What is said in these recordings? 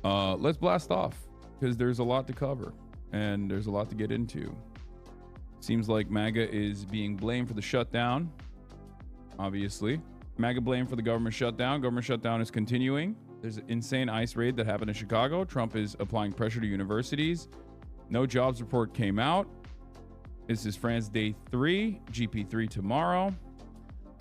Let's blast off because there's a lot to cover and there's a lot to get into. Seems like MAGA is being blamed for the shutdown, obviously. MAGA blamed for the government shutdown. Government shutdown is continuing. There's an insane ICE raid that happened in Chicago. Trump is applying pressure to universities. No jobs report came out. This is France day 3, GP3 tomorrow.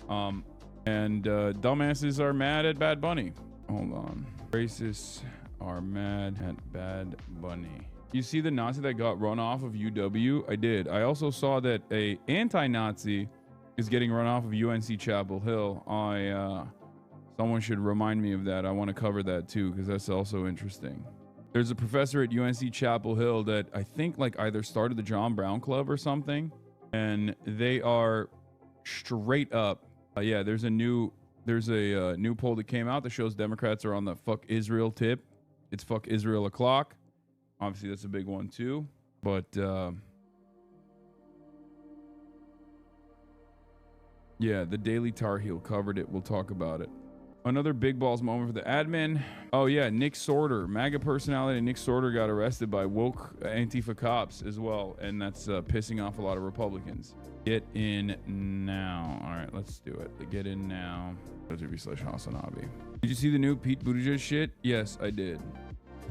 And dumbasses are mad at Bad Bunny. Hold on. Racists are mad at Bad Bunny. You see the Nazi that got run off of UW? I did. I also saw that a anti-Nazi is getting run off of UNC Chapel Hill. Someone should remind me of that. I want to cover that too because that's also interesting. There's a professor at UNC Chapel Hill that I think like either started the John Brown Club or something, and they are straight up. There's a new poll that came out that shows Democrats are on the fuck Israel tip. It's fuck Israel o'clock. Obviously, that's a big one too. But yeah, the Daily Tar Heel covered it. We'll talk about it. Another big balls moment for the admin. Oh yeah, Nick Sorter, MAGA personality Nick Sorter got arrested by woke Antifa cops as well, and that's pissing off a lot of Republicans. Get in now. All right, let's do it. Get in now. TV/Hasanabi. Did you see the new Pete Buttigieg shit? Yes, I did.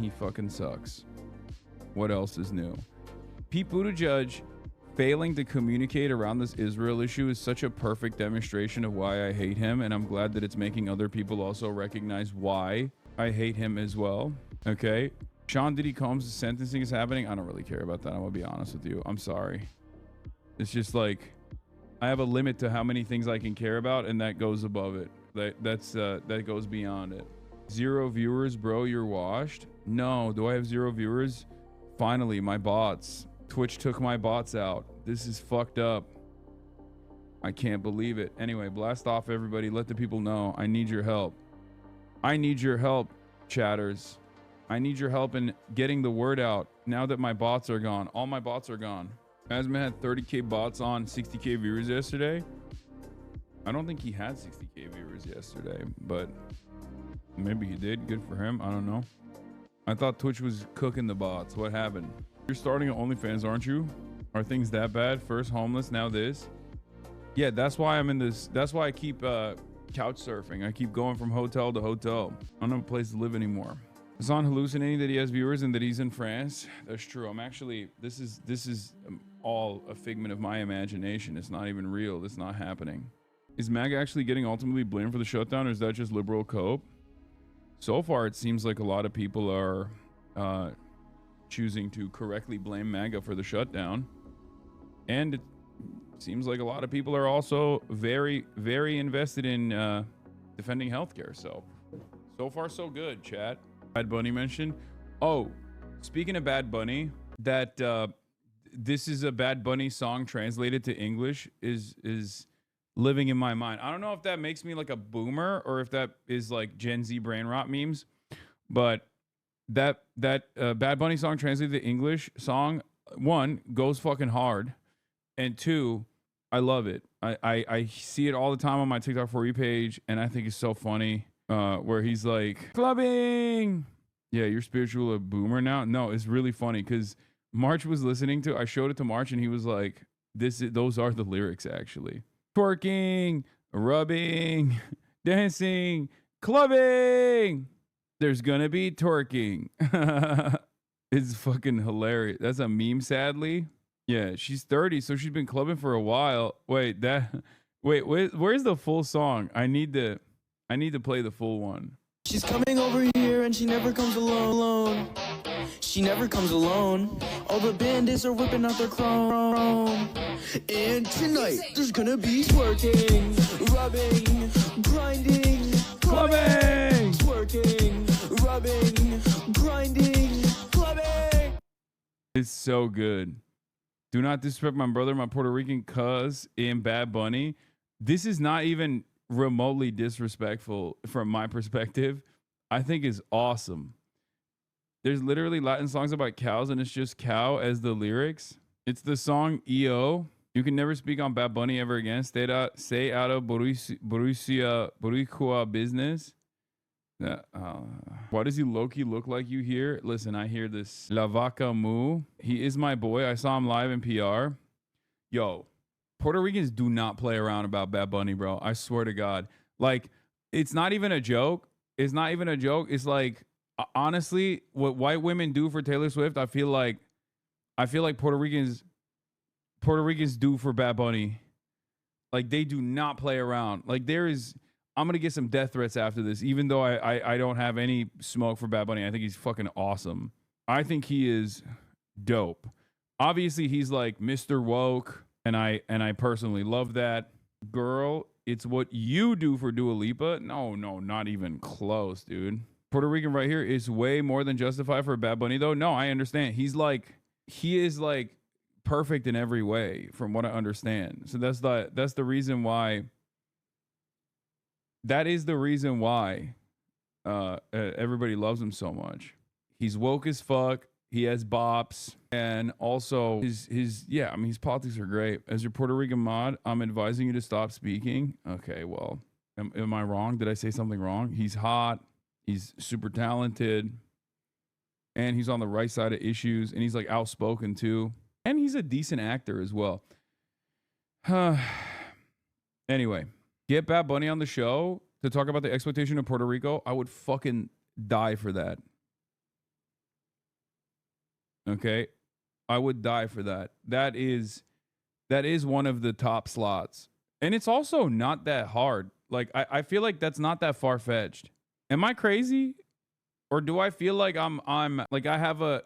He fucking sucks. What else is new? Pete Buttigieg failing to communicate around this Israel issue is such a perfect demonstration of why I hate him, and I'm glad that it's making other people also recognize why I hate him as well. Okay, Sean Diddy Combs' sentencing is happening. I don't really care about that. I'm gonna be honest with you. I'm sorry. It's just like I have a limit to how many things I can care about, and that goes above it. That goes beyond it. 0 viewers, bro. You're washed. No, do I have 0 viewers? Finally, my bots. Twitch took my bots out. This is fucked up. I can't believe it. Anyway, blast off, everybody. Let the people know. I need your help. I need your help, chatters. I need your help in getting the word out now that my bots are gone. All my bots are gone. Asman had 30K bots on, 60K viewers yesterday. I don't think he had 60K viewers yesterday, but maybe he did. Good for him. I don't know. I thought Twitch was cooking the bots. What happened? You're starting at OnlyFans, aren't you? Are things that bad? First homeless, now this. Yeah, that's why I'm in this. That's why I keep couch surfing. I keep going from hotel to hotel. I don't have a place to live anymore. Hassan hallucinating that he has viewers and that he's in France. That's true. I'm actually, this is all a figment of my imagination. It's not even real. It's not happening. Is MAGA actually getting ultimately blamed for the shutdown, or is that just liberal cope? So far, it seems like a lot of people are choosing to correctly blame MAGA for the shutdown. And it seems like a lot of people are also very, very invested in defending healthcare. So far, so good, chat. Bad Bunny mentioned. Oh, speaking of Bad Bunny, that this is a Bad Bunny song translated to English is living in my mind. I don't know if that makes me like a boomer or if that is like Gen Z brain rot memes, but that Bad Bunny song translated to English song, 1, goes fucking hard, and 2, I love it. I see it all the time on my TikTok For You page, and I think it's so funny. Where he's like, clubbing. Yeah, you're spiritual a boomer now. No, it's really funny because March was listening to. I showed it to March, and he was like, those are the lyrics actually. Twerking, rubbing, dancing, clubbing. There's gonna be twerking. It's fucking hilarious. That's a meme, sadly. Yeah, she's 30, so she's been clubbing for a while. Wait, where's the full song? I need to play the full one. She's coming over here and she never comes alone. She never comes alone. All the bandits are whipping out their chrome. And tonight there's gonna be twerking, rubbing, grinding, clubbing, twerking, rubbing, grinding, clubbing. It's so good. Do not disrespect my brother, my Puerto Rican cuz in Bad Bunny. This is not even remotely disrespectful from my perspective. I think is awesome. There's literally Latin songs about cows and it's just cow as the lyrics. It's the song EO. You can never speak on Bad Bunny ever again. Stay out of Boricua business. Why does he low-key look like you here? Listen, I hear this. La Vaca Mu. He is my boy. I saw him live in PR. Yo, Puerto Ricans do not play around about Bad Bunny, bro. I swear to God. Like, it's not even a joke. It's not even a joke. It's like, honestly, what white women do for Taylor Swift, I feel like Puerto Ricans do for Bad Bunny. Like, they do not play around. Like, I'm going to get some death threats after this, even though I don't have any smoke for Bad Bunny. I think he's fucking awesome. I think he is dope. Obviously, he's like Mr. Woke, and I personally love that. Girl, it's what you do for Dua Lipa. No, not even close, dude. Puerto Rican right here is way more than justified for Bad Bunny, though. No, I understand. He is like perfect in every way, from what I understand. So that's the reason why. That is the reason why everybody loves him so much. He's woke as fuck. He has bops, and also his politics are great. As your Puerto Rican mod, I'm advising you to stop speaking. Okay, well, am I wrong? Did I say something wrong? He's hot. He's super talented, and he's on the right side of issues, and he's like outspoken too, and he's a decent actor as well. Anyway, get Bad Bunny on the show to talk about the exploitation of Puerto Rico. I would fucking die for that. Okay, I would die for that. That is one of the top slots, and it's also not that hard. Like, I feel like that's not that far fetched. Am I crazy, or do I feel like I'm like I have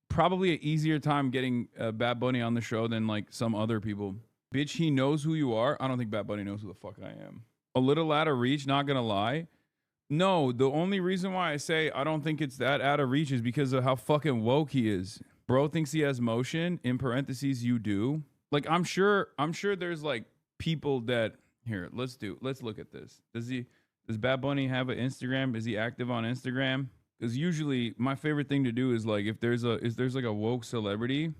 probably an easier time getting Bad Bunny on the show than like some other people? Bitch, he knows who you are. I don't think Bad Bunny knows who the fuck I am. A little out of reach, not gonna lie. No, the only reason why I say I don't think it's that out of reach is because of how fucking woke he is. Bro thinks he has motion. In parentheses, you do. Like, I'm sure there's like people that here. Let's look at this. Does Bad Bunny have an Instagram? Is he active on Instagram? Because usually my favorite thing to do is like if there's like a woke celebrity,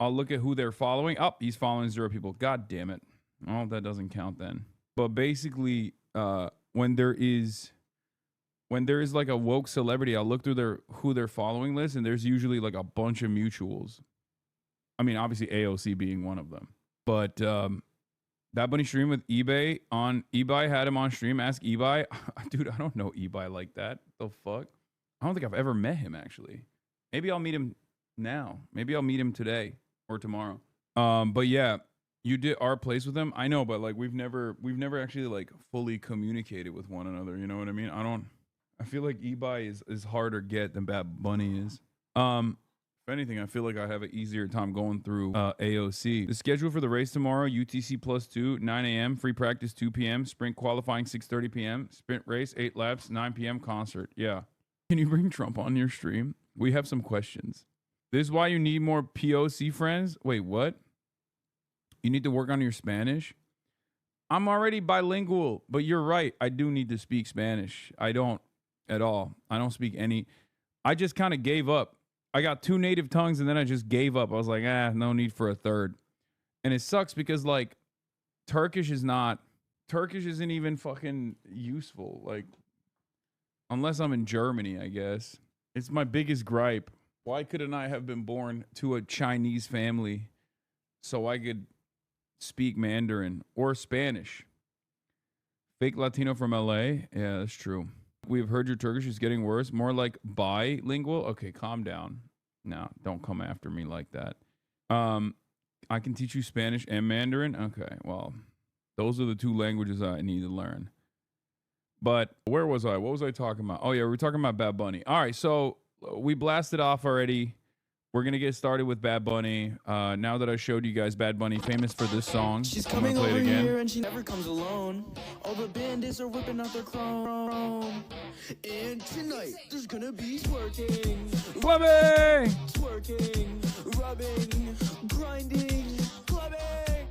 I'll look at who they're following. Oh, he's following 0 people. God damn it. Oh, that doesn't count then. But basically, when there is like a woke celebrity, I'll look through who they're following list, and there's usually like a bunch of mutuals. I mean, obviously AOC being one of them. But Bad Bunny stream with eBay on eBay had him on stream. Ask eBay. Dude, I don't know eBay like that. The fuck? I don't think I've ever met him actually. Maybe I'll meet him now. Maybe I'll meet him today or tomorrow. But yeah. You did our place with him. I know, but like we've never actually like fully communicated with one another. You know what I mean? I feel like eBay is harder get than Bad Bunny is. If anything, I feel like I have an easier time going through AOC. The schedule for the race tomorrow: UTC +2, 9 a.m. Free practice 2 p.m. Sprint qualifying 6:30 p.m. Sprint race 8 laps 9 p.m. Concert. Yeah. Can you bring Trump on your stream? We have some questions. This is why you need more POC friends. Wait, what? You need to work on your Spanish? I'm already bilingual, but you're right. I do need to speak Spanish. I don't at all. I don't speak any. I just kind of gave up. I got 2 native tongues and then I just gave up. I was like, no need for a third. And it sucks because like Turkish isn't even fucking useful. Like, unless I'm in Germany, I guess. It's my biggest gripe. Why couldn't I have been born to a Chinese family so I could speak Mandarin or Spanish? Fake Latino from LA. Yeah, that's true. We've heard your Turkish is getting worse. More like bilingual. Okay, calm down. No, don't come after me like that. I can teach you Spanish and Mandarin. Okay, well, those are the 2 languages I need to learn. But where was I? What was I talking about? Oh yeah, we were talking about Bad Bunny. All right, so we blasted off already. We're going to get started with Bad Bunny. Now that I showed you guys Bad Bunny, famous for this song. She's coming over here and she never comes alone. All the bandits are whipping out their chrome. And tonight, there's going to be twerking. Clubbing! Twerking, rubbing, grinding, clubbing.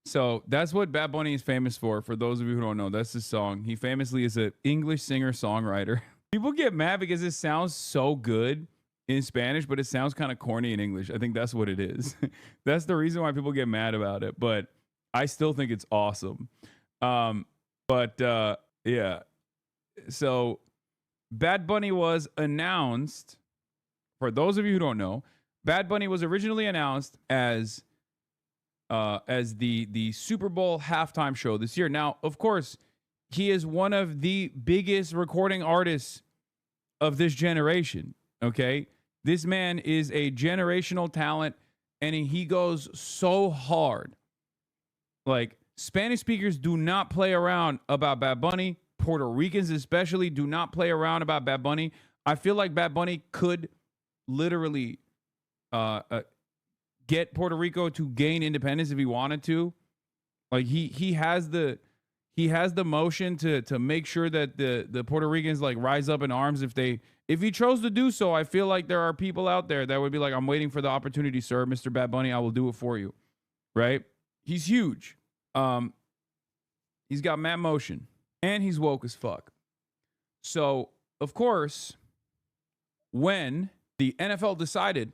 So that's what Bad Bunny is famous for those of you who don't know, that's his song. He famously is an English singer-songwriter. People get mad because it sounds so good in Spanish, but it sounds kind of corny in English. I think that's what it is. That's the reason why people get mad about it, but I still think it's awesome. Yeah, So Bad Bunny was announced, for those of you who don't know, Bad Bunny was originally announced as the Super Bowl halftime show this year. Now, of course, he is one of the biggest recording artists of this generation. Okay, this man is a generational talent, and he goes so hard. Like, Spanish speakers do not play around about Bad Bunny. Puerto Ricans especially do not play around about Bad Bunny. I feel like Bad Bunny could literally get Puerto Rico to gain independence if he wanted to. Like, he has the motion to make sure that the Puerto Ricans like rise up in arms if he chose to do so. I feel like there are people out there that would be like, I'm waiting for the opportunity, sir, Mr. Bad Bunny. I will do it for you. Right? He's huge. He's got mad motion, and he's woke as fuck. So, of course, when the NFL decided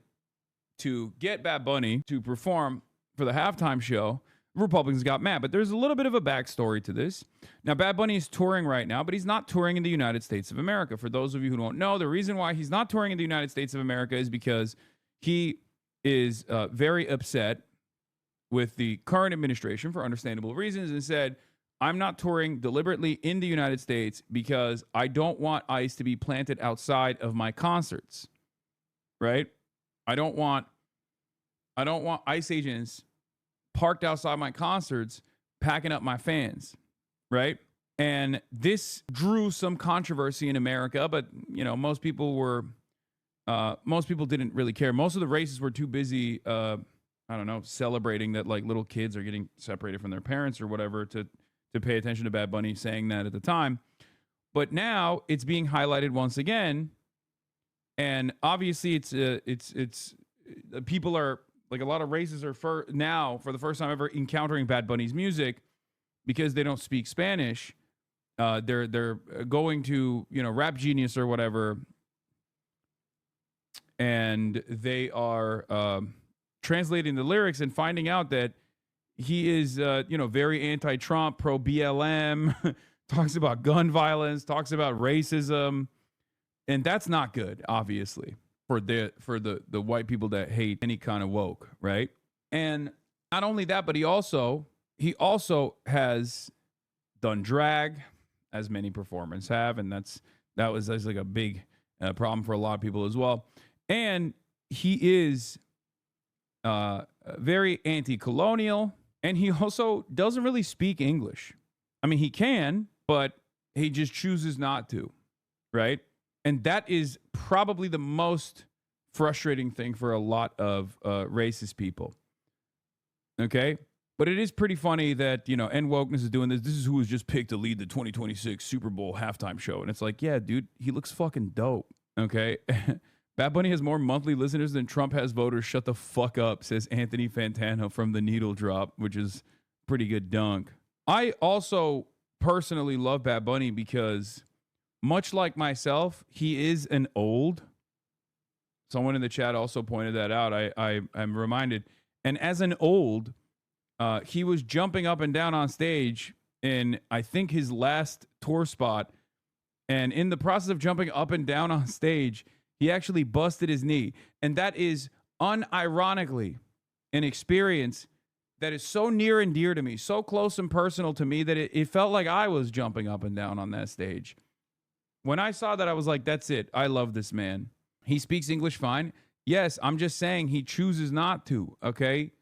to get Bad Bunny to perform for the halftime show, Republicans got mad. But there's a little bit of a backstory to this. Now, Bad Bunny is touring right now, but he's not touring in the United States of America. For those of you who don't know, the reason why he's not touring in the United States of America is because he is very upset with the current administration for understandable reasons, and said, I'm not touring deliberately in the United States because I don't want ICE to be planted outside of my concerts. Right? I don't want ICE agents parked outside my concerts packing up my fans. Right? And this drew some controversy in America, but most people didn't really care. Most of the races were too busy celebrating that like little kids are getting separated from their parents or whatever to pay attention to Bad Bunny saying that at the time. But now it's being highlighted once again. And obviously it's people are like, a lot of races are for the first time ever encountering Bad Bunny's music because they don't speak Spanish. They're going to, Rap Genius or whatever, and they are translating the lyrics and finding out that he is, very anti-Trump, pro-BLM, talks about gun violence, talks about racism, and that's not good, obviously, for the white people that hate any kind of woke, right? And not only that, but he also has done drag, as many performers have, and that's like a big problem for a lot of people as well. And he is very anti-colonial, and he also doesn't really speak English. I mean, he can, but he just chooses not to, right? And that is probably the most frustrating thing for a lot of racist people. Okay? But it is pretty funny that, End Wokeness is doing this. This is who was just picked to lead the 2026 Super Bowl halftime show. And it's like, yeah, dude, he looks fucking dope. Okay? Bad Bunny has more monthly listeners than Trump has voters. Shut the fuck up, says Anthony Fantano from the Needle Drop, which is pretty good dunk. I also personally love Bad Bunny because, much like myself, he is an old. Someone in the chat also pointed that out. I'm reminded. And as an old, he was jumping up and down on stage in, I think, his last tour spot. And in the process of jumping up and down on stage, he actually busted his knee. And that is unironically an experience that is so near and dear to me, so close and personal to me, that it felt like I was jumping up and down on that stage. When I saw that, I was like, that's it. I love this man. He speaks English fine. Yes, I'm just saying he chooses not to, okay?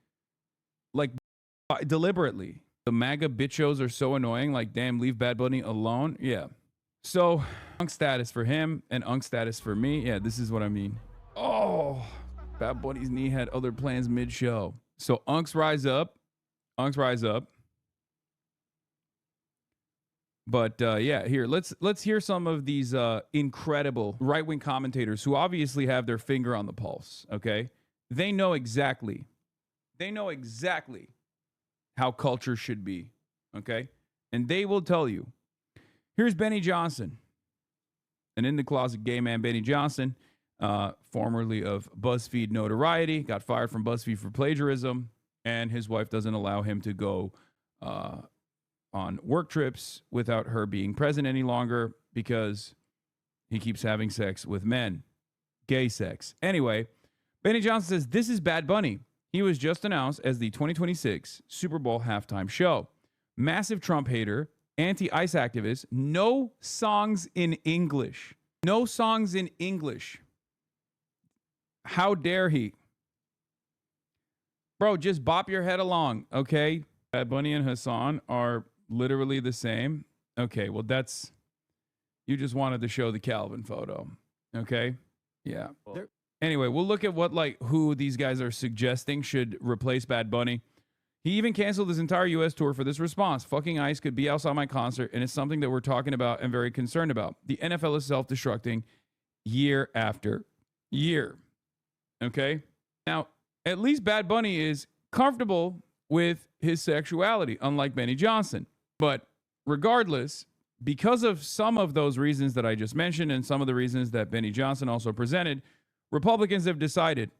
Like, deliberately. The MAGA bitchos are so annoying. Like, damn, leave Bad Bunny alone. Yeah. So, unk status for him and unk status for me. Yeah, this is what I mean. Oh, Bad Bunny's knee had other plans mid-show. So, unks rise up. Unks rise up. But yeah, here, let's hear some of these incredible right-wing commentators who obviously have their finger on the pulse, okay? They know exactly how culture should be, okay? And they will tell you. Here's Benny Johnson, an in-the-closet gay man, Benny Johnson, formerly of BuzzFeed notoriety, got fired from BuzzFeed for plagiarism, and his wife doesn't allow him to go on work trips without her being present any longer. because he keeps having sex with men. Gay sex. Anyway, Benny Johnson says, this is Bad Bunny. He was just announced as the 2026 Super Bowl halftime show. Massive Trump hater, anti-ICE activist, no songs in English. No songs in English. How dare he? Bro, just bop your head along, okay? Bad Bunny and Hassan are literally the same. Okay, well, that's... You just wanted to show the Calvin photo, okay? Yeah. Anyway, we'll look at what, who these guys are suggesting should replace Bad Bunny. He even canceled his entire U.S. tour for this response. Fucking ICE could be outside my concert, and it's something that we're talking about and very concerned about. The NFL is self-destructing year after year. Okay? Now, at least Bad Bunny is comfortable with his sexuality, unlike Benny Johnson. But regardless, because of some of those reasons that I just mentioned and some of the reasons that Benny Johnson also presented, Republicans have decided,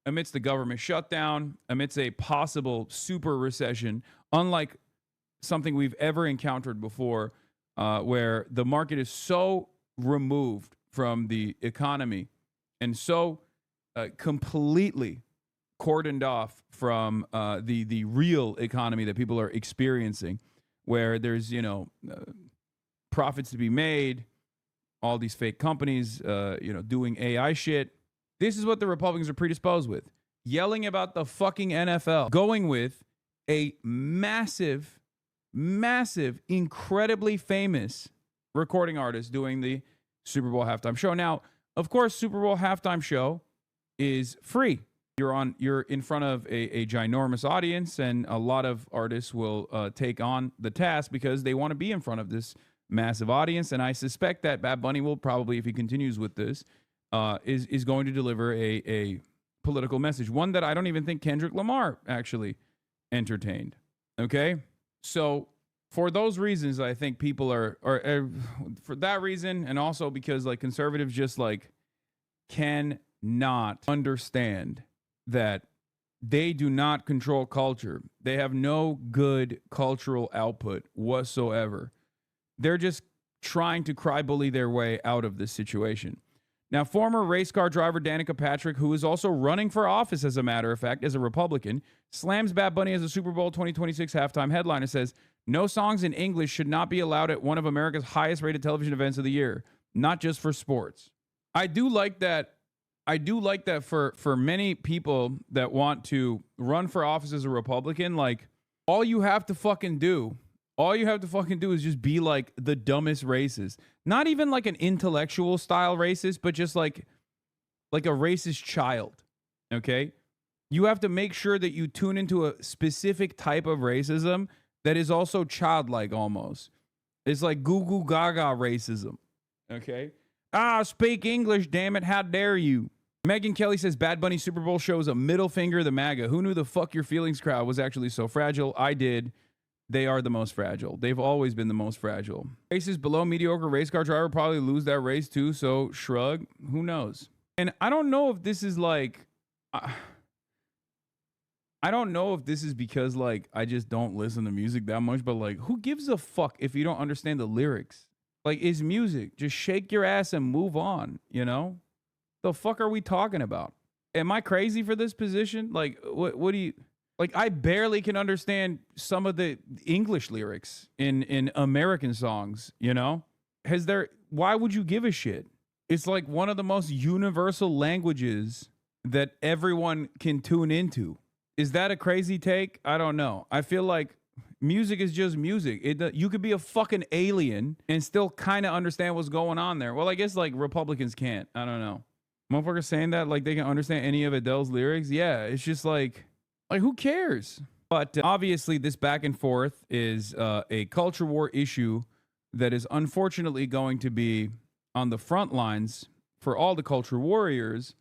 amidst the government shutdown, amidst a possible super recession, unlike something we've ever encountered before, where the market is so removed from the economy and so completely cordoned off from the real economy that people are experiencing, where there's, profits to be made, all these fake companies, doing AI shit. This is what the Republicans are predisposed with. Yelling about the fucking NFL. Going with a massive, incredibly famous recording artist doing the Super Bowl halftime show. Now, of course, Super Bowl halftime show is free. You're in front of a ginormous audience, and a lot of artists will take on the task because they want to be in front of this massive audience. And I suspect that Bad Bunny will probably, if he continues with this, is going to deliver a political message, one that I don't even think Kendrick Lamar actually entertained. Okay, so for those reasons, I think people are for that reason, and also because conservatives just cannot understand that they do not control culture. They have no good cultural output whatsoever. They're just trying to cry bully their way out of this situation. Now, former race car driver Danica Patrick, who is also running for office, as a matter of fact, as a Republican, slams Bad Bunny as a Super Bowl 2026 halftime headliner, says, no songs in English should not be allowed at one of America's highest rated television events of the year, not just for sports. I do like that for many people that want to run for office as a Republican, all you have to fucking do is just be the dumbest racist. Not even an intellectual style racist, but just like a racist child. Okay? You have to make sure that you tune into a specific type of racism that is also childlike almost. It's like goo goo gaga racism. Okay? Speak English, damn it. How dare you? Megan Kelly says Bad Bunny Super Bowl shows a middle finger to the MAGA. Who knew the fuck your feelings crowd was actually so fragile? I did. They are the most fragile. They've always been the most fragile. Races below mediocre race car driver probably lose that race too, so shrug. Who knows? And I don't know if this is I don't know if this is because I just don't listen to music that much, but who gives a fuck if you don't understand the lyrics? It's music. Just shake your ass and move on, The fuck are we talking about? Am I crazy for this position? What do you... I barely can understand some of the English lyrics in American songs, Why would you give a shit? It's one of the most universal languages that everyone can tune into. Is that a crazy take? I don't know. I feel like music is just music. You could be a fucking alien and still kind of understand what's going on there. Well, I guess Republicans can't. I don't know. Motherfuckers saying that they can understand any of Adele's lyrics. Yeah, it's just who cares? But obviously, this back and forth is a culture war issue that is unfortunately going to be on the front lines for all the culture warriors,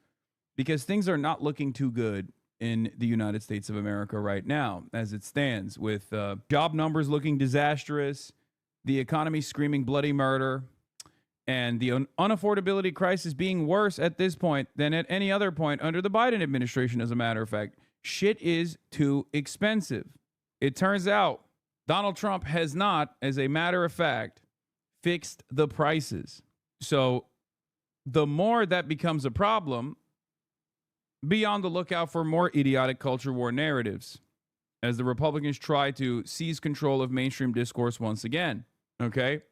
because things are not looking too good in the United States of America right now, as it stands, with job numbers looking disastrous, the economy screaming bloody murder, and the unaffordability crisis being worse at this point than at any other point under the Biden administration, as a matter of fact. Shit is too expensive. It turns out Donald Trump has not, as a matter of fact, fixed the prices. So the more that becomes a problem, be on the lookout for more idiotic culture war narratives as the Republicans try to seize control of mainstream discourse once again. Okay?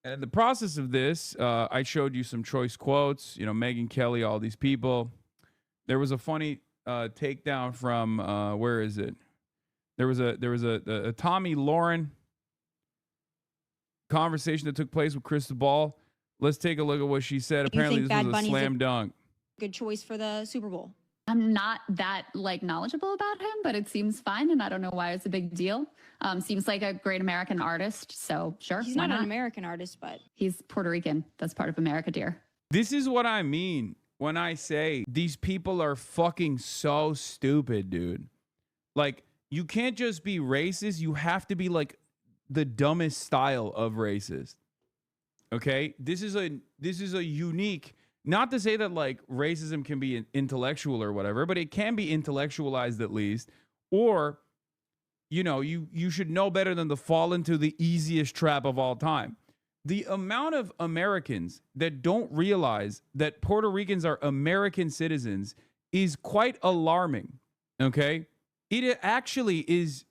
And in the process of this, I showed you some choice quotes, Megyn Kelly, all these people. There was a funny takedown from, where is it? There was a Tommy Lauren conversation that took place with Krista Ball. Let's take a look at what she said. Apparently, this was a slam dunk. Good choice for the Super Bowl. I'm not that knowledgeable about him, but it seems fine, and I don't know why it's a big deal. Seems like a great American artist, so sure. He's not an American artist, but he's Puerto Rican. That's part of America, dear. This is what I mean when I say these people are fucking so stupid, dude. Like, you can't just be racist. You have to be like the dumbest style of racist. Okay? This is a unique, not to say that like racism can be intellectual or whatever, but it can be intellectualized at least. Or, you should know better than to fall into the easiest trap of all time. The amount of Americans that don't realize that Puerto Ricans are American citizens is quite alarming. Okay? It actually is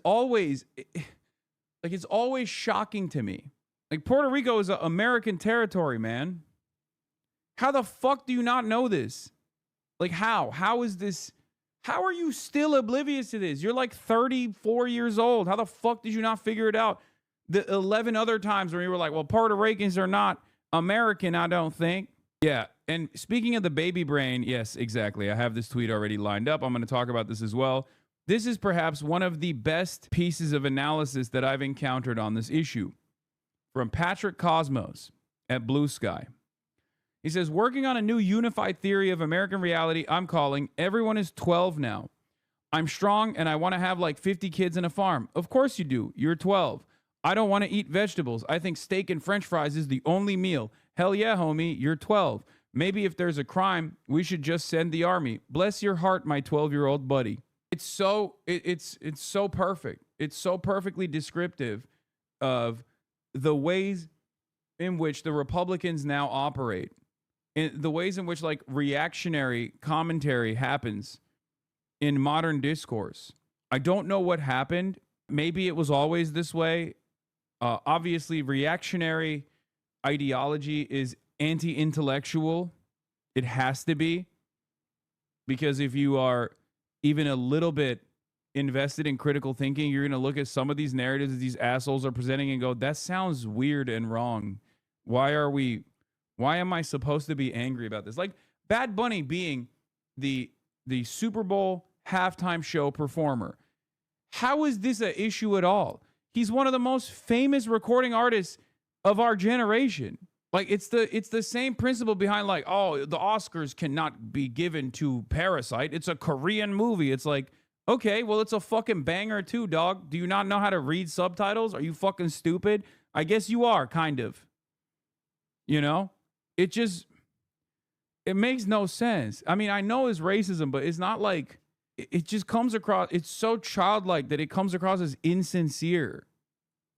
always, like, it's always shocking to me. Like, Puerto Rico is an American territory, man. How the fuck do you not know this? Like, how? How is this? How are you still oblivious to this? You're like 34 years old. How the fuck did you not figure it out? The 11 other times where you were like, well, Puerto Ricans are not American, I don't think. Yeah, and speaking of the baby brain, yes, exactly. I have this tweet already lined up. I'm going to talk about this as well. This is perhaps one of the best pieces of analysis that I've encountered on this issue. From Patrick Cosmos at Blue Sky. He says, working on a new unified theory of American reality, I'm calling everyone is 12 now. I'm strong and I want to have like 50 kids and a farm. Of course you do. You're 12. I don't want to eat vegetables. I think steak and French fries is the only meal. Hell yeah, homie. You're 12. Maybe if there's a crime, we should just send the army. Bless your heart, my 12-year-old buddy. It's so perfect. It's so perfectly descriptive of the ways in which the Republicans now operate, in the ways in which like reactionary commentary happens in modern discourse. I don't know what happened. Maybe it was always this way. Obviously, reactionary ideology is anti-intellectual. It has to be, because if you are even a little bit invested in critical thinking, you're going to look at some of these narratives that these assholes are presenting and go, that sounds weird and wrong. Why am I supposed to be angry about this? Like Bad Bunny being the Super Bowl halftime show performer. How is this an issue at all? He's one of the most famous recording artists of our generation. Like it's the same principle behind like, oh, the Oscars cannot be given to Parasite. It's a Korean movie. It's like, okay, well, it's a fucking banger too, dog. Do you not know how to read subtitles? Are you fucking stupid? I guess you are, kind of. It makes no sense. I mean, I know it's racism, but it's not like, it just comes across, it's so childlike that it comes across as insincere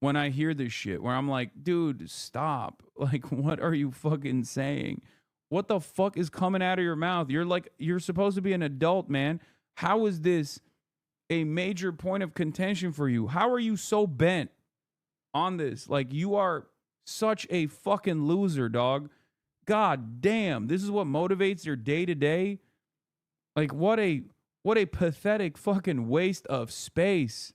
when I hear this shit, where I'm like, dude, stop. Like, what are you fucking saying? What the fuck is coming out of your mouth? You're supposed to be an adult, man. How is this a major point of contention for you? How are you so bent on this? Like, you are such a fucking loser, dog. God damn, this is what motivates your day to day. Like, what a pathetic fucking waste of space.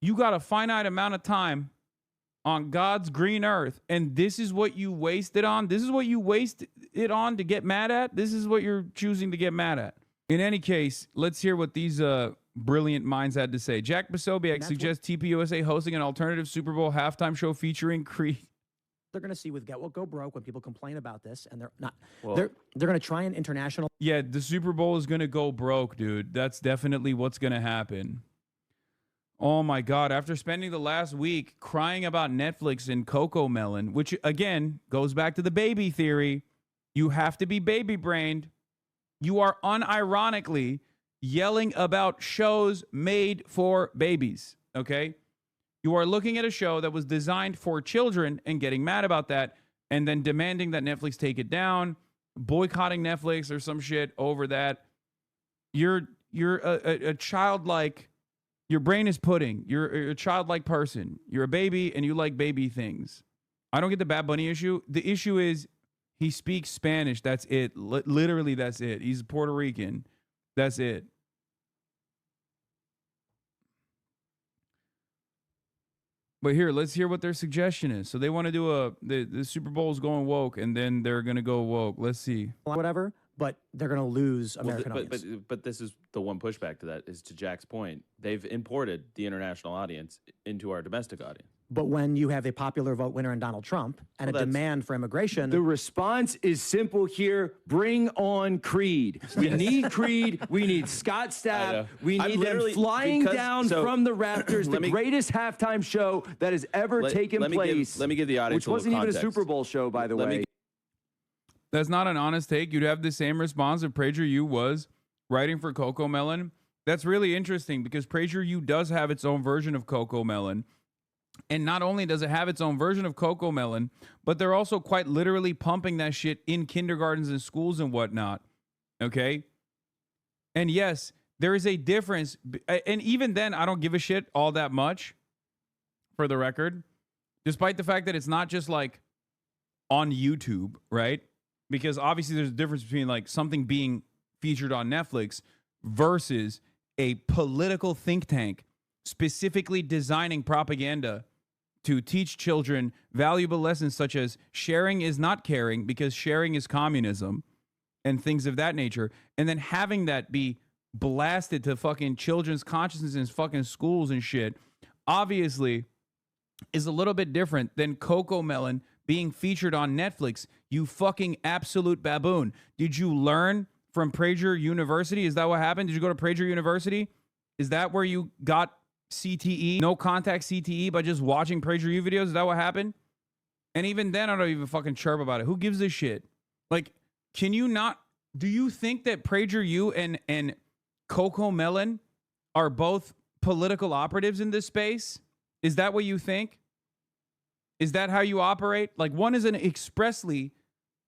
You got a finite amount of time on God's green earth, and this is what you waste it on? This is what you waste it on to get mad at? This is what you're choosing to get mad at. In any case, let's hear what these brilliant minds had to say. Jack Posobiec suggests TPUSA hosting an alternative Super Bowl halftime show featuring Creed. They're going to see with Go Broke when people complain about this, and they're not. Well, they're going to try an international. Yeah, the Super Bowl is going to go broke, dude. That's definitely what's going to happen. Oh my God! After spending the last week crying about Netflix and Coco Melon, which again goes back to the baby theory, you have to be baby brained. You are unironically yelling about shows made for babies. Okay. You are looking at a show that was designed for children and getting mad about that and then demanding that Netflix take it down, boycotting Netflix or some shit over that. You're a childlike, your brain is pudding. You're a childlike person. You're a baby and you like baby things. I don't get the Bad Bunny issue. The issue is he speaks Spanish. That's it. Literally, that's it. He's Puerto Rican. That's it. But here, let's hear what their suggestion is. So they want to do the Super Bowl is going woke, and then they're going to go woke. Let's see. Whatever, but they're going to lose American audience. But this is the one pushback to that is to Jack's point. They've imported the international audience into our domestic audience. But when you have a popular vote winner in Donald Trump and a demand for immigration... The response is simple here. Bring on Creed. We need Creed. We need Scott Stapp. We need them flying down from the rafters. The greatest halftime show that has ever taken place. Let me give the audience which wasn't even a context. Super Bowl show, by the way. That's not an honest take. You'd have the same response if PragerU was writing for Coco Melon. That's really interesting because PragerU does have its own version of Coco Melon. And not only does it have its own version of Coco Melon, but they're also quite literally pumping that shit in kindergartens and schools and whatnot. Okay? And yes, there is a difference. And even then, I don't give a shit all that much, for the record. Despite the fact that it's not just like on YouTube, right? Because obviously there's a difference between like something being featured on Netflix versus a political think tank specifically designing propaganda to teach children valuable lessons such as sharing is not caring because sharing is communism and things of that nature. And then having that be blasted to fucking children's consciousness in fucking schools and shit obviously is a little bit different than Coco Melon being featured on Netflix. You fucking absolute baboon. Did you learn from Prager University? Is that what happened? Did you go to Prager University? Is that where you got CTE, no contact CTE by just watching PragerU videos? Is that what happened? And even then, I don't even fucking chirp about it. Who gives a shit? Like, can you not, do you think that PragerU and Coco Melon are both political operatives in this space? Is that what you think? Is that how you operate? Like one is an expressly,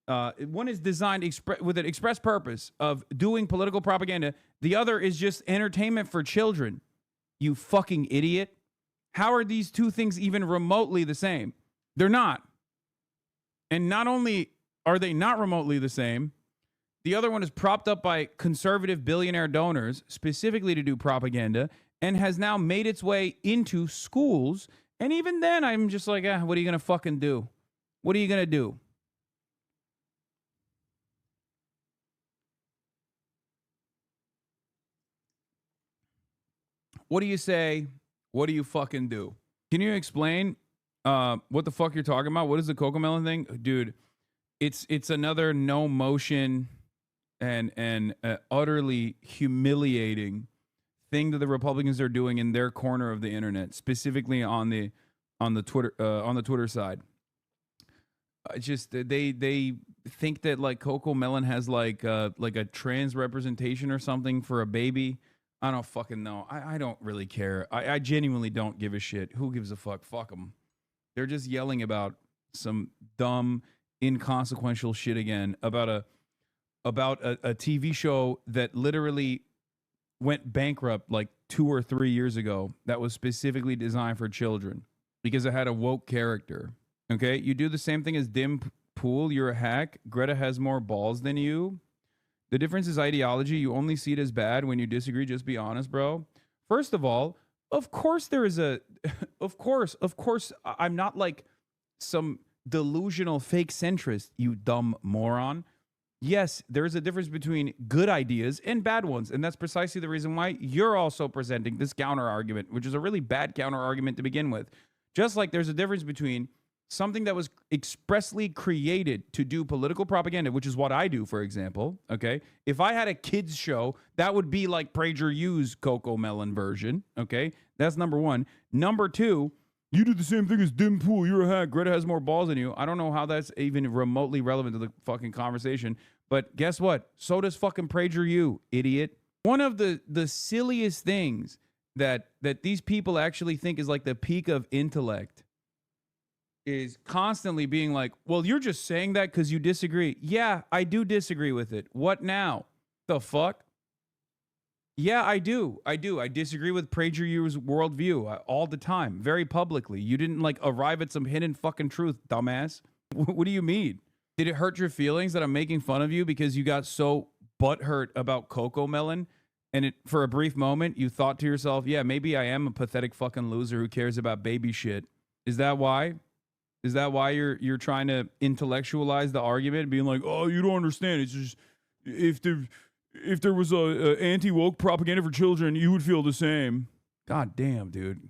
one is designed with an express purpose of doing political propaganda. The other is just entertainment for children. You fucking idiot. How are these two things even remotely the same? They're not. And not only are they not remotely the same, the other one is propped up by conservative billionaire donors specifically to do propaganda and has now made its way into schools. And even then, I'm just like, what are you going to fucking do? What are you going to do? What do you say? What do you fucking do? Can you explain what the fuck you're talking about? What is the Coco Melon thing? Dude, it's another no motion and utterly humiliating thing that the Republicans are doing in their corner of the internet, specifically on the Twitter side. Just they think that like Coco Melon has like a trans representation or something for a baby. I don't fucking know. I don't really care. I genuinely don't give a shit. Who gives a fuck? Fuck them. They're just yelling about some dumb, inconsequential shit again about a TV show that literally went bankrupt like 2 or 3 years ago that was specifically designed for children because it had a woke character. Okay? You do the same thing as Dim Pool. You're a hack. Greta has more balls than you. The difference is ideology. You only see it as bad when you disagree. Just be honest, bro. First of all, of course there is of course, I'm not like some delusional fake centrist, you dumb moron. Yes, there is a difference between good ideas and bad ones. And that's precisely the reason why you're also presenting this counter argument, which is a really bad counter argument to begin with. Just like there's a difference between something that was expressly created to do political propaganda, which is what I do, for example, okay? If I had a kids show, that would be like PragerU's Coco Melon version, okay? That's number one. Number two, you do the same thing as Dim Pool. You're a hack. Greta has more balls than you. I don't know how that's even remotely relevant to the fucking conversation, but guess what? So does fucking PragerU, idiot. One of the silliest things that these people actually think is like the peak of intellect is constantly being like, well, you're just saying that because you disagree. Yeah, I do disagree with it. What now? The fuck? Yeah, I do. I disagree with PragerU's worldview all the time, very publicly. You didn't like arrive at some hidden fucking truth, dumbass. What do you mean? Did it hurt your feelings that I'm making fun of you because you got so butthurt about Coco Melon? And for a brief moment, you thought to yourself, yeah, maybe I am a pathetic fucking loser who cares about baby shit. Is that why? Is that why you're trying to intellectualize the argument, being like, oh, you don't understand. It's just if there was a anti-woke propaganda for children, you would feel the same. God damn, dude.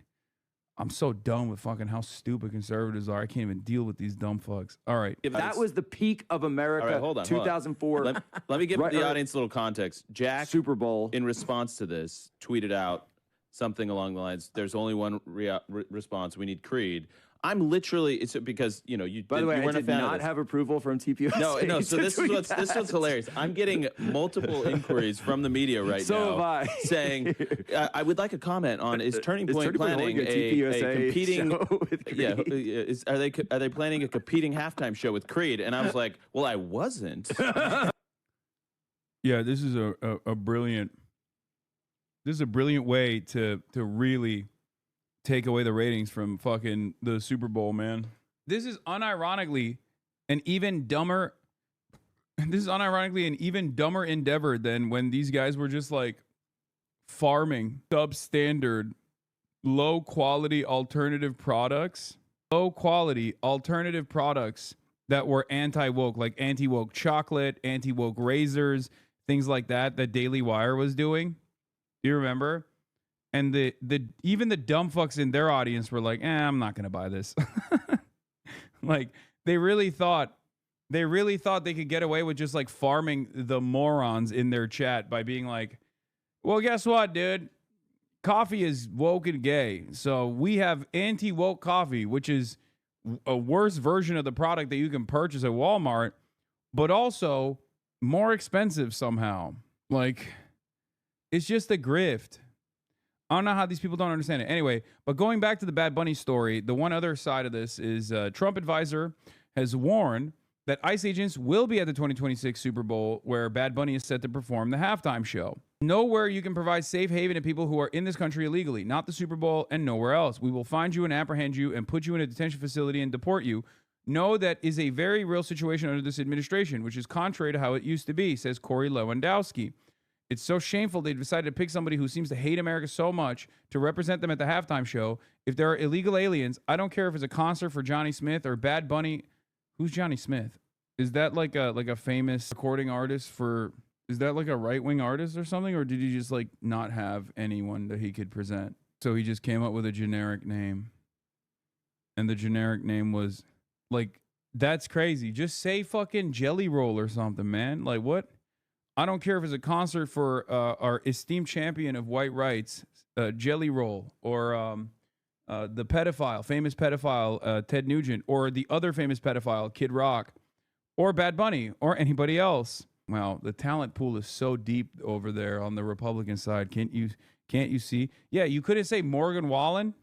I'm so done with fucking how stupid conservatives are. I can't even deal with these dumb fucks. All right. If that was the peak of America, all right, hold on, 2004. Let me give the audience a little context. Jack, Super Bowl, in response to this, tweeted out something along the lines, there's only one response. We need Creed. I'm literally, it's because, you know, by the way, you weren't I did not have approval from TPUSA. No. So this is hilarious. I'm getting multiple inquiries from the media right now. So have I. Saying, I would like a comment on, is Turning Point planning a competing, are they planning a competing halftime show with Creed? And I was like, well, I wasn't. Yeah, this is a brilliant way to really take away the ratings from fucking the Super Bowl, man. This is unironically an even dumber endeavor than when these guys were just like farming substandard, low quality alternative products that were anti-woke, like anti-woke chocolate, anti-woke razors, things like that Daily Wire was doing. Do you remember? And the even the dumb fucks in their audience were like, I'm not gonna buy this. Like they really thought they could get away with just like farming the morons in their chat by being like, well, guess what, dude? Coffee is woke and gay. So we have anti-woke coffee, which is a worse version of the product that you can purchase at Walmart, but also more expensive somehow. Like, it's just a grift. I don't know how these people don't understand it. Anyway, but going back to the Bad Bunny story, the one other side of this is Trump advisor has warned that ICE agents will be at the 2026 Super Bowl where Bad Bunny is set to perform the halftime show. Nowhere you can provide safe haven to people who are in this country illegally, not the Super Bowl and nowhere else. We will find you and apprehend you and put you in a detention facility and deport you. No, that is a very real situation under this administration, which is contrary to how it used to be, says Corey Lewandowski. It's so shameful they decided to pick somebody who seems to hate America so much to represent them at the halftime show. If there are illegal aliens, I don't care if it's a concert for Johnny Smith or Bad Bunny. Who's Johnny Smith? Is that like a famous recording artist for... Is that like a right-wing artist or something? Or did he just like not have anyone that he could present? So he just came up with a generic name. And the generic name was like, that's crazy. Just say fucking Jelly Roll or something, man. Like what? I don't care if it's a concert for our esteemed champion of white rights, Jelly Roll, or the pedophile, famous pedophile, Ted Nugent, or the other famous pedophile, Kid Rock, or Bad Bunny, or anybody else. Wow, the talent pool is so deep over there on the Republican side. Can't you see? Yeah, you couldn't say Morgan Wallen.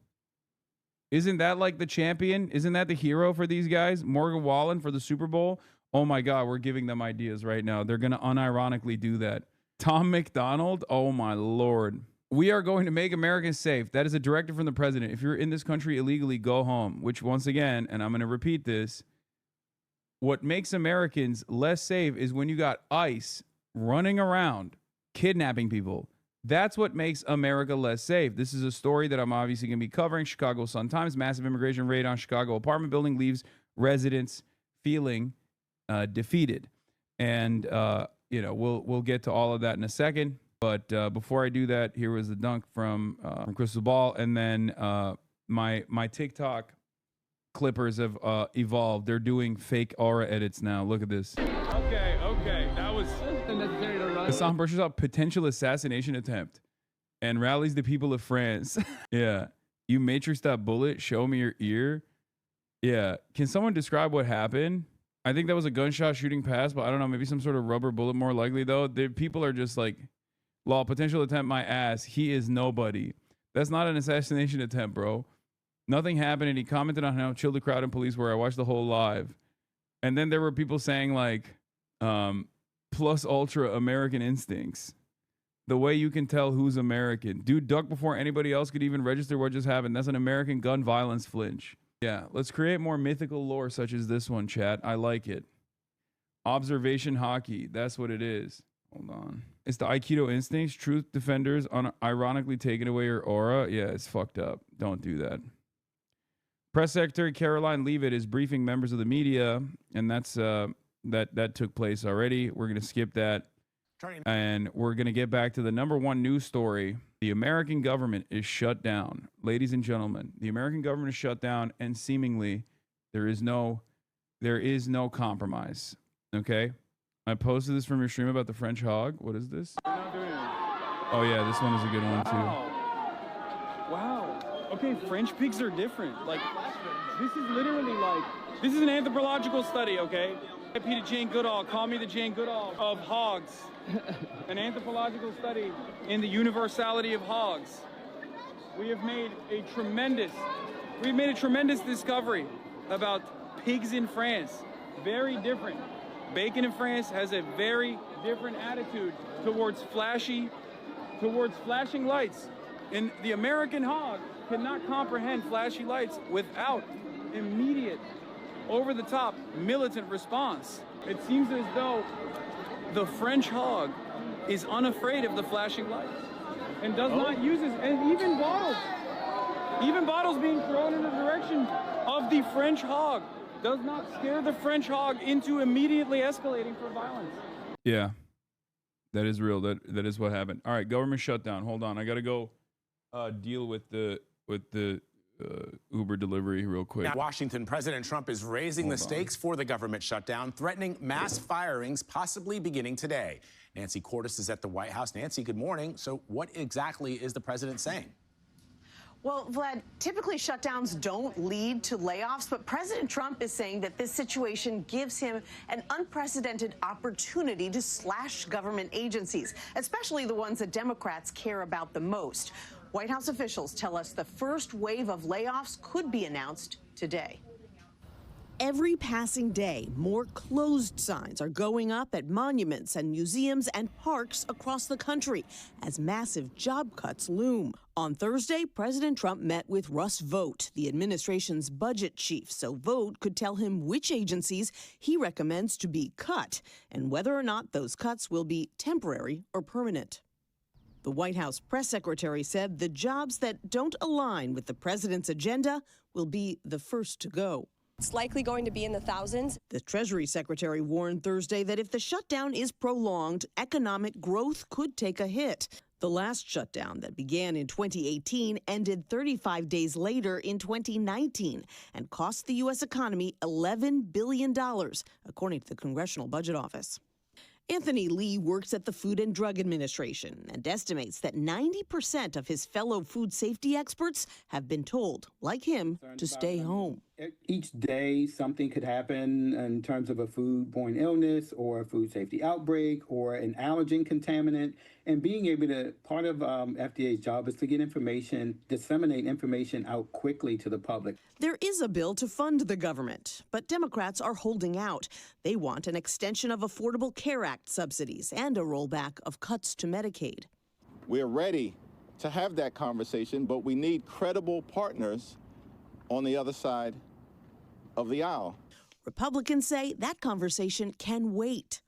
Isn't that like the champion? Isn't that the hero for these guys? Morgan Wallen for the Super Bowl? Oh my God, we're giving them ideas right now. They're going to unironically do that. Tom McDonald? Oh my Lord. We are going to make Americans safe. That is a directive from the president. If you're in this country illegally, go home. Which once again, and I'm going to repeat this, what makes Americans less safe is when you got ICE running around, kidnapping people. That's what makes America less safe. This is a story that I'm obviously going to be covering. Chicago Sun-Times, massive immigration raid on Chicago apartment building leaves residents feeling defeated. And, we'll get to all of that in a second. But before I do that, here was the dunk from Crystal Ball. And then my TikTok clippers have evolved. They're doing fake aura edits now. Look at this. Okay. That was Hassan brushes up potential assassination attempt and rallies the people of France. Yeah. You matrix that bullet. Show me your ear. Yeah. Can someone describe what happened? I think that was a gunshot shooting past, but I don't know. Maybe some sort of rubber bullet more likely, though. People are just like, law, potential attempt my ass. He is nobody. That's not an assassination attempt, bro. Nothing happened, and he commented on how chill the crowd and police were. I watched the whole live. And then there were people saying, like, plus ultra American instincts. The way you can tell who's American. Dude ducked before anybody else could even register what just happened. That's an American gun violence flinch. Yeah, let's create more mythical lore such as this one, chat. I like it. Observation hockey. That's what it is. Hold on. It's the Aikido instincts. Truth defenders ironically taking away your aura. Yeah, it's fucked up. Don't do that. Press Secretary Caroline Leavitt is briefing members of the media, and that's that took place already. We're gonna skip that, and we're gonna get back to the number one news story. The American government is shut down, ladies and gentlemen. The American government is shut down, and seemingly there is no compromise. Okay, I posted this from your stream about the French hog. What is this? Oh yeah, this one is a good one too. Wow. Okay, French pigs are different. Like, this is literally like, this is an anthropological study, okay? IP to Jane Goodall, call me the Jane Goodall of hogs. An anthropological study in the universality of hogs. We've made a tremendous discovery about pigs in France. Very different. Bacon in France has a very different attitude towards flashing lights. And the American hog cannot comprehend flashy lights without immediate, over-the-top militant response. It seems as though the French hog is unafraid of the flashing lights and does not use it. And even bottles being thrown in the direction of the French hog does not scare the French hog into immediately escalating for violence. Yeah, that is real. That is what happened. All right, government shutdown. Hold on, I gotta go deal with the Uber delivery real quick. Now, Washington, President Trump is raising the stakes for the government shutdown, threatening mass firings possibly beginning today. Nancy Cordes is at the White House. Nancy, good morning. So what exactly is the president saying? Well, Vlad, typically shutdowns don't lead to layoffs, but President Trump is saying that this situation gives him an unprecedented opportunity to slash government agencies, especially the ones that Democrats care about the most. White House officials tell us the first wave of layoffs could be announced today. Every passing day, more closed signs are going up at monuments and museums and parks across the country as massive job cuts loom. On Thursday, President Trump met with Russ Vought, the administration's budget chief, so Vought could tell him which agencies he recommends to be cut and whether or not those cuts will be temporary or permanent. The White House press secretary said the jobs that don't align with the president's agenda will be the first to go. It's likely going to be in the thousands. The Treasury Secretary warned Thursday that if the shutdown is prolonged, economic growth could take a hit. The last shutdown that began in 2018 ended 35 days later in 2019 and cost the U.S. economy $11 billion, according to the Congressional Budget Office. Anthony Lee works at the Food and Drug Administration and estimates that 90% of his fellow food safety experts have been told, like him, to stay home. Each day, something could happen in terms of a foodborne illness or a food safety outbreak or an allergen contaminant. And being able to, part of FDA's job is to get information, disseminate information out quickly to the public. There is a bill to fund the government, but Democrats are holding out. They want an extension of Affordable Care Act subsidies and a rollback of cuts to Medicaid. We're ready to have that conversation, but we need credible partners on the other side of the aisle. Republicans say that conversation can wait.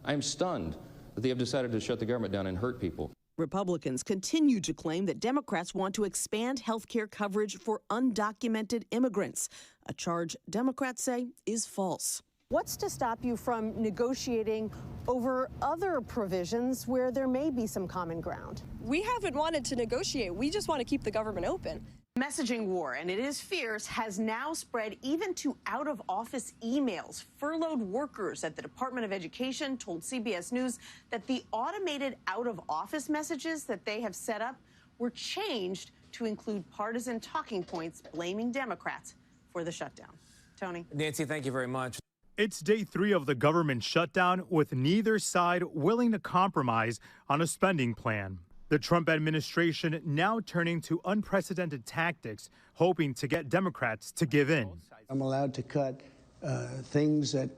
I'm stunned that they have decided to shut the government down and hurt people. Republicans continue to claim that Democrats want to expand health care coverage for undocumented immigrants, a charge Democrats say is false. What's to stop you from negotiating over other provisions where there may be some common ground? We haven't wanted to negotiate. We just want to keep the government open. Messaging war, and it is fierce, has now spread even to out-of-office emails. Furloughed workers at the Department of Education told CBS News that the automated out-of-office messages that they have set up were changed to include partisan talking points blaming Democrats for the shutdown. Tony. Nancy, thank you very much. It's day 3 of the government shutdown, with neither side willing to compromise on a spending plan. The Trump administration now turning to unprecedented tactics, hoping to get Democrats to give in. I'm allowed to cut things that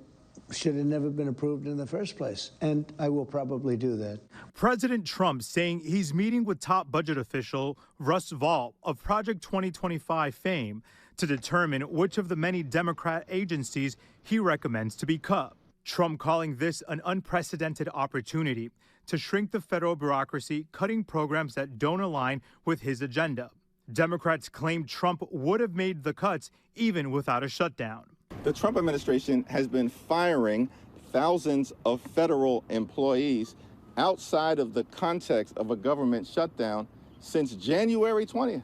should have never been approved in the first place, and I will probably do that. President Trump saying he's meeting with top budget official Russ Vought of Project 2025 fame to determine which of the many Democrat agencies he recommends to be cut. Trump calling this an unprecedented opportunity to shrink the federal bureaucracy, cutting programs that don't align with his agenda. Democrats claim Trump would have made the cuts even without a shutdown. The Trump administration has been firing thousands of federal employees outside of the context of a government shutdown since January 20th.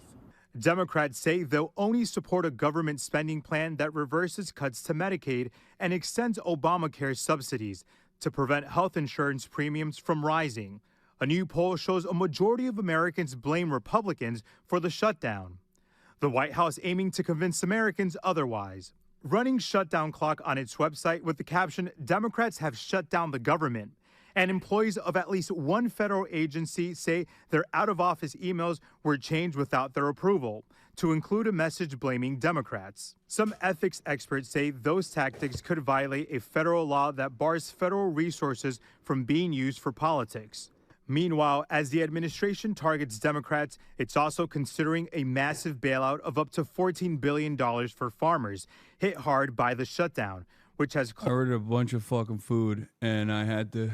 Democrats say they'll only support a government spending plan that reverses cuts to Medicaid and extends Obamacare subsidies to prevent health insurance premiums from rising. A new poll shows a majority of Americans blame Republicans for the shutdown. The White House aiming to convince Americans otherwise. Running shutdown clock on its website with the caption, "Democrats have shut down the government." And employees of at least one federal agency say their out-of-office emails were changed without their approval to include a message blaming Democrats. Some ethics experts say those tactics could violate a federal law that bars federal resources from being used for politics. Meanwhile, as the administration targets Democrats, it's also considering a massive bailout of up to $14 billion for farmers hit hard by the shutdown, which has... I ordered a bunch of fucking food, and I had to...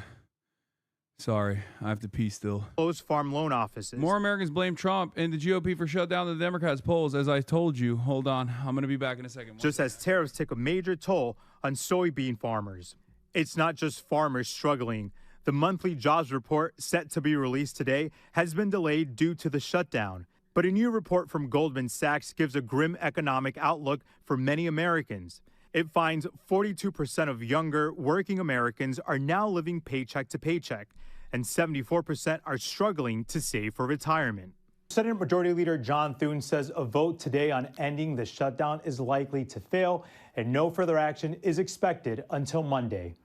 Sorry, I have to pee still. Closed farm loan offices. More Americans blame Trump and the GOP for shut down the Democrats' polls, as I told you. Hold on, I'm going to be back in a second. Just as tariffs take a major toll on soybean farmers. It's not just farmers struggling. The monthly jobs report, set to be released today, has been delayed due to the shutdown. But a new report from Goldman Sachs gives a grim economic outlook for many Americans. It finds 42% of younger working Americans are now living paycheck to paycheck, and 74% are struggling to save for retirement. Senate Majority Leader John Thune says a vote today on ending the shutdown is likely to fail, and no further action is expected until Monday.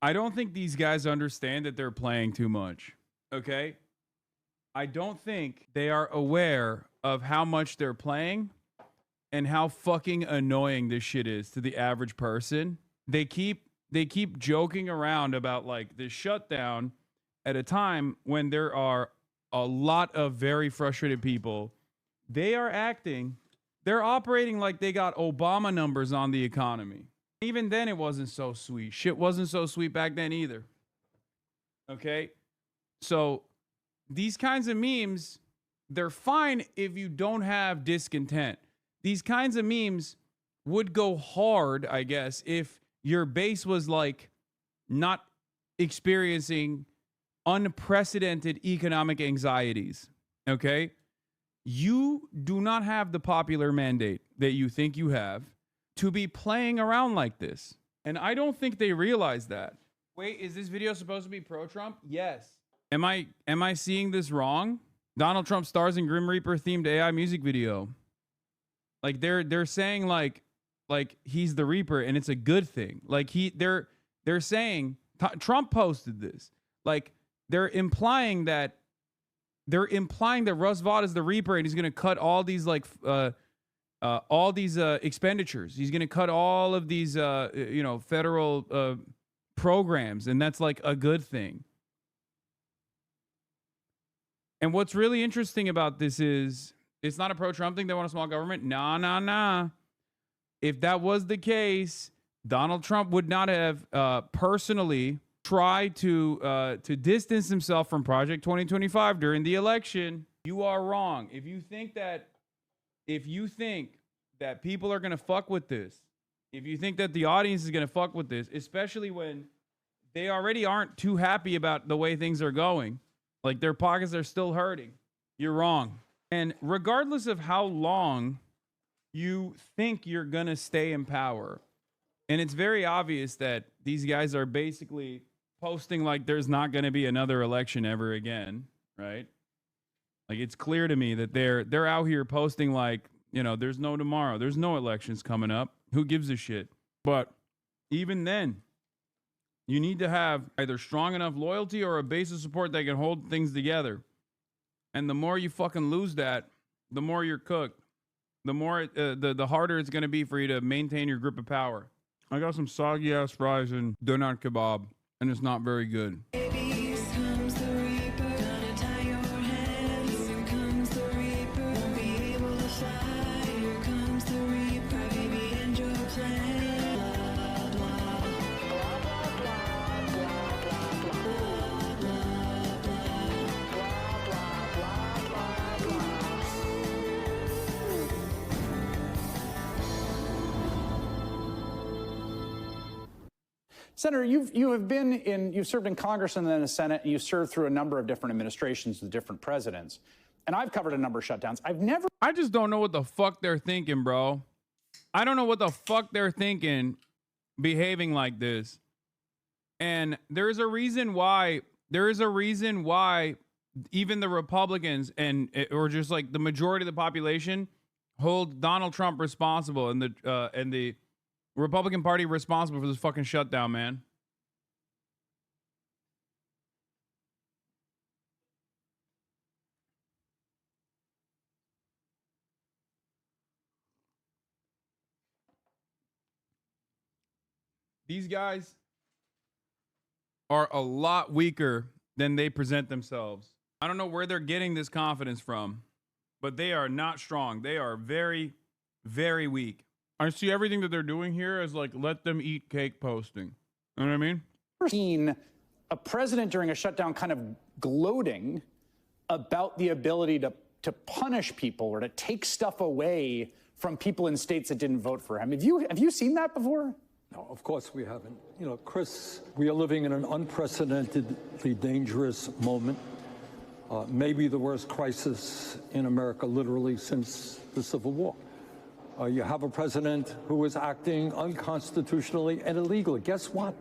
I don't think these guys understand that they're playing too much, okay? I don't think they are aware of how much they're playing and how fucking annoying this shit is to the average person. They keep joking around about like this shutdown at a time when there are a lot of very frustrated people. They're operating like they got Obama numbers on the economy. Even then, it wasn't so sweet. Shit wasn't so sweet back then either. Okay? So these kinds of memes, they're fine if you don't have discontent. These kinds of memes would go hard, I guess, if your base was like not experiencing unprecedented economic anxieties. Okay? You do not have the popular mandate that you think you have to be playing around like this. And I don't think they realize that. Wait, is this video supposed to be pro-Trump? Yes. Am I seeing this wrong? Donald Trump stars in Grim Reaper themed AI music video. Like they're saying like he's the Reaper and it's a good thing. Like they're saying Trump posted this. Like they're implying that Russ Vought is the Reaper and he's going to cut all these expenditures. He's going to cut all of these, federal programs, and that's like a good thing. And what's really interesting about this is it's not a pro-Trump thing. They want a small government. Nah. If that was the case, Donald Trump would not have personally tried to distance himself from Project 2025 during the election. You are wrong. If you think that people are going to fuck with this, if you think that the audience is going to fuck with this, especially when they already aren't too happy about the way things are going, like their pockets are still hurting, you're wrong. And regardless of how long you think you're going to stay in power, and it's very obvious that these guys are basically posting like there's not going to be another election ever again, right? Like, it's clear to me that they're out here posting like, you know, there's no tomorrow. There's no elections coming up. Who gives a shit? But even then, you need to have either strong enough loyalty or a base of support that can hold things together. And the more you fucking lose that, the more you're cooked. The more, the harder it's going to be for you to maintain your grip of power. I got some soggy ass fries and doner kebab, and it's not very good. Senator, you've served in Congress and then the Senate, and you've served through a number of different administrations with different presidents. And I've covered a number of shutdowns. I just don't know what the fuck they're thinking, bro. I don't know what the fuck they're thinking behaving like this. And there's a reason why even the Republicans or just like the majority of the population hold Donald Trump responsible and the Republican Party responsible for this fucking shutdown, man. These guys are a lot weaker than they present themselves. I don't know where they're getting this confidence from, but they are not strong. They are very, very weak. I see everything that they're doing here as like, let them eat cake posting. You know what I mean? Seen a president during a shutdown kind of gloating about the ability to punish people or to take stuff away from people in states that didn't vote for him. Have you seen that before? No, of course we haven't. You know, Chris, we are living in an unprecedentedly dangerous moment. Maybe the worst crisis in America literally since the Civil War. You have a president who is acting unconstitutionally and illegally. Guess what?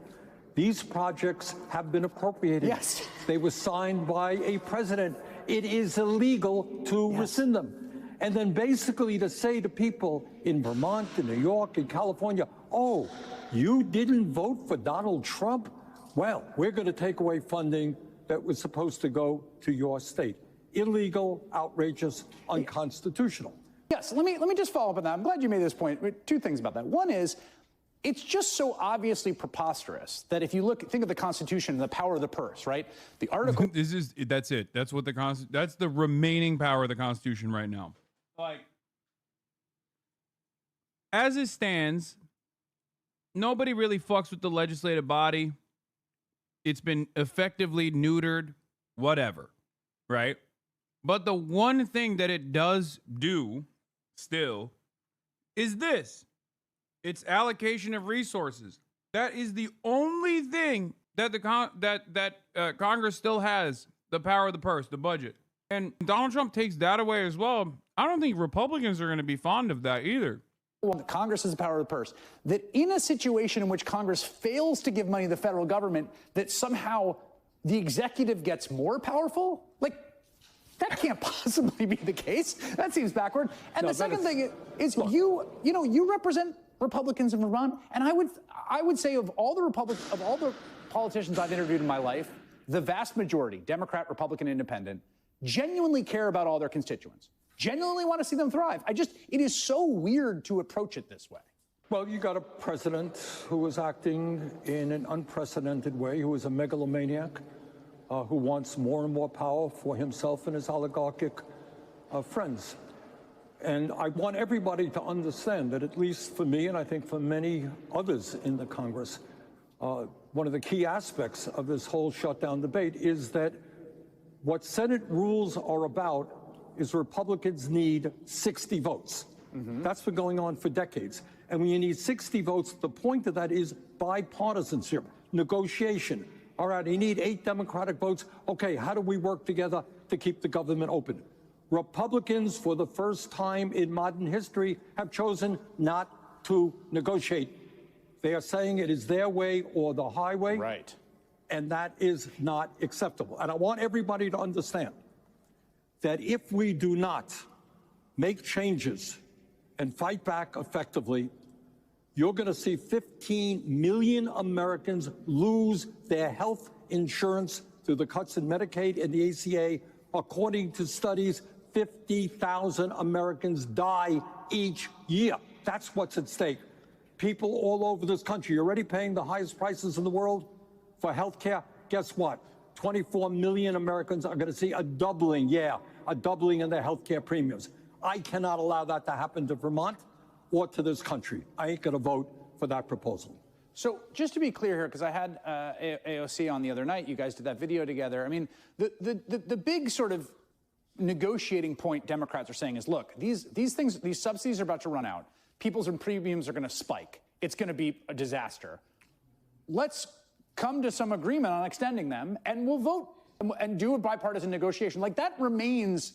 These projects have been appropriated. Yes. They were signed by a president. It is illegal to rescind them. And then basically to say to people in Vermont, in New York, in California, oh, you didn't vote for Donald Trump? Well, we're going to take away funding that was supposed to go to your state. Illegal, outrageous, unconstitutional. Yes, let me just follow up on that. I'm glad you made this point. Two things about that. One is, it's just so obviously preposterous that if you think of the Constitution and the power of the purse, right? The article. That's it. That's what that's the remaining power of the Constitution right now. Like, as it stands, nobody really fucks with the legislative body. It's been effectively neutered, whatever, right? But the one thing that it does do still is this. It's allocation of resources. That is the only thing that Congress still has the power of the purse, the budget. And Donald Trump takes that away as well. I don't think Republicans are going to be fond of that either. Well, Congress has the power of the purse. That in a situation in which Congress fails to give money to the federal government, that somehow the executive gets more powerful? Like, that can't possibly be the case. That seems backward. And the second thing is you represent Republicans in Vermont, and I would say of all the politicians I've interviewed in my life, the vast majority, Democrat, Republican, Independent, genuinely care about all their constituents. Genuinely want to see them thrive. It is so weird to approach it this way. Well, you got a president who is acting in an unprecedented way, who is a megalomaniac, who wants more and more power for himself and his oligarchic friends. And I want everybody to understand that, at least for me, and I think for many others in the Congress, one of the key aspects of this whole shutdown debate is that what Senate rules are about is Republicans need 60 votes. Mm-hmm. That's been going on for decades. And when you need 60 votes, the point of that is bipartisanship, negotiation. All right, you need 8 Democratic votes. Okay, how do we work together to keep the government open? Republicans, for the first time in modern history, have chosen not to negotiate. They are saying it is their way or the highway. Right. And that is not acceptable. And I want everybody to understand that if we do not make changes and fight back effectively, you're going to see 15 million Americans lose their health insurance through the cuts in Medicaid and the ACA. According to studies, 50,000 Americans die each year. That's what's at stake. People all over this country, you're already paying the highest prices in the world for health care. Guess what? 24 million Americans are going to see a doubling, a doubling in their health care premiums. I cannot allow that to happen to Vermont or to this country. I ain't going to vote for that proposal. So just to be clear here, because I had AOC on the other night, you guys did that video together. I mean, the big sort of negotiating point Democrats are saying is, look, these subsidies are about to run out. People's premiums are going to spike. It's going to be a disaster. Let's come to some agreement on extending them, and we'll vote and do a bipartisan negotiation. Like, that remains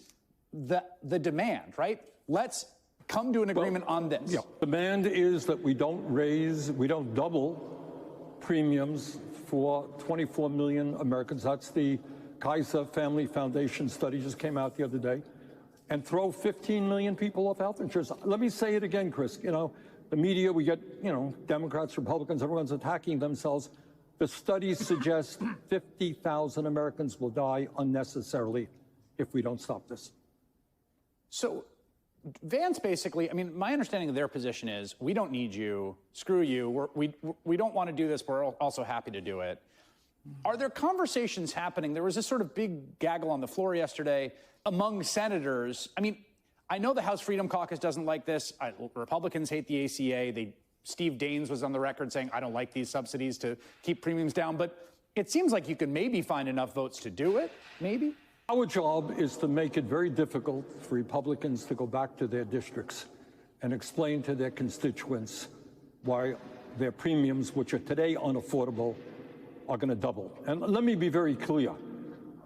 the demand, right? Let's come to an agreement on this. Yeah, demand is that we don't double premiums for 24 million Americans. That's the Kaiser Family Foundation study just came out the other day, and throw 15 million people off health insurance. Let me say it again, Chris. You know, the media, we get, you know, Democrats, Republicans, everyone's attacking themselves. The studies suggest 50,000 Americans will die unnecessarily if we don't stop this. So Vance basically, I mean, my understanding of their position is, we don't need you, screw you, we don't want to do this, but we're also happy to do it. Are there conversations happening? There was this sort of big gaggle on the floor yesterday among senators. I mean, I know the House Freedom Caucus doesn't like this. Republicans hate the ACA. Steve Daines was on the record saying, I don't like these subsidies to keep premiums down. But it seems like you can maybe find enough votes to do it, maybe? Our job is to make it very difficult for Republicans to go back to their districts and explain to their constituents why their premiums, which are today unaffordable, are going to double. And let me be very clear.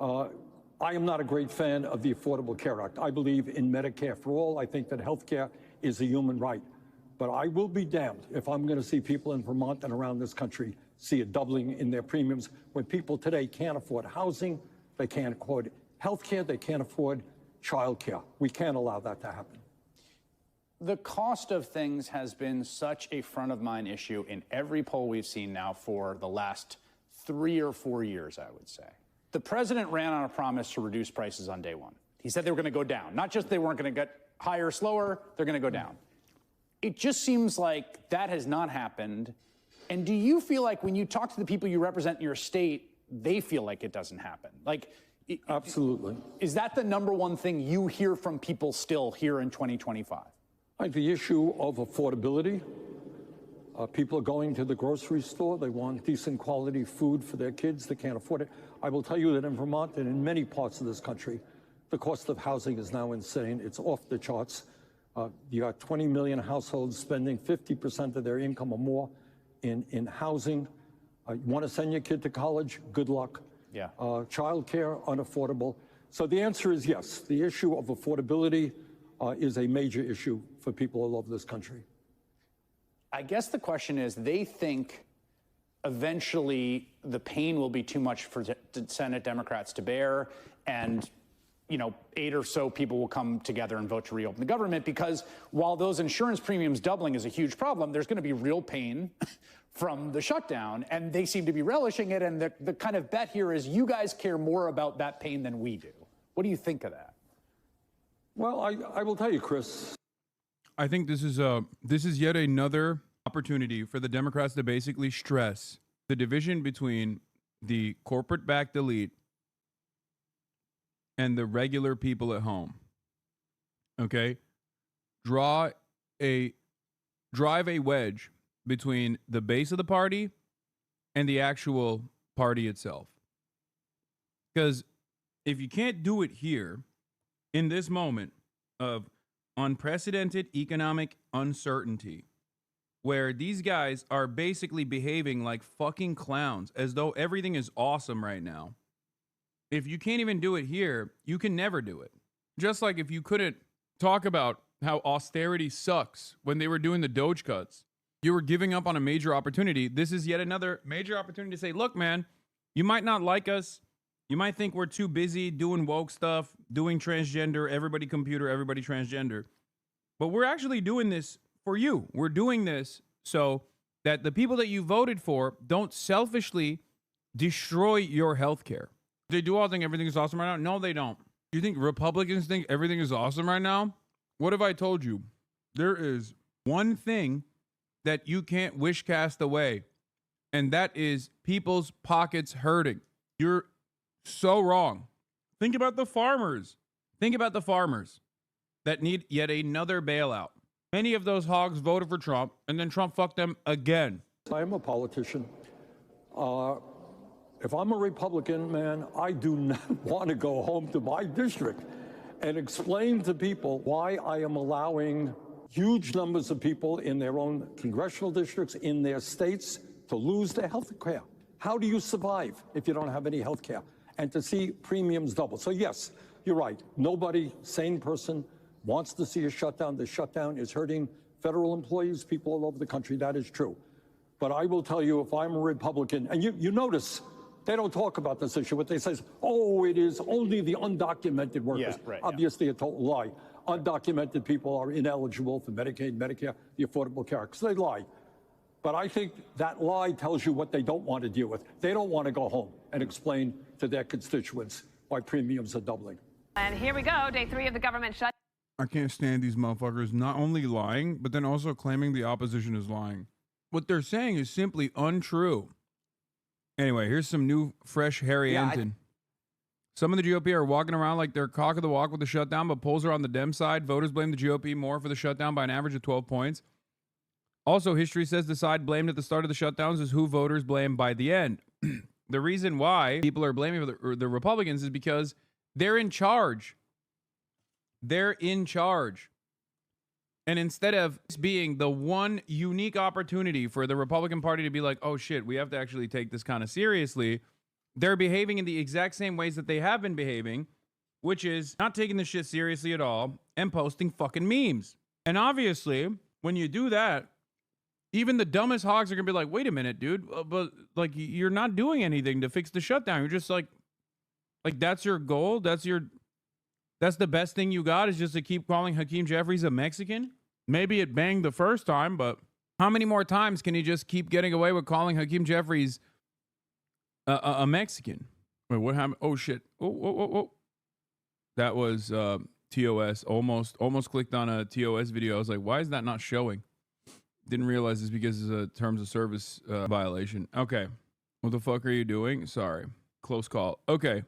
I am not a great fan of the Affordable Care Act. I believe in Medicare for all. I think that health care is a human right. But I will be damned if I'm going to see people in Vermont and around this country see a doubling in their premiums when people today can't afford housing, they can't afford health care, they can't afford child care. We can't allow that to happen. The cost of things has been such a front of mind issue in every poll we've seen now for the last 3 or 4 years, I would say. The president ran on a promise to reduce prices on day one. He said they were going to go down. Not just they weren't going to get higher slower, they're going to go down. It just seems like that has not happened. And do you feel like when you talk to the people you represent in your state, they feel like it doesn't happen? Like, absolutely. Is that the number one thing you hear from people still here in 2025? Like the issue of affordability. People are going to the grocery store. They want decent quality food for their kids. They can't afford it. I will tell you that in Vermont and in many parts of this country, the cost of housing is now insane. It's off the charts. You got 20 million households spending 50% of their income or more in housing. You want to send your kid to college? Good luck. Yeah. Childcare, unaffordable. So the answer is yes. The issue of affordability is a major issue for people all over this country. I guess the question is, they think eventually the pain will be too much for Senate Democrats to bear, and 8 or so people will come together and vote to reopen the government, because while those insurance premiums doubling is a huge problem, there's going to be real pain from the shutdown, and they seem to be relishing it. And the kind of bet here is you guys care more about that pain than we do. What do you think of that? Well, I will tell you, Chris. I think this is yet another opportunity for the Democrats to basically stress the division between the corporate-backed elite and the regular people at home. Okay? Drive a wedge between the base of the party and the actual party itself. Because if you can't do it here, in this moment of unprecedented economic uncertainty, where these guys are basically behaving like fucking clowns, as though everything is awesome right now, if you can't even do it here, you can never do it. Just like if you couldn't talk about how austerity sucks when they were doing the Doge cuts, you were giving up on a major opportunity. This is yet another major opportunity to say, look, man, you might not like us You might think we're too busy doing woke stuff, doing transgender, everybody computer, everybody transgender. But we're actually doing this for you. We're doing this so that the people that you voted for don't selfishly destroy your health care. They do all think everything is awesome right now? No, they don't. You think Republicans think everything is awesome right now? What have I told you? There is one thing that you can't wish cast away, and that is people's pockets hurting. You're so wrong. Think about the farmers. Think about the farmers that need yet another bailout. Many of those hogs voted for Trump, and then Trump fucked them again. I am a politician. If I'm a Republican, man, I do not want to go home to my district and explain to people why I am allowing huge numbers of people in their own congressional districts, in their states, to lose their health care. How do you survive if you don't have any health care? And to see premiums double. So yes, you're right. Nobody, sane person, wants to see a shutdown. The shutdown is hurting federal employees, people all over the country. That is true. But I will tell you, if I'm a Republican, and you notice, they don't talk about this issue. What they say is, oh, it is only the undocumented workers. Yeah, right, Obviously, a total lie. Undocumented people are ineligible for Medicaid, Medicare, the Affordable Care Act. So they lie. But I think that lie tells you what they don't want to deal with. They don't want to go home and explain to their constituents why premiums are doubling. And here we go, day 3 of the government shutdown. I can't stand these motherfuckers not only lying, but then also claiming the opposition is lying. What they're saying is simply untrue. Anyway, here's some new, fresh Harry Anton. Some of the GOP are walking around like they're cock of the walk with the shutdown, but polls are on the Dem side. Voters blame the GOP more for the shutdown by an average of 12 points. Also, history says the side blamed at the start of the shutdowns is who voters blame by the end. The reason why people are blaming for the Republicans is because they're in charge. They're in charge. And instead of this being the one unique opportunity for the Republican Party to be like, oh shit, we have to actually take this kind of seriously, they're behaving in the exact same ways that they have been behaving, which is not taking this shit seriously at all and posting fucking memes. And obviously, when you do that, even the dumbest hogs are gonna be like, wait a minute, dude, but like you're not doing anything to fix the shutdown. You're just like that's your goal? That's the best thing you got is just to keep calling Hakeem Jeffries a Mexican? Maybe it banged the first time, but how many more times can you just keep getting away with calling Hakeem Jeffries a Mexican? Wait, what happened? Oh, shit. Oh. That was TOS. Almost clicked on a TOS video. I was like, why is that not showing? Didn't realize it's because it's a terms of service violation. Okay. What the fuck are you doing? Sorry. Close call. Okay.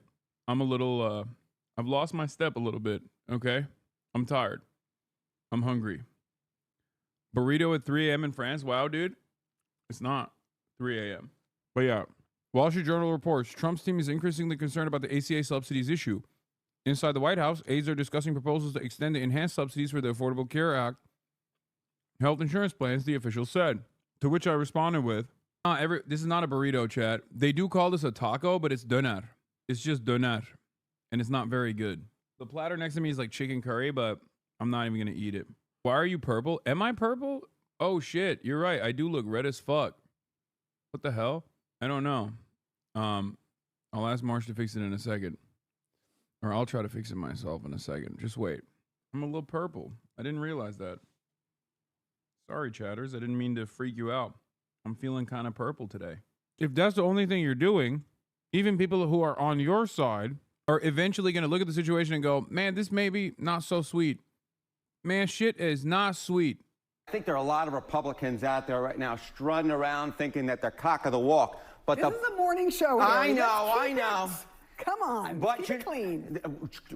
I'm a little... I've lost my step a little bit, okay? I'm tired. I'm hungry. Burrito at 3 a.m. in France? Wow, dude. It's not 3 a.m. But yeah, Wall Street Journal reports Trump's team is increasingly concerned about the ACA subsidies issue. Inside the White House, aides are discussing proposals to extend the enhanced subsidies for the Affordable Care Act health insurance plans, the official said. To which I responded with, this is not a burrito, chat. They do call this a taco, but it's doner. It's just doner. And it's not very good. The platter next to me is like chicken curry, but I'm not even going to eat it. Why are you purple? Am I purple? Oh, shit. You're right. I do look red as fuck. What the hell? I don't know. I'll ask Marsh to fix it in a second. Or I'll try to fix it myself in a second. Just wait. I'm a little purple. I didn't realize that. Sorry, chatters. I didn't mean to freak you out. I'm feeling kind of purple today. If that's the only thing you're doing, even people who are on your side are eventually going to look at the situation and go, man, this may be not so sweet. Man, shit is not sweet. I think there are a lot of Republicans out there right now strutting around thinking that they're cock of the walk. But this is a morning show. Harry. I know. Come on, but keep it clean.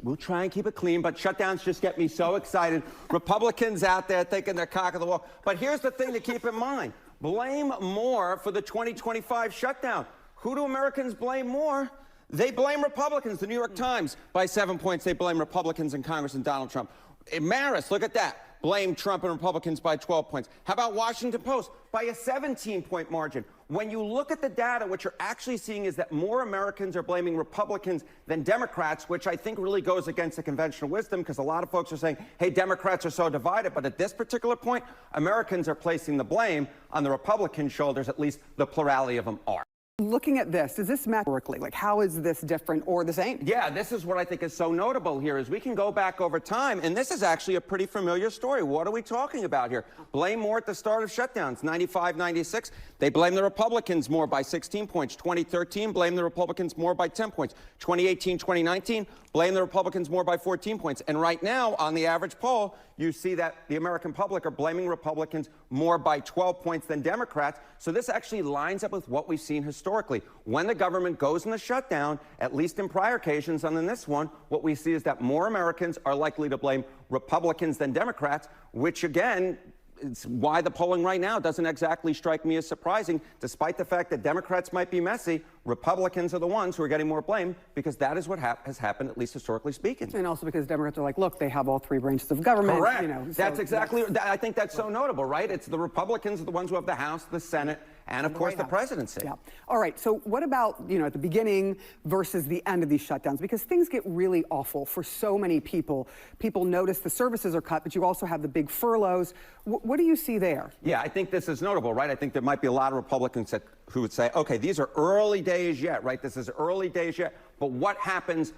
We'll try and keep it clean, but shutdowns just get me so excited. Republicans out there thinking they're cock of the walk. But here's the thing to keep in mind. Blame more for the 2025 shutdown. Who do Americans blame more? They blame Republicans. The New York Times, by 7 points, they blame Republicans in Congress and Donald Trump. Marist, look at that. Blame Trump and Republicans by 12 points. How about Washington Post? By a 17-point margin. When you look at the data, what you're actually seeing is that more Americans are blaming Republicans than Democrats, which I think really goes against the conventional wisdom, because a lot of folks are saying, hey, Democrats are so divided. But at this particular point, Americans are placing the blame on the Republican shoulders, at least the plurality of them are. Looking at this, does this metaphorically, like how is this different or the same? Yeah, this is what I think is so notable here is we can go back over time, and this is actually a pretty familiar story. What are we talking about here? Blame more at the start of shutdowns, 95, 96. They blame the Republicans more by 16 points. 2013, blame the Republicans more by 10 points. 2018, 2019, blame the Republicans more by 14 points. And right now, on the average poll, you see that the American public are blaming Republicans more by 12 points than Democrats. So this actually lines up with what we've seen historically. When the government goes in the shutdown, at least in prior occasions, and in this one, what we see is that more Americans are likely to blame Republicans than Democrats, which again, it's why the polling right now doesn't exactly strike me as surprising, despite the fact that Democrats might be messy. Republicans are the ones who are getting more blame because that is what has happened, at least historically speaking. And also because Democrats are like, look, they have all three branches of government. Correct. You know, that's exactly. I think that's so notable, right? It's the Republicans are the ones who have the House, the Senate, and of course the presidency. Yeah. All right. So what about, you know, at the beginning versus the end of these shutdowns? Because things get really awful for so many people. People notice the services are cut, but you also have the big furloughs. What do you see there? Yeah, I think this is notable, right? I think there might be a lot of Republicans who would say, okay, these are early days yet, right? This is early days yet. But what happens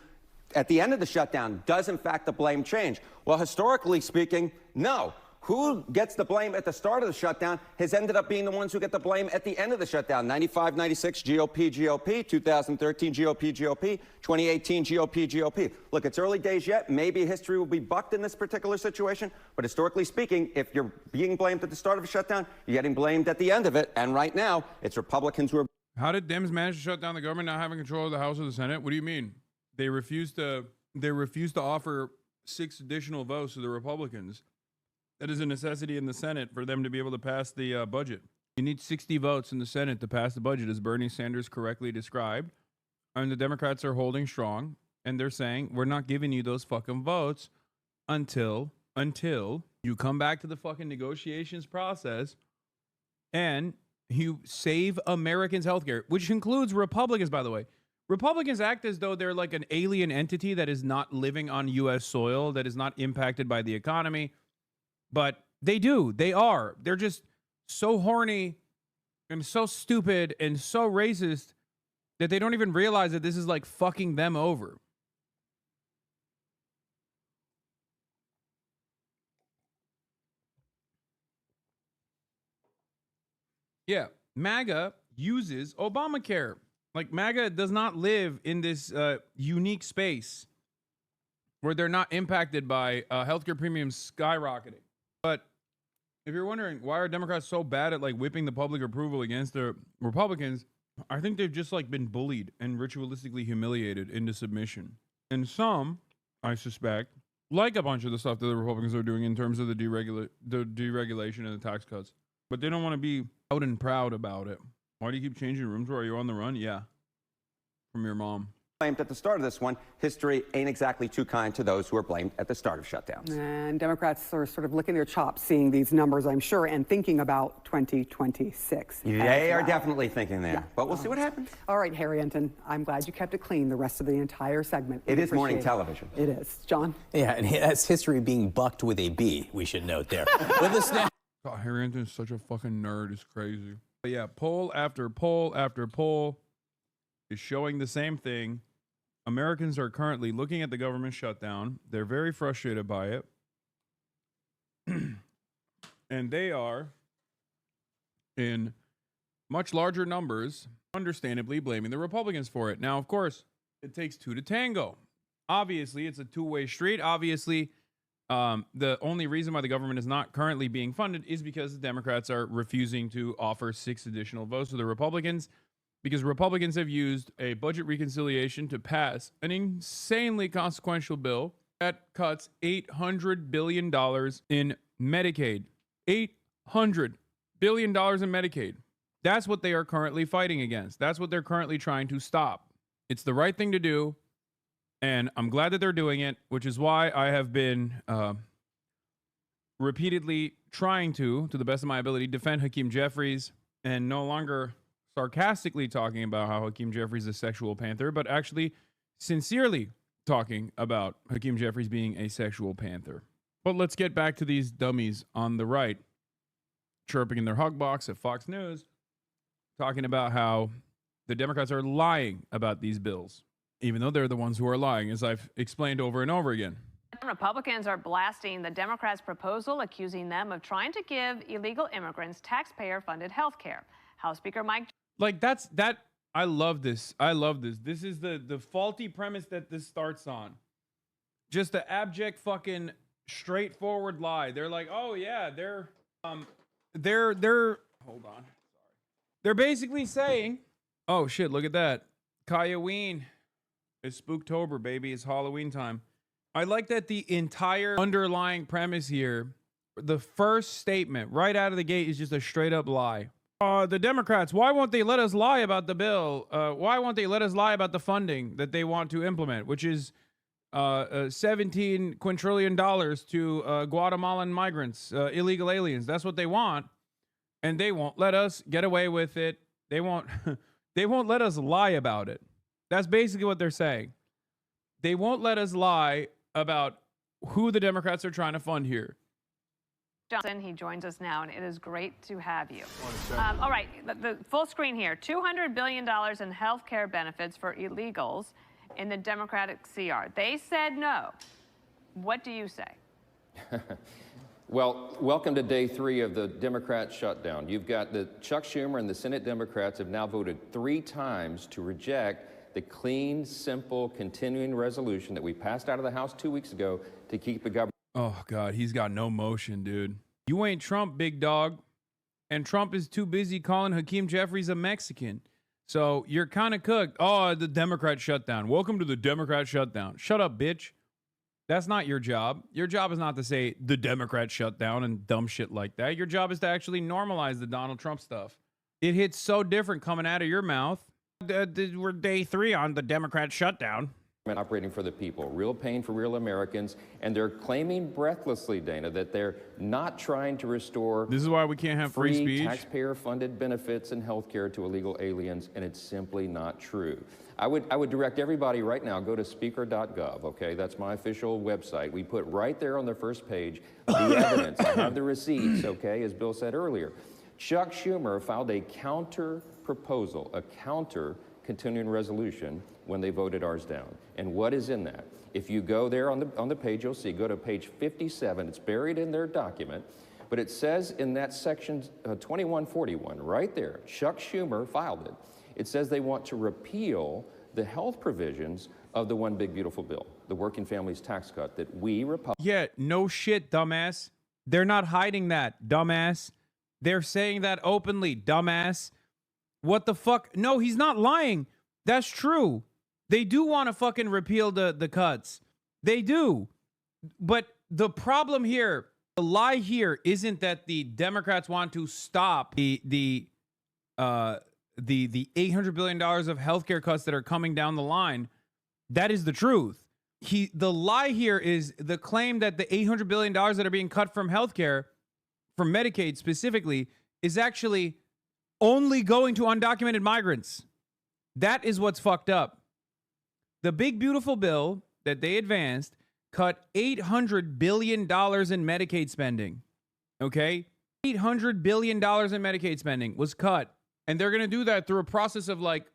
at the end of the shutdown? Does, in fact, the blame change? Well, historically speaking, no. Who gets the blame at the start of the shutdown has ended up being the ones who get the blame at the end of the shutdown. 95, 96, GOP. 2013, GOP. 2018, GOP. Look, it's early days yet. Maybe history will be bucked in this particular situation. But historically speaking, if you're being blamed at the start of a shutdown, you're getting blamed at the end of it. And right now, it's Republicans who are. How did Dems manage to shut down the government not having control of the House or the Senate? What do you mean? They refused to offer 6 additional votes to the Republicans. That is a necessity in the Senate for them to be able to pass the budget. You need 60 votes in the Senate to pass the budget, as Bernie Sanders correctly described. And the Democrats are holding strong, and they're saying, we're not giving you those fucking votes until you come back to the fucking negotiations process and you save Americans' healthcare, which includes Republicans, by the way. Republicans act as though they're like an alien entity that is not living on U.S. soil, that is not impacted by the economy. But they do. They are. They're just so horny and so stupid and so racist that they don't even realize that this is like fucking them over. Yeah, MAGA uses Obamacare. Like, MAGA does not live in this unique space where they're not impacted by healthcare premiums skyrocketing. But if you're wondering why are Democrats so bad at like whipping the public approval against the Republicans, I think they've just like been bullied and ritualistically humiliated into submission. And some, I suspect, like a bunch of the stuff that the Republicans are doing in terms of the deregulation and the tax cuts. But they don't want to be out and proud about it. Why do you keep changing rooms? Are you on the run? Yeah. From your mom. Blamed at the start of this one. History ain't exactly too kind to those who are blamed at the start of shutdowns. And Democrats are sort of licking their chops seeing these numbers, I'm sure, and thinking about 2026. They are definitely thinking there, but we'll see what happens. All right, Harry Enton, I'm glad you kept it clean the rest of the entire segment. It is morning television. It is. John? Yeah, and that's history being bucked with a B, we should note there. With the snap. God, Harry Enton is such a fucking nerd. It's crazy. But yeah, poll after poll after poll is showing the same thing. Americans are currently looking at the government shutdown. They're very frustrated by it. And they are, in much larger numbers, understandably blaming the Republicans for it. Now, of course, it takes two to tango. Obviously, it's a two-way street. Obviously, the only reason why the government is not currently being funded is because the Democrats are refusing to offer 6 additional votes to the Republicans, because Republicans have used a budget reconciliation to pass an insanely consequential bill that cuts $800 billion in Medicaid. $800 billion in Medicaid. That's what they are currently fighting against. That's what they're currently trying to stop. It's the right thing to do, and I'm glad that they're doing it, which is why I have been repeatedly trying to the best of my ability, defend Hakeem Jeffries, and no longer sarcastically talking about how Hakeem Jeffries is a sexual panther, but actually sincerely talking about Hakeem Jeffries being a sexual panther. But let's get back to these dummies on the right, chirping in their hug box at Fox News, talking about how The Democrats are lying about these bills, even though they're the ones who are lying, as I've explained over and over again. Republicans are blasting the Democrats' proposal, accusing them of trying to give illegal immigrants taxpayer-funded health care. House Speaker Mike... Like, I love this. I love this. This is the faulty premise that this starts on. Just the abject fucking straightforward lie. They're like, oh yeah, they're hold on. They're basically saying, oh shit, look at that. Kaya-ween. It's Spooktober, baby. It's Halloween time. I like that the entire underlying premise here, the first statement right out of the gate is just a straight up lie. The Democrats, why won't they let us lie about the bill? Why won't they let us lie about the funding that they want to implement, which is $17 quintillion to Guatemalan migrants, illegal aliens. That's what they want. And they won't let us get away with it. They won't let us lie about it. That's basically what they're saying. They won't let us lie about who the Democrats are trying to fund here. Johnson, he joins us now, and it is great to have you. All right, the full screen here. $200 billion in health care benefits for illegals in the Democratic CR. They said no. What do you say? Well, welcome to day 3 of the Democrat shutdown. You've got the Chuck Schumer and the Senate Democrats have now voted 3 times to reject the clean, simple, continuing resolution that we passed out of the House 2 weeks ago to keep the government. Oh, God, he's got no motion, dude. You ain't Trump, big dog. And Trump is too busy calling Hakeem Jeffries a Mexican. So you're kind of cooked. Oh, the Democrat shutdown. Welcome to the Democrat shutdown. Shut up, bitch. That's not your job. Your job is not to say the Democrat shutdown and dumb shit like that. Your job is to actually normalize the Donald Trump stuff. It hits so different coming out of your mouth. We're day 3 on the Democrat shutdown. Operating for the people, real pain for real Americans, and they're claiming breathlessly, Dana, that they're not trying to restore. This is why we can't have free speech. Taxpayer-funded benefits and health care to illegal aliens, and it's simply not true. I would direct everybody right now, go to speaker.gov, okay? That's my official website. We put right there on the first page the evidence. I have the receipts, okay, as Bill said earlier. Chuck Schumer filed a counter proposal, a counter continuing resolution when they voted ours down. And what is in that? If you go there on the page, you'll see, go to page 57. It's buried in their document, but it says in that section 2141, right there, Chuck Schumer filed it. It says they want to repeal the health provisions of the One Big Beautiful Bill, the Working Families Tax Cut that we Republicans. Yeah, no shit, dumbass. They're not hiding that, dumbass. They're saying that openly, dumbass. What the fuck? No, he's not lying. That's true. They do want to fucking repeal the cuts. They do. But the problem here, the lie here isn't that the Democrats want to stop the $800 billion of healthcare cuts that are coming down the line. That is the truth. The lie here is the claim that the $800 billion that are being cut from healthcare, from Medicaid specifically, is actually only going to undocumented migrants. That is what's fucked up. The big beautiful bill that they advanced cut $800 billion in Medicaid spending. Okay? $800 billion in Medicaid spending was cut. And they're going to do that through a process of like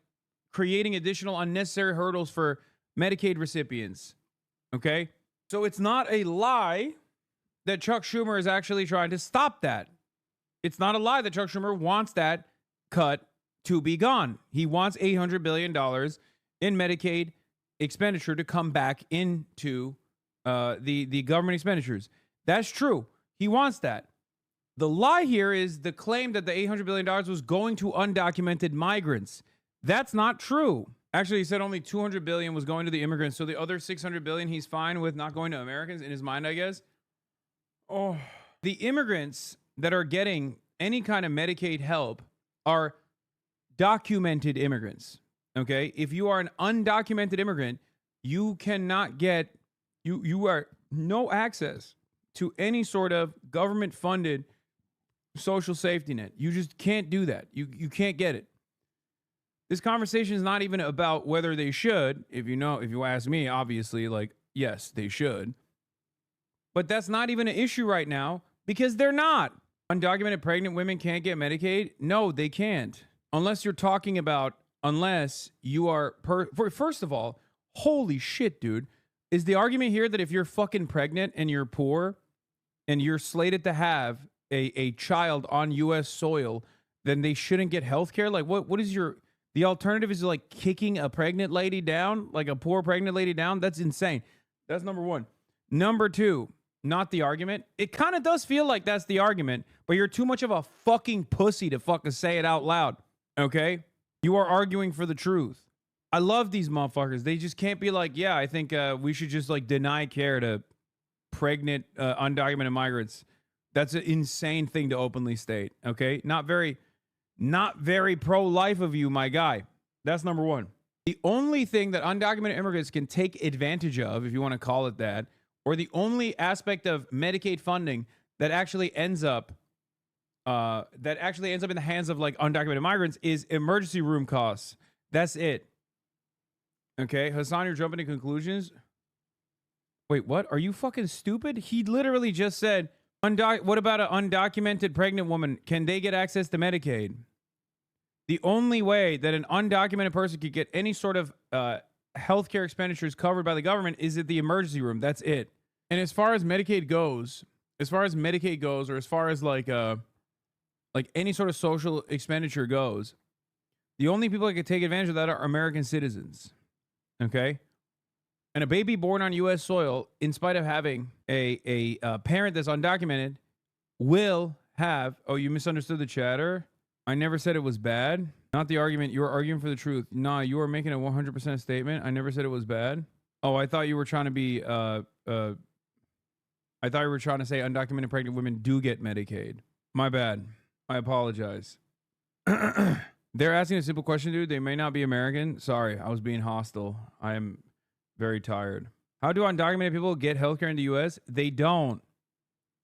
creating additional unnecessary hurdles for Medicaid recipients. Okay? So it's not a lie that Chuck Schumer is actually trying to stop that. It's not a lie that Chuck Schumer wants that cut to be gone. He wants $800 billion in Medicaid expenditure to come back into the government expenditures. That's true. He wants that. The lie here is the claim that the $800 billion was going to undocumented migrants. That's not true. Actually, he said only $200 billion was going to the immigrants. So the other $600 billion, he's fine with not going to Americans in his mind, I guess. Oh, the immigrants that are getting any kind of Medicaid help are documented immigrants. Okay. If you are an undocumented immigrant, you cannot get, you are no access to any sort of government funded social safety net. You just can't do that. You can't get it. This conversation is not even about whether they should. If you ask me, obviously, like, yes, they should. But that's not even an issue right now because they're not. Undocumented pregnant women can't get Medicaid? No, they can't. Unless you're talking about unless you are first of all, holy shit, dude. Is the argument here that if you're fucking pregnant and you're poor and you're slated to have a child on U.S. soil, then they shouldn't get health care? Like, what is the alternative is like kicking a pregnant lady down, like a poor pregnant lady down? That's insane. That's number one. Number two, not the argument. It kind of does feel like that's the argument, but you're too much of a fucking pussy to fucking say it out loud, okay? You are arguing for the truth. I love these motherfuckers. They just can't be like, yeah, I think we should just like deny care to pregnant undocumented migrants. That's an insane thing to openly state, okay? Not very pro-life of you, my guy. That's number one. The only thing that undocumented immigrants can take advantage of, if you want to call it that, or the only aspect of Medicaid funding that actually ends up in the hands of like undocumented migrants is emergency room costs. That's it. Okay, Hassan, you're jumping to conclusions. Wait, what? Are you fucking stupid? He literally just said, what about an undocumented pregnant woman? Can they get access to Medicaid? The only way that an undocumented person could get any sort of healthcare expenditures covered by the government is at the emergency room. That's it. And as far as Medicaid goes, or as far as like any sort of social expenditure goes, the only people that could take advantage of that are American citizens. Okay? And a baby born on U.S. soil, in spite of having a parent that's undocumented, will have... Oh, you misunderstood the chatter? I never said it was bad. Not the argument. You were arguing for the truth. Nah, you were making a 100% statement. I never said it was bad. Oh, I thought you were trying to be... I thought you were trying to say undocumented pregnant women do get Medicaid. My bad. I apologize. They're asking a simple question, dude. They may not be American. Sorry, I was being hostile. I am very tired. How do undocumented people get healthcare in the U.S.? They don't.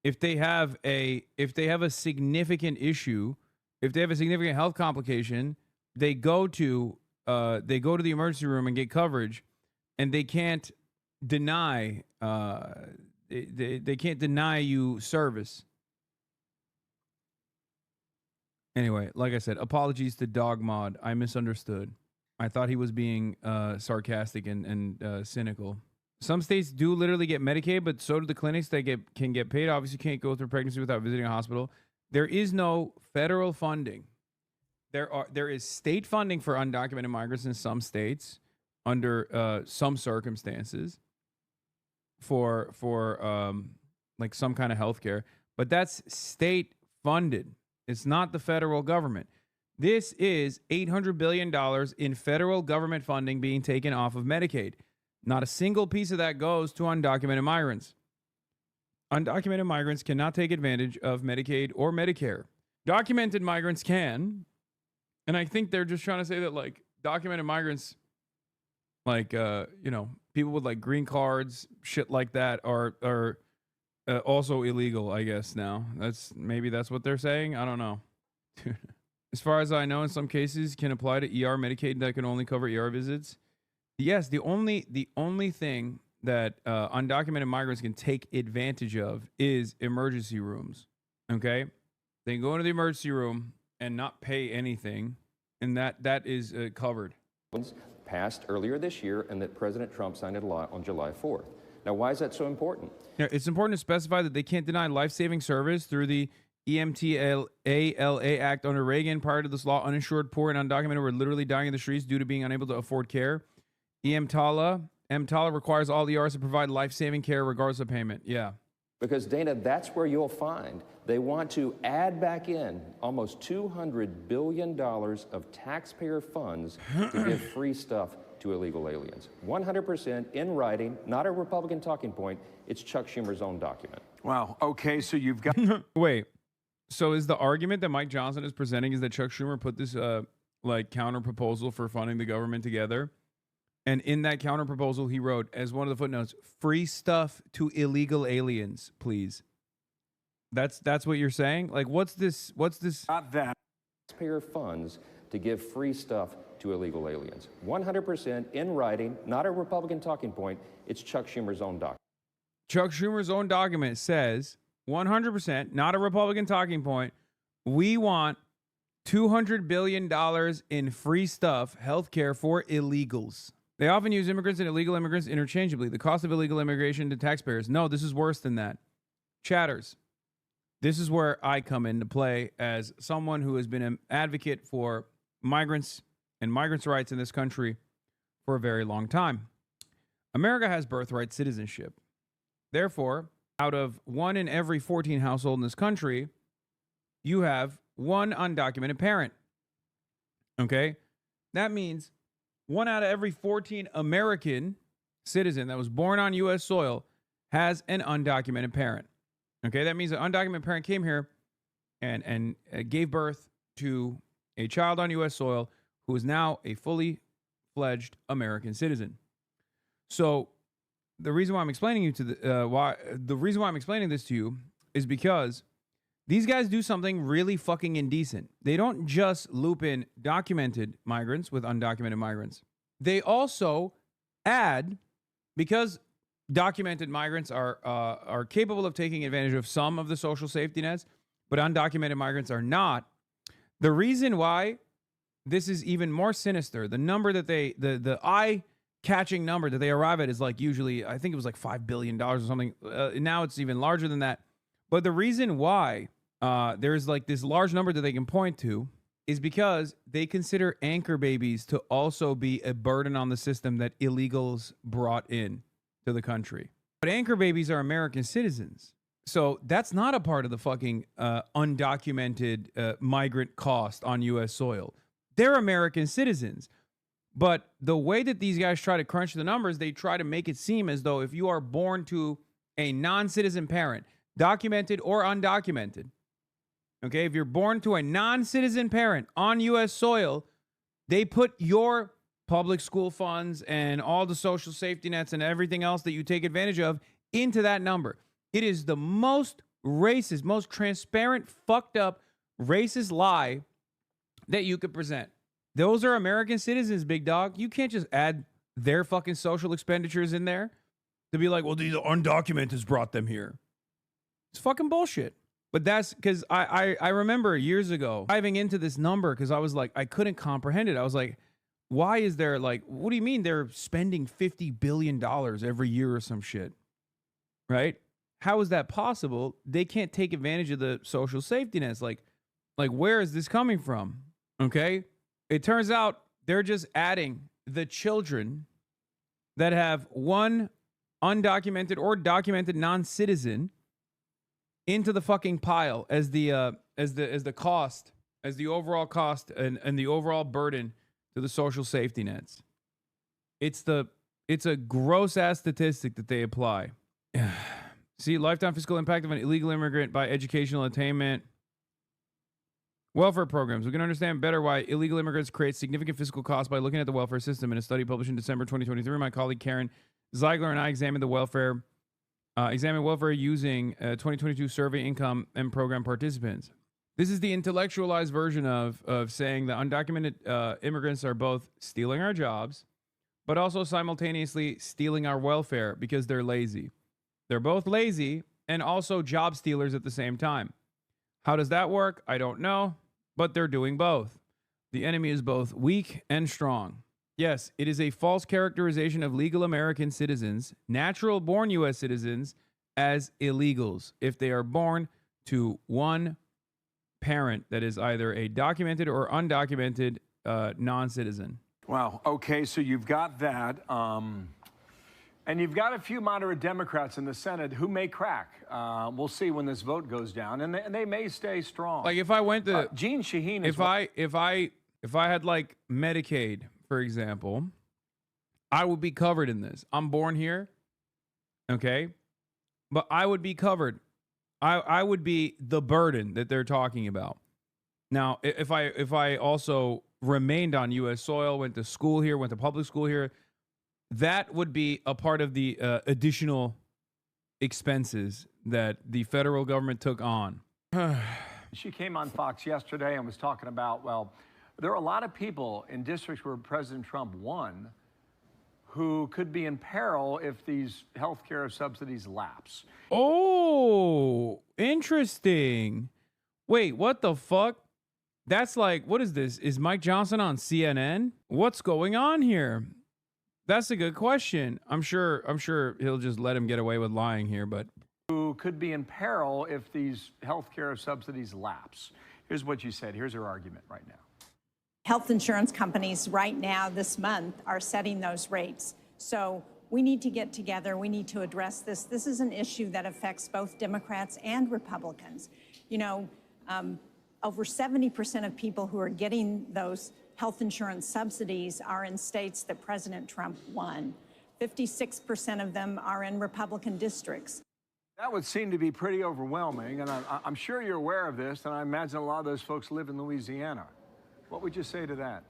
If they have a significant issue, if they have a significant health complication, they go to the emergency room and get coverage, and they can't deny they can't deny you service. Anyway, like I said, apologies to Dog Mod. I misunderstood. I thought he was being sarcastic and cynical. Some states do literally get Medicaid, but so do the clinics that can get paid. Obviously, can't go through pregnancy without visiting a hospital. There is no federal funding. There is state funding for undocumented migrants in some states under some circumstances for like some kind of health care, but that's state funded. It's not the federal government. This is $800 billion in federal government funding being taken off of Medicaid. Not a single piece of that goes to undocumented migrants. Undocumented migrants cannot take advantage of Medicaid or Medicare. Documented migrants can. And I think they're just trying to say that, like, documented migrants, like, people with, like, green cards, shit like that, are also illegal, I guess, now. Maybe that's what they're saying. I don't know. As far as I know, in some cases, can apply to ER Medicaid that can only cover ER visits. Yes, the only thing that undocumented migrants can take advantage of is emergency rooms. Okay? They can go into the emergency room and not pay anything, and that is covered. Passed earlier this year, and that President Trump signed into law on July 4th. Now, why is that so important? Yeah, it's important to specify that they can't deny life-saving service through the EMTALA Act under Reagan. Prior to this law, uninsured, poor, and undocumented were literally dying in the streets due to being unable to afford care. EMTALA requires all ERs to provide life-saving care regardless of payment. Yeah. Because, Dana, that's where you'll find they want to add back in almost $200 billion of taxpayer funds to give free stuff to illegal aliens. 100% in writing, not a Republican talking point. It's Chuck Schumer's own document. Wow. Okay, so you've got... Wait. So is the argument that Mike Johnson is presenting is that Chuck Schumer put this counter proposal for funding the government together? And in that counter proposal, he wrote, as one of the footnotes, free stuff to illegal aliens, please. That's what you're saying? Like, what's this? Not that. Taxpayer funds to give free stuff to illegal aliens. 100% in writing, not a Republican talking point. It's Chuck Schumer's own document. Chuck Schumer's own document says, 100%, not a Republican talking point, we want $200 billion in free stuff, healthcare for illegals. They often use immigrants and illegal immigrants interchangeably. The cost of illegal immigration to taxpayers. No, this is worse than that. Chatters. This is where I come into play as someone who has been an advocate for migrants and migrants' rights in this country for a very long time. America has birthright citizenship. Therefore, out of 1 in every 14 households in this country, you have one undocumented parent. Okay? That means 1 out of every 14 American citizen that was born on U.S. soil has an undocumented parent. Okay? That means an undocumented parent came here and gave birth to a child on U.S. soil who is now a fully fledged American citizen. So the reason why I'm explaining this to you is because these guys do something really fucking indecent. They don't just loop in documented migrants with undocumented migrants. They also add, because documented migrants are capable of taking advantage of some of the social safety nets, but undocumented migrants are not. The reason why this is even more sinister, the number that the eye-catching number that they arrive at is like usually, I think it was like $5 billion or something. Now it's even larger than that. But the reason why there's like this large number that they can point to is because they consider anchor babies to also be a burden on the system that illegals brought in to the country. But anchor babies are American citizens. So that's not a part of the fucking undocumented migrant cost on U.S. soil. They're American citizens. But the way that these guys try to crunch the numbers, they try to make it seem as though if you are born to a non-citizen parent, documented or undocumented, okay, if you're born to a non-citizen parent on U.S. soil, they put your public school funds and all the social safety nets and everything else that you take advantage of into that number. It is the most racist, most transparent, fucked up, racist lie that you could present. Those are American citizens, big dog. You can't just add their fucking social expenditures in there to be like, well, these undocumenteds brought them here. It's fucking bullshit. But that's because I remember years ago diving into this number because I was like, I couldn't comprehend it. I was like, why is there like, what do you mean they're spending $50 billion every year or some shit? Right? How is that possible? They can't take advantage of the social safety nets. Like where is this coming from? Okay. It turns out they're just adding the children that have one undocumented or documented non-citizen into the fucking pile as the cost, as the overall cost and the overall burden to the social safety nets. It's a gross ass statistic that they apply. See, lifetime fiscal impact of an illegal immigrant by educational attainment. Welfare programs. We can understand better why illegal immigrants create significant fiscal costs by looking at the welfare system. In a study published in December 2023, my colleague Karen Ziegler and I examined welfare using 2022 survey income and program participants. This is the intellectualized version of saying that undocumented immigrants are both stealing our jobs, but also simultaneously stealing our welfare because they're lazy. They're both lazy and also job stealers at the same time. How does that work? I don't know, but they're doing both. The enemy is both weak and strong. Yes, it is a false characterization of legal American citizens, natural-born U.S. citizens, as illegals if they are born to one parent that is either a documented or undocumented non-citizen. Wow. Okay, so you've got that. And you've got a few moderate Democrats in the Senate who may crack. We'll see when this vote goes down, and they may stay strong. Like if I went to Gene Shaheen, if I had like Medicaid, for example, I would be covered in this. I'm born here, okay, but I would be covered. I would be the burden that they're talking about. Now, if I also remained on U.S. soil, went to school here, went to public school here, that would be a part of the additional expenses that the federal government took on. She came on Fox yesterday and was talking about, well, there are a lot of people in districts where President Trump won who could be in peril if these health care subsidies lapse. Oh, interesting. Wait, what the fuck? That's like, what is this? Is Mike Johnson on CNN? What's going on here? That's a good question. I'm sure he'll just let him get away with lying here, but who could be in peril if these health care subsidies lapse. Here's what you said. Here's her argument right now. Health insurance companies right now this month are setting those rates. So we need to get together. We need to address this. This is an issue that affects both Democrats and Republicans. You know, over 70% of people who are getting those health insurance subsidies are in states that President Trump won. 56% of them are in Republican districts. That would seem to be pretty overwhelming, and I'm sure you're aware of this, and I imagine a lot of those folks live in Louisiana. What would you say to that?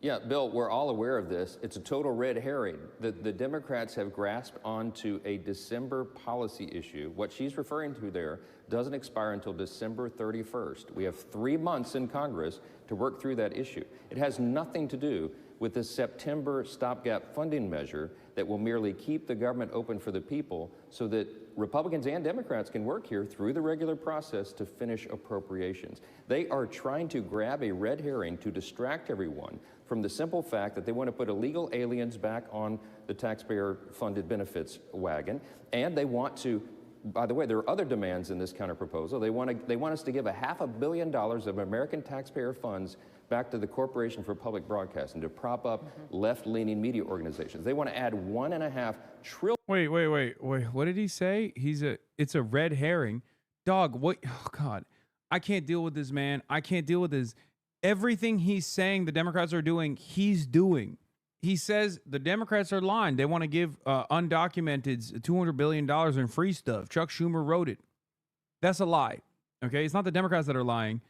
Yeah, Bill, we're all aware of this. It's a total red herring. The Democrats have grasped onto a December policy issue. What she's referring to there doesn't expire until December 31st. We have 3 months in Congress to work through that issue. It has nothing to do with the September stopgap funding measure that will merely keep the government open for the people so that Republicans and Democrats can work here through the regular process to finish appropriations. They are trying to grab a red herring to distract everyone from the simple fact that they want to put illegal aliens back on the taxpayer-funded benefits wagon, and they want to, by the way, there are other demands in this counterproposal. They want us to give $500 million of American taxpayer funds back to the Corporation for Public Broadcasting to prop up left-leaning media organizations. They want to add $1.5 trillion. Wait. What did he say? It's a red herring. Dog, what? Oh, God. I can't deal with this, man. I can't deal with this. Everything he's saying the Democrats are doing, he's doing. He says the Democrats are lying. They want to give undocumented $200 billion in free stuff. Chuck Schumer wrote it. That's a lie. Okay? It's not the Democrats that are lying.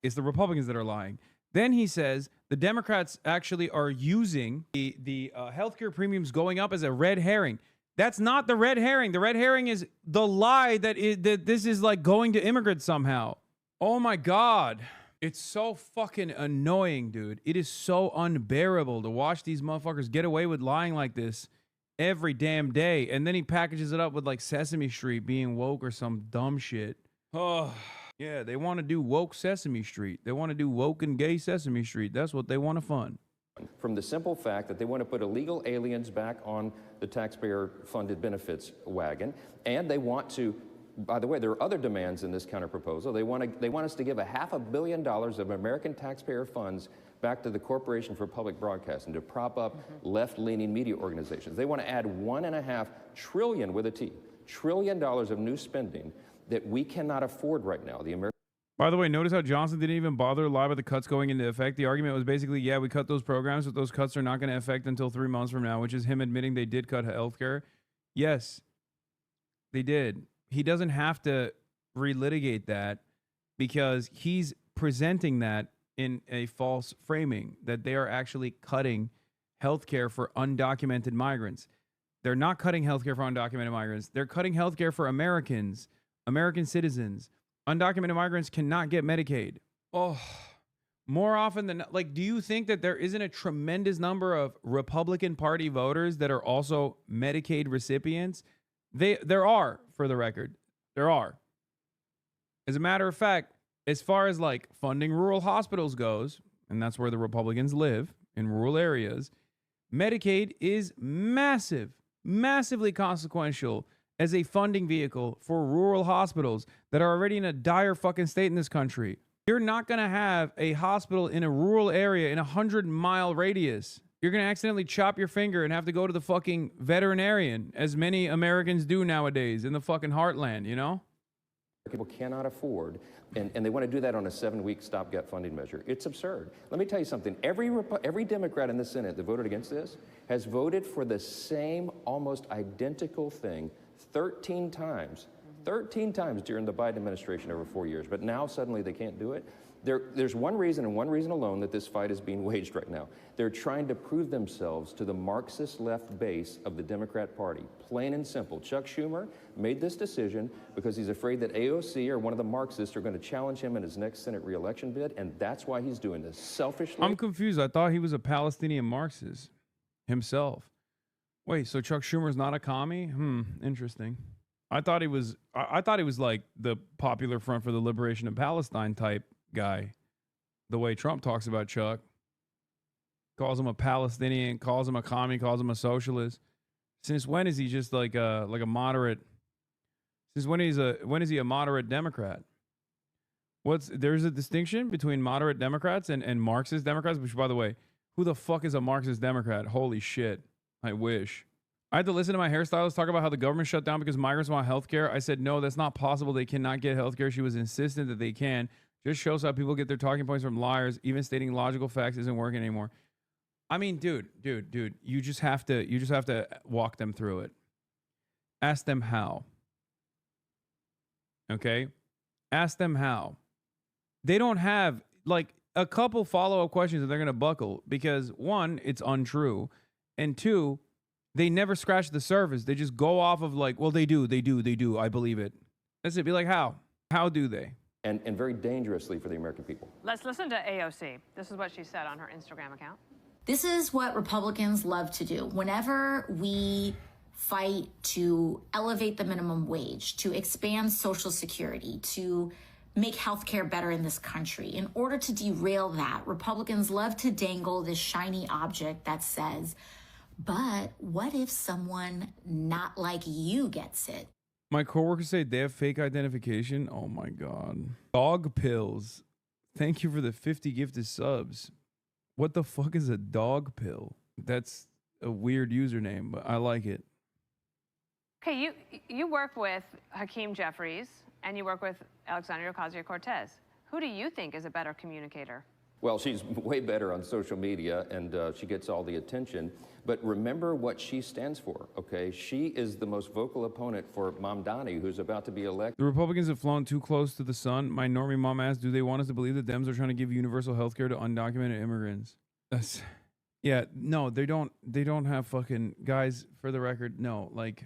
It's the Republicans that are lying. Then he says the Democrats actually are using the healthcare premiums going up as a red herring. That's not the red herring. The red herring is the lie that this is like going to immigrants somehow. Oh my God. It's so fucking annoying, dude. It is so unbearable to watch these motherfuckers get away with lying like this every damn day. And then he packages it up with like Sesame Street being woke or some dumb shit. Oh, yeah, they want to do woke Sesame Street. They want to do woke and gay Sesame Street. That's what they want to fund. From the simple fact that they want to put illegal aliens back on the taxpayer-funded benefits wagon, and they want to, by the way, there are other demands in this counterproposal. They want us to give $500 million of American taxpayer funds back to the Corporation for Public Broadcasting to prop up left-leaning media organizations. They want to add $1.5 trillion with a T, $trillion of new spending that we cannot afford right now. By the way, notice how Johnson didn't even bother to lie about the cuts going into effect. The argument was basically, yeah, we cut those programs, but those cuts are not going to affect until 3 months from now, which is him admitting they did cut healthcare. Yes, they did. He doesn't have to relitigate that because he's presenting that in a false framing, that they are actually cutting healthcare for undocumented migrants. They're not cutting healthcare for undocumented migrants. They're cutting healthcare for Americans, American citizens. Undocumented migrants cannot get Medicaid. Oh, more often than not. Like, do you think that there isn't a tremendous number of Republican Party voters that are also Medicaid recipients? There are, for the record. There are. As a matter of fact, as far as like funding rural hospitals goes, and that's where the Republicans live, in rural areas, Medicaid is massively consequential as a funding vehicle for rural hospitals that are already in a dire fucking state in this country. You're not going to have a hospital in a rural area in a 100-mile radius. You're going to accidentally chop your finger and have to go to the fucking veterinarian, as many Americans do nowadays in the fucking heartland, you know? People cannot afford, and they want to do that on a 7-week stopgap funding measure. It's absurd. Let me tell you something. Every Democrat in the Senate that voted against this has voted for the same, almost identical thing 13 times. 13 times during the Biden administration over 4 years, but now suddenly they can't do it. There's one reason and one reason alone that this fight is being waged right now. They're trying to prove themselves to the Marxist left base of the Democrat Party. Plain and simple. Chuck Schumer made this decision because he's afraid that AOC or one of the Marxists are going to challenge him in his next Senate re-election bid, and that's why he's doing this selfishly. I'm confused. I thought he was a Palestinian Marxist himself. Wait, so Chuck Schumer's not a commie? Interesting. I thought he was like the Popular Front for the Liberation of Palestine type guy. the way Trump talks about Chuck. Calls him a Palestinian, calls him a commie, calls him a socialist. Since when is he just like a moderate? Since when is he a moderate Democrat? There's a distinction between moderate Democrats and Marxist Democrats, which, by the way, who the fuck is a Marxist Democrat? Holy shit. I wish. I had to listen to my hairstylist talk about how the government shut down because migrants want health care. I said, no, that's not possible. They cannot get health care. She was insistent that they can. Just shows how people get their talking points from liars. Even stating logical facts isn't working anymore. I mean, dude, you just have to walk them through it. Ask them how. Okay? Ask them how. They don't have like a couple follow-up questions that they're going to buckle because one, it's untrue. And two, they never scratch the surface. They just go off of like, well, they do. I believe it. That's it. Be like, how? How do they? And very dangerously for the American people. Let's listen to AOC. This is what she said on her Instagram account. This is what Republicans love to do. Whenever we fight to elevate the minimum wage, to expand Social Security, to make healthcare better in this country, in order to derail that, Republicans love to dangle this shiny object that says, but what if someone not like you gets it? My coworkers say they have fake identification. Oh my God. Dog pills. Thank you for the 50 gifted subs. What the fuck is a dog pill? That's a weird username, but I like it. Okay, you work with Hakeem Jeffries and you work with Alexandria Ocasio-Cortez. Who do you think is a better communicator? Well, she's way better on social media, and she gets all the attention. But remember what she stands for, okay? She is the most vocal opponent for Mamdani, who's about to be elected. The Republicans have flown too close to the sun. My normie mom asked, do they want us to believe that Dems are trying to give universal health care to undocumented immigrants? Yeah, no, they don't have fucking, guys, for the record, no, like,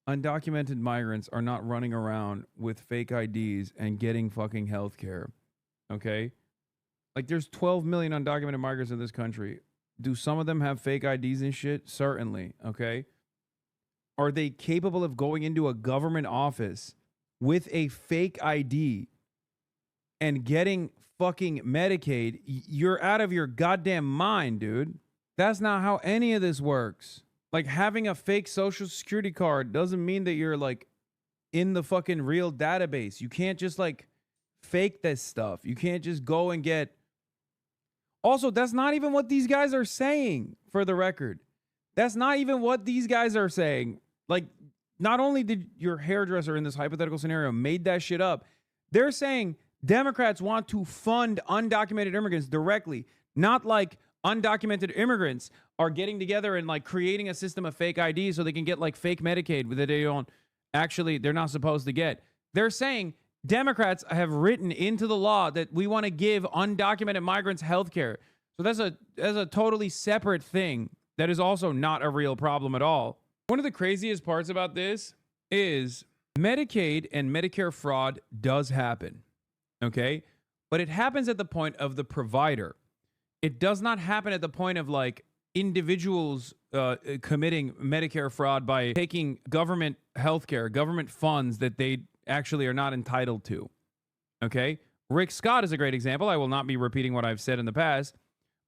undocumented migrants are not running around with fake IDs and getting fucking health care, okay? Like, there's 12 million undocumented migrants in this country. Do some of them have fake IDs and shit? Certainly, okay? Are they capable of going into a government office with a fake ID and getting fucking Medicaid? You're out of your goddamn mind, dude. That's not how any of this works. Like, having a fake social security card doesn't mean that you're, like, in the fucking real database. You can't just, like, fake this stuff. You can't just go and get... Also, that's not even what these guys are saying, for the record. That's not even what these guys are saying. Like, not only did your hairdresser in this hypothetical scenario made that shit up, they're saying Democrats want to fund undocumented immigrants directly, not like undocumented immigrants are getting together and like creating a system of fake IDs so they can get like fake Medicaid that they don't actually, they're not supposed to get. They're saying Democrats have written into the law that we want to give undocumented migrants health care. So that's a totally separate thing that is also not a real problem at all. One of the craziest parts about this is Medicaid and Medicare fraud does happen, okay? But it happens at the point of the provider. It does not happen at the point of like individuals committing Medicare fraud by taking government healthcare, government funds that they actually are not entitled to. Okay? Rick Scott is a great example. I will not be repeating what I've said in the past.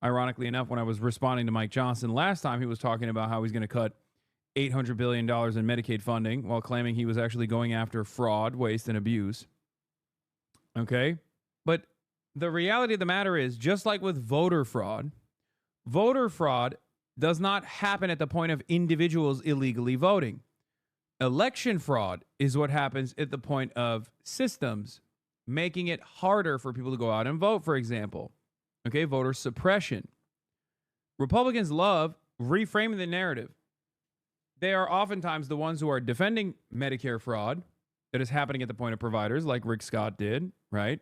Ironically enough, when I was responding to Mike Johnson last time, he was talking about how he's going to cut $800 billion in Medicaid funding while claiming he was actually going after fraud, waste, and abuse. Okay? But the reality of the matter is, just like with voter fraud does not happen at the point of individuals illegally voting. Election fraud is what happens at the point of systems making it harder for people to go out and vote, for example. Okay, voter suppression. Republicans love reframing the narrative. They are oftentimes the ones who are defending Medicare fraud that is happening at the point of providers, like Rick Scott did, right?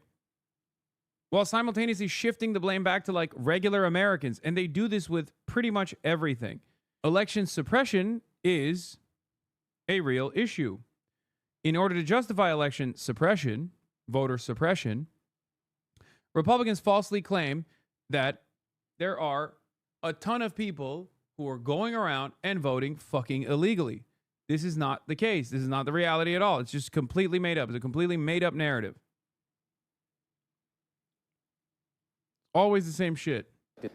While simultaneously shifting the blame back to like regular Americans. And they do this with pretty much everything. Election suppression is a real issue. In order to justify election suppression, voter suppression, Republicans falsely claim that there are a ton of people who are going around and voting fucking illegally. This is not the case. This is not the reality at all. It's just completely made up. It's a completely made up narrative. Always the same shit.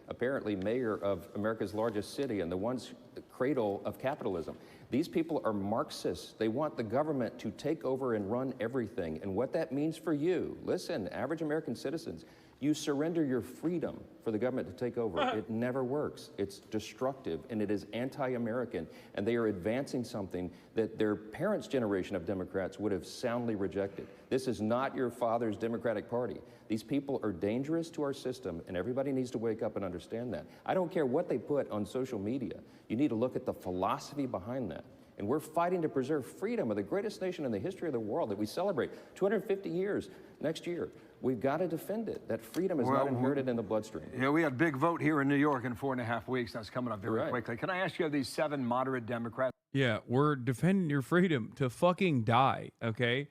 Apparently mayor of America's largest city and the cradle of capitalism. These people are Marxists. They want the government to take over and run everything. And what that means for you, listen, average American citizens, you surrender your freedom for the government to take over. It never works. It's destructive, and it is anti-American, and they are advancing something that their parents' generation of Democrats would have soundly rejected. This is not your father's Democratic Party. These people are dangerous to our system, and everybody needs to wake up and understand that. I don't care what they put on social media. You need to look at the philosophy behind that. And we're fighting to preserve freedom of the greatest nation in the history of the world that we celebrate 250 years next year. We've got to defend it. That freedom is not inherited in the bloodstream. Yeah, we had a big vote here in New York in 4.5 weeks. That's coming up very quickly. Can I ask you, of these 7 moderate Democrats? Yeah, we're defending your freedom to fucking die, okay?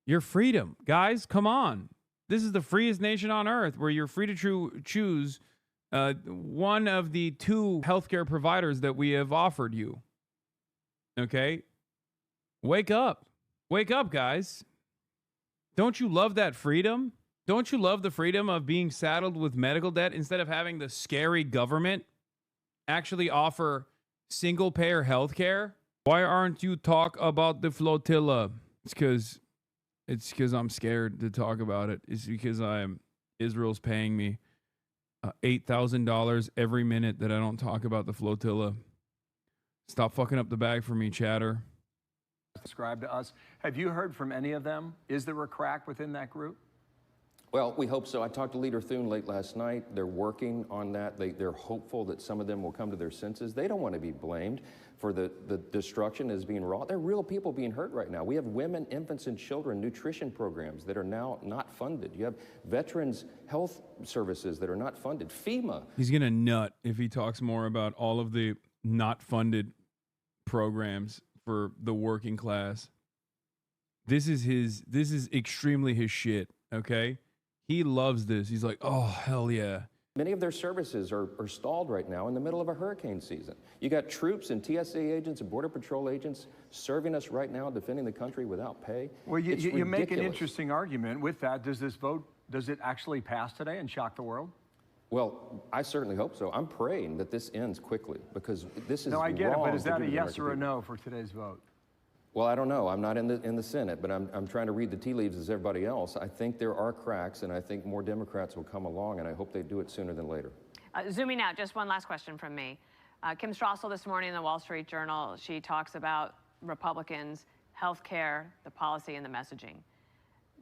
Your freedom. Guys, come on. This is the freest nation on earth where you're free to choose one of the 2 healthcare providers that we have offered you. Okay? Wake up. Wake up, guys. Don't you love that freedom? Don't you love the freedom of being saddled with medical debt instead of having the scary government actually offer single-payer health care? Why aren't you talk about the flotilla? It's because I'm scared to talk about it. It's because Israel's paying me $8,000 every minute that I don't talk about the flotilla. Stop fucking up the bag for me, chatter. Describe to us. Have you heard from any of them? Is there a crack within that group? Well, we hope so. I talked to Leader Thune late last night. They're working on that. They're hopeful that some of them will come to their senses. They don't want to be blamed for the destruction that is being wrought. There are real people being hurt right now. We have women, infants, and children nutrition programs that are now not funded. You have veterans health services that are not funded. FEMA. He's going to nut if he talks more about all of the not funded programs for the working class. This is extremely his shit, okay? He loves this. He's like, oh, hell yeah. Many of their services are stalled right now in the middle of a hurricane season. You got troops and TSA agents and Border Patrol agents serving us right now, defending the country without pay. Well, you make an interesting argument with that. Does this vote, does it actually pass today and shock the world? Well, I certainly hope so. I'm praying that this ends quickly because this is wrong. No, I get it, but is that a yes or a no for today's vote? Well, I don't know. I'm not in the Senate, but I'm trying to read the tea leaves as everybody else. I think there are cracks, and I think more Democrats will come along, and I hope they do it sooner than later. Zooming out, just one last question from me. Kim Strassel this morning in the Wall Street Journal, she talks about Republicans, health care, the policy, and the messaging.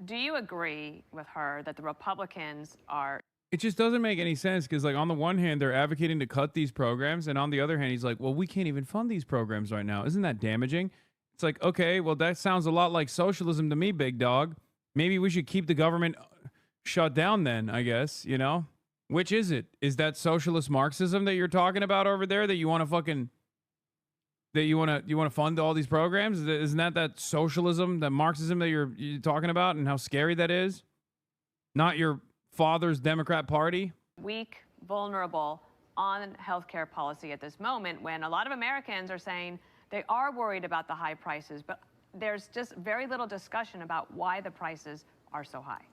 Do you agree with her that the Republicans are... It just doesn't make any sense because, like, on the one hand, they're advocating to cut these programs, and on the other hand, he's like, well, we can't even fund these programs right now. Isn't that damaging? It's like, okay, well, that sounds a lot like socialism to me, big dog. Maybe we should keep the government shut down then, I guess, you know? Which is it? Is that socialist Marxism that you're talking about over there that you want to fucking... that you want to fund all these programs? Isn't that socialism, that Marxism that you're talking about and how scary that is? Not your father's Democrat Party? Weak, vulnerable on healthcare policy at this moment when a lot of Americans are saying they are worried about the high prices, but there's just very little discussion about why the prices are so high.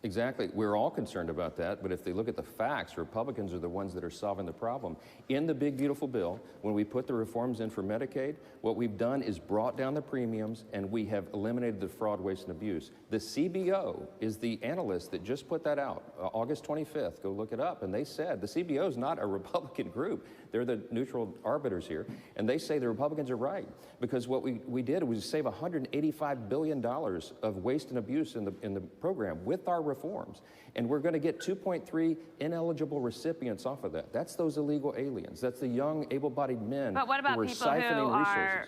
Exactly. We're all concerned about that, but if they look at the facts, Republicans are the ones that are solving the problem. In the big, beautiful bill, when we put the reforms in for Medicaid, what we've done is brought down the premiums, and we have eliminated the fraud, waste, and abuse. The CBO is the analyst that just put that out, August 25th. Go look it up. And they said the CBO is not a Republican group. They're the neutral arbiters here. And they say the Republicans are right, because what we did was save $185 billion of waste and abuse in the program with our reforms. And we're going to get 2.3 ineligible recipients off of that. That's those illegal aliens. That's the young, able-bodied men. But what about who are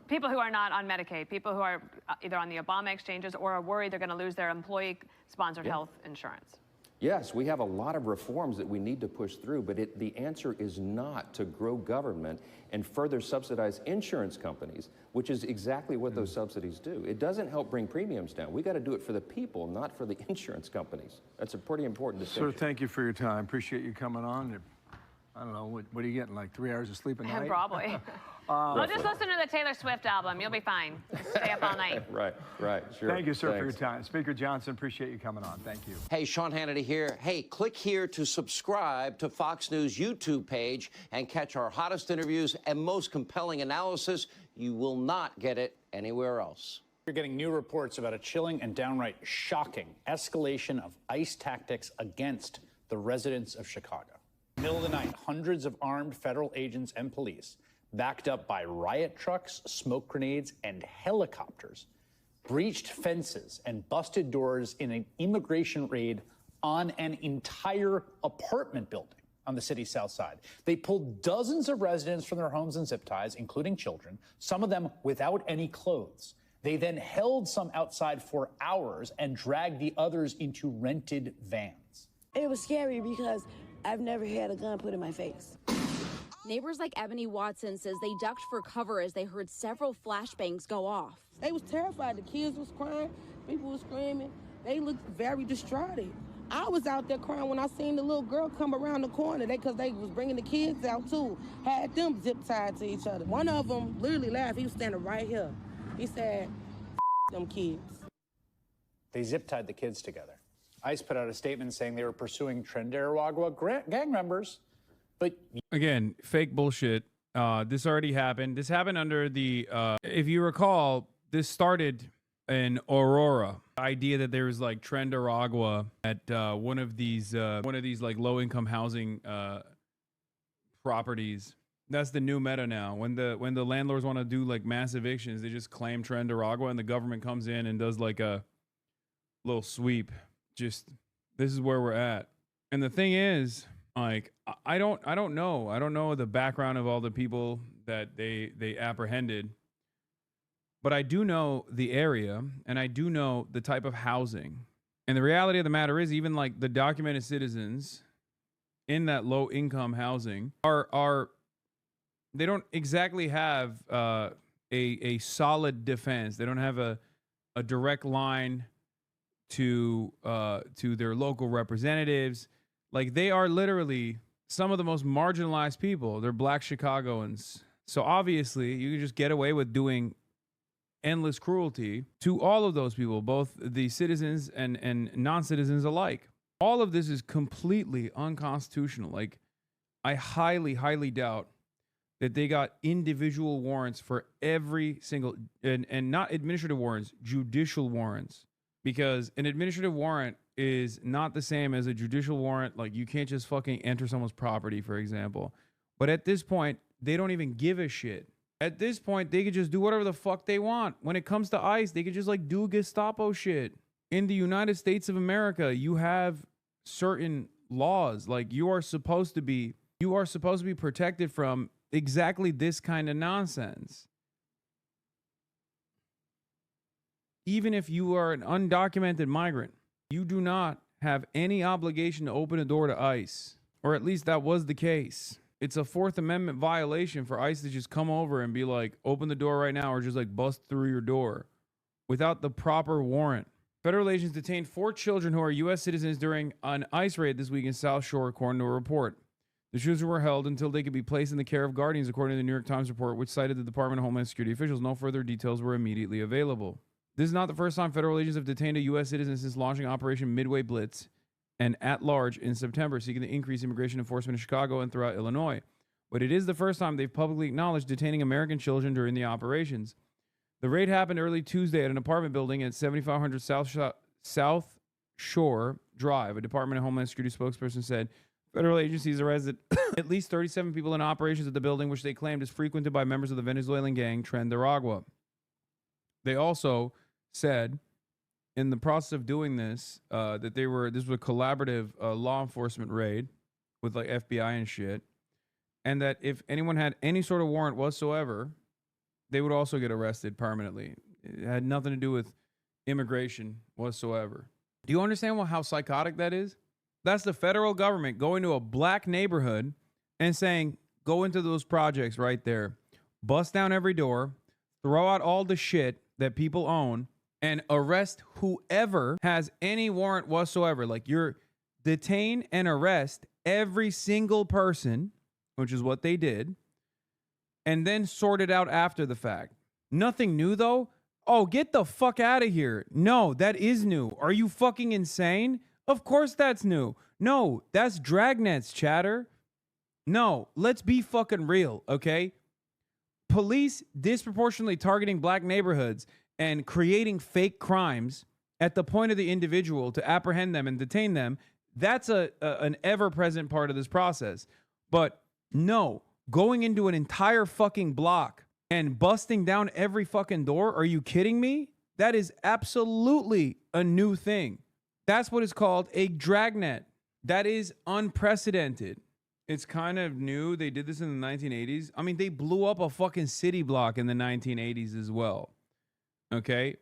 people who are not on Medicaid, people who are either on the Obama exchanges or are worried they're going to lose their employee-sponsored health insurance? Yes, we have a lot of reforms that we need to push through, but the answer is not to grow government and further subsidize insurance companies, which is exactly what those subsidies do. It doesn't help bring premiums down. We got to do it for the people, not for the insurance companies. That's a pretty important distinction. Sir, thank you for your time. Appreciate you coming on. I don't know, what are you getting, like 3 hours of sleep a night? Probably. Well, just listen to the Taylor Swift album. You'll be fine. Stay up all night. Right, sure. Thank you, sir, for your Thanks. time. Speaker Johnson, appreciate you coming on. Thank you. Hey, Sean Hannity here. Hey, click here to subscribe to Fox News YouTube page and catch our hottest interviews and most compelling analysis. You will not get it anywhere else. You're getting new reports about a chilling and downright shocking escalation of ICE tactics against the residents of Chicago. Middle of the night, hundreds of armed federal agents and police, backed up by riot trucks, smoke grenades, and helicopters, breached fences and busted doors in an immigration raid on an entire apartment building on the city's south side. They pulled dozens of residents from their homes and zip ties, including children, some of them without any clothes. They then held some outside for hours and dragged the others into rented vans. It was scary because I've never had a gun put in my face. Neighbors like Ebony Watson says they ducked for cover as they heard several flashbangs go off. They was terrified. The kids was crying, people was screaming. They looked very distraught. I was out there crying when I seen the little girl come around the corner. Because they was bringing the kids out too. Had them zip tied to each other. One of them literally laughed. He was standing right here. He said, them kids. They zip-tied the kids together. ICE put out a statement saying they were pursuing Trinidad gang members, but... Again, fake bullshit. This already happened. This happened under the, if you recall, this started in Aurora. The idea that there was like Trendaragua at one of these like low-income housing properties. That's the new meta now. When the landlords want to do like mass evictions, they just claim Trendaragua, and the government comes in and does like a little sweep. Just, this is where we're at. And the thing is, like, I don't know. I don't know the background of all the people that they apprehended, but I do know the area, and I do know the type of housing. And the reality of the matter is, even like the documented citizens in that low income housing are they don't exactly have a solid defense. They don't have a direct line to their local representatives. Like, they are literally some of the most marginalized people. They're Black Chicagoans. So obviously you can just get away with doing endless cruelty to all of those people, both the citizens and non-citizens alike. All of this is completely unconstitutional. Like, I highly, highly doubt that they got individual warrants for every single, and not administrative warrants, judicial warrants. Because an administrative warrant is not the same as a judicial warrant. Like, you can't just fucking enter someone's property, for example. But at this point, they don't even give a shit. At this point, they could just do whatever the fuck they want. When it comes to ICE, they could just like do Gestapo shit. In the United States of America, you have certain laws. Like, you are supposed to be protected from exactly this kind of nonsense. Even if you are an undocumented migrant, you do not have any obligation to open a door to ICE. Or at least that was the case. It's a Fourth Amendment violation for ICE to just come over and be like, open the door right now, or just like bust through your door without the proper warrant. Federal agents detained 4 children who are U.S. citizens during an ICE raid this week in South Shore, according to a report. The children were held until they could be placed in the care of guardians, according to the New York Times report, which cited the Department of Homeland Security officials. No further details were immediately available. This is not the first time federal agents have detained a U.S. citizen since launching Operation Midway Blitz and at large in September, seeking to increase immigration enforcement in Chicago and throughout Illinois. But it is the first time they've publicly acknowledged detaining American children during the operations. The raid happened early Tuesday at an apartment building at 7500 South Shore Drive. A Department of Homeland Security spokesperson said federal agencies arrested at least 37 people in operations at the building, which they claimed is frequented by members of the Venezuelan gang Trendaragua. They also said in the process of doing this, that this was a collaborative law enforcement raid with like FBI and shit. And that if anyone had any sort of warrant whatsoever, they would also get arrested permanently. It had nothing to do with immigration whatsoever. Do you understand how psychotic that is? That's the federal government going to a black neighborhood and saying, go into those projects right there, bust down every door, throw out all the shit that people own, and arrest whoever has any warrant whatsoever. Like, you're detain and arrest every single person, which is what they did, and then sort it out after the fact. Nothing new, though? Oh, get the fuck out of here. No, that is new. Are you fucking insane? Of course that's new. No, that's dragnets, chatter. No, let's be fucking real, okay? Police disproportionately targeting black neighborhoods and creating fake crimes at the point of the individual to apprehend them and detain them, that's an ever-present part of this process. But no, going into an entire fucking block and busting down every fucking door, are you kidding me? That is absolutely a new thing. That's what is called a dragnet. That is unprecedented. It's kind of new. They did this in the 1980s. I mean, they blew up a fucking city block in the 1980s as well. Okay?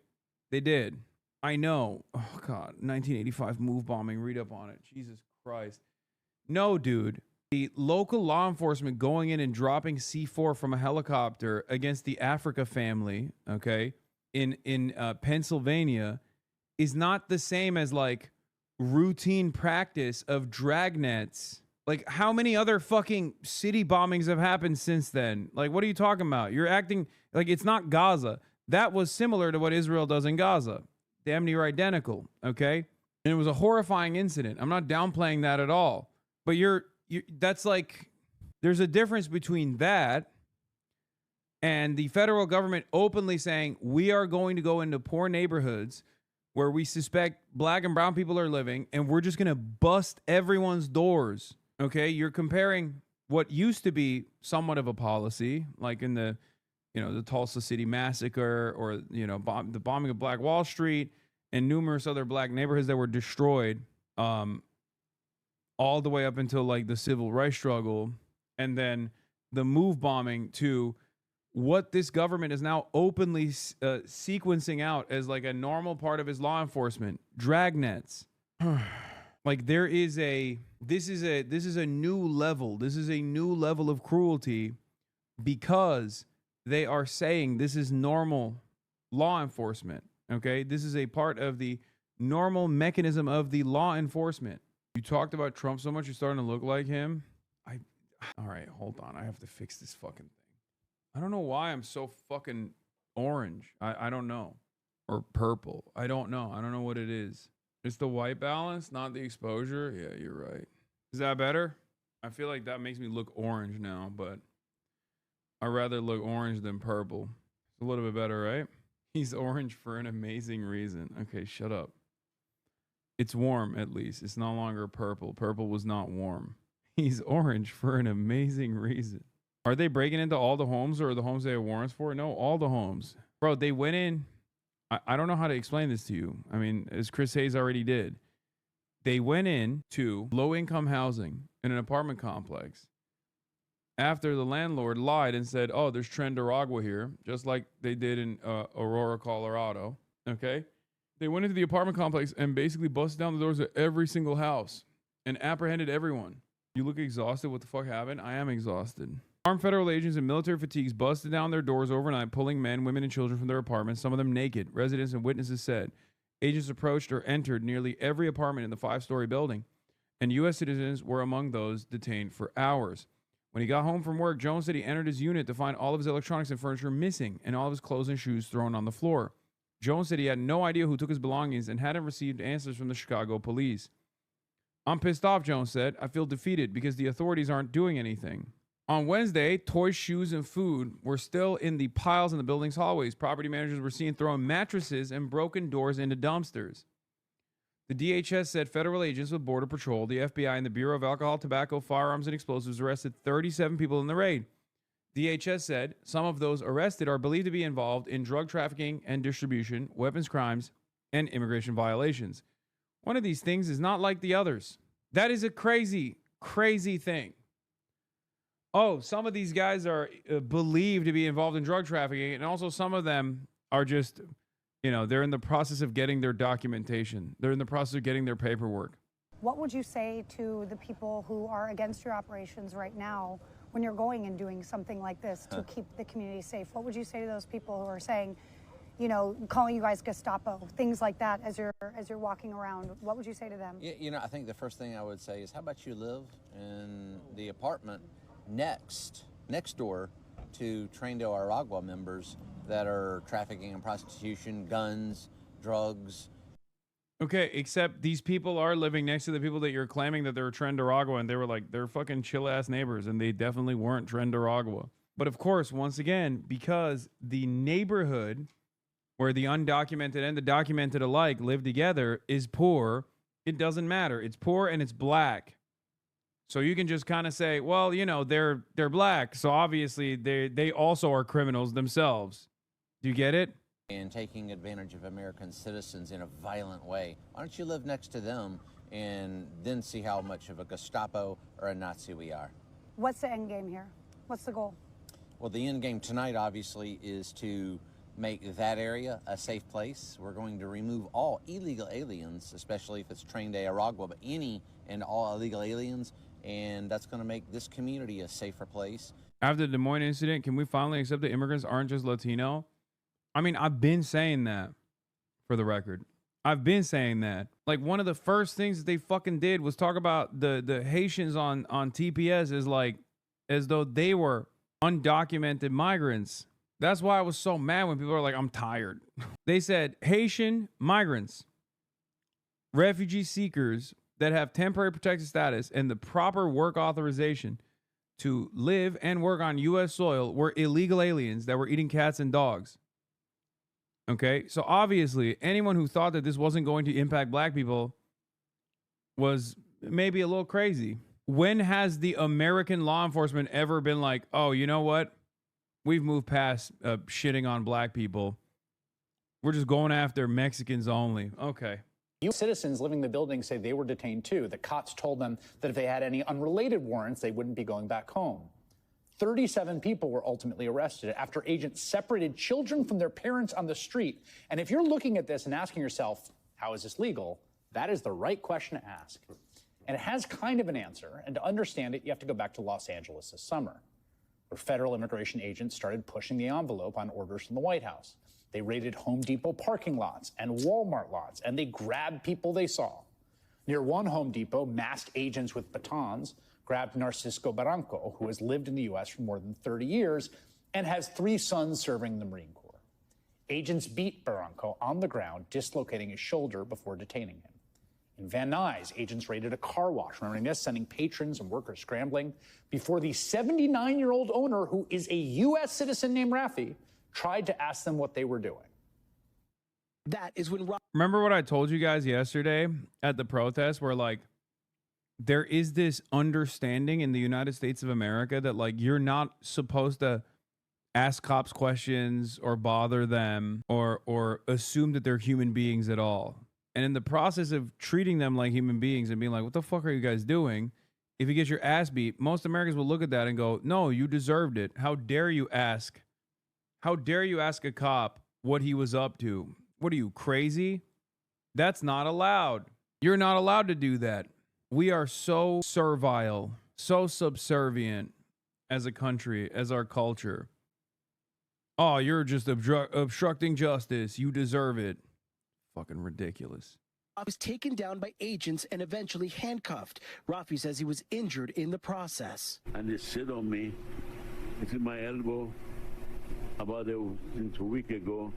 They did. I know. Oh, God. 1985 move bombing. Read up on it. Jesus Christ. No, dude. The local law enforcement going in and dropping C4 from a helicopter against the Africa family, okay, in Pennsylvania is not the same as, like, routine practice of dragnets. Like, how many other fucking city bombings have happened since then? Like, what are you talking about? You're acting like it's not Gaza. That was similar to what Israel does in Gaza. Damn near identical, okay? And it was a horrifying incident. I'm not downplaying that at all. But that's like, there's a difference between that and the federal government openly saying, we are going to go into poor neighborhoods where we suspect black and brown people are living, and we're just going to bust everyone's doors. Okay, you're comparing what used to be somewhat of a policy, like in the, the Tulsa City Massacre, or, the bombing of Black Wall Street and numerous other black neighborhoods that were destroyed, all the way up until like the civil rights struggle, and then the move bombing, to what this government is now openly sequencing out as like a normal part of his law enforcement, dragnets. Like this is a new level. This is a new level of cruelty, because they are saying this is normal law enforcement. Okay, this is a part of the normal mechanism of the law enforcement. You talked about Trump so much, you're starting to look like him. All right, hold on. I have to fix this fucking thing. I don't know why I'm so fucking orange. I don't know. Or purple. I don't know. I don't know what it is. It's the white balance, not the exposure. Yeah, you're right. Is that better? I feel like that makes me look orange now, but I'd rather look orange than purple. It's a little bit better, right? He's orange for an amazing reason. Okay, shut up. It's warm, at least. It's no longer purple. Purple was not warm. He's orange for an amazing reason. Are they breaking into all the homes, or the homes they have warrants for? No, all the homes. Bro, they went in. I don't know how to explain this to you. I mean, as Chris Hayes already did. They went in to low-income housing in an apartment complex after the landlord lied and said, oh, there's Trendaragua here, just like they did in Aurora, Colorado. Okay? They went into the apartment complex and basically busted down the doors of every single house and apprehended everyone. You look exhausted. What the fuck happened? I am exhausted. Armed federal agents in military fatigues busted down their doors overnight, pulling men, women, and children from their apartments, some of them naked. Residents and witnesses said agents approached or entered nearly every apartment in the 5-story building, and U.S. citizens were among those detained for hours. When he got home from work, Jones said he entered his unit to find all of his electronics and furniture missing and all of his clothes and shoes thrown on the floor. Jones said he had no idea who took his belongings and hadn't received answers from the Chicago police. I'm pissed off, Jones said. I feel defeated because the authorities aren't doing anything. On Wednesday, toys, shoes, and food were still in the piles in the building's hallways. Property managers were seen throwing mattresses and broken doors into dumpsters. The DHS said federal agents with Border Patrol, the FBI, and the Bureau of Alcohol, Tobacco, Firearms, and Explosives arrested 37 people in the raid. DHS said some of those arrested are believed to be involved in drug trafficking and distribution, weapons crimes, and immigration violations. One of these things is not like the others. That is a crazy, crazy thing. Oh, some of these guys are believed to be involved in drug trafficking, and also some of them are just, they're in the process of getting their documentation. They're in the process of getting their paperwork. What would you say to the people who are against your operations right now when you're going and doing something like this to keep the community safe? What would you say to those people who are saying, calling you guys Gestapo, things like that as you're walking around? What would you say to them? I think the first thing I would say is, how about you live in the apartment next door to trained Aragua members that are trafficking in prostitution, guns, drugs. Okay, except these people are living next to the people that you're claiming that they're Trendaragua, and they were like, they're fucking chill-ass neighbors, and they definitely weren't Trendaragua. But of course, once again, because the neighborhood where the undocumented and the documented alike live together is poor, it doesn't matter. It's poor and it's black. So you can just kind of say, well, you know, they're black, so obviously they also are criminals themselves. Do you get it? And taking advantage of American citizens in a violent way. Why don't you live next to them and then see how much of a Gestapo or a Nazi we are? What's the end game here? What's the goal? Well, the end game tonight, obviously, is to make that area a safe place. We're going to remove all illegal aliens, especially if it's trained Aragua, but any and all illegal aliens, and that's going to make this community a safer place. After the Des Moines incident, can we finally accept that immigrants aren't just Latino? I mean, I've been saying that, for the record. I've been saying that. Like, one of the first things that they fucking did was talk about the Haitians on TPS as though they were undocumented migrants. That's why I was so mad when people are like, I'm tired. They said Haitian migrants, refugee seekers that have temporary protected status and the proper work authorization to live and work on U.S. soil were illegal aliens that were eating cats and dogs. Okay, so obviously anyone who thought that this wasn't going to impact black people was maybe a little crazy. When has the American law enforcement ever been like, oh, you know what? We've moved past shitting on black people. We're just going after Mexicans only. Okay. U.S. citizens living in the building say they were detained too. The cops told them that if they had any unrelated warrants, they wouldn't be going back home. 37 people were ultimately arrested after agents separated children from their parents on the street. And if you're looking at this and asking yourself, how is this legal? That is the right question to ask. And it has kind of an answer. And to understand it, you have to go back to Los Angeles this summer, where federal immigration agents started pushing the envelope on orders from the White House. They raided Home Depot parking lots and Walmart lots, and they grabbed people they saw. Near one Home Depot, masked agents with batons grabbed Narcisco Barranco, who has lived in the U.S. for more than 30 years and has 3 sons serving in the Marine Corps. Agents beat Barranco on the ground, dislocating his shoulder before detaining him. In Van Nuys, agents raided a car wash, remembering this, sending patrons and workers scrambling before the 79-year-old owner, who is a U.S. citizen named Rafi, tried to ask them what they were doing. That is when... Remember what I told you guys yesterday at the protest where, like, there is this understanding in the United States of America that, like, you're not supposed to ask cops questions or bother them or assume that they're human beings at all. And in the process of treating them like human beings and being like, what the fuck are you guys doing? If you get your ass beat, most Americans will look at that and go, no, you deserved it. How dare you ask? How dare you ask a cop what he was up to? What are you, crazy? That's not allowed. You're not allowed to do that. We are so servile, so subservient as a country, as our culture. Oh, you're just obstructing justice. You deserve it. Fucking ridiculous. I was taken down by agents and eventually handcuffed. Rafi says he was injured in the process. And they sit on me. It's in my elbow about a week ago.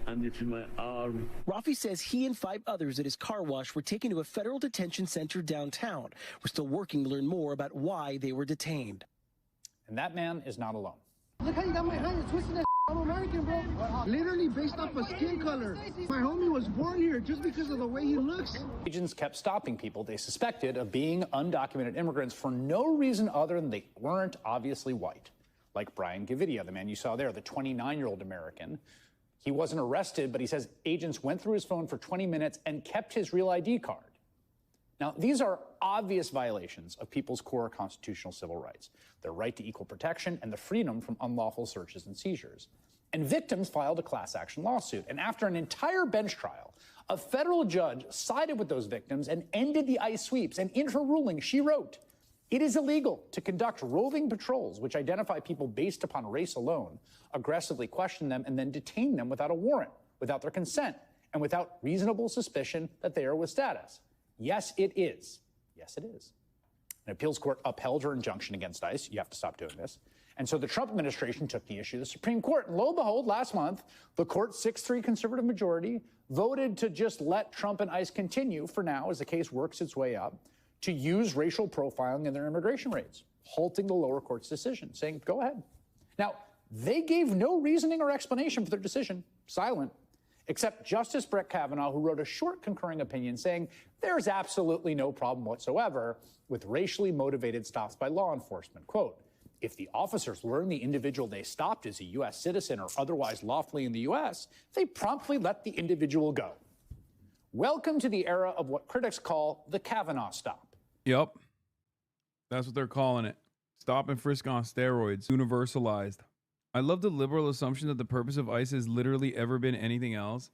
And it's in my arm. Rafi says he and 5 others at his car wash were taken to a federal detention center downtown. We're still working to learn more about why they were detained. And that man is not alone. Look how you got my hand. You're twisting that. I'm American, bro. Literally based off of skin color. My homie was born here just because of the way he looks. Agents kept stopping people they suspected of being undocumented immigrants for no reason other than they weren't obviously white. Like Brian Gavidia, the man you saw there, the 29-year-old American. He wasn't arrested, but he says agents went through his phone for 20 minutes and kept his real ID card. Now, these are obvious violations of people's core constitutional civil rights, their right to equal protection and the freedom from unlawful searches and seizures. And victims filed a class action lawsuit. And after an entire bench trial, a federal judge sided with those victims and ended the ICE sweeps. And in her ruling, she wrote, "It is illegal to conduct roving patrols which identify people based upon race alone, aggressively question them, and then detain them without a warrant, without their consent, and without reasonable suspicion that they are with status." Yes, it is. Yes, it is. An appeals court upheld her injunction against ICE. You have to stop doing this. And so the Trump administration took the issue to the Supreme Court. And lo and behold, last month, the court's 6-3 conservative majority voted to just let Trump and ICE continue for now, as the case works its way up, to use racial profiling in their immigration raids, halting the lower court's decision, saying, go ahead. Now, they gave no reasoning or explanation for their decision, silent, except Justice Brett Kavanaugh, who wrote a short concurring opinion saying there's absolutely no problem whatsoever with racially motivated stops by law enforcement. Quote, if the officers learn the individual they stopped is a U.S. citizen or otherwise lawfully in the U.S., they promptly let the individual go. Welcome to the era of what critics call the Kavanaugh stop. Yep. That's what they're calling it. Stop and frisk on steroids. Universalized. I love the liberal assumption that the purpose of ICE has literally ever been anything else.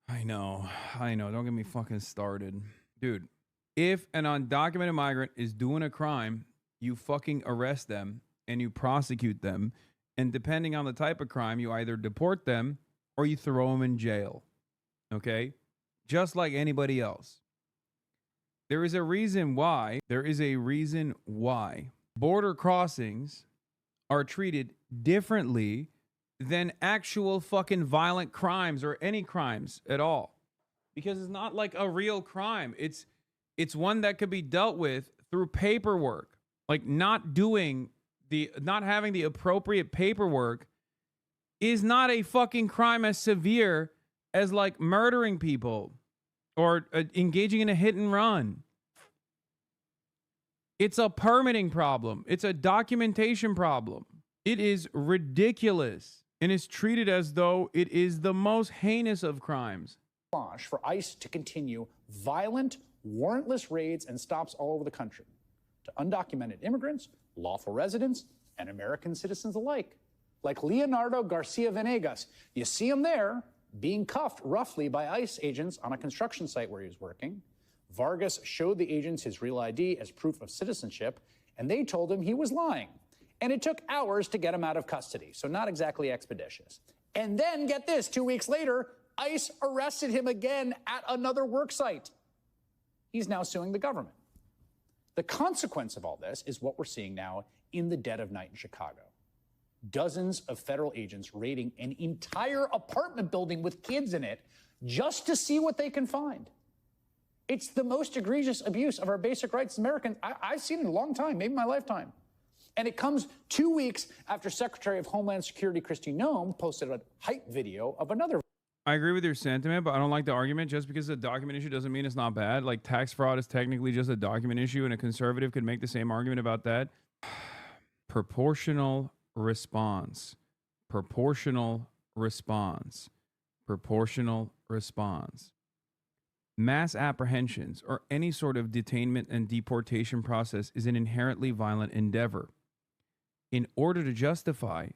I know. Don't get me fucking started. Dude, if an undocumented migrant is doing a crime, you fucking arrest them and you prosecute them. And depending on the type of crime, you either deport them or you throw them in jail. Okay? Just like anybody else. There is a reason why border crossings are treated differently than actual fucking violent crimes or any crimes at all. Because it's not like a real crime. It's one that could be dealt with through paperwork. Like not having the appropriate paperwork is not a fucking crime as severe as like murdering people or engaging in a hit and run. It's a permitting problem. It's a documentation problem. It is ridiculous and is treated as though it is the most heinous of crimes. For ICE to continue violent, warrantless raids and stops all over the country to undocumented immigrants, lawful residents, and American citizens alike. Like Leonardo Garcia Venegas. You see him there being cuffed roughly by ICE agents on a construction site where he was working. Vargas showed the agents his real ID as proof of citizenship, and they told him he was lying. And it took hours to get him out of custody, so not exactly expeditious. And then, get this, 2 weeks later, ICE arrested him again at another work site. He's now suing the government. The consequence of all this is what we're seeing now in the dead of night in Chicago. Dozens of federal agents raiding an entire apartment building with kids in it just to see what they can find. It's the most egregious abuse of our basic rights as Americans I've seen in a long time, maybe my lifetime. And it comes 2 weeks after Secretary of Homeland Security Kristi Noem posted a hype video of another. I agree with your sentiment, but I don't like the argument. Just because it's a document issue doesn't mean it's not bad. Like tax fraud is technically just a document issue, and a conservative could make the same argument about that. Proportional response. Proportional response. Proportional response. Mass apprehensions or any sort of detainment and deportation process is an inherently violent endeavor. In order to justify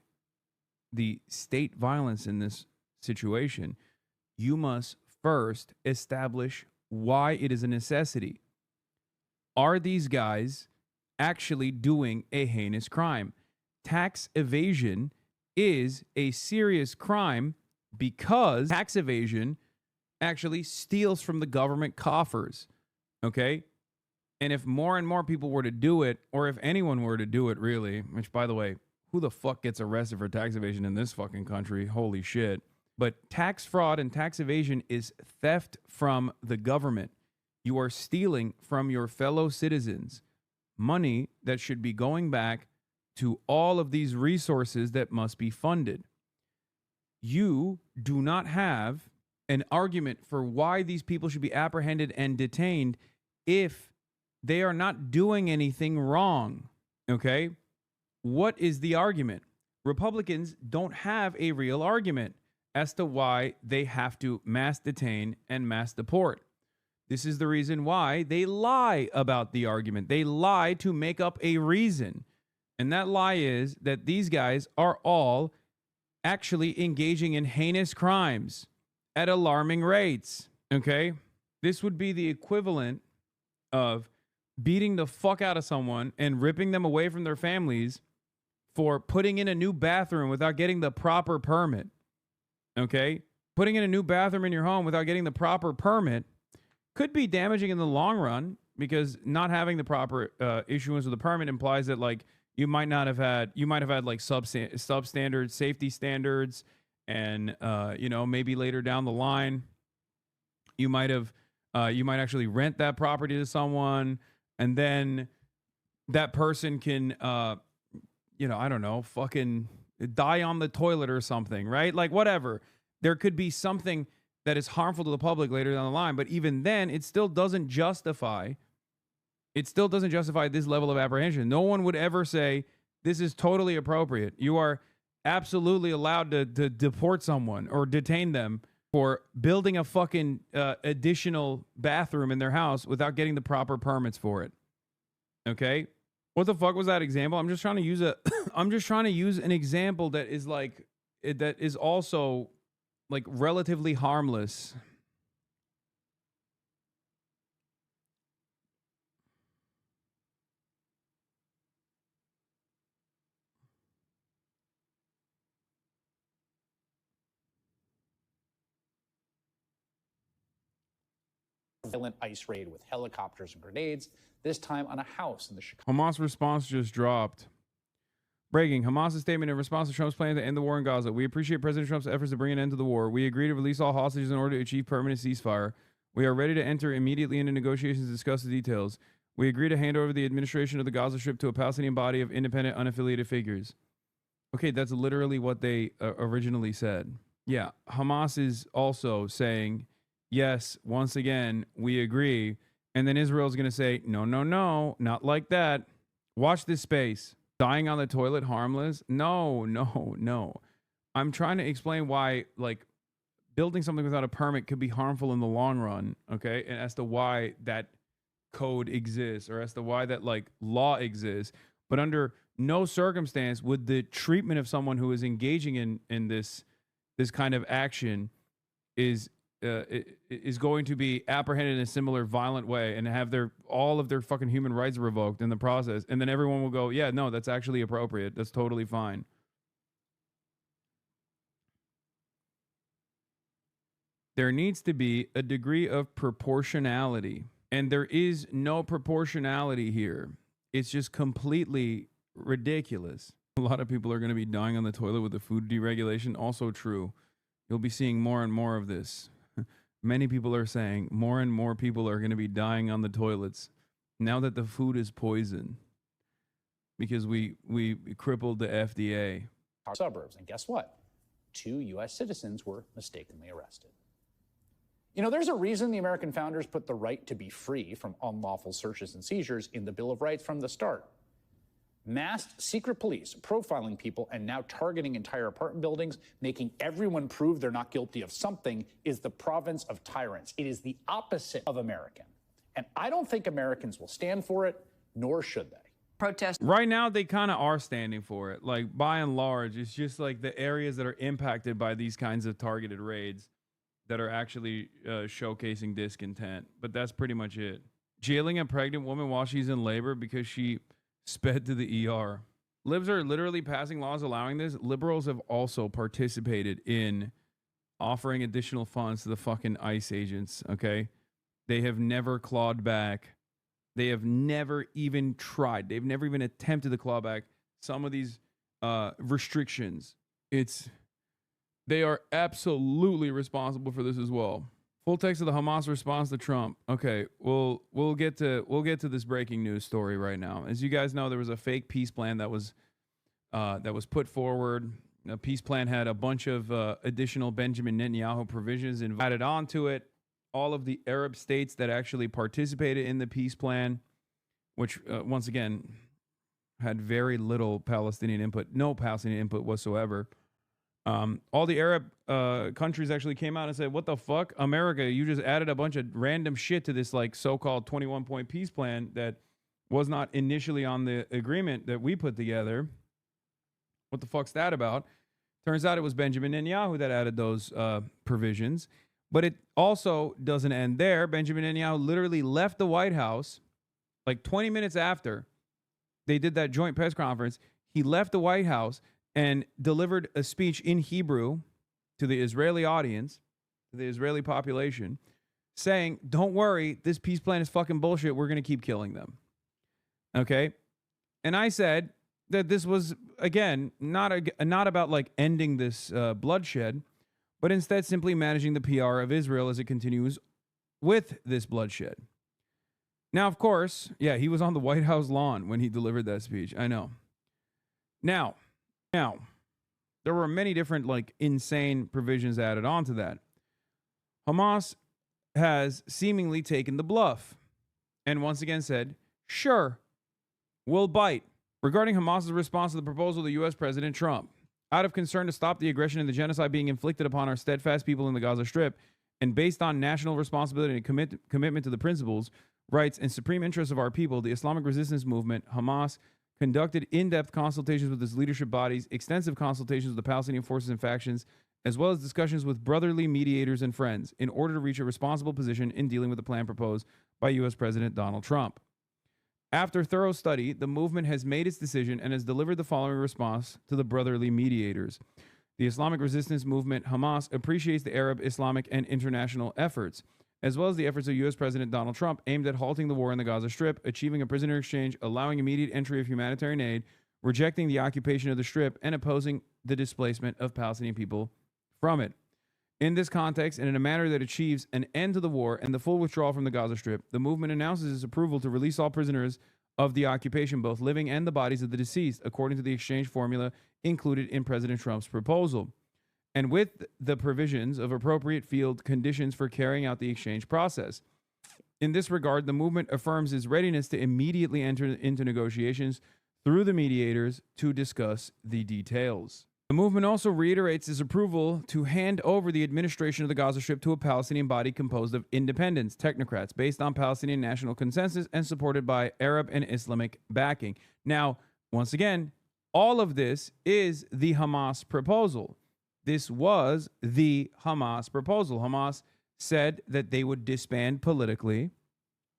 the state violence in this situation, you must first establish why it is a necessity. Are these guys actually doing a heinous crime? Tax evasion is a serious crime because tax evasion actually steals from the government coffers, okay? And if more and more people were to do it, or if anyone were to do it, really, which, by the way, who the fuck gets arrested for tax evasion in this fucking country? Holy shit. But tax fraud and tax evasion is theft from the government. You are stealing from your fellow citizens money that should be going back to all of these resources that must be funded. You do not have an argument for why these people should be apprehended and detained if they are not doing anything wrong, okay? What is the argument? Republicans don't have a real argument as to why they have to mass detain and mass deport. This is the reason why they lie about the argument. They lie to make up a reason. And that lie is that these guys are all actually engaging in heinous crimes at alarming rates, okay? This would be the equivalent of beating the fuck out of someone and ripping them away from their families for putting in a new bathroom without getting the proper permit, okay? Putting in a new bathroom in your home without getting the proper permit could be damaging in the long run, because not having the proper issuance of the permit implies that, like, You might have had like substandard safety standards, and you know, maybe later down the line, you might actually rent that property to someone, and then that person can you know, I don't know, fucking die on the toilet or something, right? Like whatever. There could be something that is harmful to the public later down the line, but even then, it still doesn't justify this level of apprehension. No one would ever say this is totally appropriate. You are absolutely allowed to deport someone or detain them for building a fucking additional bathroom in their house without getting the proper permits for it. Okay? What the fuck was that example? I'm just trying to use an example that is like that is also like relatively harmless. Violent ICE raid with helicopters and grenades, this time on a house in the Chicago. Hamas response just dropped. Breaking. Hamas's statement in response to Trump's plan to end the war in Gaza. We appreciate President Trump's efforts to bring an end to the war. We agree to release all hostages in order to achieve permanent ceasefire. We are ready to enter immediately into negotiations to discuss the details. We agree to hand over the administration of the Gaza Strip to a Palestinian body of independent, unaffiliated figures. Okay, that's literally what they originally said. Yeah, Hamas is also saying, yes, once again, we agree. And then Israel's going to say, no, no, no, not like that. Watch this space. Dying on the toilet, harmless? No, no, no. I'm trying to explain why, like, building something without a permit could be harmful in the long run, okay? And as to why that code exists, or as to why that, like, law exists. But under no circumstance would the treatment of someone who is engaging in this kind of action is going to be apprehended in a similar violent way and have all of their fucking human rights revoked in the process. And then everyone will go, yeah, no, that's actually appropriate. That's totally fine. There needs to be a degree of proportionality, and there is no proportionality here. It's just completely ridiculous. A lot of people are going to be dying on the toilet with the food deregulation. Also true. You'll be seeing more and more of this. Many people are saying more and more people are going to be dying on the toilets now that the food is poison because we crippled the FDA. Suburbs. And guess what? 2 U.S. citizens were mistakenly arrested. You know, there's a reason the American founders put the right to be free from unlawful searches and seizures in the Bill of Rights from the start. Masked secret police profiling people and now targeting entire apartment buildings, making everyone prove they're not guilty of something, is the province of tyrants. It is the opposite of American. And I don't think Americans will stand for it, nor should they. Protest. Right now, they kind of are standing for it. Like, by and large, it's just like the areas that are impacted by these kinds of targeted raids that are actually showcasing discontent. But that's pretty much it. Jailing a pregnant woman while she's in labor because she sped to the ER. Libs are literally passing laws allowing this. Liberals have also participated in offering additional funds to the fucking ICE agents, okay? They have never clawed back. They have never even tried. They've never even attempted to claw back some of these restrictions. They are absolutely responsible for this as well. Full text of the Hamas response to Trump. Okay, we'll get to this breaking news story right now. As you guys know, there was a fake peace plan that was put forward. The peace plan had a bunch of additional Benjamin Netanyahu provisions added onto it. All of the Arab states that actually participated in the peace plan, which once again had very little Palestinian input, no Palestinian input whatsoever. All the Arab countries actually came out and said, what the fuck? America, you just added a bunch of random shit to this like so-called 21-point peace plan that was not initially on the agreement that we put together. What the fuck's that about? Turns out it was Benjamin Netanyahu that added those provisions. But it also doesn't end there. Benjamin Netanyahu literally left the White House like 20 minutes after they did that joint press conference. He left the White House and delivered a speech in Hebrew to the Israeli audience, to the Israeli population, saying, don't worry, this peace plan is fucking bullshit. We're going to keep killing them. Okay? And I said, that this was, again, not about like ending this bloodshed, but instead simply managing the PR of Israel as it continues with this bloodshed. Now, of course, yeah, he was on the White House lawn when he delivered that speech. I know. Now, there were many different like insane provisions added onto that. Hamas has seemingly taken the bluff and once again said, sure, we'll bite. Regarding Hamas's response to the proposal of the U.S. President Trump, out of concern to stop the aggression and the genocide being inflicted upon our steadfast people in the Gaza Strip, and based on national responsibility and commitment to the principles, rights, and supreme interests of our people, the Islamic resistance movement, Hamas, conducted in-depth consultations with its leadership bodies, extensive consultations with the Palestinian forces and factions, as well as discussions with brotherly mediators and friends in order to reach a responsible position in dealing with the plan proposed by U.S. President Donald Trump. After thorough study, the movement has made its decision and has delivered the following response to the brotherly mediators. The Islamic resistance movement, Hamas, appreciates the Arab, Islamic, and international efforts, as well as the efforts of U.S. President Donald Trump aimed at halting the war in the Gaza Strip, achieving a prisoner exchange, allowing immediate entry of humanitarian aid, rejecting the occupation of the Strip, and opposing the displacement of Palestinian people from it. In this context, and in a manner that achieves an end to the war and the full withdrawal from the Gaza Strip, the movement announces its approval to release all prisoners of the occupation, both living and the bodies of the deceased, according to the exchange formula included in President Trump's proposal, and with the provisions of appropriate field conditions for carrying out the exchange process. In this regard, the movement affirms its readiness to immediately enter into negotiations through the mediators to discuss the details. The movement also reiterates its approval to hand over the administration of the Gaza Strip to a Palestinian body composed of independents, technocrats, based on Palestinian national consensus and supported by Arab and Islamic backing. Now, once again, all of this is the Hamas proposal. This was the Hamas proposal. Hamas said that they would disband politically,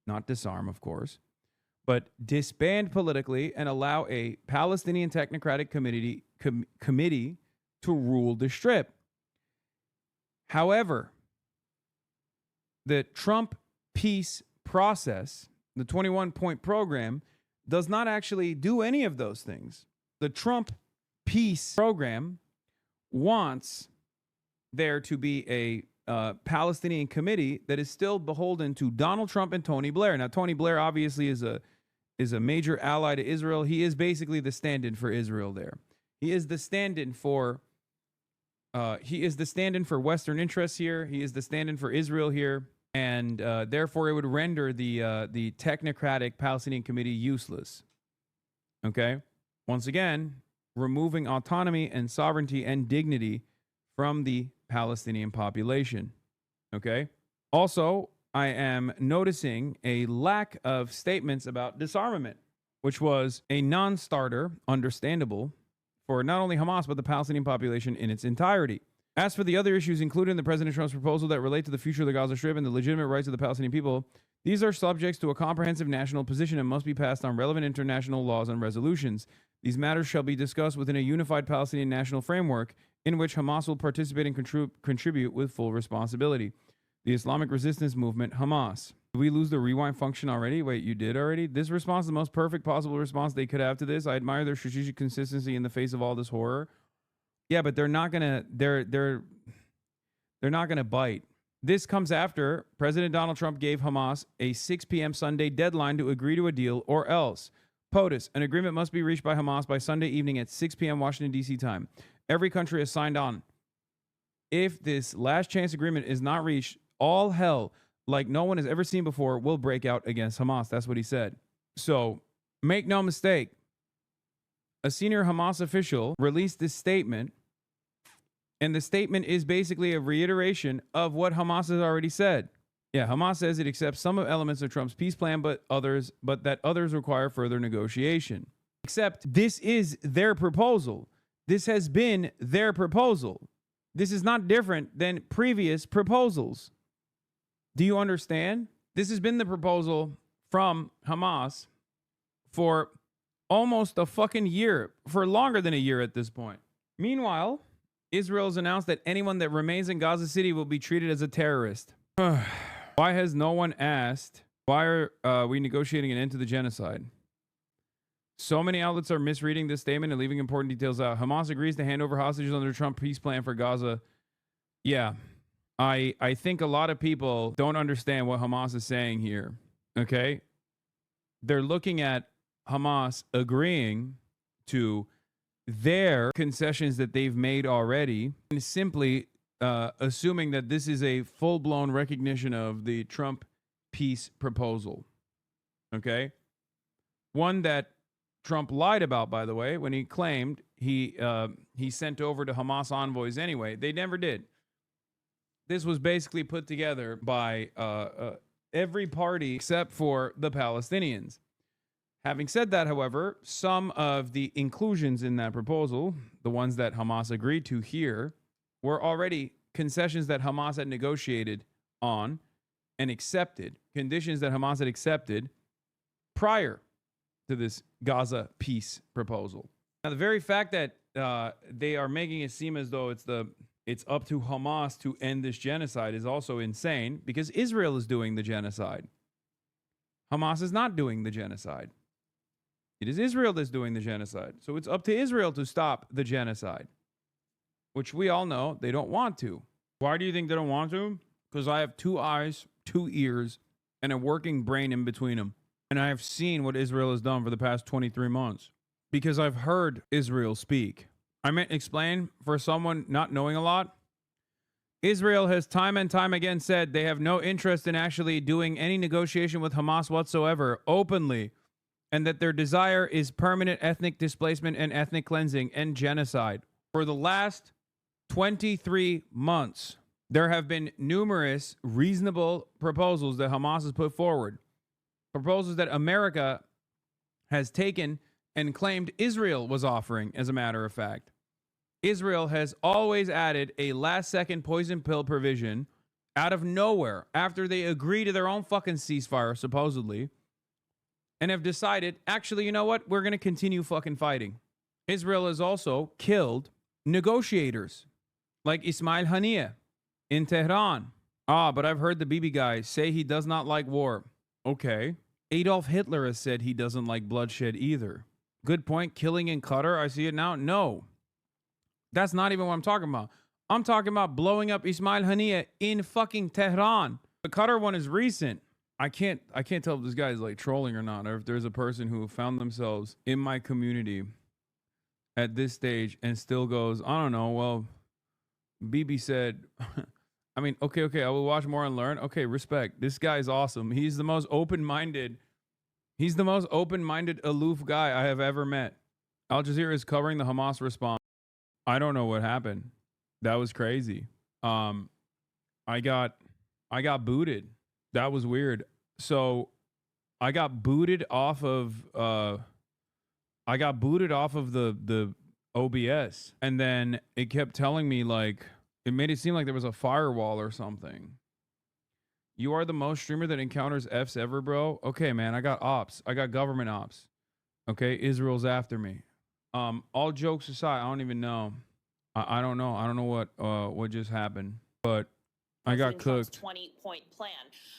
not disarm, of course, but disband politically and allow a Palestinian technocratic committee to rule the Strip. However, the Trump peace process, the 21-point program, does not actually do any of those things. The Trump peace program wants there to be a Palestinian committee that is still beholden to Donald Trump and Tony Blair. Now, Tony Blair obviously is a major ally to Israel. He is basically the stand-in for Israel there. He is the stand-in for Western interests here. He is the stand-in for Israel here, and therefore it would render the technocratic Palestinian committee useless. Okay, once again, removing autonomy and sovereignty and dignity from the Palestinian population. Okay. Also, I am noticing a lack of statements about disarmament, which was a non-starter, understandable, for not only Hamas, but the Palestinian population in its entirety. As for the other issues included in the President Trump's proposal that relate to the future of the Gaza Strip and the legitimate rights of the Palestinian people, these are subjects to a comprehensive national position and must be passed on relevant international laws and resolutions. These matters shall be discussed within a unified Palestinian national framework in which Hamas will participate and contribute with full responsibility. The Islamic resistance movement, Hamas. Did we lose the rewind function already? Wait, you did already? This response is the most perfect possible response they could have to this. I admire their strategic consistency in the face of all this horror. Yeah, but they're not gonna bite. This comes after President Donald Trump gave Hamas a 6 p.m. Sunday deadline to agree to a deal or else. POTUS, an agreement must be reached by Hamas by Sunday evening at 6 p.m. Washington, D.C. time. Every country has signed on. If this last chance agreement is not reached, all hell, like no one has ever seen before, will break out against Hamas. That's what he said. So make no mistake. A senior Hamas official released this statement, and the statement is basically a reiteration of what Hamas has already said. Yeah, Hamas says it accepts some elements of Trump's peace plan, but that others require further negotiation. Except this is their proposal. This has been their proposal. This is not different than previous proposals. Do you understand? This has been the proposal from Hamas for almost a fucking year, for longer than a year at this point. Meanwhile, Israel has announced that anyone that remains in Gaza City will be treated as a terrorist. Why has no one asked, why are we negotiating an end to the genocide? So many outlets are misreading this statement and leaving important details out. Hamas agrees to hand over hostages under Trump peace plan for Gaza. Yeah, I think a lot of people don't understand what Hamas is saying here. Okay? They're looking at Hamas agreeing to their concessions that they've made already and simply assuming that this is a full-blown recognition of the Trump peace proposal. Okay? One that Trump lied about, by the way, when he claimed he sent over to Hamas envoys anyway. They never did. This was basically put together by every party except for the Palestinians. Having said that, however, some of the inclusions in that proposal, the ones that Hamas agreed to here, were already concessions that Hamas had negotiated on and accepted, conditions that Hamas had accepted prior to this Gaza peace proposal. Now, the very fact that they are making it seem as though it's up to Hamas to end this genocide is also insane, because Israel is doing the genocide. Hamas is not doing the genocide. It is Israel that's doing the genocide. So it's up to Israel to stop the genocide, which we all know they don't want to. Why do you think they don't want to? Because I have 2 eyes, 2 ears, and a working brain in between them. And I have seen what Israel has done for the past 23 months. Because I've heard Israel speak. I meant explain for someone not knowing a lot. Israel has time and time again said they have no interest in actually doing any negotiation with Hamas whatsoever, openly, and that their desire is permanent ethnic displacement and ethnic cleansing and genocide. For the last 23 months, there have been numerous reasonable proposals that Hamas has put forward. Proposals that America has taken and claimed Israel was offering, as a matter of fact. Israel has always added a last-second poison pill provision out of nowhere after they agree to their own fucking ceasefire, supposedly, and have decided, actually, you know what? We're going to continue fucking fighting. Israel has also killed negotiators like Ismail Haniyeh in Tehran. But I've heard the Bibi guy say he does not like war. Okay. Adolf Hitler has said he doesn't like bloodshed either. Good point. Killing in Qatar. I see it now. No. That's not even what I'm talking about. I'm talking about blowing up Ismail Haniyeh in fucking Tehran. The Qatar one is recent. I can't tell if this guy is like trolling or not, or if there's a person who found themselves in my community at this stage and still goes, I don't know, well, Bibi said, I mean, okay, I will watch more and learn. Okay, respect. This guy is awesome. He's the most open-minded, aloof guy I have ever met. Al Jazeera is covering the Hamas response. I don't know what happened. That was crazy. I got booted. That was weird. So I got booted off of the OBS, and then it kept telling me, like, it made it seem like there was a firewall or something. You are the most streamer that encounters Fs ever, bro. Okay, man, I got ops. I got government ops. Okay, Israel's after me. All jokes aside, I don't even know. I don't know. I don't know what just happened, but I got cooked. 20-point plan.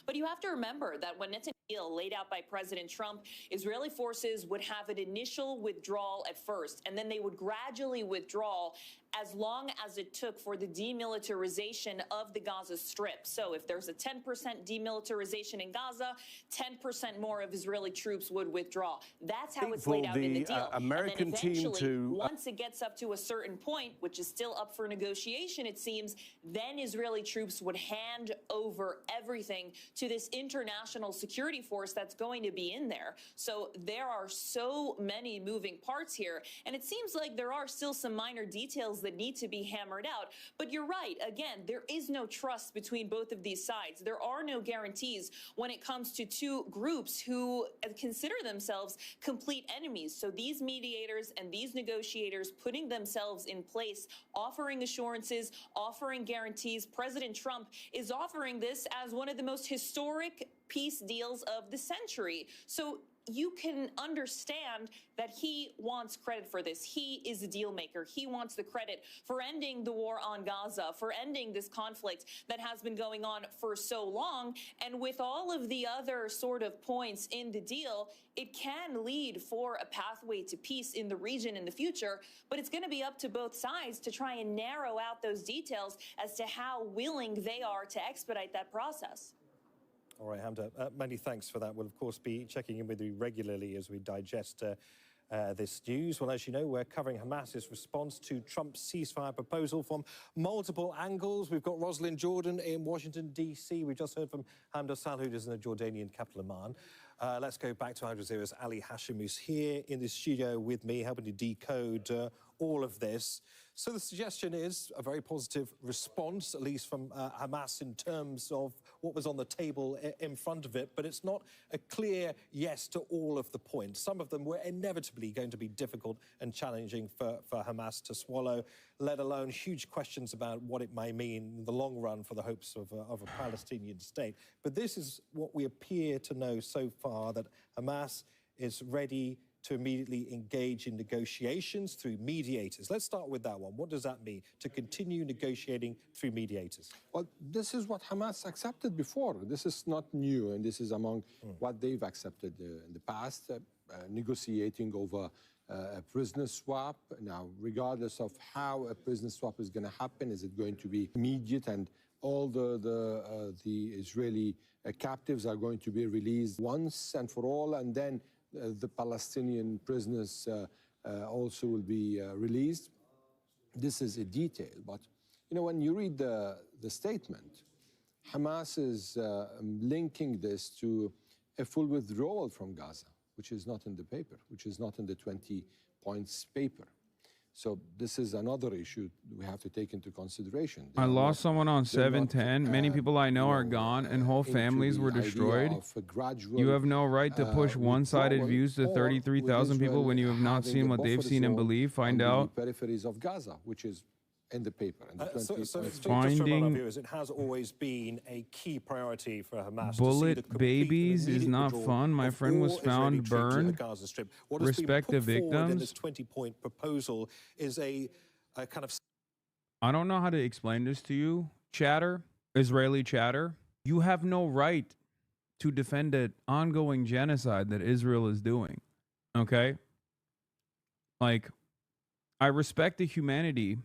But you have to remember that when Netanyahu laid out by President Trump, Israeli forces would have an initial withdrawal at first, and then they would gradually withdraw as long as it took for the demilitarization of the Gaza Strip. So if there's a 10% demilitarization in Gaza, 10% more of Israeli troops would withdraw. That's how it's laid out in the deal. American and then eventually, team to once it gets up to a certain point, which is still up for negotiation, it seems, then Israeli troops would hand over everything to this international security force that's going to be in there. So there are so many moving parts here, and it seems like there are still some minor details that need to be hammered out. But you're right. Again, there is no trust between both of these sides. There are no guarantees when it comes to two groups who consider themselves complete enemies. So these mediators and these negotiators putting themselves in place, offering assurances, offering guarantees. President Trump is offering this as one of the most historic peace deals of the century. So you can understand that he wants credit for this. He is a deal maker. He wants the credit for ending the war on Gaza, for ending this conflict that has been going on for so long. And with all of the other sort of points in the deal, it can lead for a pathway to peace in the region in the future. But it's going to be up to both sides to try and narrow out those details as to how willing they are to expedite that process. All right, Hamda, many thanks for that. We'll, of course, be checking in with you regularly as we digest this news. Well, as you know, we're covering Hamas's response to Trump's ceasefire proposal from multiple angles. We've got Rosalind Jordan in Washington, D.C. We've just heard from Hamda Salhoud, who's in the Jordanian capital, Amman. Let's go back to Al Jazeera's Ali Hashim, who's here in the studio with me, helping to decode all of this. So the suggestion is a very positive response, at least from Hamas, in terms of what was on the table in front of it, but it's not a clear yes to all of the points. Some of them were inevitably going to be difficult and challenging for Hamas to swallow, let alone huge questions about what it may mean in the long run for the hopes of a Palestinian state. But this is what we appear to know so far, that Hamas is ready to immediately engage in negotiations through mediators. Let's start with that one. What does that mean, to continue negotiating through mediators? Well, this is what Hamas accepted before. This is not new, and this is among what they've accepted in the past, negotiating over a prisoner swap. Now, regardless of how a prisoner swap is going to happen, is it going to be immediate and all the Israeli captives are going to be released once and for all, and then the Palestinian prisoners also will be released. This is a detail, but you know, when you read the statement, Hamas is linking this to a full withdrawal from Gaza, which is not in the paper, which is not in the 20 points paper. So this is another issue we have to take into consideration. I lost someone on 710. Many people I know are gone, and whole families were destroyed. You have no right to push one-sided views to 33,000 people when you have not seen what they've seen and believe. Find out. Peripheries of Gaza, which is in the paper. So just for our viewers, it has always been a key priority for Hamas. Bullet babies is not fun. My friend was found burned. Respect the victims. In this 20-point proposal is a kind of... I don't know how to explain this to you, chatter, Israeli chatter. You have no right to defend an ongoing genocide that Israel is doing, okay? Like, I respect the humanity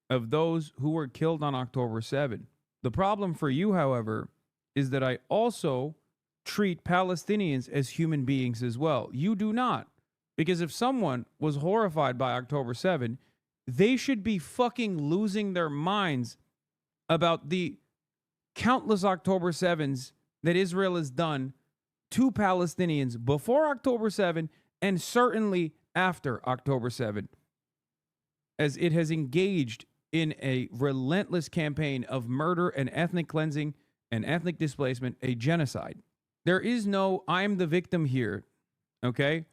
of those who were killed on October 7. The problem for you, however, is that I also treat Palestinians as human beings as well. You do not. Because if someone was horrified by October 7, they should be fucking losing their minds about the countless October 7s that Israel has done to Palestinians before October 7 and certainly after October 7, as it has engaged in a relentless campaign of murder and ethnic cleansing and ethnic displacement, a genocide. There is no I'm the victim here, okay?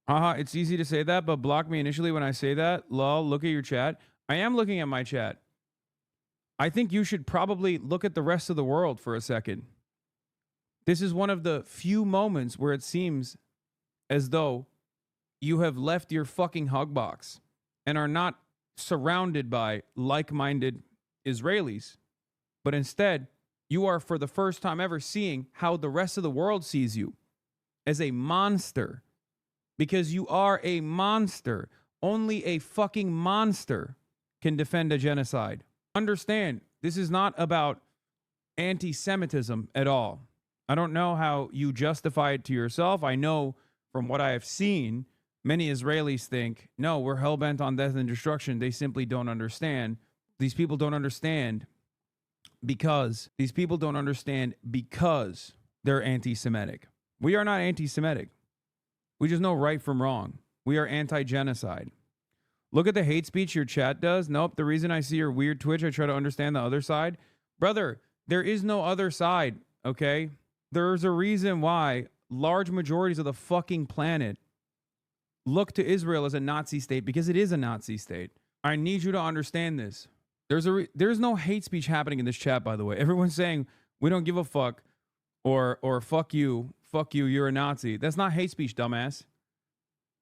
It's easy to say that, but block me initially when I say that. Lol, look at your chat. I am looking at my chat. I think you should probably look at the rest of the world for a second. This is one of the few moments where it seems as though you have left your fucking hug box and are not surrounded by like-minded Israelis, but instead you are for the first time ever seeing how the rest of the world sees you, as a monster, because you are a monster. Only a fucking monster can defend a genocide. Understand, this is not about anti-Semitism at all. I don't know how you justify it to yourself. I know from what I have seen, many Israelis think, no, we're hell-bent on death and destruction. They simply don't understand. These people don't understand because they're anti-Semitic. We are not anti-Semitic. We just know right from wrong. We are anti-genocide. Look at the hate speech your chat does. Nope, the reason I see your weird Twitch, I try to understand the other side. Brother, there is no other side, okay? There's a reason why large majorities of the fucking planet look to Israel as a Nazi state, because it is a Nazi state. I need you to understand this. There's no hate speech happening in this chat, by the way. Everyone's saying we don't give a fuck or fuck you fuck you, you're a Nazi. That's not hate speech, dumbass.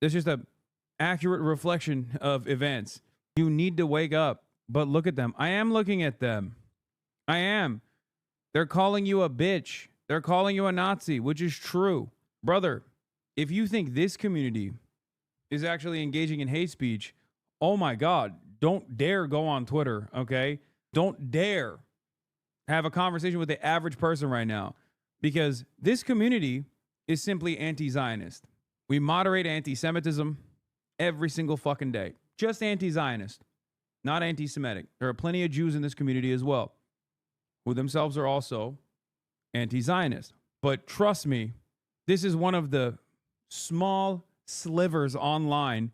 That's just a accurate reflection of events. You need to wake up, but look at them. I am looking at them. I am. They're calling you a bitch. They're calling you a Nazi, which is true. Brother, if you think this community is actually engaging in hate speech, oh my God, don't dare go on Twitter, okay? Don't dare have a conversation with the average person right now, because this community is simply anti-Zionist. We moderate anti-Semitism every single fucking day. Just anti-Zionist, not anti-Semitic. There are plenty of Jews in this community as well, who themselves are also anti-Zionist. But trust me, this is one of the small slivers online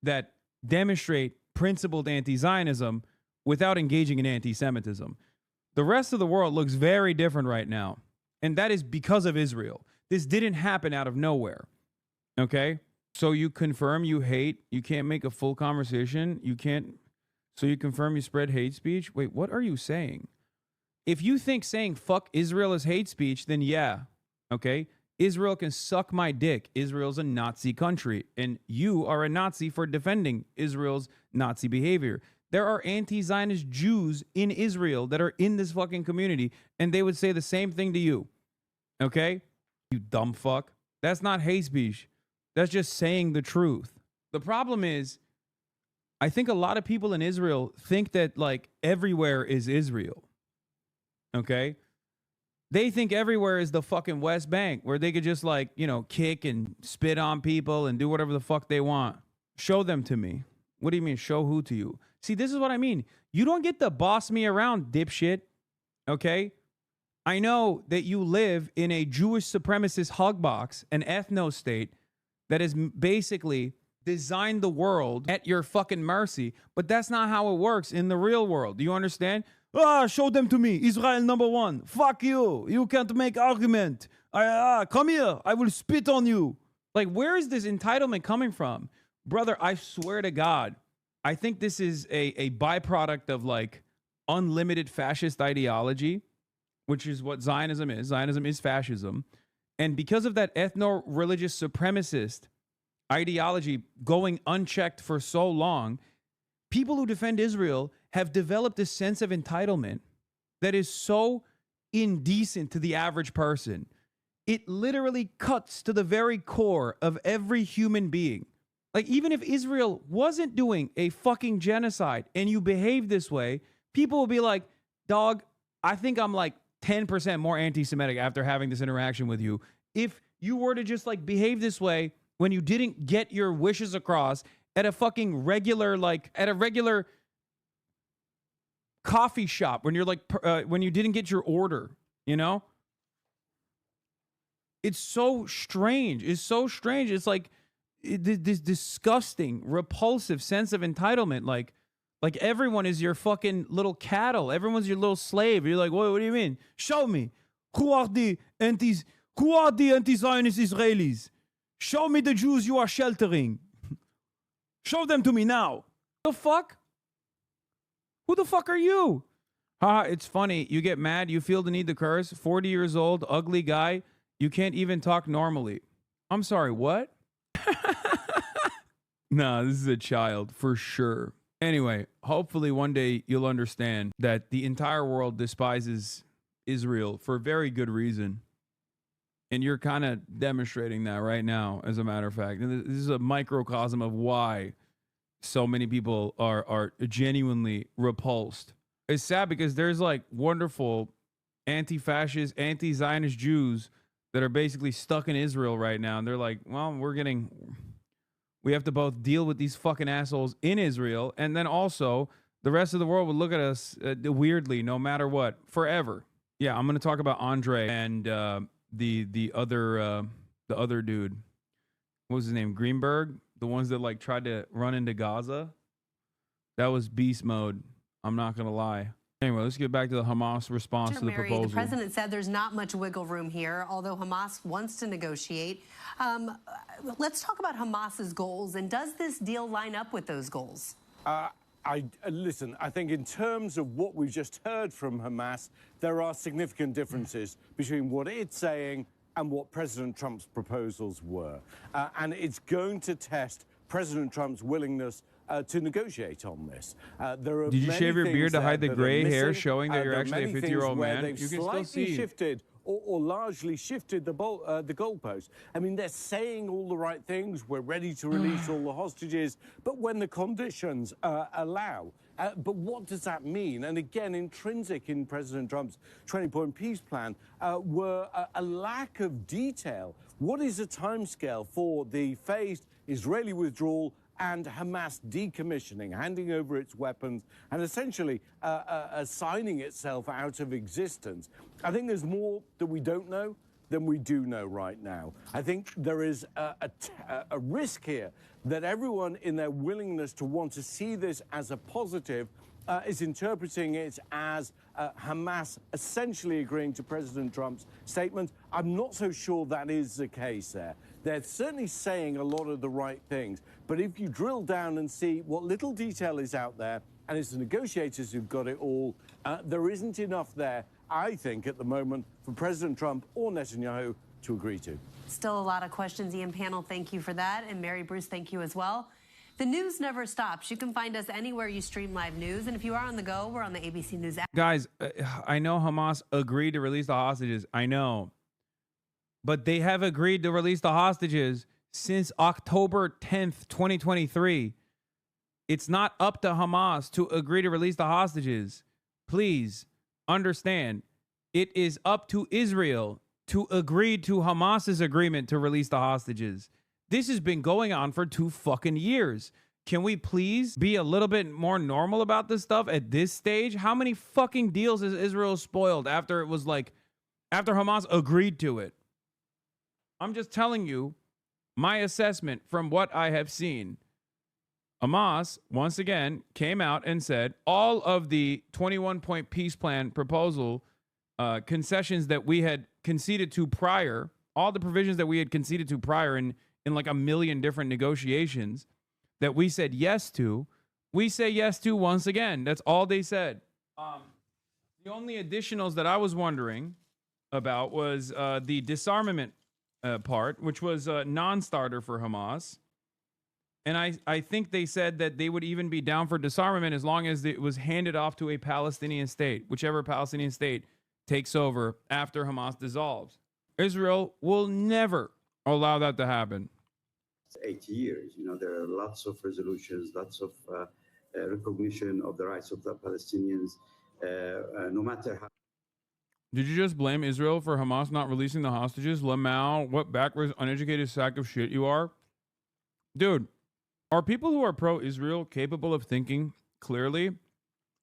that demonstrate principled anti-Zionism without engaging in anti-Semitism. The rest of the world looks very different right now, and that is because of Israel. This didn't happen out of nowhere, okay? So you confirm you hate, you can't make a full conversation, you can't, so you confirm you spread hate speech? Wait, what are you saying? If you think saying fuck Israel is hate speech, then yeah, okay? Israel can suck my dick. Israel's a Nazi country, and you are a Nazi for defending Israel's Nazi behavior. There are anti-Zionist Jews in Israel that are in this fucking community, and they would say the same thing to you, okay? You dumb fuck. That's not hate speech. That's just saying the truth. The problem is, I think a lot of people in Israel think that, like, everywhere is Israel, okay? They think everywhere is the fucking West Bank, where they could just, like, you know, kick and spit on people and do whatever the fuck they want. Show them to me. What do you mean, show who to you? See, this is what I mean. You don't get to boss me around, dipshit, okay? I know that you live in a Jewish supremacist hug box, an ethno-state that has basically designed the world at your fucking mercy, but that's not how it works in the real world. Do you understand? Show them to me. Israel #1. Fuck you. You can't make argument. Come here. I will spit on you. Like, where is this entitlement coming from? Brother, I swear to God, I think this is a byproduct of, like, unlimited fascist ideology, which is what Zionism is. Zionism is fascism. And because of that ethno-religious supremacist ideology going unchecked for so long, people who defend Israel have developed a sense of entitlement that is so indecent to the average person. It literally cuts to the very core of every human being. Like, even if Israel wasn't doing a fucking genocide and you behave this way, people will be like, dog, I think I'm like 10% more anti-Semitic after having this interaction with you. If you were to just, like, behave this way when you didn't get your wishes across at a fucking regular, like, at a regular coffee shop, when you're like, when you didn't get your order, you know? It's so strange. It's so strange. It's like this disgusting, repulsive sense of entitlement. Like everyone is your fucking little cattle. Everyone's your little slave. You're like, what do you mean? Show me. Who are the anti-Zionist Israelis? Show me the Jews you are sheltering. Show them to me now. The fuck? Who the fuck are you? It's funny. You get mad. You feel the need to curse. 40 years old, ugly guy. You can't even talk normally. I'm sorry, what? No, this is a child for sure. Anyway, hopefully one day you'll understand that the entire world despises Israel for very good reason. And you're kind of demonstrating that right now, as a matter of fact. And this is a microcosm of why so many people are genuinely repulsed. It's sad because there's, like, wonderful anti-fascist, anti-Zionist Jews that are basically stuck in Israel right now. And they're like, well, we have to both deal with these fucking assholes in Israel, and then also the rest of the world would look at us weirdly no matter what, forever. Yeah, I'm going to talk about Andre and the other dude. What was his name? Greenberg? The ones that, like, tried to run into Gaza? That was beast mode. I'm not going to lie. Anyway, let's get back to the Hamas response to the proposal. The president said there's not much wiggle room here, although Hamas wants to negotiate. Let's talk about Hamas's goals, and does this deal line up with those goals? Listen, I think in terms of what we've just heard from Hamas, there are significant differences between what it's saying and what President Trump's proposals were. And it's going to test President Trump's willingness to negotiate on this. There are Did you shave your beard to hide the gray hair, missing. showing that you're There are actually a many 50-year-old things where man? they've You can still slightly see. shifted or largely shifted the goalpost. I mean, they're saying all the right things. We're ready to release all the hostages, but when the conditions allow. But what does that mean? And again, intrinsic in President Trump's 20-point peace plan were a lack of detail. What is a timescale for the phased Israeli withdrawal and Hamas decommissioning, handing over its weapons, and essentially assigning itself out of existence? I think there's more that we don't know than we do know right now. I think there is a risk here that everyone in their willingness to want to see this as a positive is interpreting it as Hamas essentially agreeing to President Trump's statement. I'm not so sure that is the case there. They're certainly saying a lot of the right things, but if you drill down and see what little detail is out there, and it's the negotiators who've got it all, there isn't enough there, I think, at the moment, for President Trump or Netanyahu to agree to. Still a lot of questions, Ian. Panel, thank you for that. And Mary Bruce, thank you as well. The news never stops. You can find us anywhere you stream live news. And if you are on the go, we're on the ABC News app. Guys, I know Hamas agreed to release the hostages. I know. But they have agreed to release the hostages since October 10th, 2023. It's not up to Hamas to agree to release the hostages. Please understand, it is up to Israel to agree to Hamas's agreement to release the hostages. This has been going on for 2 fucking years. Can we please be a little bit more normal about this stuff at this stage? How many fucking deals has Israel spoiled after Hamas agreed to it? I'm just telling you my assessment from what I have seen. Hamas, once again, came out and said all of the 21-point peace plan proposal concessions that we had conceded to prior, all the provisions that we had conceded to prior in like a million different negotiations that we said yes to, we say yes to once again. That's all they said. The only additionals that I was wondering about was the disarmament part, which was a non-starter for Hamas. And I think they said that they would even be down for disarmament as long as it was handed off to a Palestinian state, whichever Palestinian state takes over after Hamas dissolves. Israel will never allow that to happen. 80 years. You know, there are lots of resolutions, lots of recognition of the rights of the Palestinians, no matter how. Did you just blame Israel for Hamas not releasing the hostages? Lamau, what backwards, uneducated sack of shit you are. Dude, are people who are pro-Israel capable of thinking clearly?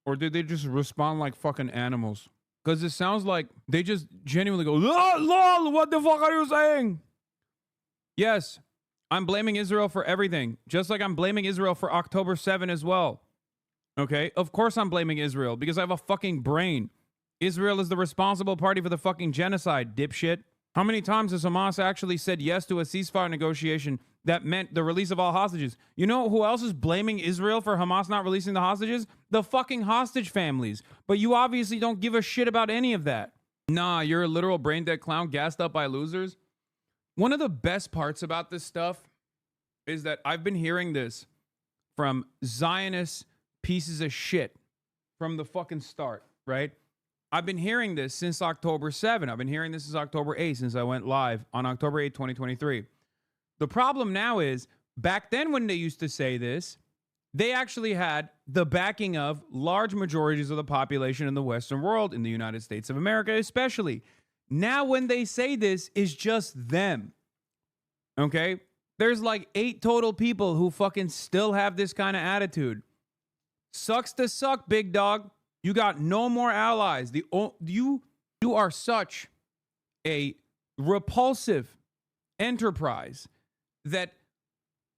Or did they just respond like fucking animals? Because it sounds like they just genuinely go, lol, what the fuck are you saying? Yes, I'm blaming Israel for everything. Just like I'm blaming Israel for October 7 as well. Okay? Of course I'm blaming Israel because I have a fucking brain. Israel is the responsible party for the fucking genocide, dipshit. How many times has Hamas actually said yes to a ceasefire negotiation that meant the release of all hostages? You know who else is blaming Israel for Hamas not releasing the hostages? The fucking hostage families. But you obviously don't give a shit about any of that. Nah, you're a literal brain dead clown gassed up by losers. One of the best parts about this stuff is that I've been hearing this from Zionist pieces of shit from the fucking start, right? I've been hearing this since October 7. I've been hearing this since October 8, since I went live on October 8, 2023. The problem now is, back then when they used to say this, they actually had the backing of large majorities of the population in the Western world, in the United States of America especially. Now when they say this, it's just them. Okay? There's like 8 total people who fucking still have this kind of attitude. Sucks to suck, big dog. You got no more allies. You are such a repulsive enterprise that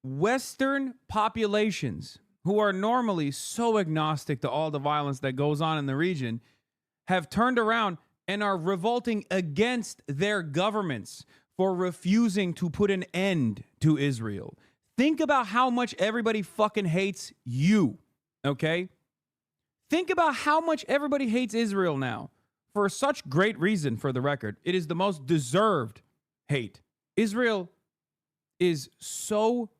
Western populations, who are normally so agnostic to all the violence that goes on in the region, have turned around and are revolting against their governments for refusing to put an end to Israel. Think about how much everybody fucking hates you, okay? Think about how much everybody hates Israel now. For such great reason, for the record. It is the most deserved hate. Israel is so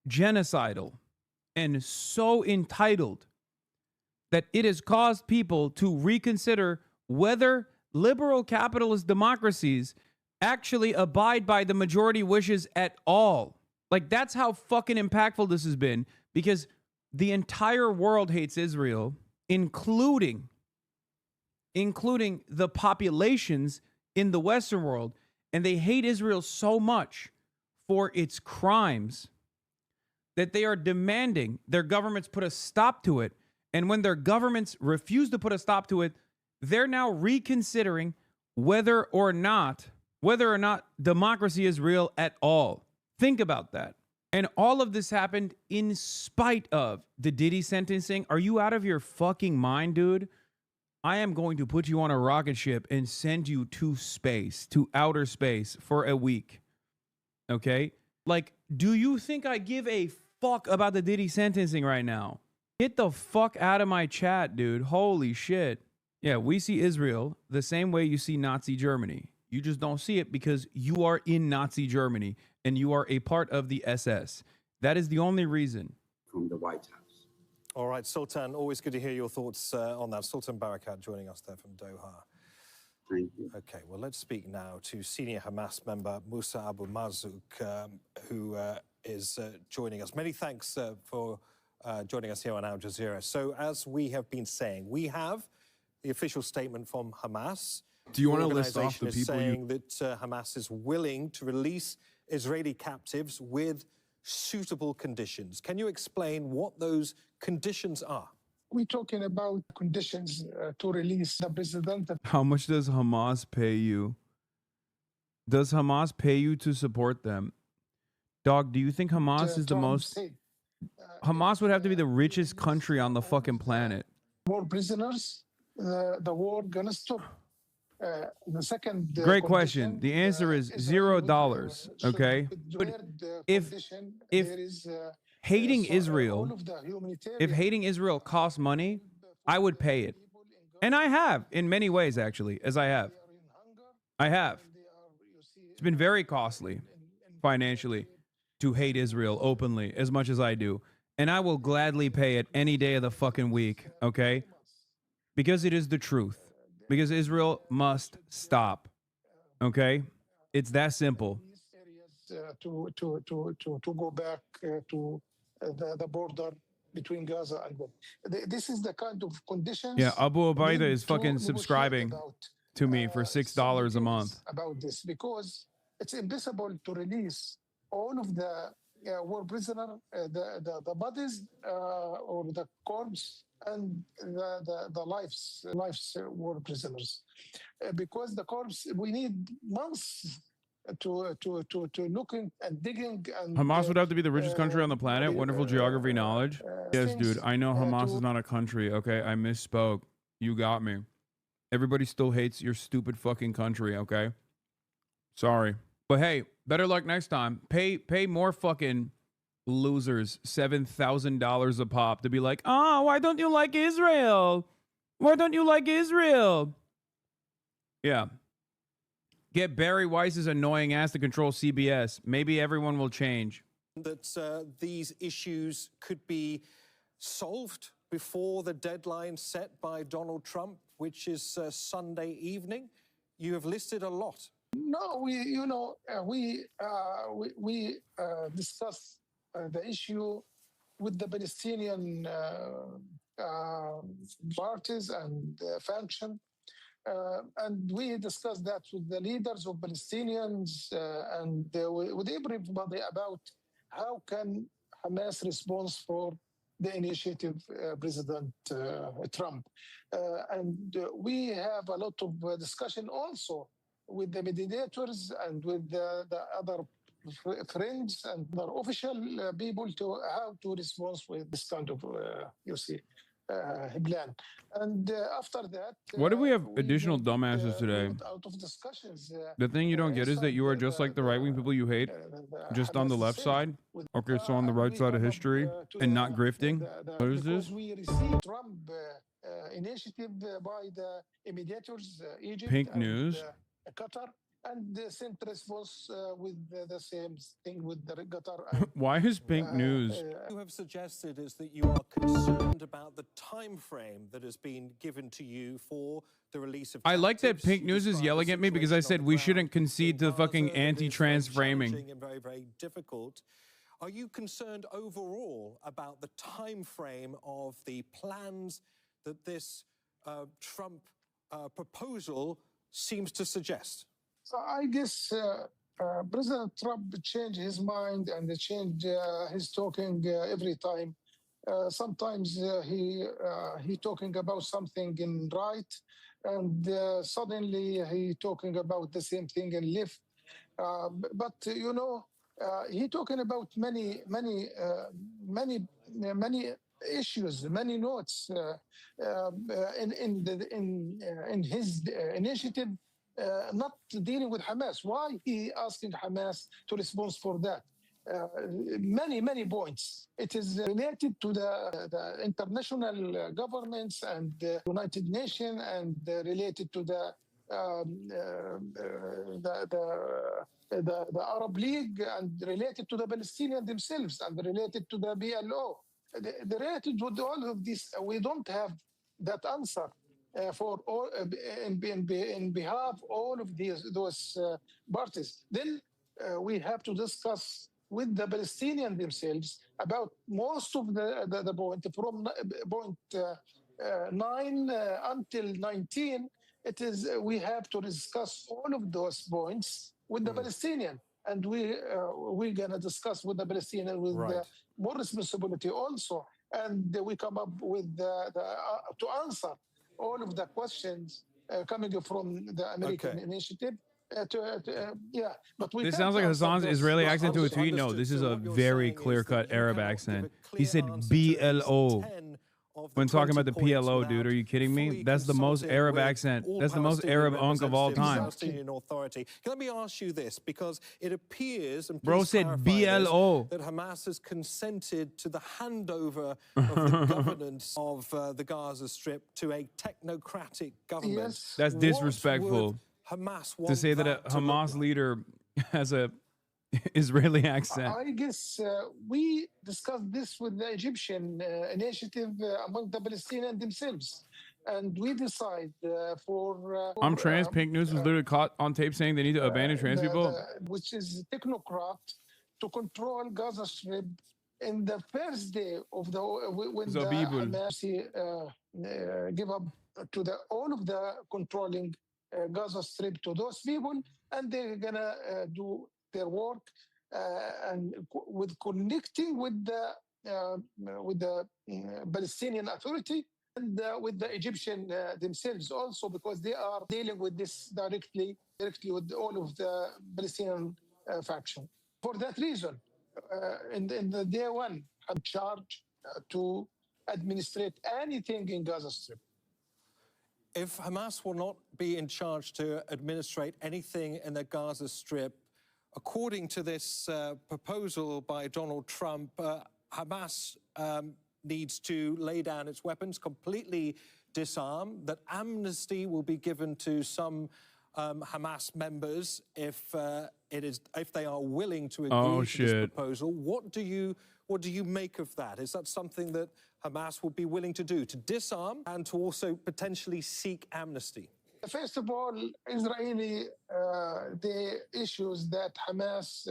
genocidal and so entitled that it has caused people to reconsider whether liberal capitalist democracies actually abide by the majority wishes at all. Like, that's how fucking impactful this has been, because the entire world hates Israel, including the populations in the Western world. And they hate Israel so much for its crimes that they are demanding their governments put a stop to it. And when their governments refuse to put a stop to it, they're now reconsidering whether or not democracy is real at all. Think about that. And all of this happened in spite of the Diddy sentencing. Are you out of your fucking mind, dude? I am going to put you on a rocket ship and send you to space, to outer space for a week. Okay? Like, do you think I give a fuck about the Diddy sentencing right now? Get the fuck out of my chat, dude. Holy shit. Yeah, we see Israel the same way you see Nazi Germany. You just don't see it because you are in Nazi Germany and you are a part of the SS. That is the only reason. From the White House. All right, Sultan, always good to hear your thoughts on that. Sultan Barakat joining us there from Doha. Thank you. Okay, well, let's speak now to senior Hamas member Musa Abu Marzouk, who is joining us. Many thanks for joining us here on Al Jazeera. So, as we have been saying, we have the official statement from Hamas. Do you want to list off the is people saying that Hamas is willing to release Israeli captives with suitable conditions. Can you explain what those conditions are? We're talking about conditions to release the president. How much does Hamas pay you? Does Hamas pay you to support them? Dog, do you think Hamas is the most... Hamas would have to be the richest country on the fucking planet. More prisoners, the war gonna stop. The second Great question. The answer is $0. Okay, but if hating Israel, if hating Israel costs money, I would pay it, and I have in many ways actually. I have. It's been very costly financially to hate Israel openly as much as I do, and I will gladly pay it any day of the fucking week. Okay, because it is the truth. Because Israel must stop. Okay? It's that simple. To go back to the border between Gaza and them. This is the kind of conditions. Yeah, Abu Ubaida is fucking subscribing to me for $6 a month. About this, because it's impossible to release all of the war prisoner, the bodies or the corpse and the lives war prisoners, because the corpse we need months to looking and digging. And Hamas would have to be the richest country on the planet. Wonderful geography knowledge. Yes, dude. I know Hamas is not a country. Okay, I misspoke. You got me. Everybody still hates your stupid fucking country. Okay, sorry, but hey, better luck next time. Pay more fucking losers $7,000 a pop to be like, oh, why don't you like Israel? Why don't you like Israel? Yeah. Get Barry Weiss's annoying ass to control CBS. Maybe everyone will change. That these issues could be solved before the deadline set by Donald Trump, which is Sunday evening. You have listed a lot. No, we discussed the issue with the Palestinian parties and faction. And we discussed that with the leaders of Palestinians and with everybody about how can Hamas respond for the initiative President Trump. And we have a lot of discussion also with the mediators and with the other friends and the official people to how to respond with this kind of, plan. And after that... Why do we have additional dumbasses today? Out of discussions. The thing you don't get is that you are just like the right-wing people you hate, just on the left side. Okay, so on the right side of history and not grifting. What is this? We received Trump initiative by the mediators, Egypt, Pink news. Qatar, And the centrist was with the same thing with the Qatar. Why is pink news? You have suggested is that you are concerned about the time frame that has been given to you for the release of. I like that pink news is yelling at me because I said we shouldn't concede to the fucking anti-trans framing. And very, very difficult. Are you concerned overall about the time frame of the plans that this Trump proposal seems to suggest? So I guess President Trump changed his mind and changed his talking every time. Sometimes he talking about something in right, and suddenly he talking about the same thing in left. But you know, he talking about many issues, many notes in his initiative. Not dealing with Hamas. Why he asking Hamas to respond for that? Many points. It is related to the international governments and the United Nations, and related to the Arab League, and related to the Palestinians themselves, and related to the PLO. The related with all of this, we don't have that answer. For all in behalf of all of those parties, then we have to discuss with the Palestinians themselves about most of the point from point 9 until 19. It is we have to discuss all of those points with the Palestinian, and we're gonna discuss with the Palestinian with more responsibility also, and we come up with to answer all of the questions coming from the American initiative. But we This sounds like Hassan's Israeli accent to a tweet. No, this is a very clear-cut Arab accent. He said BLO when talking about the PLO, dude. Are you kidding me? That's the most Arab accent. That's the most Arab unk of all time. Authority. Let me ask you this, because it appears, and bro said BLO, that Hamas has consented to the handover of the governance of the Gaza Strip to a technocratic government. Yes. That's disrespectful to say that a Hamas leader has a Israeli accent. I guess we discussed this with the Egyptian initiative among the Palestinians themselves, and we decide for. I'm trans. Pink news was literally caught on tape saying they need to abandon trans people, which is technocrat, to control Gaza Strip. In the first day of the when the Hamas give up to all of the controlling Gaza Strip to those people, and they're gonna do their work and with connecting with the Palestinian Authority and with the Egyptian themselves also, because they are dealing with this directly with all of the Palestinian faction. For that reason, in the day one, I'm charged to administrate anything in Gaza Strip. If Hamas will not be in charge to administrate anything in the Gaza Strip, according to this proposal by Donald Trump, Hamas needs to lay down its weapons, completely disarm, that amnesty will be given to some Hamas members if they are willing to agree to this proposal. What do you make of that? Is that something that Hamas will be willing to do, to disarm and to also potentially seek amnesty? First of all, Israeli, the issues that Hamas,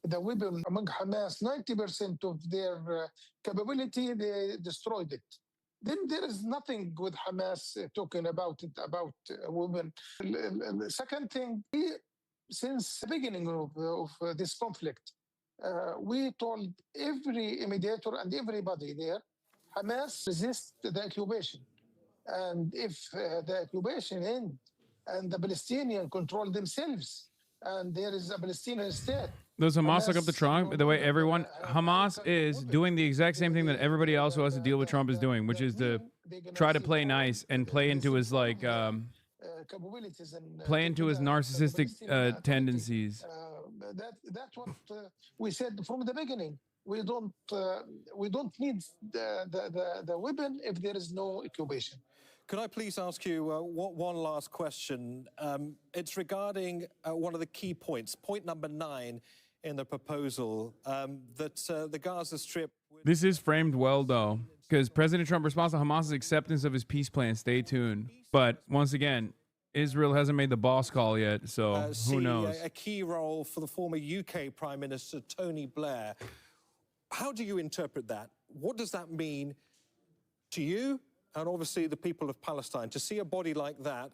the weapon among Hamas, 90% of their capability, they destroyed it. Then there is nothing with Hamas talking about it, about women. The second thing, since the beginning of this conflict, we told every mediator and everybody there, Hamas resists the occupation. And if the occupation ends and the Palestinians control themselves and there is a Palestinian state. Does Hamas look up to Trump the way everyone? Hamas is doing the exact same thing that everybody else who has to deal with Trump is doing, which is to try to play nice and play into his play into his narcissistic tendencies. That's what we said from the beginning. We don't need the weapon if there is no occupation. Could I please ask you one last question? It's regarding one of the key points, point number 9 in the proposal, that the Gaza Strip... This is framed well, though, because President Trump responds to Hamas's acceptance of his peace plan. Stay tuned. But once again, Israel hasn't made the boss call yet, so who knows? A key role for the former UK Prime Minister, Tony Blair. How do you interpret that? What does that mean to you and obviously the people of Palestine, to see a body like that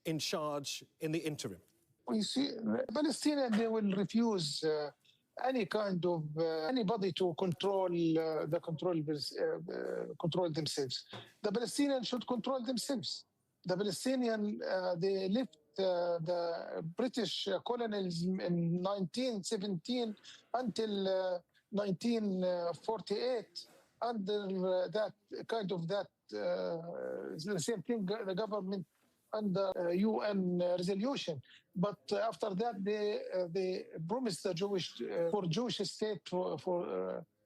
in charge in the interim? We see the Palestinians, they will refuse any kind of anybody to control control themselves. The Palestinians should control themselves. The Palestinians, they left the British colonialism in 1917 until 1948 under that kind of the same thing, the government under UN resolution. But after that, they promised the Jewish state for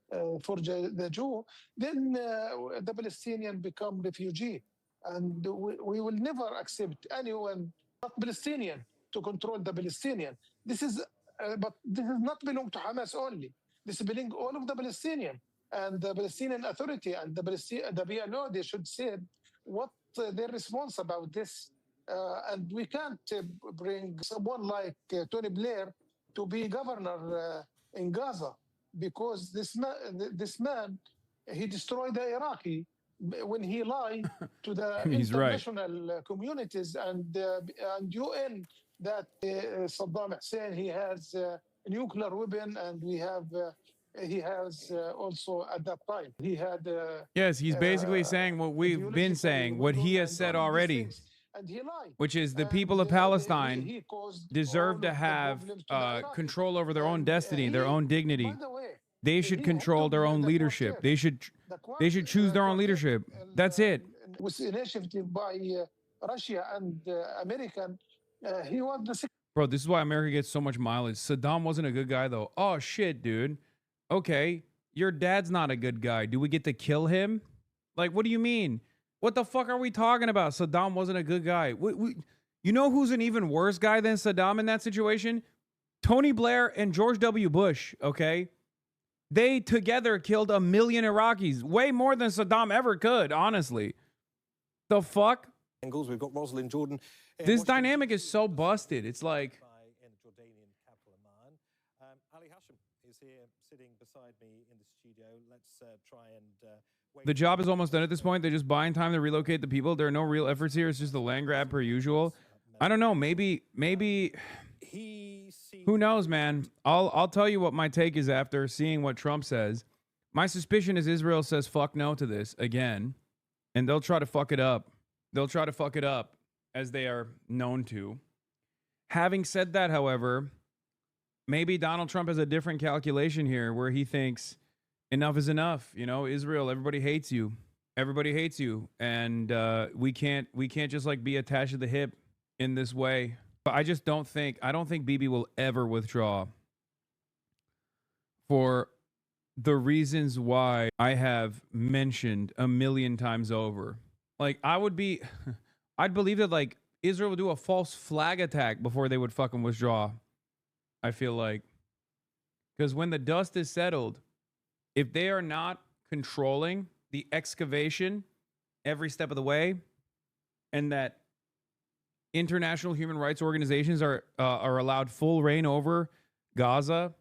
the Jew. Then the Palestinian become refugee, and we will never accept anyone not Palestinian to control the Palestinian. This is, but this does not belong to Hamas only. This belongs all of the Palestinian. And the Palestinian Authority and the PLO, they should say what their response about this. And we can't bring someone like Tony Blair to be governor in Gaza, because this man, he destroyed the Iraqi when he lied to the international communities and UN that Saddam Hussein, he has a nuclear weapon, and we have... he has also at that time he had yes, he's basically saying what we've been saying, what he has said already, which is the people of Palestine deserve to have control over their own destiny, their own dignity. They should control their own leadership. They should choose their own leadership. That's it. Was initiated by Russia and American. He was the... Bro, this is why America gets so much mileage. Saddam wasn't a good guy, though. Oh, shit, dude. Okay, your dad's not a good guy. Do we get to kill him? Like, what do you mean? What the fuck are we talking about? Saddam wasn't a good guy. You know who's an even worse guy than Saddam in that situation? Tony Blair and George W. Bush, okay? They together killed 1 million Iraqis. Way more than Saddam ever could, honestly. The fuck? We've got Rosalind Jordan. This dynamic is so busted. It's like... Ali Hashim is here sitting beside me in the studio. Let's try and... The job is almost done at this point. They're just buying time to relocate the people. There are no real efforts here. It's just a land grab per usual. I don't know. Maybe... Who knows, man? I'll tell you what my take is after seeing what Trump says. My suspicion is Israel says fuck no to this again, and they'll try to fuck it up. They'll try to fuck it up, as they are known to. Having said that, however, maybe Donald Trump has a different calculation here where he thinks enough is enough. You know, Israel, everybody hates you. Everybody hates you. And we can't just like be attached to the hip in this way. But I don't think Bibi will ever withdraw for the reasons why I have mentioned 1,000,000 times over. Like, I'd believe that like Israel would do a false flag attack before they would fucking withdraw. I feel like, because when the dust is settled, if they are not controlling the excavation every step of the way, and that international human rights organizations are allowed full reign over Gaza,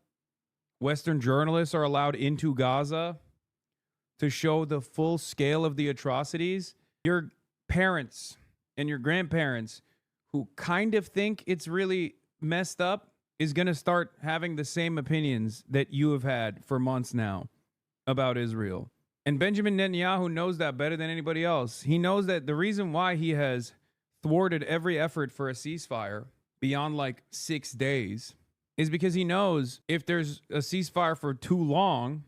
Western journalists are allowed into Gaza to show the full scale of the atrocities, your parents and your grandparents who kind of think it's really messed up is going to start having the same opinions that you have had for months now about Israel. And Benjamin Netanyahu knows that better than anybody else. He knows that the reason why he has thwarted every effort for a ceasefire beyond like 6 days is because he knows if there's a ceasefire for too long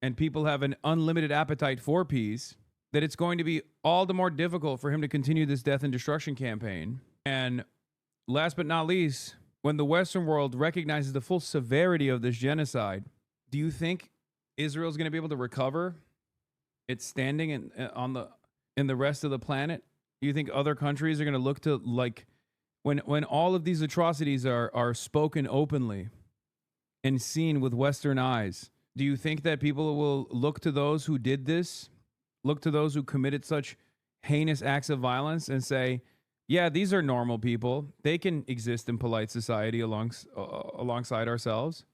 and people have an unlimited appetite for peace, that it's going to be all the more difficult for him to continue this death and destruction campaign. And last but not least, when the Western world recognizes the full severity of this genocide, do you think Israel's going to be able to recover its standing on in the rest of the planet? Do you think other countries are going to look to, like, when all of these atrocities are spoken openly and seen with Western eyes, do you think that people will look to those who did this, look to those who committed such heinous acts of violence and say, yeah, these are normal people. They can exist in polite society alongside ourselves?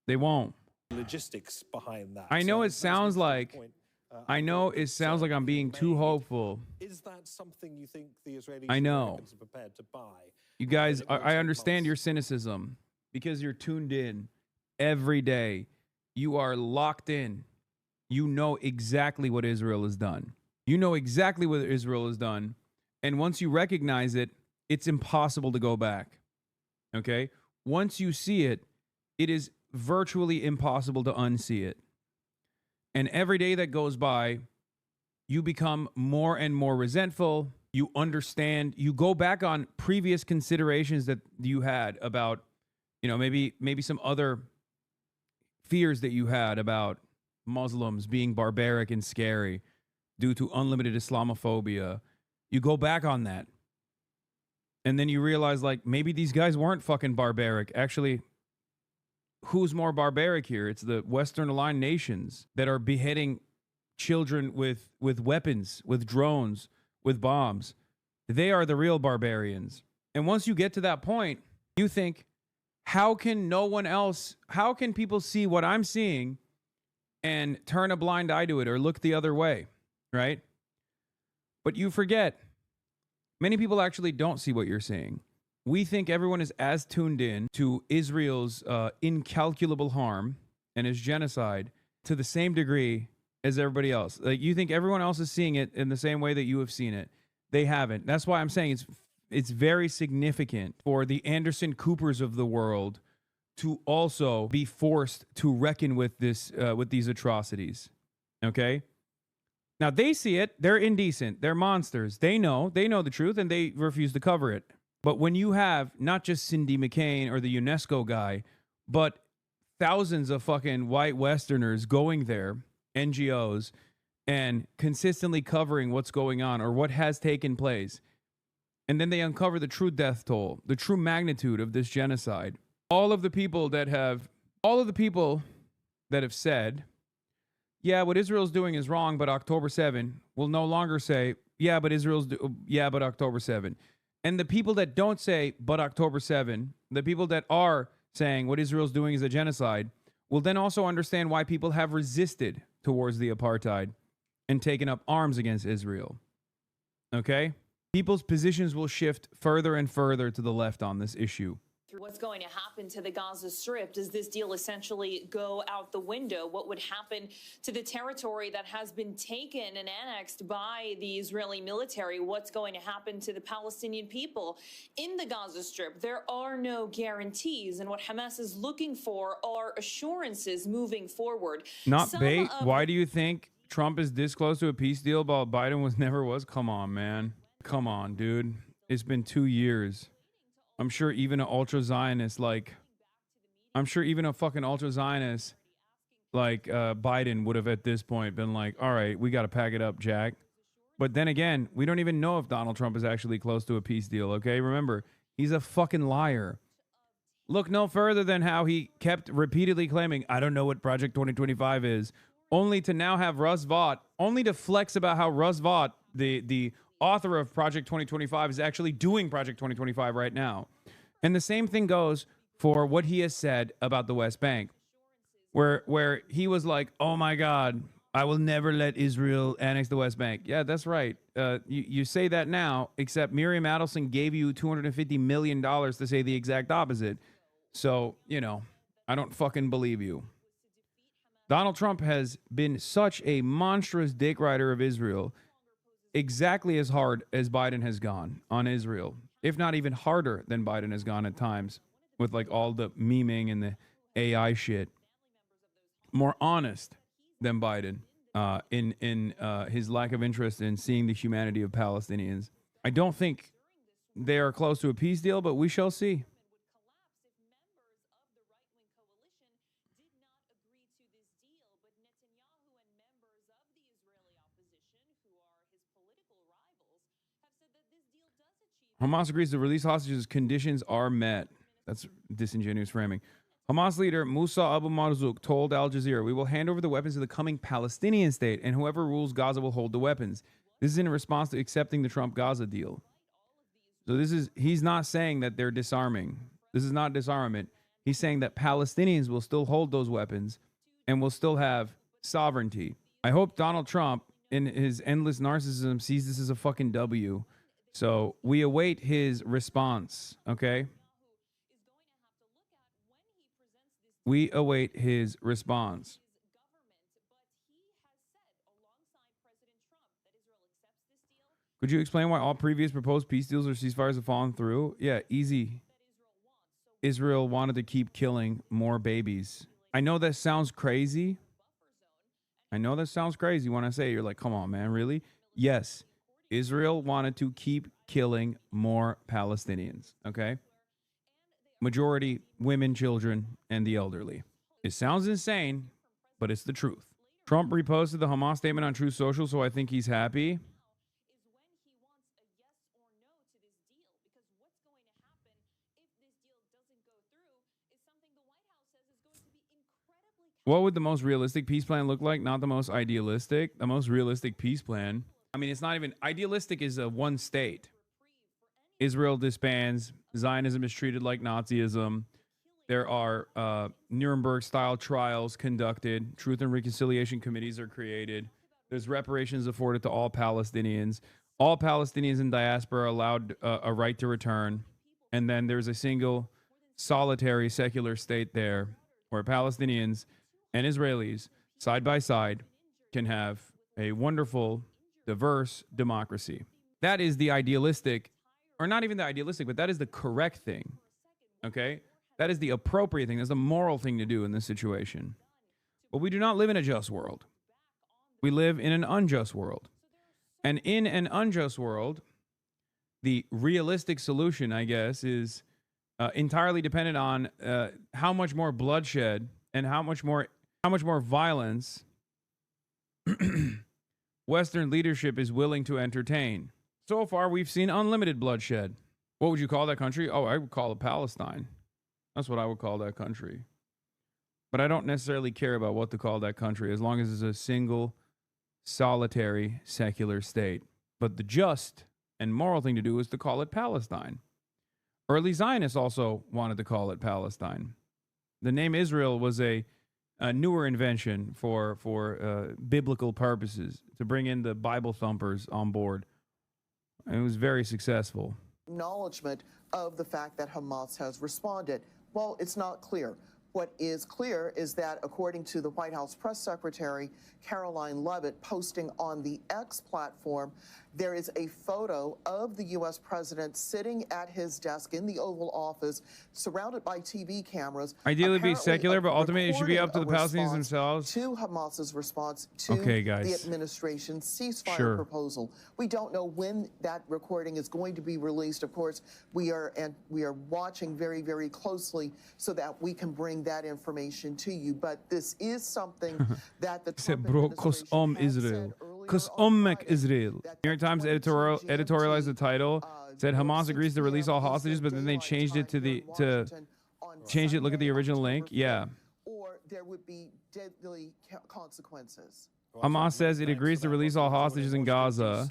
They won't. Logistics behind that. I know it sounds like I'm being too hopeful. Is that something you think the Israelis I and know. Americans are prepared to buy? You guys, I understand your cynicism because you're tuned in every day. You are locked in. You know exactly what Israel has done. You know exactly what Israel has done. And once you recognize it, it's impossible to go back. Okay? Once you see it, it is virtually impossible to unsee it. And every day that goes by, you become more and more resentful. You understand, you go back on previous considerations that you had about, you know, maybe some other fears that you had about Muslims being barbaric and scary due to unlimited Islamophobia. You go back on that. And then you realize, like, maybe these guys weren't fucking barbaric. Actually, who's more barbaric here? It's the Western aligned nations that are beheading children with weapons, with drones, with bombs. They are the real barbarians. And once you get to that point, you think, how can people see what I'm seeing and turn a blind eye to it or look the other way, right? But you forget, many people actually don't see what you're seeing. We think everyone is as tuned in to Israel's incalculable harm and its genocide to the same degree as everybody else. Like, you think everyone else is seeing it in the same way that you have seen it. They haven't. That's why I'm saying it's very significant for the Anderson Coopers of the world to also be forced to reckon with this, with these atrocities. Okay? Now, they see it. They're indecent. They're monsters. They know the truth, and they refuse to cover it. But when you have not just Cindy McCain or the UNESCO guy, but thousands of fucking white Westerners going there, NGOs, and consistently covering what's going on or what has taken place, and then they uncover the true death toll, the true magnitude of this genocide. All of the people that have said, yeah, what Israel's doing is wrong, but October 7 will no longer say, yeah, but October 7. And the people that don't say, but October 7, the people that are saying what Israel's doing is a genocide, will then also understand why people have resisted towards the apartheid and taken up arms against Israel. Okay? People's positions will shift further and further to the left on this issue. What's going to happen to the Gaza Strip? Does this deal essentially go out the window? What would happen to the territory that has been taken and annexed by the Israeli military? What's going to happen to the Palestinian people in the Gaza Strip? There are no guarantees, and what Hamas is looking for are assurances moving forward. Not bait. Why do you think Trump is this close to a peace deal while Biden never was? Come on, man. Come on, dude. It's been 2 years. I'm sure even an ultra-Zionist like Biden would have at this point been like, all right, we got to pack it up, Jack. But then again, we don't even know if Donald Trump is actually close to a peace deal, okay? Remember, he's a fucking liar. Look no further than how he kept repeatedly claiming, I don't know what Project 2025 is, only to now have Russ Vought, only to flex about how Russ Vought, the author of Project 2025, is actually doing Project 2025 right now. And the same thing goes for what he has said about the West Bank, where he was like, oh my God, I will never let Israel annex the West Bank. Yeah, that's right. You say that now, except Miriam Adelson gave you $250 million to say the exact opposite. So, you know, I don't fucking believe you. Donald Trump has been such a monstrous dick rider of Israel, exactly as hard as Biden has gone on Israel, if not even harder than Biden has gone at times with like all the memeing and the AI shit. More honest than Biden in his lack of interest in seeing the humanity of Palestinians. I don't think they are close to a peace deal, but we shall see. Hamas agrees to release hostages. Conditions are met. That's disingenuous framing. Hamas leader Musa Abu Marzouk told Al Jazeera, "We will hand over the weapons to the coming Palestinian state, and whoever rules Gaza will hold the weapons." This is in response to accepting the Trump-Gaza deal. So he's not saying that they're disarming. This is not disarmament. He's saying that Palestinians will still hold those weapons and will still have sovereignty. I hope Donald Trump, in his endless narcissism, sees this as a fucking W. So we await his response, okay? We await his response. Could you explain why all previous proposed peace deals or ceasefires have fallen through? Yeah, easy. Israel wanted to keep killing more babies. I know that sounds crazy. I know that sounds crazy when I say it. You're like, come on, man, really? Yes, Israel wanted to keep killing more Palestinians, okay? Majority women, children, and the elderly. It sounds insane, but it's the truth. Trump reposted the Hamas statement on Truth Social, so I think he's happy. What would the most realistic peace plan look like? Not the most idealistic. The most realistic peace plan. I mean, it's not even idealistic. Is a one state. Israel disbands. Zionism is treated like Nazism. There are Nuremberg-style trials conducted. Truth and reconciliation committees are created. There's reparations afforded to all Palestinians. All Palestinians in diaspora are allowed a right to return. And then there's a single, solitary, secular state there where Palestinians and Israelis, side by side, can have a wonderful, diverse democracy. That is the idealistic, or not even the idealistic, but that is the correct thing, okay? That is the appropriate thing. That's the moral thing to do in this situation. But we do not live in a just world. We live in an unjust world. And in an unjust world, the realistic solution, I guess, is entirely dependent on how much more bloodshed and how much more violence Western leadership is willing to entertain. So far, we've seen unlimited bloodshed. What would you call that country? Oh, I would call it Palestine. That's what I would call that country. But I don't necessarily care about what to call that country as long as it's a single, solitary, secular state. But the just and moral thing to do is to call it Palestine. Early Zionists also wanted to call it Palestine. The name Israel was a newer invention for biblical purposes, to bring in the Bible thumpers on board. And it was very successful. Acknowledgement of the fact that Hamas has responded. Well, it's not clear. What is clear is that, according to the White House press secretary, Caroline Leavitt, posting on the X platform, there is a photo of the U.S. president sitting at his desk in the Oval Office, surrounded by TV cameras. Ideally be secular, but ultimately it should be up to the Palestinians themselves. To Hamas's response to the administration's ceasefire proposal. We don't know when that recording is going to be released. Of course, we are watching very, very closely so that we can bring that information to you. But this is something that the Trump administration has said Israel. New York Times editorialized the title, said Hamas agrees to release all hostages, but then they changed it to change it. Look at the original link. Yeah. Or there would be deadly consequences. Hamas says it agrees to release all hostages in Gaza,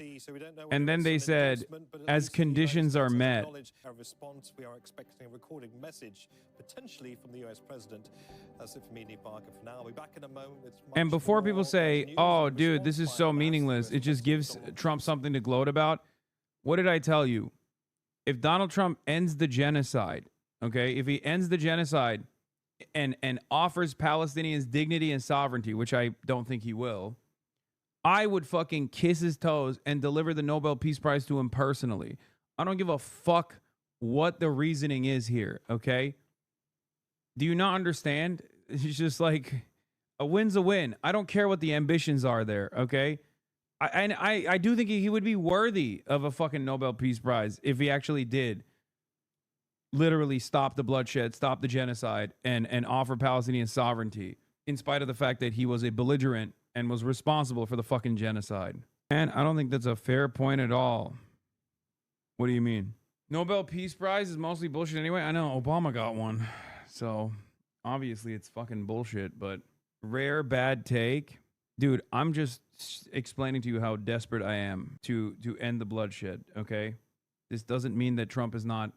and then they said, as conditions are met. A response, we are expecting a recorded message, potentially from the U.S. president. That's it for me, Nick Barker. For now, I'll be back in a moment with And before people say, oh, dude, this is so meaningless, it just gives Trump something to gloat about. What did I tell you? If Donald Trump ends the genocide, okay, if he ends the genocide and offers Palestinians dignity and sovereignty, which I don't think he will, I would fucking kiss his toes and deliver the Nobel Peace Prize to him personally. I don't give a fuck what the reasoning is here, okay? Do you not understand? It's just like, a win's a win. I don't care what the ambitions are there, okay? I do think he would be worthy of a fucking Nobel Peace Prize if he actually did literally stop the bloodshed, stop the genocide, and offer Palestinian sovereignty, in spite of the fact that he was a belligerent and was responsible for the fucking genocide. And I don't think that's a fair point at all. What do you mean? Nobel Peace Prize is mostly bullshit anyway. I know Obama got one, so obviously it's fucking bullshit. But rare bad take, dude. I'm just explaining to you how desperate I am to end the bloodshed. Okay, this doesn't mean that Trump is not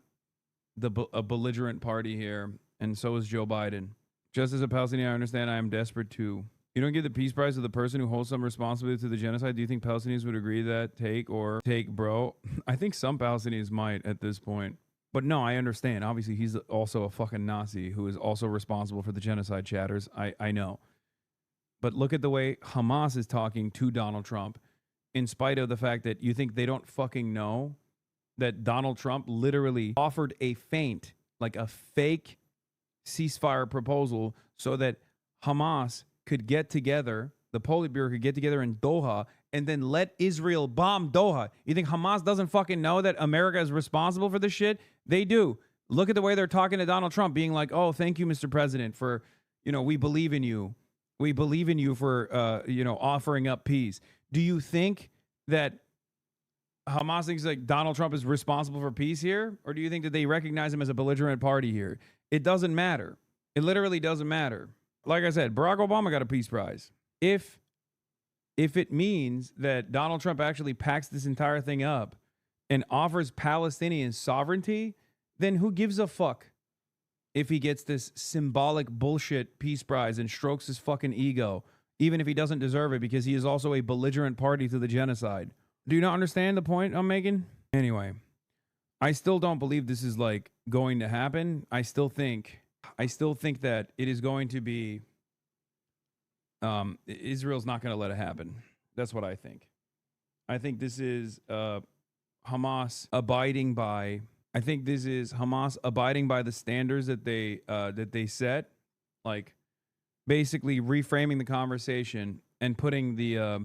a belligerent party here, and so is Joe Biden. Just as a Palestinian, I understand I am desperate too. You don't give the Peace Prize to the person who holds some responsibility to the genocide. Do you think Palestinians would agree to that take, bro? I think some Palestinians might at this point. But no, I understand. Obviously, he's also a fucking Nazi who is also responsible for the genocide, chatters. I know. But look at the way Hamas is talking to Donald Trump, in spite of the fact that you think they don't fucking know that Donald Trump literally offered a feint, like a fake ceasefire proposal, so that Hamas could get together, the Politburo could get together in Doha, and then let Israel bomb Doha. You think Hamas doesn't fucking know that America is responsible for this shit? They do. Look at the way they're talking to Donald Trump, being like, oh, thank you, Mr. President, for, we believe in you. We believe in you for, offering up peace. Do you think that Hamas thinks like Donald Trump is responsible for peace here? Or do you think that they recognize him as a belligerent party here? It doesn't matter. It literally doesn't matter. Like I said, Barack Obama got a Peace Prize. If it means that Donald Trump actually packs this entire thing up and offers Palestinian sovereignty, then who gives a fuck if he gets this symbolic bullshit Peace Prize and strokes his fucking ego, even if he doesn't deserve it because he is also a belligerent party to the genocide? Do you not understand the point I'm making? Anyway, I still don't believe this is like going to happen. I still think that it is going to be, Israel's not going to let it happen. That's what I think. I think this is Hamas abiding by. I think this is Hamas abiding by the standards that they set, like basically reframing the conversation and putting the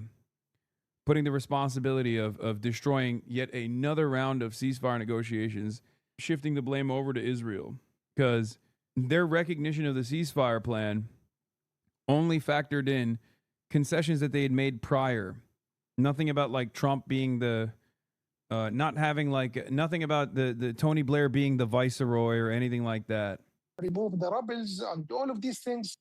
responsibility of destroying yet another round of ceasefire negotiations, shifting the blame over to Israel, because their recognition of the ceasefire plan only factored in concessions that they had made prior. Nothing about like Trump being the, nothing about the Tony Blair being the viceroy or anything like that. Remove the rebels and all of these things.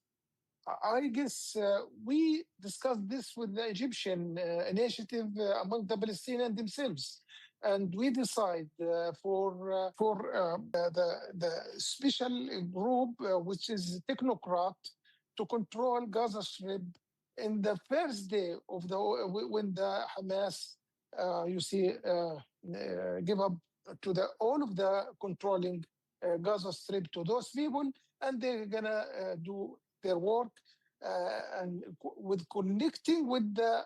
I guess we discussed this with the Egyptian initiative among the Palestinians themselves. And we decide for the special group, which is technocrat, to control Gaza Strip in the first day of when the Hamas, give up to all of the controlling Gaza Strip to those people, and they're gonna do their work and with connecting with the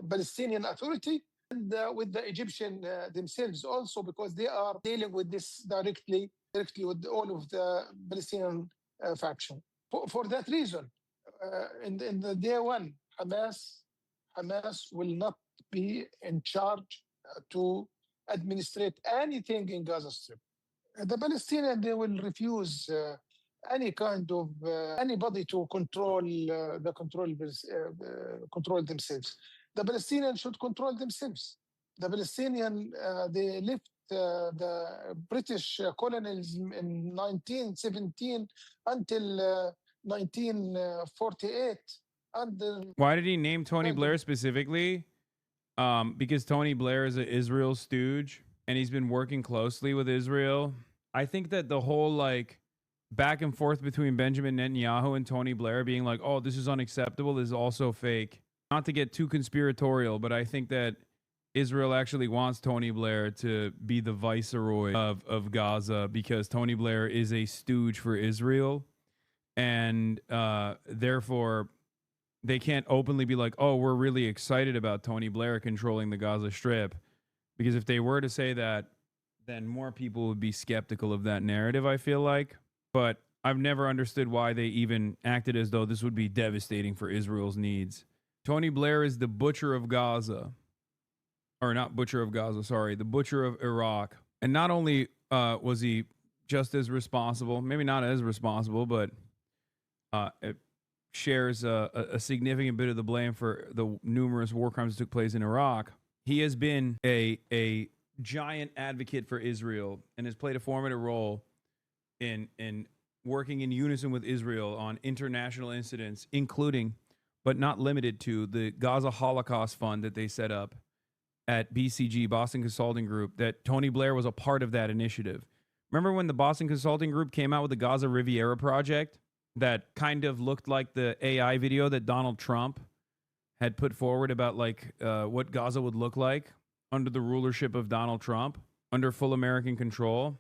Palestinian Authority and with the Egyptian themselves also, because they are dealing with this directly with all of the Palestinian faction. For that reason, in the day one, Hamas will not be in charge to administrate anything in Gaza Strip. The Palestinians, they will refuse any kind of anybody to control control themselves. The Palestinians should control themselves. The Palestinians, they left the British colonialism in 1917 until 1948. Why did he name Tony Blair specifically? Because Tony Blair is an Israel stooge and he's been working closely with Israel. I think that the whole like back and forth between Benjamin Netanyahu and Tony Blair being like, oh, this is unacceptable, is also fake. Not to get too conspiratorial, but I think that Israel actually wants Tony Blair to be the viceroy of Gaza because Tony Blair is a stooge for Israel. And therefore, they can't openly be like, oh, we're really excited about Tony Blair controlling the Gaza Strip. Because if they were to say that, then more people would be skeptical of that narrative, I feel like. But I've never understood why they even acted as though this would be devastating for Israel's needs. Tony Blair is the butcher of Gaza. Or not butcher of Gaza, sorry. The butcher of Iraq. And not only was he just as responsible, maybe not as responsible, but it shares a significant bit of the blame for the numerous war crimes that took place in Iraq. He has been a giant advocate for Israel and has played a formative role in working in unison with Israel on international incidents, including, but not limited to, the Gaza Holocaust Fund that they set up at BCG, Boston Consulting Group, that Tony Blair was a part of that initiative. Remember when the Boston Consulting Group came out with the Gaza Riviera project that kind of looked like the AI video that Donald Trump had put forward about like what Gaza would look like under the rulership of Donald Trump, under full American control?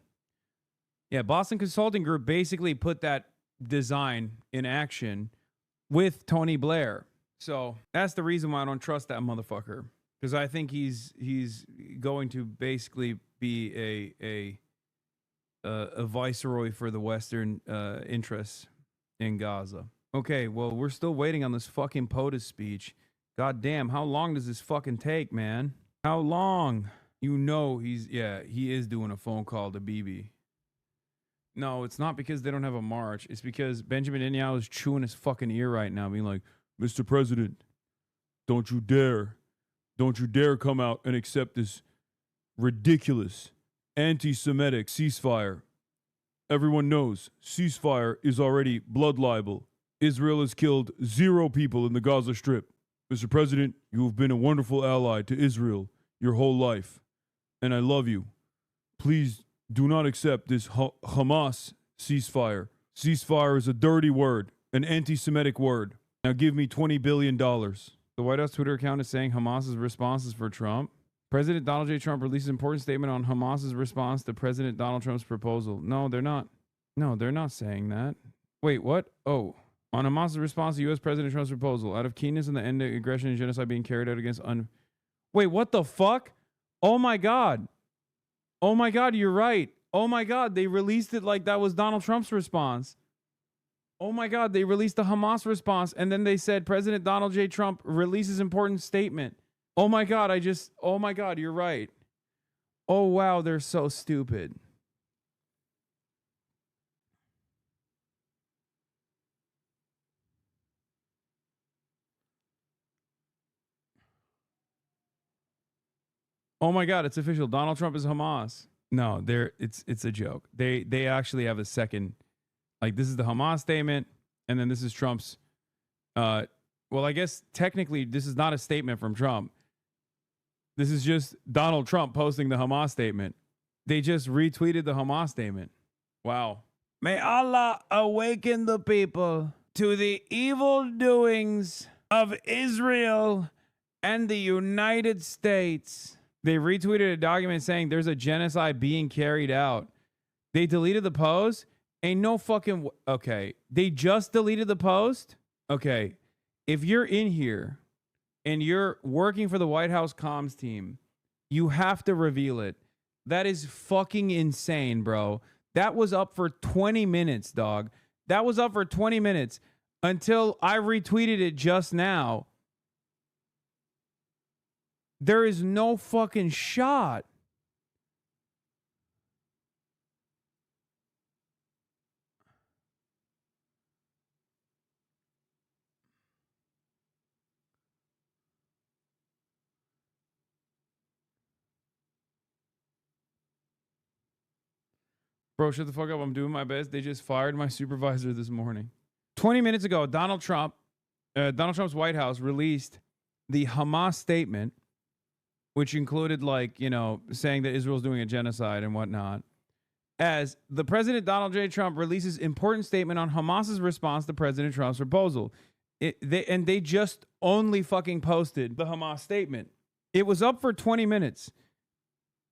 Yeah, Boston Consulting Group basically put that design in action with Tony Blair. So that's the reason why I don't trust that motherfucker, because I think he's going to basically be a viceroy for the Western interests in Gaza. Okay, well, we're still waiting on this fucking POTUS speech. God damn, how long does this fucking take, man? How long? You know he is doing a phone call to Bibi. No, it's not because they don't have a march. It's because Benjamin Netanyahu is chewing his fucking ear right now, being like, Mr. President, don't you dare come out and accept this ridiculous anti-Semitic ceasefire. Everyone knows ceasefire is already blood libel. Israel has killed 0 people in the Gaza Strip. Mr. President, you have been a wonderful ally to Israel your whole life, and I love you. Please do not accept this Hamas ceasefire. Ceasefire is a dirty word, an anti-Semitic word. Now give me $20 billion. The White House Twitter account is saying Hamas's response is for Trump. President Donald J. Trump released an important statement on Hamas's response to President Donald Trump's proposal. No, they're not. No, they're not saying that. Wait, what? Oh. On Hamas's response to U.S. President Trump's proposal, out of keenness in the end of aggression and genocide being carried out against Wait, what the fuck? Oh my God. Oh my God, you're right. Oh my God, they released it like that was Donald Trump's response. Oh my God, they released the Hamas response, and then they said President Donald J. Trump releases important statement. Oh my God, oh my God, you're right. Oh wow, they're so stupid. Oh my God, it's official. Donald Trump is Hamas. No, it's a joke. They actually have a second, like, this is the Hamas statement, and then this is Trump's. Well, I guess technically this is not a statement from Trump. This is just Donald Trump posting the Hamas statement. They just retweeted the Hamas statement. Wow. May Allah awaken the people to the evil doings of Israel and the United States. They retweeted a document saying there's a genocide being carried out. They deleted the post? Ain't no fucking... Okay. They just deleted the post? Okay. If you're in here and you're working for the White House comms team, you have to reveal it. That is fucking insane, bro. That was up for 20 minutes, dog. That was up for 20 minutes until I retweeted it just now. There is no fucking shot. Bro, shut the fuck up. I'm doing my best. They just fired my supervisor this morning. 20 minutes ago, Donald Trump's White House released the Hamas statement, which included, like, you know, saying that Israel's doing a genocide and whatnot, as the President Donald J. Trump releases important statement on Hamas's response to President Trump's proposal. They just only fucking posted the Hamas statement. It was up for 20 minutes.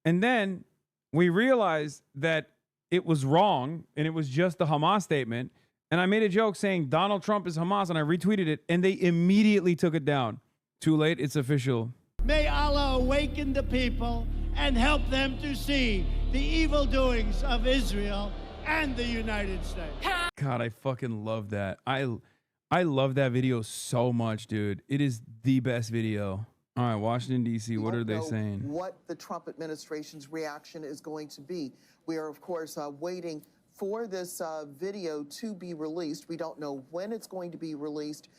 And then we realized that it was wrong and it was just the Hamas statement. And I made a joke saying Donald Trump is Hamas, and I retweeted it, and they immediately took it down. Too late, it's official. May Allah awaken the people and help them to see the evil doings of Israel and the United States. God, I fucking love that. I love that video so much, dude. It is the best video. All right, Washington, D.C., what are they saying? What the Trump administration's reaction is going to be. We are, of course, waiting for this video to be released. We don't know when it's going to be released,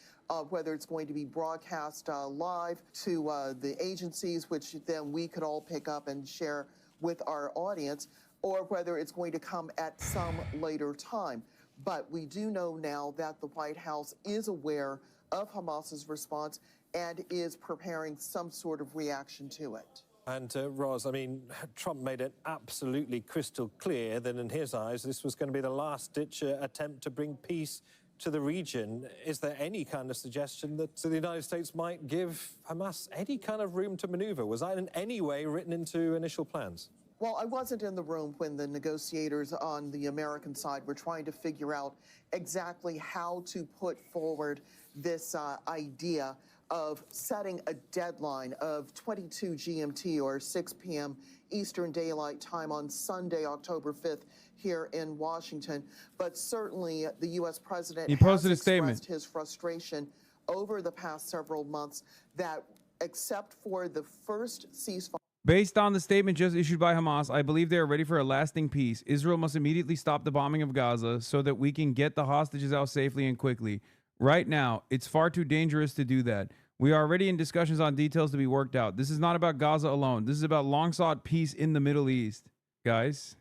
whether it's going to be broadcast live to the agencies, which then we could all pick up and share with our audience, or whether it's going to come at some later time. But we do know now that the White House is aware of Hamas's response and is preparing some sort of reaction to it. And Roz, I mean, Trump made it absolutely crystal clear that in his eyes this was going to be the last-ditch attempt to bring peace to the region. Is there any kind of suggestion that the United States might give Hamas any kind of room to maneuver? Was that in any way written into initial plans? Well, I wasn't in the room when the negotiators on the American side were trying to figure out exactly how to put forward this idea of setting a deadline of 22 GMT or 6 p.m. Eastern Daylight Time on Sunday, October 5th, here in Washington. But certainly the U.S. president He posted has a statement. expressed his frustration over the past several months that except for the first ceasefire. Based on the statement just issued by Hamas, I believe they are ready for a lasting peace. Israel must immediately stop the bombing of Gaza so that we can get the hostages out safely and quickly. Right now, it's far too dangerous to do that. We are already in discussions on details to be worked out. This is not about Gaza alone. This is about long-sought peace in the Middle East. Guys,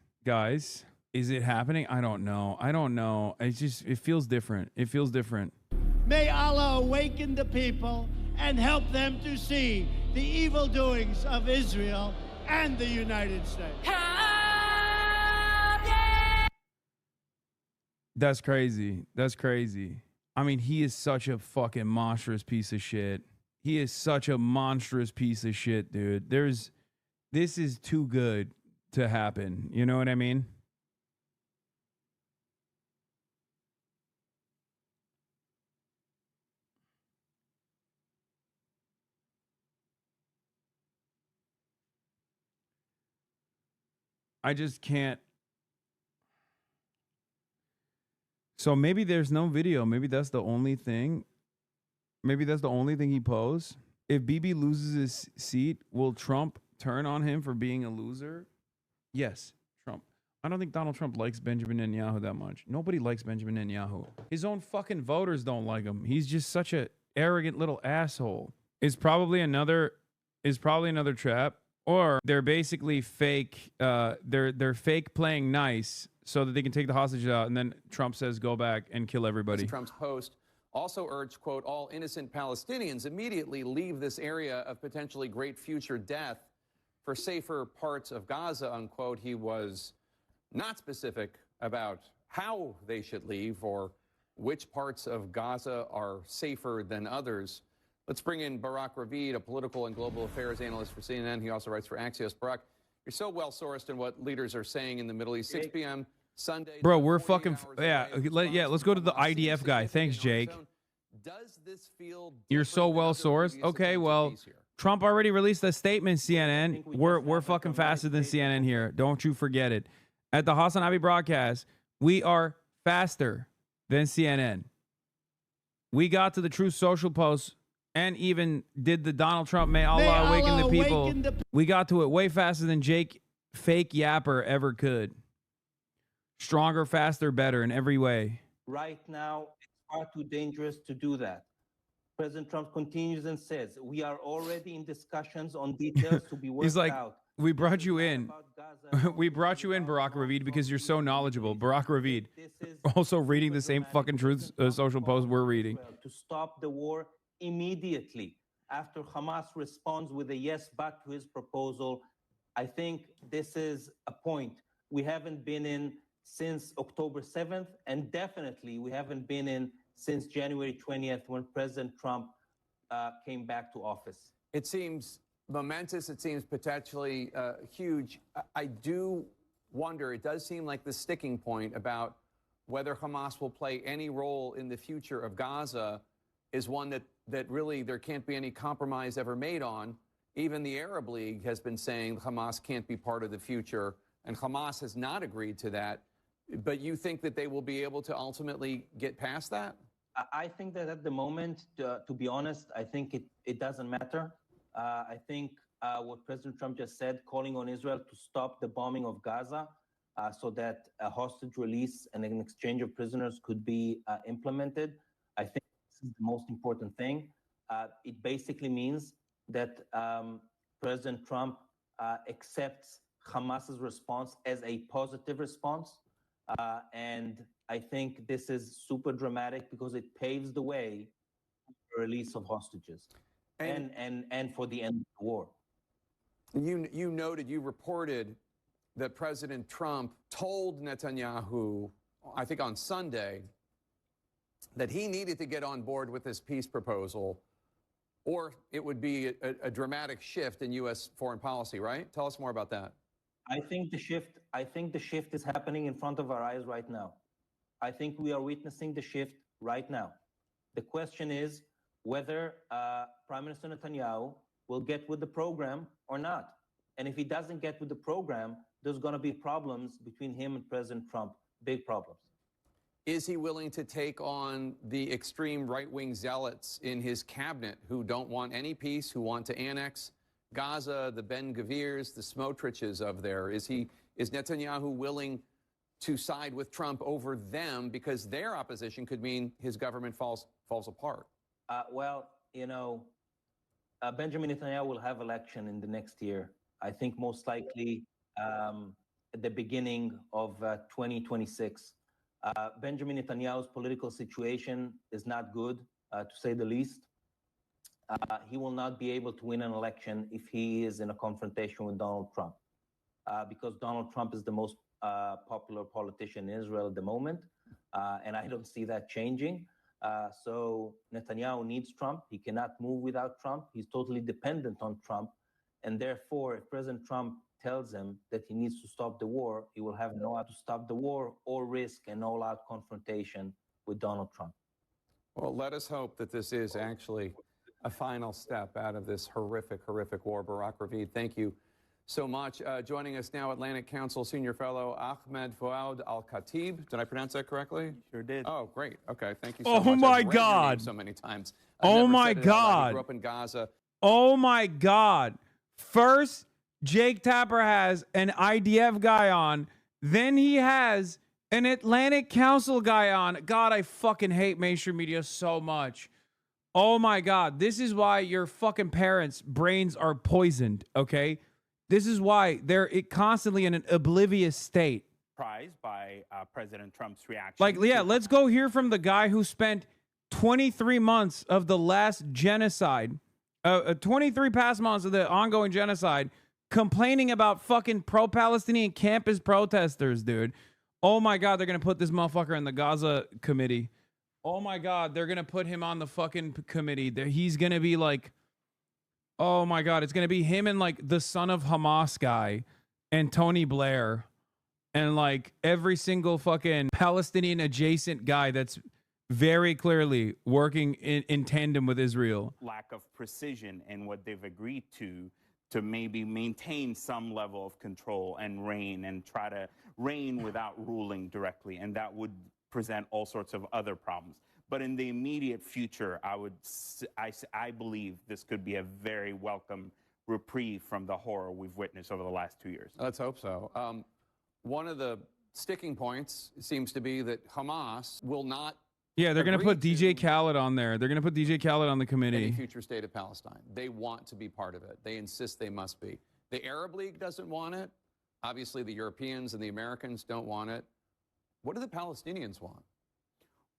is it happening? I don't know. It feels different. It feels different. May Allah awaken the people and help them to see the evil doings of Israel and the United States. That's crazy. I mean, he is such a fucking monstrous piece of shit. He is such a monstrous piece of shit, dude. This is too good to happen. You know what I mean? I just can't. So maybe there's no video. Maybe that's the only thing. Maybe that's the only thing he posed. If Bibi loses his seat, will Trump turn on him for being a loser? Yes, Trump. I don't think Donald Trump likes Benjamin Netanyahu that much. Nobody likes Benjamin Netanyahu. His own fucking voters don't like him. He's just such a arrogant little asshole. Is probably another trap. Or they're basically fake. They're fake playing nice so that they can take the hostages out, and then Trump says go back and kill everybody. Trump's post also urged, quote, all innocent Palestinians immediately leave this area of potentially great future death for safer parts of Gaza, unquote. He was not specific about how they should leave or which parts of Gaza are safer than others. Let's bring in Barak Ravid, a political and global affairs analyst for CNN. He also writes for Axios. Barak, you're so well sourced in what leaders are saying in the Middle East. 6 p.m. Sunday. Bro, we're fucking let's go to the IDF guy. Thanks, Jake. Does this feel You're so well sourced. Okay, well, Trump already released a statement. CNN, we're fucking faster than CNN here. Don't you forget it. At the Hasanabi broadcast, we are faster than CNN. We got to the Truth Social post and even did the Donald Trump May Allah awaken the people. We got to it way faster than Jake fake yapper ever could. Stronger, faster, better in every way. Right now, it's far too dangerous to do that. President Trump continues and says, we are already in discussions on details to be worked He's like, out. we brought you in. We brought you in, Barak Ravid, because you're so knowledgeable. Barak Ravid, also reading the same fucking Truth Social post we're reading. To stop the war immediately after Hamas responds with a yes but to his proposal. I think this is a point we haven't been in since October 7th, and definitely we haven't been in since January 20th when President Trump came back to office. It seems momentous. It seems potentially huge. I do wonder, it does seem like the sticking point about whether Hamas will play any role in the future of Gaza is one that really there can't be any compromise ever made on. Even the Arab League has been saying Hamas can't be part of the future, and Hamas has not agreed to that. But you think that they will be able to ultimately get past that? I think that at the moment, to be honest, I think it doesn't matter. I think what President Trump just said, calling on Israel to stop the bombing of Gaza so that a hostage release and an exchange of prisoners could be implemented, I think this is the most important thing. It basically means that President Trump accepts Hamas's response as a positive response. And I think this is super dramatic because it paves the way for the release of hostages and for the end of the war. You noted, you reported that President Trump told Netanyahu, I think on Sunday, that he needed to get on board with this peace proposal, or it would be a dramatic shift in U.S. foreign policy, right? Tell us more about that. I think the shift is happening in front of our eyes right now. I think we are witnessing the shift right now. The question is whether Prime Minister Netanyahu will get with the program or not. And if he doesn't get with the program, there's going to be problems between him and President Trump, big problems. Is he willing to take on the extreme right-wing zealots in his cabinet who don't want any peace, who want to annex Gaza, the Ben-Gvirs, the Smotriches of there? Is Netanyahu willing to side with Trump over them because their opposition could mean his government falls apart? Well, you know, Benjamin Netanyahu will have election in the next year. I think most likely at the beginning of 2026. Benjamin Netanyahu's political situation is not good, to say the least. He will not be able to win an election if he is in a confrontation with Donald Trump, because Donald Trump is the most popular politician in Israel at the moment, and I don't see that changing. So Netanyahu needs Trump. He cannot move without Trump. He's totally dependent on Trump. And therefore, if President Trump tells him that he needs to stop the war, he will have no way to stop the war or risk an all-out confrontation with Donald Trump. Well, let us hope that this is actually a final step out of this horrific, horrific war. Barak Ravid, thank you so much. Joining us now, Atlantic Council Senior Fellow Ahmed Fouad Al-Khatib. Did I pronounce that correctly? Sure did. Oh, great. Okay, thank you so much. Oh, my I've read your God. name so many times. Oh, my I God. grew up in Gaza. Oh, my God. First, Jake Tapper has an IDF guy on. Then he has an Atlantic Council guy on. God, I fucking hate mainstream media so much. Oh, my God. This is why your fucking parents' brains are poisoned, okay? This is why they're constantly in an oblivious state. Surprised by President Trump's reaction. Like, yeah, let's go hear from the guy who spent 23 months of the last genocide, 23 past months of the ongoing genocide, complaining about fucking pro-Palestinian campus protesters, dude. Oh, my God, they're going to put this motherfucker in the Gaza committee. Oh, my God, they're going to put him on the fucking committee. He's going to be like, oh, my God, it's going to be him and, like, the son of Hamas guy and Tony Blair and, like, every single fucking Palestinian adjacent guy that's very clearly working in tandem with Israel. Lack of precision in what they've agreed to maybe maintain some level of control and reign and try to reign without ruling directly. And that would present all sorts of other problems. But in the immediate future, I believe this could be a very welcome reprieve from the horror we've witnessed over the last 2 years. Let's hope so. One of the sticking points seems to be that Hamas will not. Yeah, they're going to put DJ Khaled on there. They're going to put DJ Khaled on the committee. Any future state of Palestine. They want to be part of it. They insist they must be. The Arab League doesn't want it. Obviously, the Europeans and the Americans don't want it. What do the Palestinians want?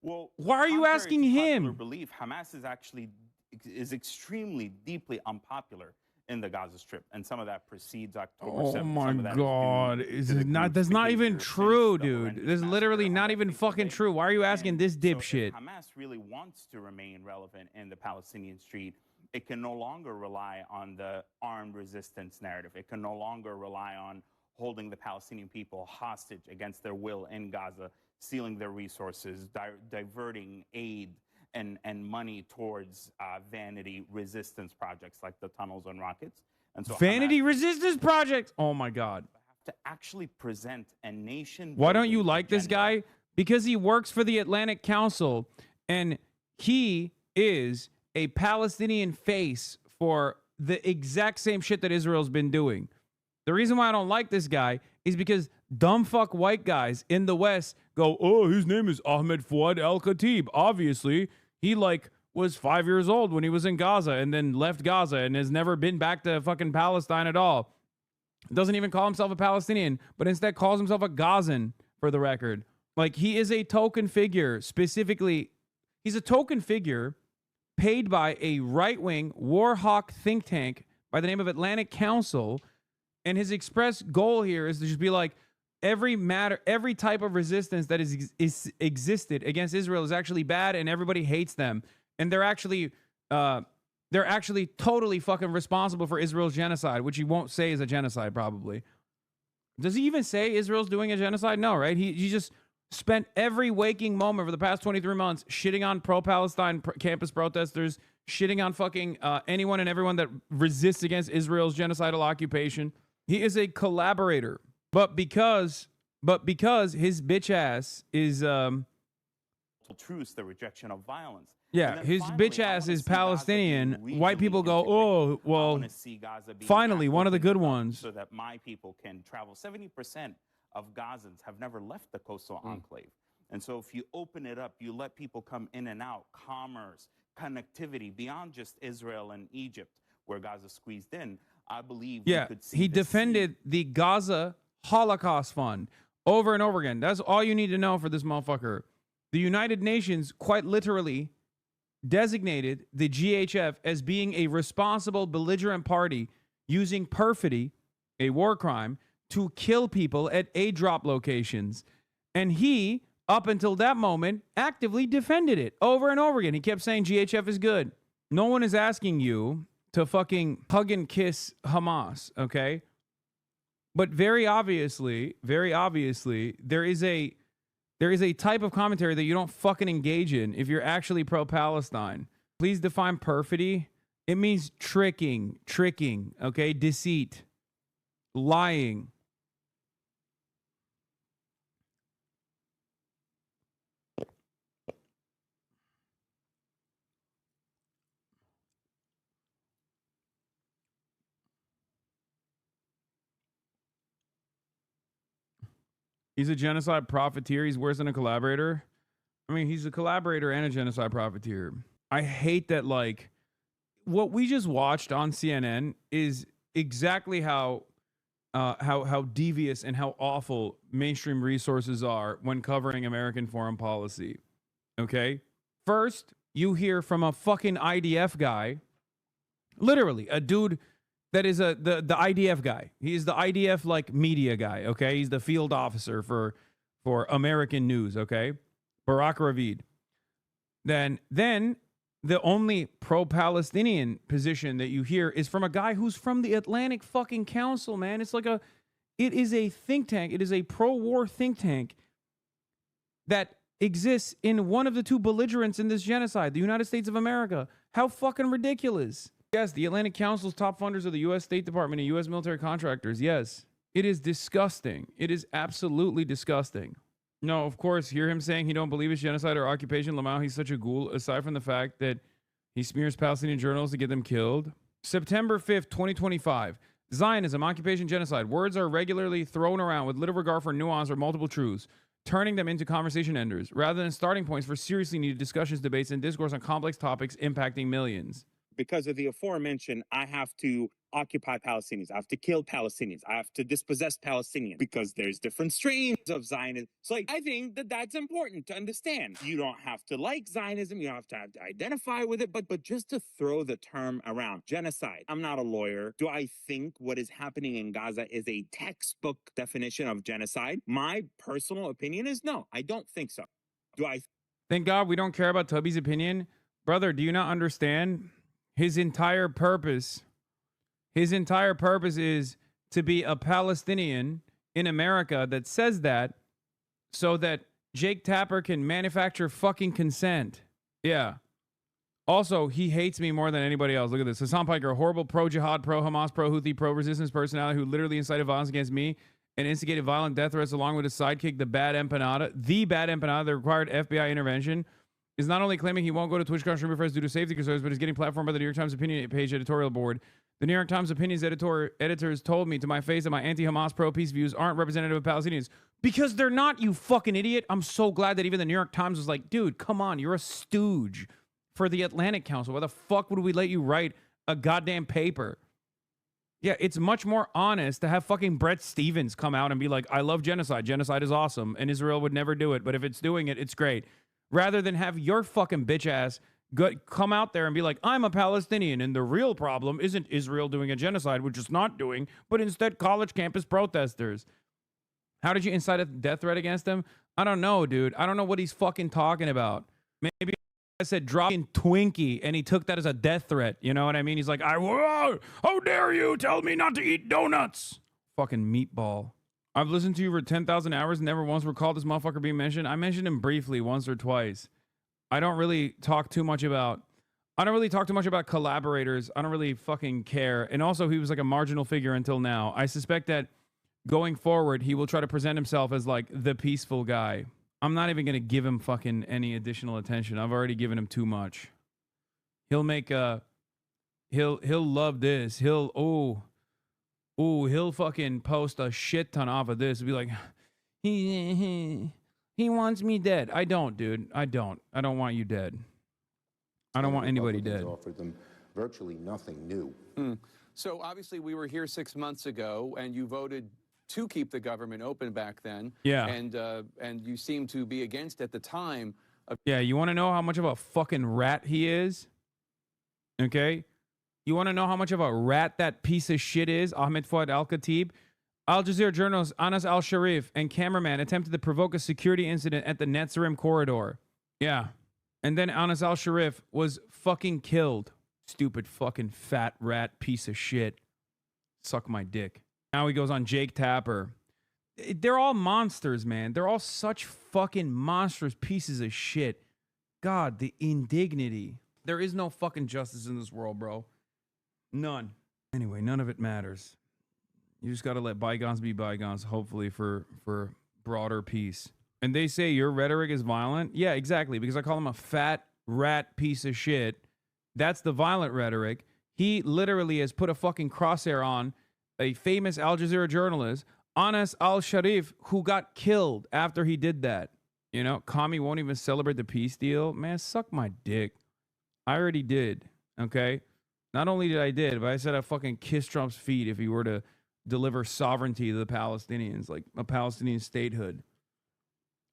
Well, why are you asking him? Belief Hamas is extremely deeply unpopular in the Gaza Strip, and some of that precedes October 7th. Oh my God! That's not even true, dude. This is literally not even fucking true. Why are you asking this dipshit? So if Hamas really wants to remain relevant in the Palestinian street, it can no longer rely on the armed resistance narrative. It can no longer rely on holding the Palestinian people hostage against their will in Gaza, stealing their resources, diverting aid and money towards vanity resistance projects like the tunnels and rockets. And so vanity resistance projects. Oh my God. To actually present a nation. Why don't you like this guy? Because he works for the Atlantic Council and he is a Palestinian face for the exact same shit that Israel's been doing. The reason why I don't like this guy is because dumb fuck white guys in the West go, oh, his name is Ahmed Fouad Al-Khatib. Obviously, he was 5 years old when he was in Gaza and then left Gaza and has never been back to fucking Palestine at all. Doesn't even call himself a Palestinian, but instead calls himself a Gazan, for the record. Like, he is a token figure. Specifically, he's a token figure paid by a right-wing war hawk think tank by the name of Atlantic Council. And his express goal here is to just be like, every type of resistance that is existed against Israel is actually bad, and everybody hates them. And they're actually totally fucking responsible for Israel's genocide, which he won't say is a genocide, probably. Does he even say Israel's doing a genocide? No, right? He just spent every waking moment for the past 23 months shitting on pro-Palestine campus protesters, shitting on fucking anyone and everyone that resists against Israel's genocidal occupation. He is a collaborator. But because his bitch ass is truce, the rejection of violence. Yeah, his bitch ass is Palestinian. White people go, oh, well, finally, one of the good ones. So that my people can travel. 70% of Gazans have never left the coastal enclave. And so if you open it up, you let people come in and out, commerce, connectivity, beyond just Israel and Egypt, where Gaza squeezed in, I believe we could see he defended the Gaza Holocaust Fund over and over again. That's all you need to know for this motherfucker. The United Nations quite literally designated the GHF as being a responsible belligerent party using perfidy, a war crime, to kill people at aid drop locations. And he, up until that moment, actively defended it over and over again. He kept saying GHF is good. No one is asking you to fucking hug and kiss Hamas, okay? But very obviously, there is a type of commentary that you don't fucking engage in if you're actually pro-Palestine. Please define perfidy. It means tricking, okay? Deceit, lying. He's a genocide profiteer. He's worse than a collaborator. I mean, he's a collaborator and a genocide profiteer. I hate that, like, what we just watched on CNN is exactly how devious and how awful mainstream resources are when covering American foreign policy. Okay? First, you hear from a fucking IDF guy, literally a dude that is the IDF guy. He's the IDF like media guy, okay? He's the field officer for American news, okay? Barak Ravid. Then the only pro-Palestinian position that you hear is from a guy who's from the Atlantic fucking Council, man. It is a think tank. It is a pro-war think tank that exists in one of the two belligerents in this genocide, the United States of America. How fucking ridiculous. Yes, the Atlantic Council's top funders are the U.S. State Department and U.S. military contractors. Yes, it is disgusting. It is absolutely disgusting. No, of course, hear him saying he don't believe it's genocide or occupation. Lamau, he's such a ghoul, aside from the fact that he smears Palestinian journalists to get them killed. September 5th, 2025. Zionism, occupation, genocide. Words are regularly thrown around with little regard for nuance or multiple truths, turning them into conversation enders, rather than starting points for seriously needed discussions, debates, and discourse on complex topics impacting millions. Because of the aforementioned, I have to occupy Palestinians. I have to kill Palestinians. I have to dispossess Palestinians because there's different strains of Zionism. So I think that that's important to understand. You don't have to like Zionism. You don't have to identify with it, but just to throw the term around. Genocide. I'm not a lawyer. Do I think what is happening in Gaza is a textbook definition of genocide? My personal opinion is no, I don't think so. Thank God we don't care about Tubby's opinion. Brother, do you not understand? His entire purpose is to be a Palestinian in America that says that so that Jake Tapper can manufacture fucking consent. Yeah. Also, he hates me more than anybody else. Look at this. Hassan Piker, a horrible pro-jihad, pro-Hamas, pro-Houthi, pro-resistance personality who literally incited violence against me and instigated violent death threats along with his sidekick, the Bad Empanada that required FBI intervention. Is not only claiming he won't go to TwitchCon stream refresh due to safety concerns, but is getting platformed by the New York Times opinion page editorial board. The New York Times opinions editors told me to my face that my anti-Hamas pro-peace views aren't representative of Palestinians. Because they're not, you fucking idiot. I'm so glad that even the New York Times was like, dude, come on, you're a stooge for the Atlantic Council. Why the fuck would we let you write a goddamn paper? Yeah, it's much more honest to have fucking Brett Stevens come out and be like, I love genocide. Genocide is awesome, and Israel would never do it, but if it's doing it, it's great. Rather than have your fucking bitch ass come out there and be like, I'm a Palestinian, and the real problem isn't Israel doing a genocide, which is not doing, but instead college campus protesters. How did you incite a death threat against him? I don't know, dude. I don't know what he's fucking talking about. Maybe I said drop in Twinkie, and he took that as a death threat. You know what I mean? He's like, how dare you tell me not to eat donuts? Fucking meatball. I've listened to you for 10,000 hours and never once recalled this motherfucker being mentioned. I mentioned him briefly once or twice. I don't really talk too much about collaborators. I don't really fucking care. And also, he was like a marginal figure until now. I suspect that going forward, he will try to present himself as like the peaceful guy. I'm not even going to give him fucking any additional attention. I've already given him too much. He'll make he'll love this. He'll fucking post a shit ton off of this and be like, he wants me dead. I don't, dude. I don't want you dead. I don't want anybody dead. Offered them virtually nothing new. So obviously we were here 6 months ago, and you voted to keep the government open back then. Yeah. And you seemed to be against at the time. Yeah, you want to know how much of a fucking rat he is? Okay? You want to know how much of a rat that piece of shit is, Ahmed Fouad Al-Khatib? Al Jazeera journalist Anas Al-Sharif and cameraman attempted to provoke a security incident at the Netzarim corridor. Yeah. And then Anas Al-Sharif was fucking killed. Stupid fucking fat rat piece of shit. Suck my dick. Now he goes on Jake Tapper. They're all monsters, man. They're all such fucking monstrous pieces of shit. God, the indignity. There is no fucking justice in this world, bro. None. Anyway, none of it matters. You just got to let bygones be bygones, hopefully for broader peace. And they say your rhetoric is violent? Yeah, exactly, because I call him a fat rat piece of shit. That's the violent rhetoric. He literally has put a fucking crosshair on a famous Al Jazeera journalist, Anas Al-Sharif, who got killed after he did that. You know, Kami won't even celebrate the peace deal. Man, suck my dick. I already did, okay? Not only did I did, but I said I'd fucking kiss Trump's feet if he were to deliver sovereignty to the Palestinians, like a Palestinian statehood,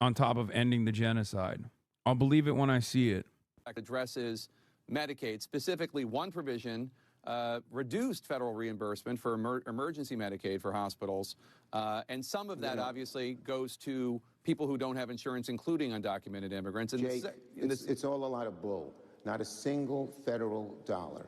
on top of ending the genocide. I'll believe it when I see it. Addresses Medicaid, specifically one provision reduced federal reimbursement for emergency Medicaid for hospitals. And some of that obviously goes to people who don't have insurance, including undocumented immigrants. And Jake, it's all a lot of bull. Not a single federal dollar.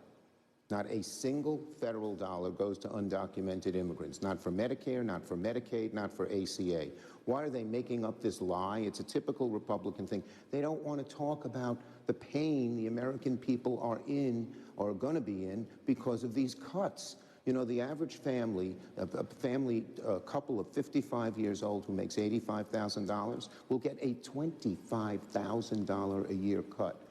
Not a single federal dollar goes to undocumented immigrants. Not for Medicare, not for Medicaid, not for ACA. Why are they making up this lie? It's a typical Republican thing. They don't want to talk about the pain the American people are in or are going to be in because of these cuts. You know, the average family, a couple of 55 years old who makes $85,000 will get a $25,000 a year cut.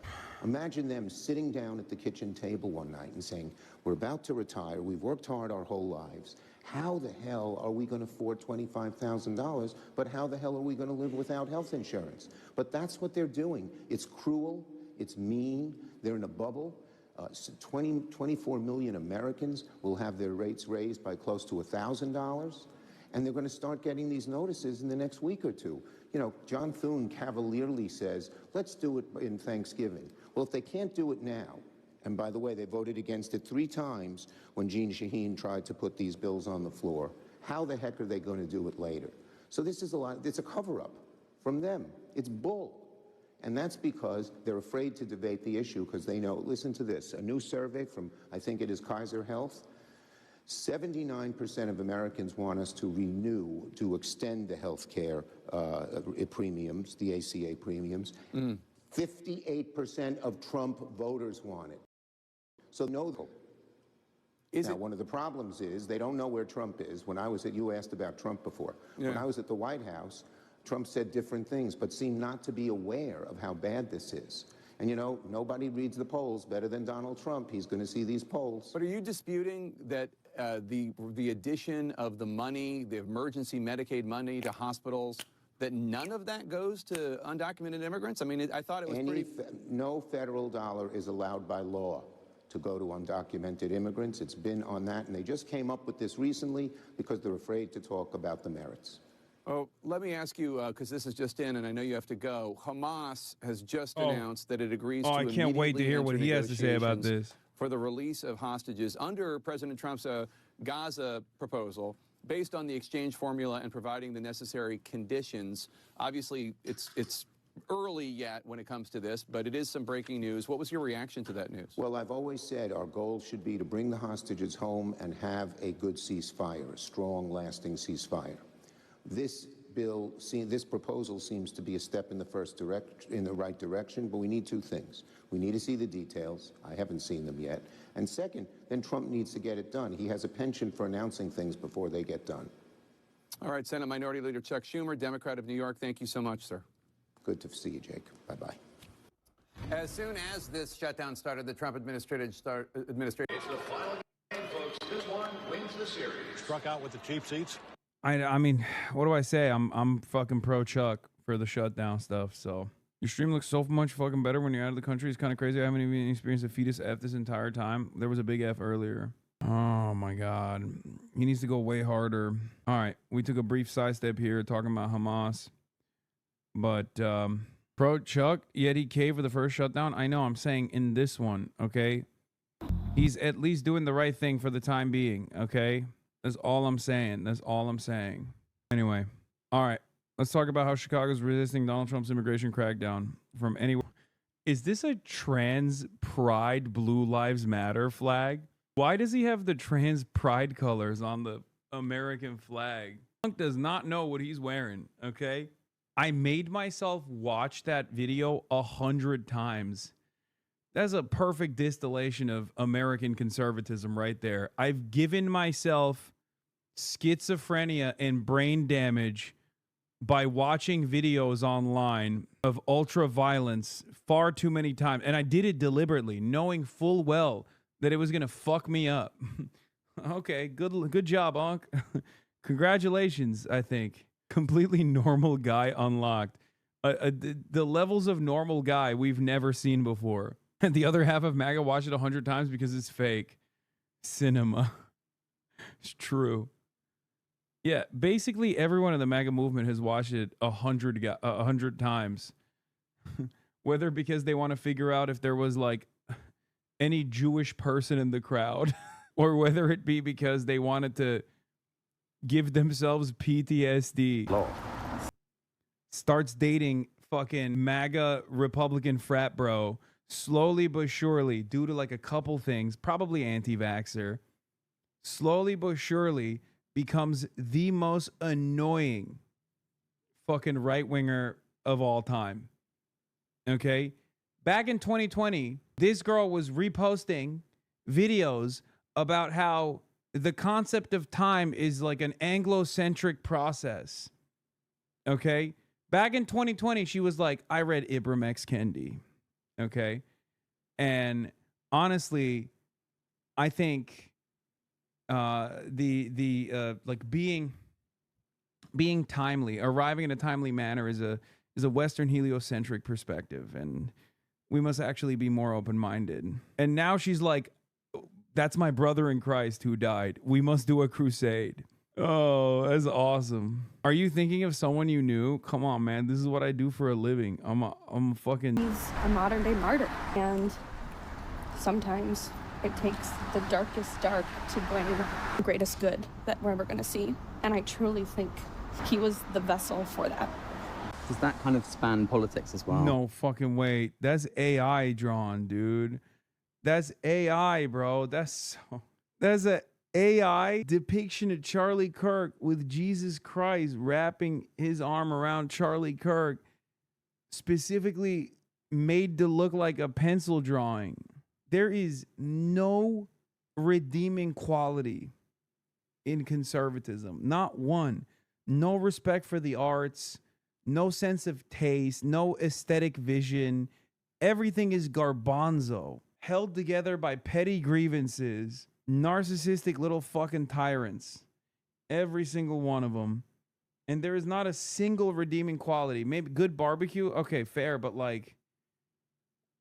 Imagine them sitting down at the kitchen table one night and saying, we're about to retire, we've worked hard our whole lives. How the hell are we going to afford $25,000, but how the hell are we going to live without health insurance? But that's what they're doing. It's cruel, it's mean, they're in a bubble. 24 million Americans will have their rates raised by close to $1,000, and they're going to start getting these notices in the next week or two. You know, John Thune cavalierly says, let's do it in Thanksgiving. Well, if they can't do it now, and by the way, they voted against it 3 times when Jeanne Shaheen tried to put these bills on the floor, how the heck are they going to do it later? So this is it's a cover-up from them. It's bull. And that's because they're afraid to debate the issue because they know, listen to this, a new survey from, I think it is Kaiser Health, 79% of Americans want us to renew, to extend the health care premiums, the ACA premiums. 58% of Trump voters want it. So no. Now, one of the problems is they don't know where Trump is. When I was you asked about Trump before. Yeah. When I was at the White House, Trump said different things, but seemed not to be aware of how bad this is. And, you know, nobody reads the polls better than Donald Trump. He's going to see these polls. But are you disputing that the addition of the money, the emergency Medicaid money to hospitals, that none of that goes to undocumented immigrants? I mean, I thought it was No federal dollar is allowed by law to go to undocumented immigrants. It's been on that, and they just came up with this recently because they're afraid to talk about the merits. Oh, let me ask you, because this is just in, and I know you have to go. Hamas has just announced that it agrees to I can't wait to hear what he has to say about this. for the release of hostages under President Trump's Gaza proposal, based on the exchange formula and providing the necessary conditions. Obviously, it's early yet when it comes to this, but it is some breaking news. What was your reaction to that news? Well, I've always said our goal should be to bring the hostages home and have a good ceasefire, a strong, lasting ceasefire. This proposal seems to be a step in the right direction, but we need two things. We need to see the details. I haven't seen them yet. And second, then Trump needs to get it done. He has a penchant for announcing things before they get done. All right, Senate Minority Leader Chuck Schumer, Democrat of New York, thank you so much, sir. Good to see you, Jake. Bye-bye. As soon as this shutdown started, the Trump administration It's the final game, folks. This one wins the series. Struck out with the cheap seats. I mean, what do I say? I'm fucking pro Chuck for the shutdown stuff. So your stream looks so much fucking better when you're out of the country. It's kind of crazy. I haven't even experienced a fetus F this entire time. There was a big F earlier. Oh my God. He needs to go way harder. All right. We took a brief sidestep here talking about Hamas. But pro Chuck, yet he caved for the first shutdown. I know, I'm saying in this one, okay? He's at least doing the right thing for the time being, okay? That's all I'm saying. That's all I'm saying. Anyway, all right. Let's talk about how Chicago's resisting Donald Trump's immigration crackdown from anywhere. Is this a trans pride Blue Lives Matter flag? Why does he have the trans pride colors on the American flag? Trump does not know what he's wearing, okay? I made myself watch that video 100 times. That's a perfect distillation of American conservatism right there. I've given myself schizophrenia and brain damage by watching videos online of ultra violence far too many times. And I did it deliberately, knowing full well that it was going to fuck me up. Okay, good job, Unc. Congratulations, I think. Completely normal guy unlocked. The levels of normal guy we've never seen before. And the other half of MAGA watched it 100 times because it's fake. Cinema. It's true. Yeah, basically everyone in the MAGA movement has watched it 100 times. Whether because they want to figure out if there was like any Jewish person in the crowd, or whether it be because they wanted to give themselves PTSD. Lord. Starts dating fucking MAGA Republican frat bro slowly but surely due to like a couple things, probably anti-vaxxer, slowly but surely becomes the most annoying fucking right-winger of all time. Okay? Back in 2020, this girl was reposting videos about how the concept of time is like an Anglo-centric process. Okay? Back in 2020, she was like, I read Ibram X. Kendi. Okay? And honestly, I think like being timely, arriving in a timely manner is a Western heliocentric perspective, and we must actually be more open-minded. And now she's like, that's my brother in Christ who died. We must do a crusade. Oh, that's awesome. Are you thinking of someone you knew? Come on, man. This is what I do for a living. I'm fucking... He's a modern day martyr. And sometimes it takes the darkest dark to bring the greatest good that we're ever going to see. And I truly think he was the vessel for that. Does that kind of span politics as well? No fucking way. That's AI drawn, dude. That's AI, bro. That's a AI depiction of Charlie Kirk with Jesus Christ wrapping his arm around Charlie Kirk, specifically made to look like a pencil drawing. There is no redeeming quality in conservatism. Not one. No respect for the arts, no sense of taste, no aesthetic vision. Everything is garbanzo, held together by petty grievances, narcissistic little fucking tyrants. Every single one of them. And there is not a single redeeming quality. Maybe good barbecue. Okay, fair. But like,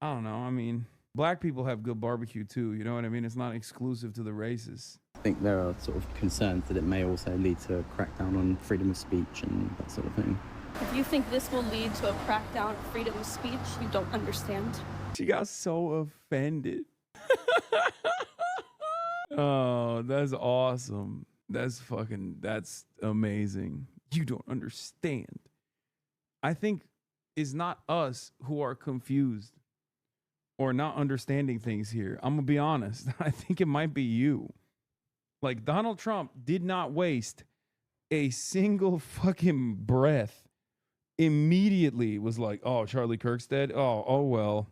I don't know. I mean, Black people have good barbecue too. You know what I mean? It's not exclusive to the races. I think there are sort of concerns that it may also lead to a crackdown on freedom of speech and that sort of thing. If you think this will lead to a crackdown of freedom of speech, you don't understand. She got so offended. Oh, that's awesome. That's amazing. You don't understand. I think it's not us who are confused or not understanding things here. I'm gonna be honest. I think it might be you. Like, Donald Trump did not waste a single fucking breath. Immediately was like, oh, Charlie Kirk's dead. Oh well.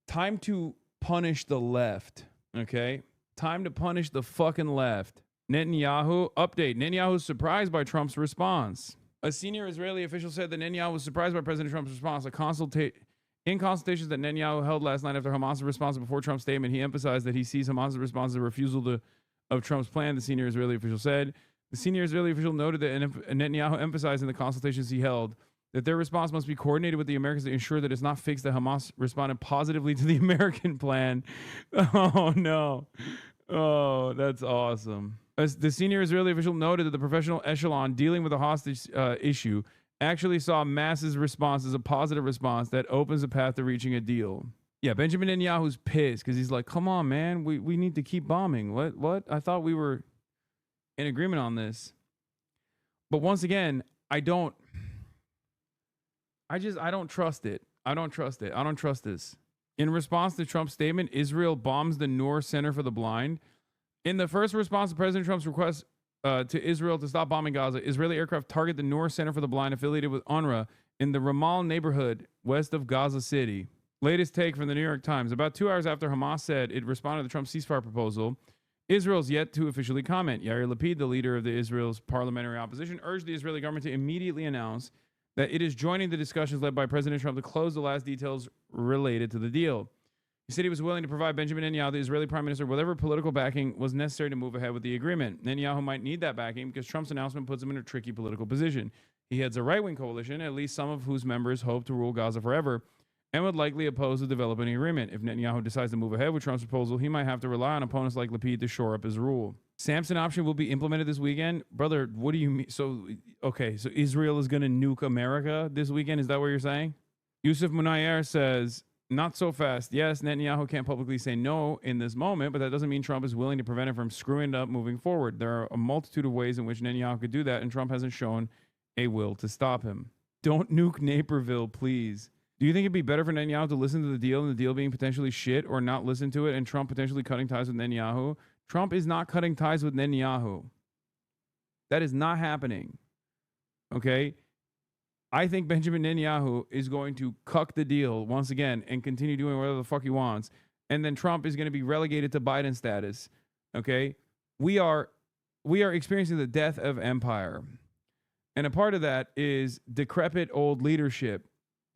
Time to punish the left. Okay? Time to punish the fucking left. Netanyahu, update. Netanyahu is surprised by Trump's response. A senior Israeli official said that Netanyahu was surprised by President Trump's response. In consultations that Netanyahu held last night after Hamas's response before Trump's statement, he emphasized that he sees Hamas's response as a refusal of Trump's plan, the senior Israeli official said. The senior Israeli official noted that Netanyahu emphasized in the consultations he held that their response must be coordinated with the Americans to ensure that it's not fixed that Hamas responded positively to the American plan. Oh, no. Oh, that's awesome. As the senior Israeli official noted that the professional echelon dealing with the hostage issue actually saw Mass's response as a positive response that opens a path to reaching a deal. Yeah, Benjamin Netanyahu's pissed because he's like, come on, man, we need to keep bombing. What? I thought we were in agreement on this. But once again, I don't trust it. I don't trust it. I don't trust this. In response to Trump's statement, Israel bombs the Noor Center for the Blind. In the first response to President Trump's request to Israel to stop bombing Gaza, Israeli aircraft target the Noor Center for the Blind affiliated with UNRWA in the Ramal neighborhood west of Gaza City. Latest take from the New York Times. About 2 hours after Hamas said it responded to Trump's ceasefire proposal, Israel's yet to officially comment. Yair Lapid, the leader of the Israel's parliamentary opposition, urged the Israeli government to immediately announce that it is joining the discussions led by President Trump to close the last details related to the deal. He said he was willing to provide Benjamin Netanyahu, the Israeli prime minister, whatever political backing was necessary to move ahead with the agreement. Netanyahu might need that backing because Trump's announcement puts him in a tricky political position. He heads a right-wing coalition, at least some of whose members hope to rule Gaza forever, and would likely oppose the developing agreement. If Netanyahu decides to move ahead with Trump's proposal, he might have to rely on opponents like Lapid to shore up his rule. Samson option will be implemented this weekend. Brother, what do you mean? So Israel is going to nuke America this weekend? Is that what you're saying? Yusuf Munayer says, not so fast. Yes, Netanyahu can't publicly say no in this moment, but that doesn't mean Trump is willing to prevent him from screwing it up moving forward. There are a multitude of ways in which Netanyahu could do that, and Trump hasn't shown a will to stop him. Don't nuke Naperville, please. Do you think it'd be better for Netanyahu to listen to the deal and the deal being potentially shit, or not listen to it and Trump potentially cutting ties with Netanyahu? Trump is not cutting ties with Netanyahu. That is not happening. Okay? I think Benjamin Netanyahu is going to cuck the deal once again and continue doing whatever the fuck he wants. And then Trump is going to be relegated to Biden status. Okay? We are experiencing the death of empire. And a part of that is decrepit old leadership.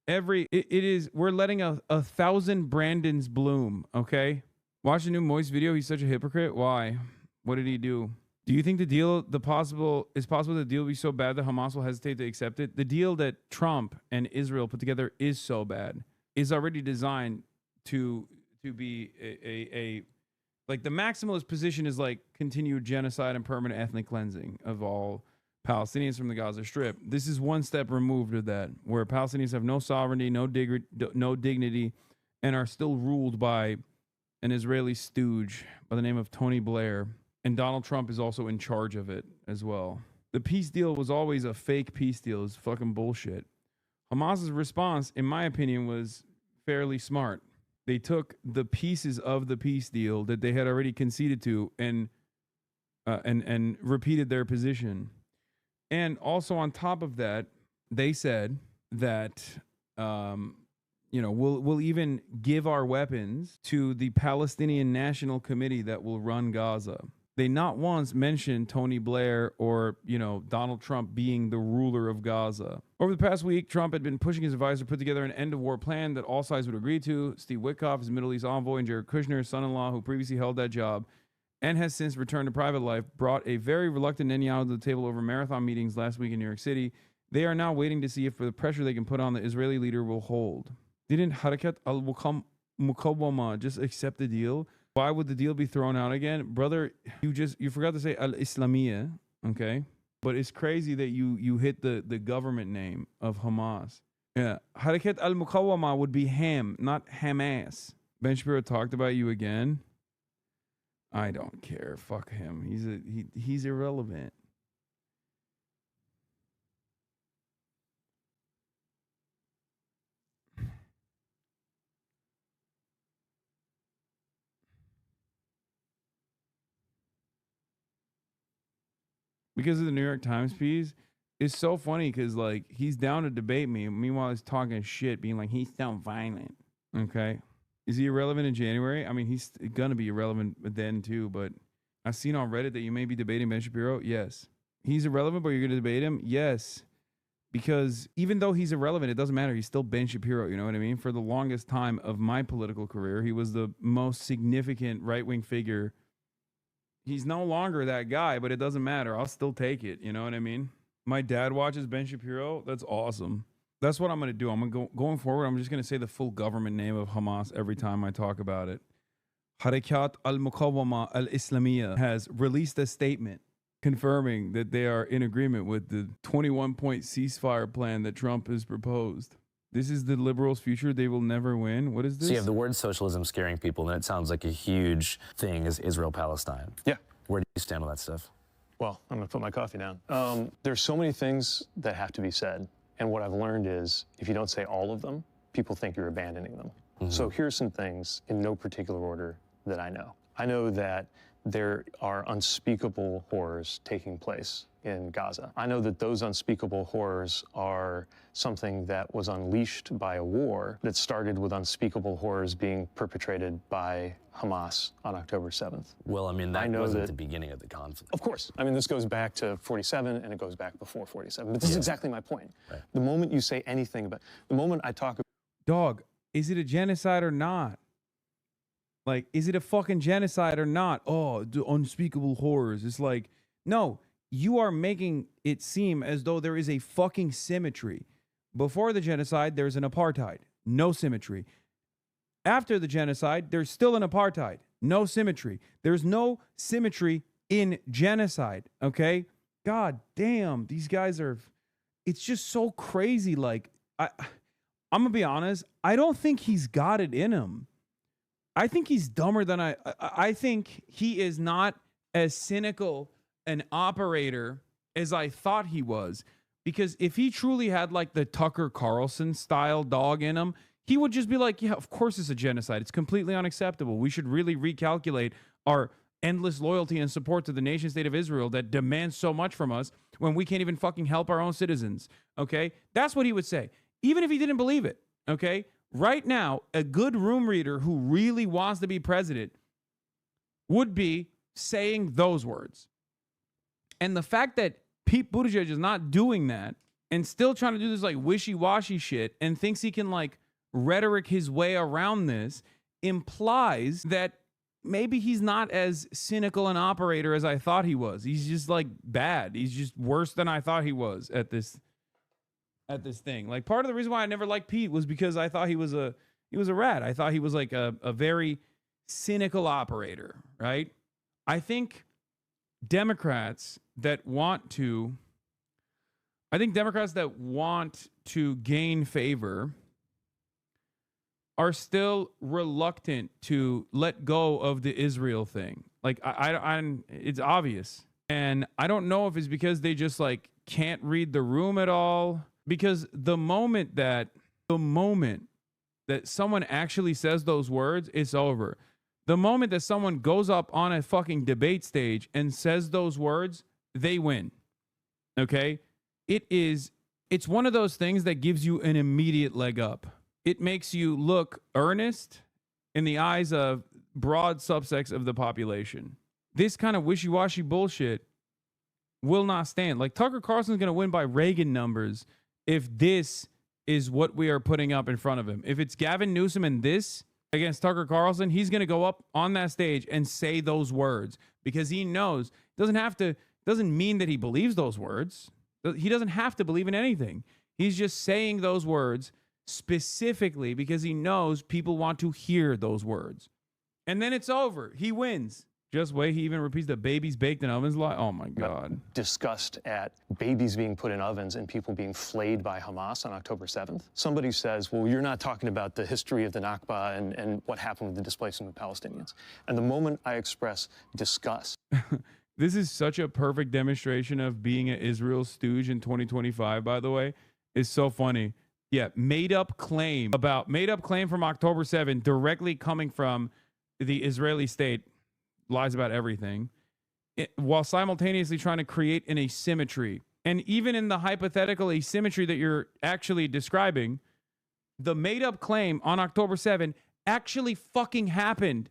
We're letting a 1,000 Brandons bloom, okay? Watch the new Moist video. He's such a hypocrite. Why? What did he do? Do you think the deal, it's possible the deal will be so bad that Hamas will hesitate to accept it? The deal that Trump and Israel put together is so bad, is already designed to be like the maximalist position is like continued genocide and permanent ethnic cleansing of all Palestinians from the Gaza Strip. This is one step removed of that, where Palestinians have no sovereignty, no dignity, and are still ruled by an Israeli stooge by the name of Tony Blair. And Donald Trump is also in charge of it as well. The peace deal was always a fake peace deal. It's fucking bullshit. Hamas's response, in my opinion, was fairly smart. They took the pieces of the peace deal that they had already conceded to and repeated their position. And also on top of that, they said that, we'll even give our weapons to the Palestinian National Committee that will run Gaza. They not once mentioned Tony Blair or, Donald Trump being the ruler of Gaza. Over the past week, Trump had been pushing his advisor to put together an end-of-war plan that all sides would agree to. Steve Witkoff, his Middle East envoy, and Jared Kushner's son-in-law, who previously held that job and has since returned to private life, brought a very reluctant Netanyahu to the table over marathon meetings last week in New York City. They are now waiting to see if the pressure they can put on the Israeli leader will hold. Didn't Harakat al-Muqawama al-Muqawwama, just accept the deal. Why would the deal be thrown out again? Brother, you forgot to say al-Islamiyya, okay? But it's crazy that you hit the government name of Hamas. Yeah, Harakat al-Muqawwama would be Ham, not Hamas. Ben Shapiro talked about you again. I don't care. Fuck him. He's irrelevant. Because of the New York Times piece, it's so funny because, like, he's down to debate me. Meanwhile, he's talking shit, being like, he's so violent. Okay. Is he irrelevant in January? I mean, he's going to be irrelevant then, too. But I've seen on Reddit that you may be debating Ben Shapiro. Yes. He's irrelevant, but you're going to debate him? Yes. Because even though he's irrelevant, it doesn't matter. He's still Ben Shapiro. You know what I mean? For the longest time of my political career, he was the most significant right-wing figure. He's no longer that guy, but it doesn't matter. I'll still take it. You know what I mean? My dad watches Ben Shapiro. That's awesome. That's what I'm going to do. I'm going to going forward. I'm just going to say the full government name of Hamas every time I talk about it. Harakat al-Muqawwama al-Islamiyya has released a statement confirming that they are in agreement with the 21-point ceasefire plan that Trump has proposed. This is the liberals' future. They will never win. What is this? So you have the word socialism scaring people, and it sounds like a huge thing is Israel-Palestine. Yeah. Where do you stand on that stuff? Well, I'm going to put my coffee down. There's so many things that have to be said. And what I've learned is if you don't say all of them, people think you're abandoning them. So here's some things in no particular order that I know. I know that there are unspeakable horrors taking place in Gaza. I know that those unspeakable horrors are something that was unleashed by a war that started with unspeakable horrors being perpetrated by Hamas on October 7th. Well, I mean, that wasn't the beginning of the conflict. Of course. I mean, this goes back to 47 and it goes back before 47. But this is exactly my point. Right. The moment you say anything about, the moment I talk about... Dog, is it a genocide or not? Like, is it a fucking genocide or not? Oh, the unspeakable horrors. It's like, no, you are making it seem as though there is a fucking symmetry. Before the genocide, there's an apartheid. No symmetry. After the genocide, there's still an apartheid. No symmetry. There's no symmetry in genocide, okay? God damn, these guys are... It's just so crazy. Like, I'm going to be honest. I don't think he's got it in him. I think he's dumber than I think he is not as cynical an operator as I thought he was. Because if he truly had like the Tucker Carlson style dog in him, he would just be like, yeah, of course it's a genocide. It's completely unacceptable. We should really recalculate our endless loyalty and support to the nation state of Israel that demands so much from us when we can't even fucking help our own citizens. Okay? That's what he would say. Even if he didn't believe it. Okay? Right now, a good room reader who really wants to be president would be saying those words. And the fact that Pete Buttigieg is not doing that and still trying to do this like wishy-washy shit and thinks he can like rhetoric his way around this implies that maybe he's not as cynical an operator as I thought he was. He's just like bad. He's just worse than I thought he was at this thing. Like part of the reason why I never liked Pete was because I thought he was a rat. I thought he was like a very cynical operator, right? I think Democrats that want to gain favor are still reluctant to let go of the Israel thing. Like it's obvious. And I don't know if it's because they just like can't read the room at all. Because the moment that someone actually says those words, it's over. The moment that someone goes up on a fucking debate stage and says those words, they win. Okay? It's one of those things that gives you an immediate leg up. It makes you look earnest in the eyes of broad subsects of the population. This kind of wishy-washy bullshit will not stand. Like Tucker Carlson's going to win by Reagan numbers if this is what we are putting up in front of him. If it's Gavin Newsom and this against Tucker Carlson, he's going to go up on that stage and say those words because he knows doesn't mean that he believes those words. He doesn't have to believe in anything. He's just saying those words specifically because he knows people want to hear those words. And then it's over. He wins. Just wait. He even repeats the babies baked in ovens lie. Oh, my God. Disgust at babies being put in ovens and people being flayed by Hamas on October 7th. Somebody says, well, you're not talking about the history of the Nakba and what happened with the displacement of Palestinians. And the moment I express disgust. This is such a perfect demonstration of being an Israel stooge in 2025, by the way. It's so funny. Yeah, made up claim from October 7th directly coming from the Israeli state. Lies about everything, while simultaneously trying to create an asymmetry. And even in the hypothetical asymmetry that you're actually describing, the made-up claim on October 7 actually fucking happened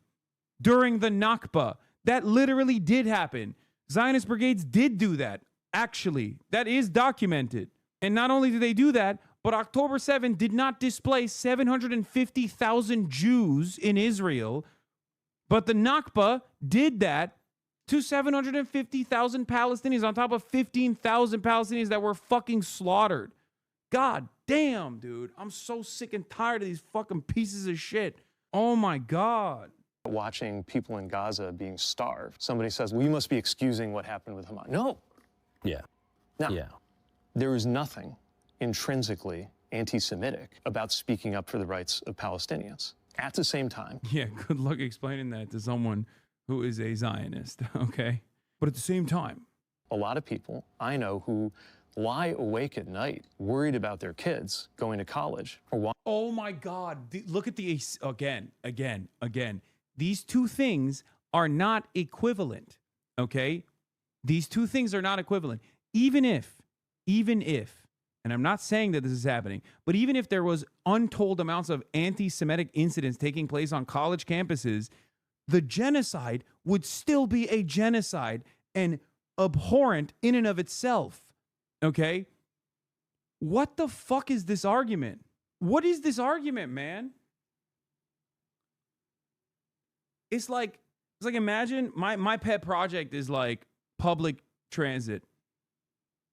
during the Nakba. That literally did happen. Zionist brigades did do that. Actually, that is documented. And not only did they do that, but October 7 did not displace 750,000 Jews in Israel. But the Nakba did that to 750,000 Palestinians on top of 15,000 Palestinians that were fucking slaughtered. God damn, dude. I'm so sick and tired of these fucking pieces of shit. Oh my God. Watching people in Gaza being starved. Somebody says, well, you must be excusing what happened with Hamas. No. Yeah. No. Yeah. There is nothing intrinsically anti-Semitic about speaking up for the rights of Palestinians. At the same time. Yeah, good luck explaining that to someone who is a Zionist, okay? But at the same time. A lot of people I know who lie awake at night worried about their kids going to college. Oh my God. Look at the, again. These two things are not equivalent, okay? These two things are not equivalent. Even if, and I'm not saying that this is happening, but even if there was untold amounts of anti-Semitic incidents taking place on college campuses, the genocide would still be a genocide and abhorrent in and of itself, okay? What the fuck is this argument? What is this argument, man? It's like imagine my pet project is like public transit.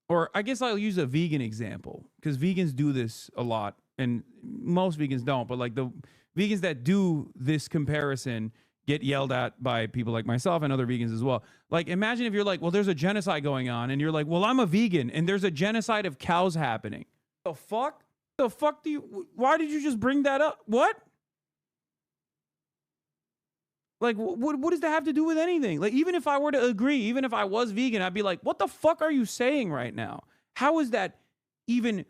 Or I guess I'll use a vegan example because vegans do this a lot and most vegans don't. But like the vegans that do this comparison get yelled at by people like myself and other vegans as well. Like imagine if you're like, well, there's a genocide going on and you're like, well, I'm a vegan and there's a genocide of cows happening. The fuck? The fuck why did you just bring that up? What? Like, what does that have to do with anything? Like, even if I were to agree, even if I was vegan, I'd be like, what the fuck are you saying right now? How is that even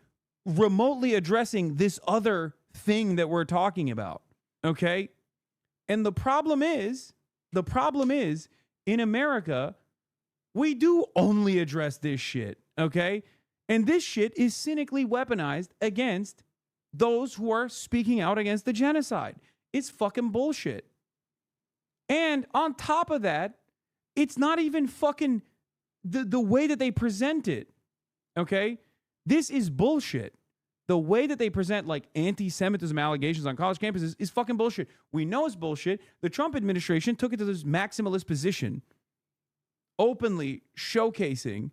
remotely addressing this other thing that we're talking about? Okay? And the problem is, in America, we do only address this shit, okay? And this shit is cynically weaponized against those who are speaking out against the genocide. It's fucking bullshit. And on top of that, it's not even fucking the way that they present it, okay? This is bullshit. The way that they present like anti-Semitism allegations on college campuses is fucking bullshit. We know it's bullshit. The Trump administration took it to this maximalist position, openly showcasing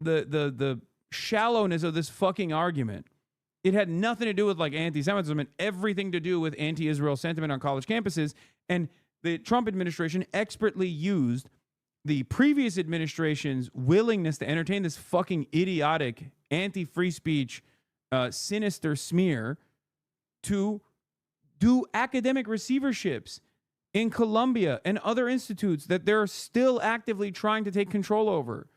the shallowness of this fucking argument. It had nothing to do with like anti-Semitism and everything to do with anti-Israel sentiment on college campuses. And the Trump administration expertly used the previous administration's willingness to entertain this fucking idiotic anti-free speech, sinister smear to do academic receiverships in Columbia and other institutes that they're still actively trying to take control over.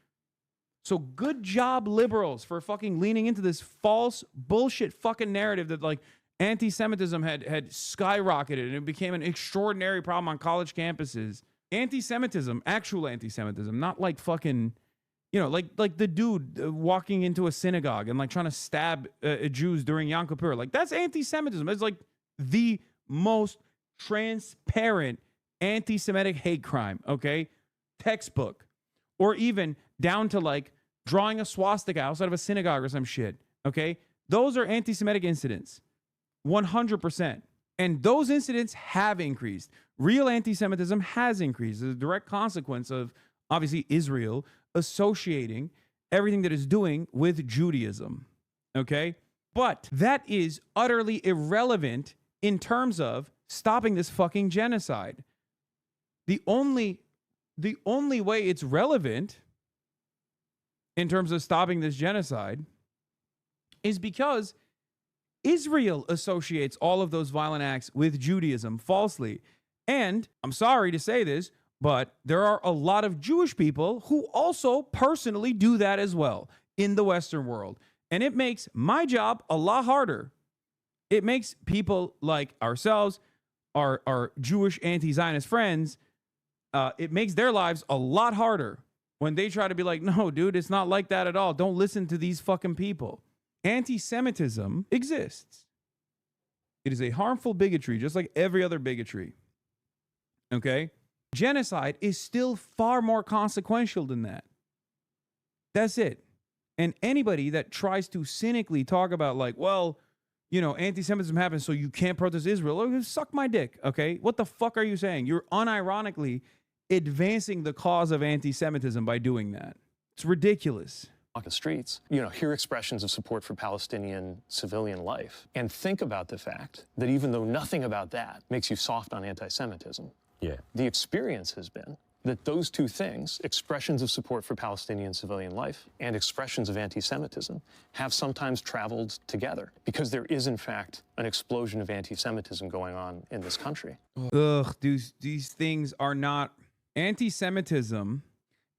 So good job, liberals, for fucking leaning into this false bullshit fucking narrative that like anti-Semitism had skyrocketed and it became an extraordinary problem on college campuses. Anti-Semitism, actual anti-Semitism, not like fucking, you know, like the dude walking into a synagogue and like trying to stab Jews during Yom Kippur. Like that's anti-Semitism. It's like the most transparent anti-Semitic hate crime, okay? Textbook. Or even down to like drawing a swastika outside of a synagogue or some shit, okay? Those are anti-Semitic incidents, 100%. And those incidents have increased. Real anti-Semitism has increased as a direct consequence of, obviously, Israel associating everything that it's doing with Judaism, okay? But that is utterly irrelevant in terms of stopping this fucking genocide. The only way it's relevant in terms of stopping this genocide is because Israel associates all of those violent acts with Judaism falsely. And I'm sorry to say this, but there are a lot of Jewish people who also personally do that as well in the Western world. And it makes my job a lot harder. It makes people like ourselves, our Jewish anti-Zionist friends, it makes their lives a lot harder when they try to be like, no, dude, it's not like that at all. Don't listen to these fucking people. Anti-Semitism exists. It is a harmful bigotry, just like every other bigotry. Okay? Genocide is still far more consequential than that. That's it. And anybody that tries to cynically talk about like, well, you know, anti-Semitism happens, so you can't protest Israel, or suck my dick, okay? What the fuck are you saying? You're unironically advancing the cause of anti-Semitism by doing that. It's ridiculous. Walk the streets, you know, hear expressions of support for Palestinian civilian life, and think about the fact that even though nothing about that makes you soft on anti-Semitism, the experience has been that those two things, expressions of support for Palestinian civilian life and expressions of anti-Semitism, have sometimes traveled together because there is, in fact, an explosion of anti-Semitism going on in this country. Ugh, these things are not... Anti-Semitism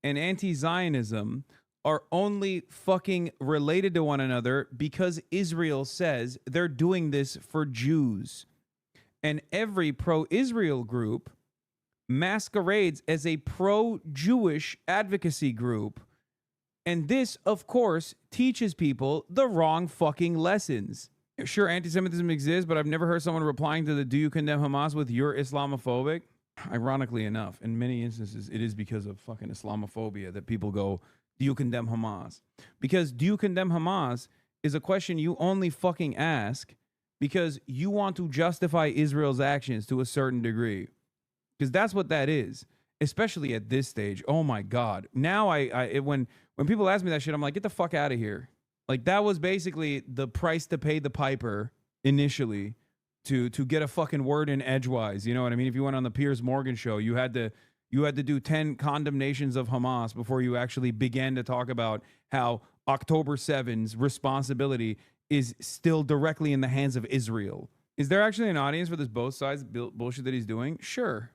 and anti-Zionism are only fucking related to one another because Israel says they're doing this for Jews. And every pro-Israel group masquerades as a pro-Jewish advocacy group. And this, of course, teaches people the wrong fucking lessons. Sure, anti-Semitism exists, but I've never heard someone replying to the "Do you condemn Hamas?" with "You're Islamophobic." Ironically enough, in many instances, it is because of fucking Islamophobia that people go, "Do you condemn Hamas?" Because "Do you condemn Hamas?" is a question you only fucking ask because you want to justify Israel's actions to a certain degree. Because that's what that is, especially at this stage. Oh my God. Now when people ask me that shit, I'm like, get the fuck out of here. Like, that was basically the price to pay the piper initially to get a fucking word in edgewise. You know what I mean? If you went on the Piers Morgan show, you had to do 10 condemnations of Hamas before you actually began to talk about how October 7's responsibility is still directly in the hands of Israel. Is there actually an audience for this both sides bullshit that he's doing? Sure.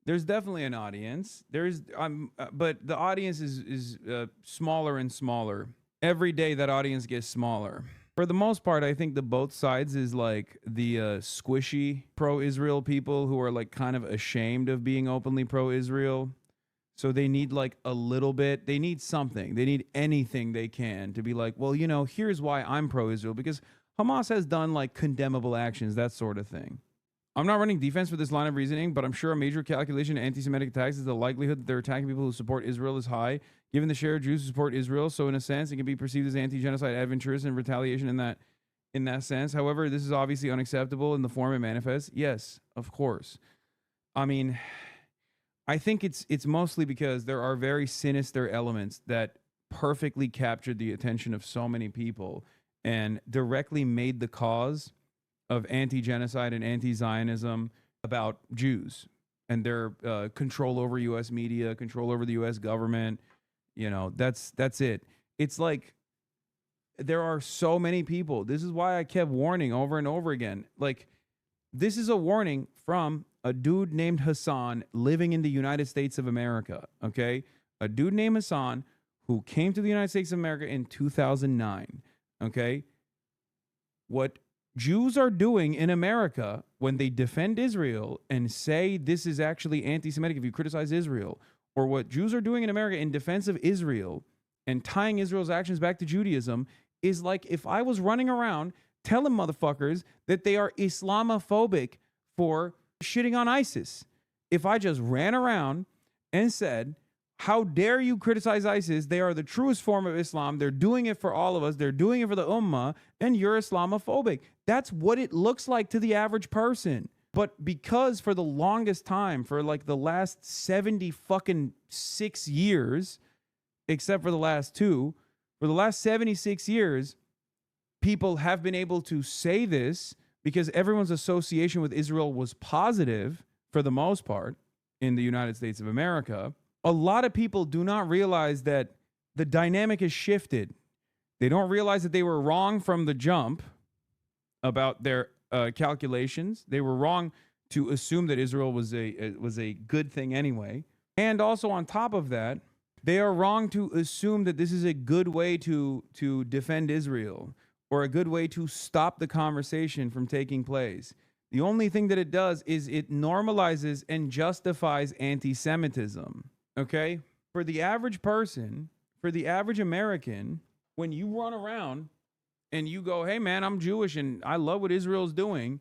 There's definitely an audience. But the audience is smaller and smaller. Every day that audience gets smaller. For the most part, I think the both sides is like the squishy pro-Israel people who are like kind of ashamed of being openly pro-Israel. So they need like a little bit. They need something. They need anything they can to be like, well, you know, here's why I'm pro-Israel. Because Hamas has done like condemnable actions, that sort of thing. I'm not running defense for this line of reasoning, but I'm sure a major calculation in anti-Semitic attacks is the likelihood that they're attacking people who support Israel is high, given the share of Jews who support Israel. So in a sense, it can be perceived as anti-genocide adventurous and retaliation in that sense. However, this is obviously unacceptable in the form it manifests. Yes, of course. I mean, I think it's mostly because there are very sinister elements that perfectly captured the attention of so many people and directly made the cause of anti-genocide and anti-Zionism about Jews and their control over U.S. media, control over the U.S. government. You know, that's it. It's like there are so many people. This is why I kept warning over and over again. Like, this is a warning from a dude named Hassan living in the United States of America, okay? A dude named Hassan who came to the United States of America in 2009, okay? What Jews are doing in America when they defend Israel and say this is actually anti-Semitic if you criticize Israel, or what Jews are doing in America in defense of Israel and tying Israel's actions back to Judaism is like if I was running around telling motherfuckers that they are Islamophobic for shitting on ISIS. If I just ran around and said, how dare you criticize ISIS? They are the truest form of Islam. They're doing it for all of us. They're doing it for the ummah, and you're Islamophobic. That's what it looks like to the average person. But because for the longest time, for like the last 76 years, except for the last 2, for the last 76 years, people have been able to say this because everyone's association with Israel was positive for the most part in the United States of America. A lot of people do not realize that the dynamic has shifted. They don't realize that they were wrong from the jump about their calculations. They were wrong to assume that Israel was a good thing anyway. And also on top of that, they are wrong to assume that this is a good way to defend Israel or a good way to stop the conversation from taking place. The only thing that it does is it normalizes and justifies anti-Semitism, okay? For the average person, for the average American, when you run around and you go, hey man, I'm Jewish and I love what Israel's doing,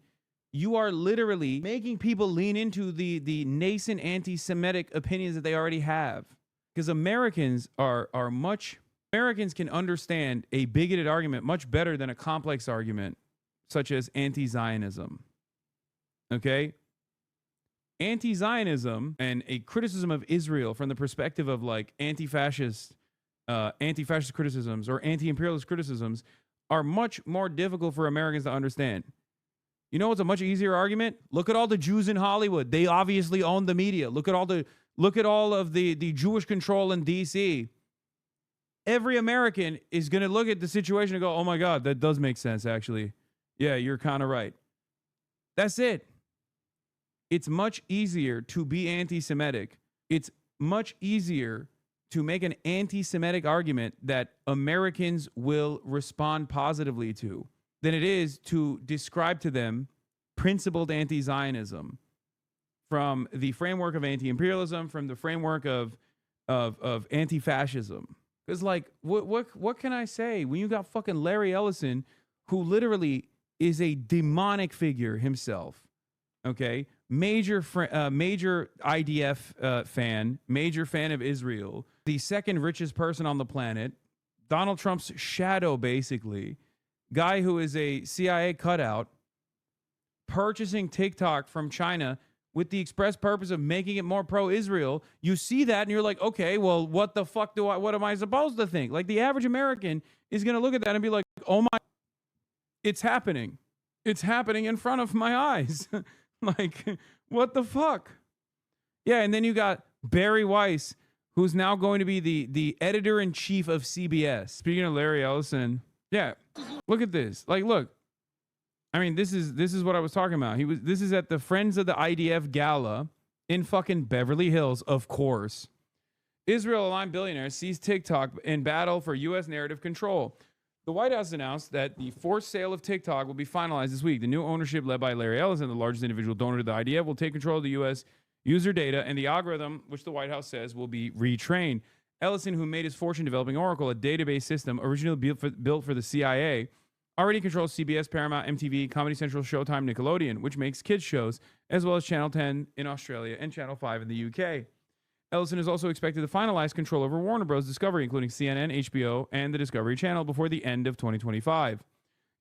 you are literally making people lean into the nascent anti-Semitic opinions that they already have. Because Americans can understand a bigoted argument much better than a complex argument, such as anti-Zionism. Okay? Anti-Zionism and a criticism of Israel from the perspective of like anti-fascist criticisms or anti-imperialist criticisms are much more difficult for Americans to understand. You know what's a much easier argument? Look at all the Jews in Hollywood. They obviously own the media. Look at all of the Jewish control in DC. Every American is going to look at the situation and go, oh my God, that does make sense, actually. Yeah, you're kind of right. That's it. It's much easier to be anti-Semitic. It's much easier to make an anti-Semitic argument that Americans will respond positively to than it is to describe to them principled anti-Zionism from the framework of anti-imperialism, from the framework of anti-fascism. Because like, what can I say when you got fucking Larry Ellison, who literally is a demonic figure himself, okay? Major IDF fan, major fan of Israel, the second richest person on the planet, Donald Trump's shadow, basically, guy who is a CIA cutout, purchasing TikTok from China with the express purpose of making it more pro-Israel. You see that and you're like, okay, well, what the fuck what am I supposed to think? Like the average American is going to look at that and be like, oh my, it's happening. It's happening in front of my eyes. Like, what the fuck? Yeah, and then you got Barry Weiss, who's now going to be the editor-in-chief of CBS. Speaking of Larry Ellison, yeah, look at this. Like, look, I mean, this is what I was talking about. This is at the Friends of the IDF Gala in fucking Beverly Hills, of course. Israel-aligned billionaires seize TikTok in battle for U.S. narrative control. The White House announced that the forced sale of TikTok will be finalized this week. The new ownership, led by Larry Ellison, the largest individual donor to the IDF, will take control of the U.S. user data and the algorithm, which the White House says will be retrained. Ellison, who made his fortune developing Oracle, a database system originally built for the CIA, already controls CBS, Paramount, MTV, Comedy Central, Showtime, Nickelodeon, which makes kids shows, as well as Channel 10 in Australia and Channel 5 in the UK. Ellison is also expected to finalize control over Warner Bros. Discovery, including CNN, HBO, and the Discovery Channel before the end of 2025.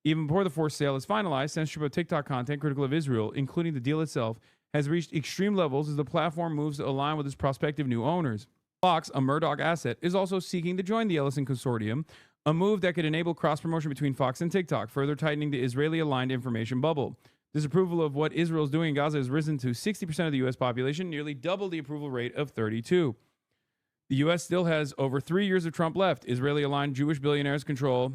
Even before the forced sale is finalized, censorship of TikTok content critical of Israel, including the deal itself, has reached extreme levels as the platform moves to align with its prospective new owners. Fox, a Murdoch asset, is also seeking to join the Ellison consortium, a move that could enable cross-promotion between Fox and TikTok, further tightening the Israeli-aligned information bubble. Disapproval of what Israel is doing in Gaza has risen to 60% of the U.S. population, nearly double the approval rate of 32%. The U.S. still has over 3 years of Trump left. Israeli-aligned Jewish billionaires control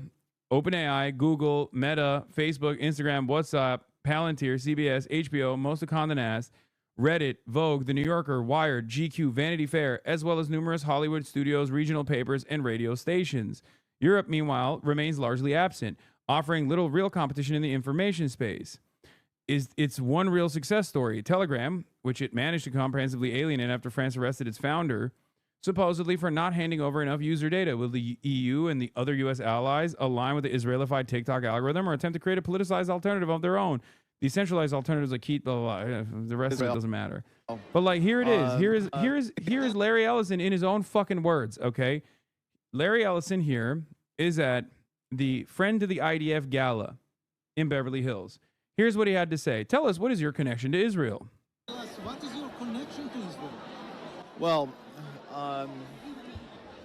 OpenAI, Google, Meta, Facebook, Instagram, WhatsApp, Palantir, CBS, HBO, most of Condé Nast, Reddit, Vogue, The New Yorker, Wired, GQ, Vanity Fair, as well as numerous Hollywood studios, regional papers, and radio stations. Europe, meanwhile, remains largely absent, offering little real competition in the information space. It's one real success story. Telegram, which it managed to comprehensively alienate after France arrested its founder, supposedly for not handing over enough user data. Will the EU and the other U.S. allies align with the Israelified TikTok algorithm or attempt to create a politicized alternative of their own? Decentralized alternatives like Keat, blah, blah, blah. The rest of it doesn't matter. But like, here it is. Here is Larry Ellison in his own fucking words, okay? Larry Ellison here is at the Friend to the IDF Gala in Beverly Hills. Here's what he had to say. Tell us, what is your connection to Israel? What is your connection to Israel? Well,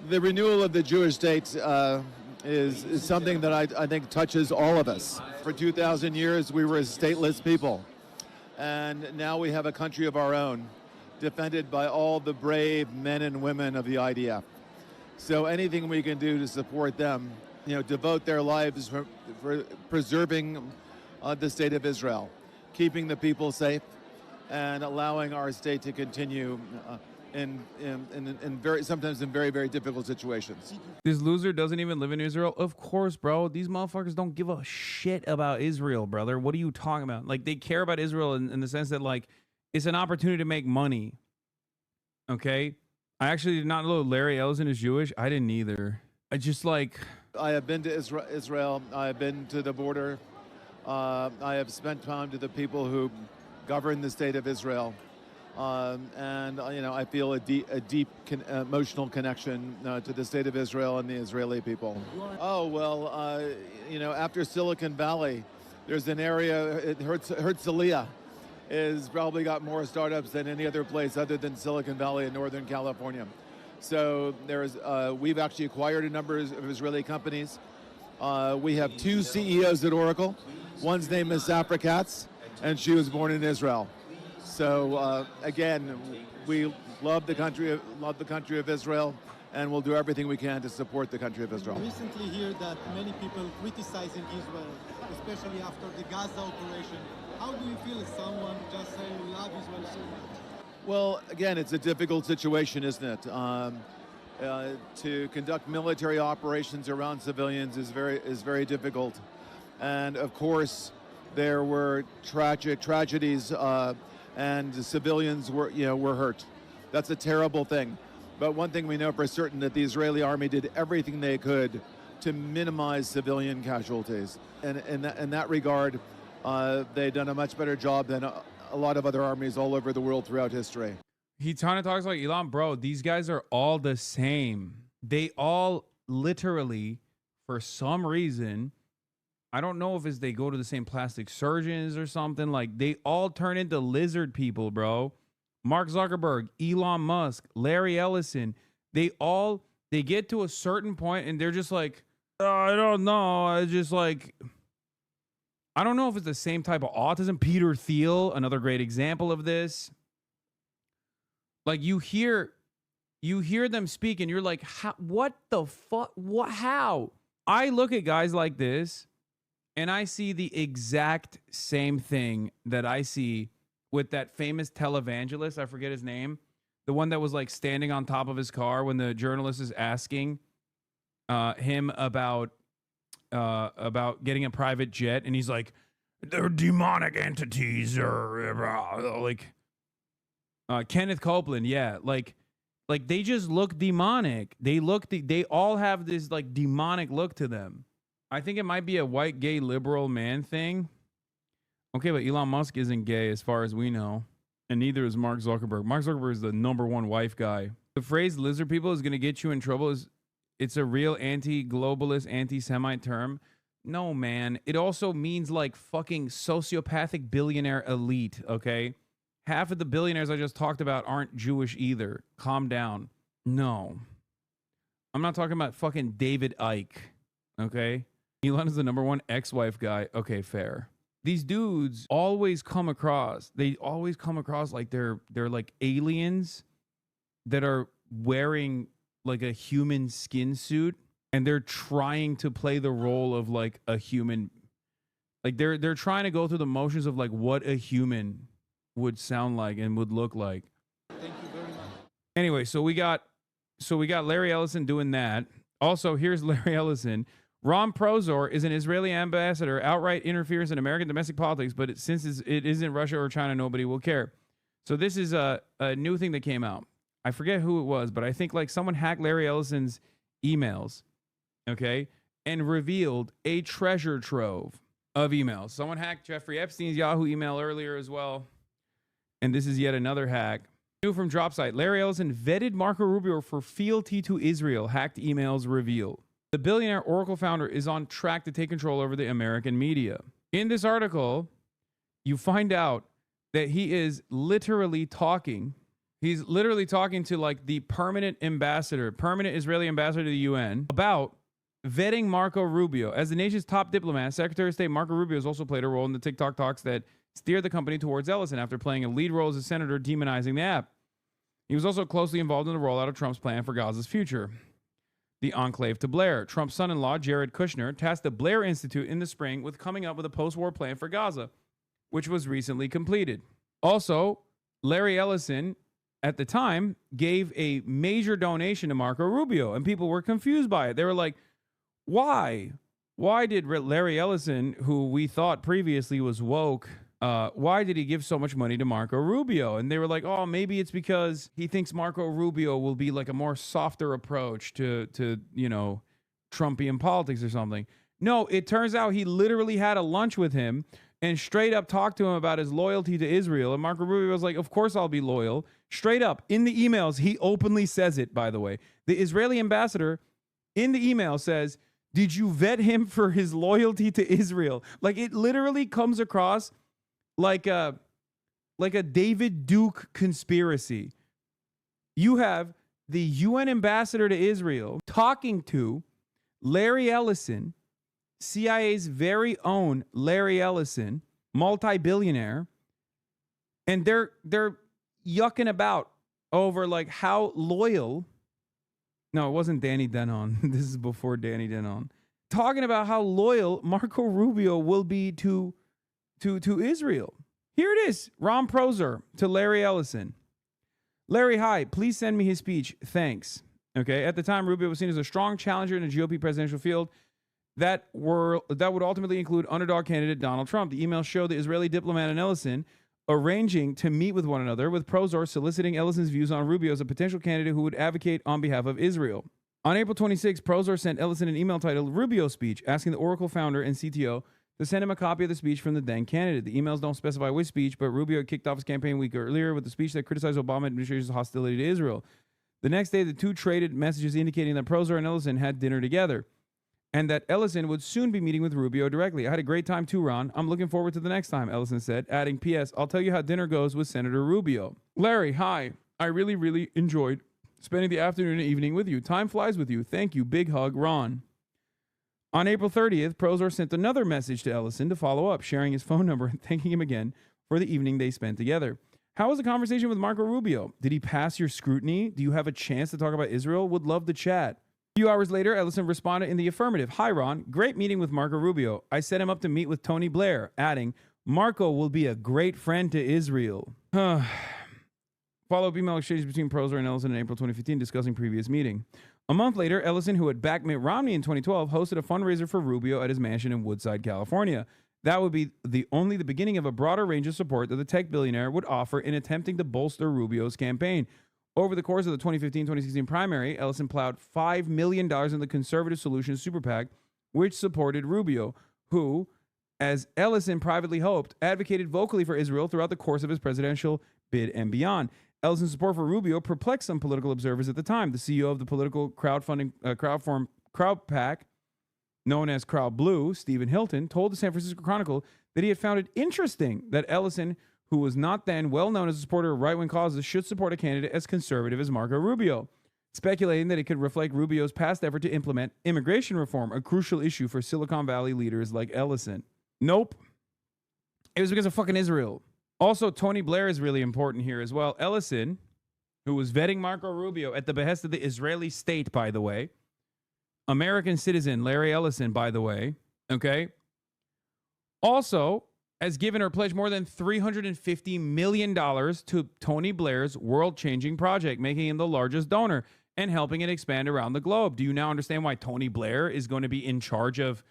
the renewal of the Jewish state is something that I think touches all of us. For 2,000 years, we were a stateless people. And now we have a country of our own, defended by all the brave men and women of the IDF. So anything we can do to support them, devote their lives for preserving the state of Israel, keeping the people safe, and allowing our state to continue sometimes in very, very difficult situations. This loser doesn't even live in Israel. Of course, bro. These motherfuckers don't give a shit about Israel, brother. What are you talking about? Like, they care about Israel in the sense that, like, it's an opportunity to make money. Okay? I actually did not know Larry Ellison is Jewish. I didn't either. I just, like... I have been to Israel. I have been to the border. I have spent time to the people who govern the state of Israel. And I feel a deep emotional connection to the state of Israel and the Israeli people. Oh, well, after Silicon Valley, there's an area, Herzliya has probably got more startups than any other place other than Silicon Valley in Northern California. So we've actually acquired a number of Israeli companies. We have 2 CEOs at Oracle. One's name is Safra Katz, and she was born in Israel. So again, we love the country of Israel, and we'll do everything we can to support the country of Israel. We recently hear that many people criticizing Israel, especially after the Gaza operation. How do you feel as someone just saying we love Israel so much? Well, again, it's a difficult situation, isn't it? To conduct military operations around civilians is very difficult, and of course, there were tragedies. And the civilians were hurt. That's a terrible thing. But one thing we know for certain, that the Israeli army did everything they could to minimize civilian casualties. And in that regard, they've done a much better job than a lot of other armies all over the world throughout history. He kind of talks like Elon, bro. These guys are all the same. They all literally, for some reason, I don't know if it's they go to the same plastic surgeons or something. Like, they all turn into lizard people, bro. Mark Zuckerberg, Elon Musk, Larry Ellison. They get to a certain point and they're just like, I don't know. I don't know if it's the same type of autism. Peter Thiel, another great example of this. Like, you hear them speak and you're like, what the fuck? How? I look at guys like this and I see the exact same thing that I see with that famous televangelist. I forget his name. The one that was like standing on top of his car when the journalist is asking him about getting a private jet. And he's like, they're demonic entities or like Kenneth Copeland. Yeah. Like they just look demonic. They all have this like demonic look to them. I think it might be a white, gay, liberal man thing. Okay, but Elon Musk isn't gay as far as we know. And neither is Mark Zuckerberg. Mark Zuckerberg is the #1 wife guy. The phrase lizard people is going to get you in trouble. It's a real anti-globalist, anti-Semite term. No, man. It also means like fucking sociopathic billionaire elite, okay? Half of the billionaires I just talked about aren't Jewish either. Calm down. No. I'm not talking about fucking David Icke, okay? Elon is the #1 ex-wife guy. Okay, fair. These dudes always come across like they're like aliens that are wearing like a human skin suit, and they're trying to play the role of like a human. Like they're trying to go through the motions of like what a human would sound like and would look like. Thank you very much. Anyway, so we got Larry Ellison doing that. Also, here's Larry Ellison. Ron Prozor is an Israeli ambassador. Outright interference in American domestic politics, but since it isn't Russia or China, nobody will care. So this is a new thing that came out. I forget who it was, but I think like someone hacked Larry Ellison's emails, okay, and revealed a treasure trove of emails. Someone hacked Jeffrey Epstein's Yahoo email earlier as well, and this is yet another hack. New from Dropsite, Larry Ellison vetted Marco Rubio for fealty to Israel. Hacked emails revealed. The billionaire Oracle founder is on track to take control over the American media. In this article, you find out that he is literally talking. He's literally talking to like the permanent Israeli ambassador to the UN about vetting Marco Rubio. As the nation's top diplomat, Secretary of State Marco Rubio has also played a role in the TikTok talks that steered the company towards Ellison after playing a lead role as a senator demonizing the app. He was also closely involved in the rollout of Trump's plan for Gaza's future. The enclave to Blair. Trump's son-in-law, Jared Kushner, tasked the Blair Institute in the spring with coming up with a post-war plan for Gaza, which was recently completed. Also, Larry Ellison, at the time, gave a major donation to Marco Rubio, and people were confused by it. They were like, why? Why did Larry Ellison, who we thought previously was woke, why did he give so much money to Marco Rubio? And they were like, oh, maybe it's because he thinks Marco Rubio will be like a more softer approach to Trumpian politics or something. No, it turns out he literally had a lunch with him and straight up talked to him about his loyalty to Israel. And Marco Rubio was like, of course I'll be loyal. Straight up. In the emails, he openly says it, by the way. The Israeli ambassador in the email says, did you vet him for his loyalty to Israel? Like, it literally comes across like a David Duke conspiracy. You have the UN ambassador to Israel talking to Larry Ellison, CIA's very own Larry Ellison, multi-billionaire, and they're yucking about over like how loyal. No, it wasn't Danny Denon. This is before Danny Denon. Talking about how loyal Marco Rubio will be to Israel. Here it is. Ron Proser to Larry Ellison. Larry, hi. Please send me his speech. Thanks. Okay. At the time, Rubio was seen as a strong challenger in the GOP presidential field that would ultimately include underdog candidate Donald Trump. The email showed the Israeli diplomat and Ellison arranging to meet with one another, with Proser soliciting Ellison's views on Rubio as a potential candidate who would advocate on behalf of Israel. On April 26, Proser sent Ellison an email titled Rubio Speech, asking the Oracle founder and CTO to send him a copy of the speech from the then candidate. The emails don't specify which speech, but Rubio kicked off his campaign a week earlier with a speech that criticized Obama administration's hostility to Israel. The next day, the two traded messages indicating that Proser and Ellison had dinner together, and that Ellison would soon be meeting with Rubio directly. I had a great time too, Ron. I'm looking forward to the next time, Ellison said, adding, P.S. I'll tell you how dinner goes with Senator Rubio. Larry, hi. I really, really enjoyed spending the afternoon and evening with you. Time flies with you. Thank you. Big hug, Ron. On April 30th, Proser sent another message to Ellison to follow up, sharing his phone number and thanking him again for the evening they spent together. How was the conversation with Marco Rubio? Did he pass your scrutiny? Do you have a chance to talk about Israel? Would love to chat. A few hours later, Ellison responded in the affirmative. Hi, Ron. Great meeting with Marco Rubio. I set him up to meet with Tony Blair, adding, Marco will be a great friend to Israel. Follow-up email exchanges between Proser and Ellison in April 2015 discussing previous meeting. A month later, Ellison, who had backed Mitt Romney in 2012, hosted a fundraiser for Rubio at his mansion in Woodside, California. That would be only the beginning of a broader range of support that the tech billionaire would offer in attempting to bolster Rubio's campaign. Over the course of the 2015-2016 primary, Ellison plowed $5 million in the Conservative Solutions Super PAC, which supported Rubio, who, as Ellison privately hoped, advocated vocally for Israel throughout the course of his presidential bid and beyond. Ellison's support for Rubio perplexed some political observers at the time. The CEO of the political crowdfunding crowd PAC, known as Crowd Blue, Stephen Hilton, told the San Francisco Chronicle that he had found it interesting that Ellison, who was not then well known as a supporter of right-wing causes, should support a candidate as conservative as Marco Rubio, speculating that it could reflect Rubio's past effort to implement immigration reform, a crucial issue for Silicon Valley leaders like Ellison. Nope. It was because of fucking Israel. Also, Tony Blair is really important here as well. Ellison, who was vetting Marco Rubio at the behest of the Israeli state, by the way, American citizen Larry Ellison, by the way, okay, also has given or pledged more than $350 million to Tony Blair's world-changing project, making him the largest donor and helping it expand around the globe. Do you now understand why Tony Blair is going to be in charge of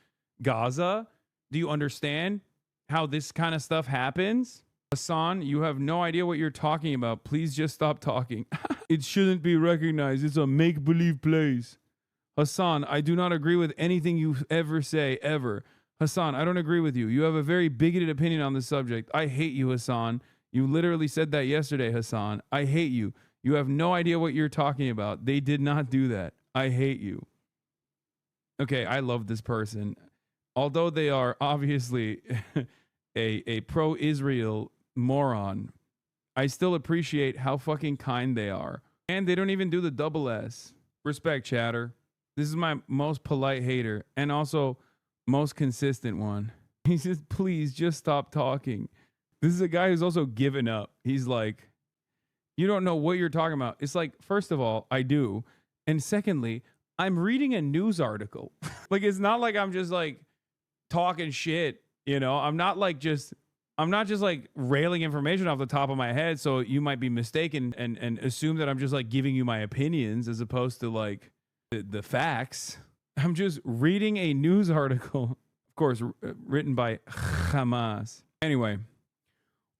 Gaza? Do you understand how this kind of stuff happens? Hassan, you have no idea what you're talking about. Please just stop talking. It shouldn't be recognized. It's a make-believe place. Hassan, I do not agree with anything you ever say, ever. Hassan, I don't agree with you. You have a very bigoted opinion on this subject. I hate you, Hassan. You literally said that yesterday, Hassan. I hate you. You have no idea what you're talking about. They did not do that. I hate you. Okay, I love this person. Although they are obviously a pro-Israel moron, I still appreciate how fucking kind they are. And they don't even do the double S. Respect, chatter. This is my most polite hater and also most consistent one. He says, please just stop talking. This is a guy who's also given up. He's like, you don't know what you're talking about. It's like, first of all, I do. And secondly, I'm reading a news article. Like, it's not like I'm just like talking shit, you know? I'm not just like railing information off the top of my head. So you might be mistaken and assume that I'm just like giving you my opinions as opposed to like the facts. I'm just reading a news article, of course, written by Hamas. Anyway,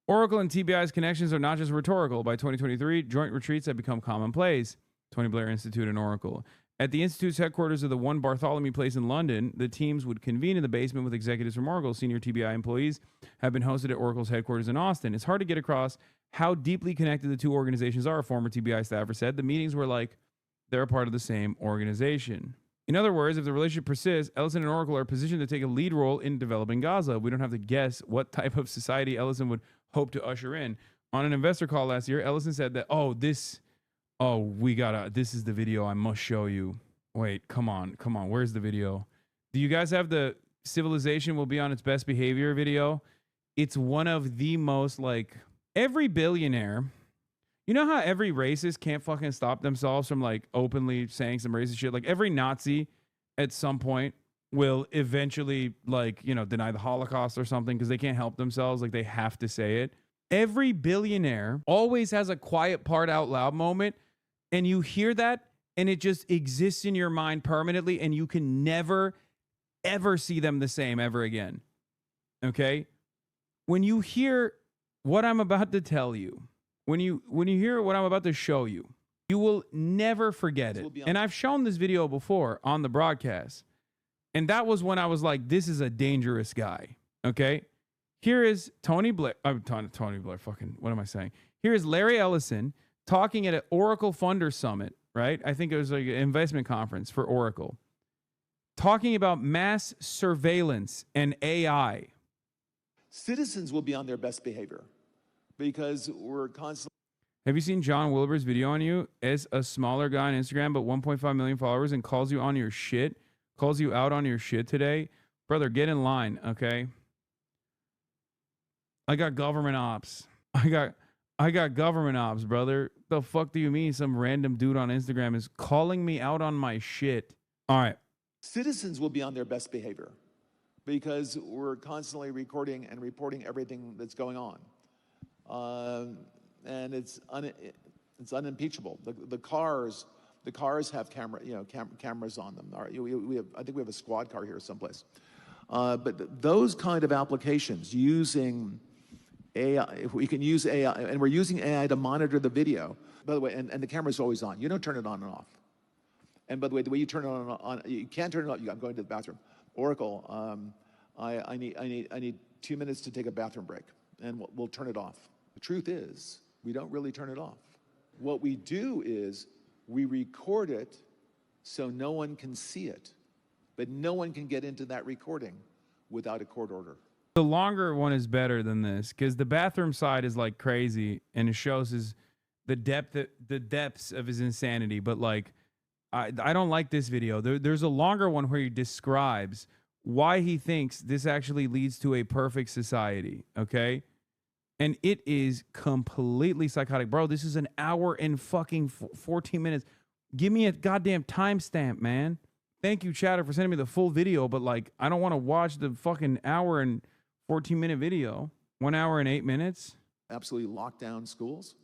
Oracle and TBI's connections are not just rhetorical. By 2023, joint retreats have become commonplace. Tony Blair Institute and Oracle. At the Institute's headquarters of the One Bartholomew Place in London, the teams would convene in the basement with executives from Oracle. Senior TBI employees have been hosted at Oracle's headquarters in Austin. It's hard to get across how deeply connected the two organizations are, a former TBI staffer said. The meetings were like they're a part of the same organization. In other words, if the relationship persists, Ellison and Oracle are positioned to take a lead role in developing Gaza. We don't have to guess what type of society Ellison would hope to usher in. On an investor call last year, Ellison said that, this is the video I must show you. Wait, come on. Where's the video? Do you guys have the civilization will be on its best behavior video? It's one of the most, like, every billionaire. You know how every racist can't fucking stop themselves from like openly saying some racist shit? Like every Nazi at some point will eventually like, deny the Holocaust or something because they can't help themselves. Like they have to say it. Every billionaire always has a quiet part out loud moment. And you hear that and it just exists in your mind permanently. And you can never, ever see them the same ever again. Okay. When you hear what I'm about to tell you, when you hear what I'm about to show you, you will never forget it. And I've shown this video before on the broadcast. And that was when I was like, this is a dangerous guy. Okay. Here is Tony Blair. Tony Blair, fucking, what am I saying? Here is Larry Ellison talking at an Oracle Funder Summit, right? I think it was like an investment conference for Oracle. Talking about mass surveillance and AI. Citizens will be on their best behavior because we're constantly. Have you seen John Wilbur's video on you as a smaller guy on Instagram, but 1.5 million followers and calls you on your shit? Calls you out on your shit today? Brother, get in line, okay? I got government ops. I got government ops, brother. The fuck do you mean some random dude on Instagram is calling me out on my shit? All right. Citizens will be on their best behavior because we're constantly recording and reporting everything that's going on. And it's unimpeachable. The cars have cameras on them. All right, I think we have a squad car here someplace. But those kind of applications using AI, if we can use AI, and we're using AI to monitor the video. By the way, and the camera's always on. You don't turn it on and off. And by the way you turn it on, you can't turn it on. I'm going to the bathroom. Oracle, I need 2 minutes to take a bathroom break, and we'll turn it off. The truth is, we don't really turn it off. What we do is we record it so no one can see it, but no one can get into that recording without a court order. The longer one is better than this because the bathroom side is like crazy and it shows the depths of his insanity. But like, I don't like this video. There's a longer one where he describes why he thinks this actually leads to a perfect society. Okay. And it is completely psychotic. Bro, this is an hour and fucking 14 minutes. Give me a goddamn timestamp, man. Thank you, Chatter, for sending me the full video. But, like, I don't want to watch the fucking hour and 14-minute video. 1 hour and 8 minutes. Absolutely lock down schools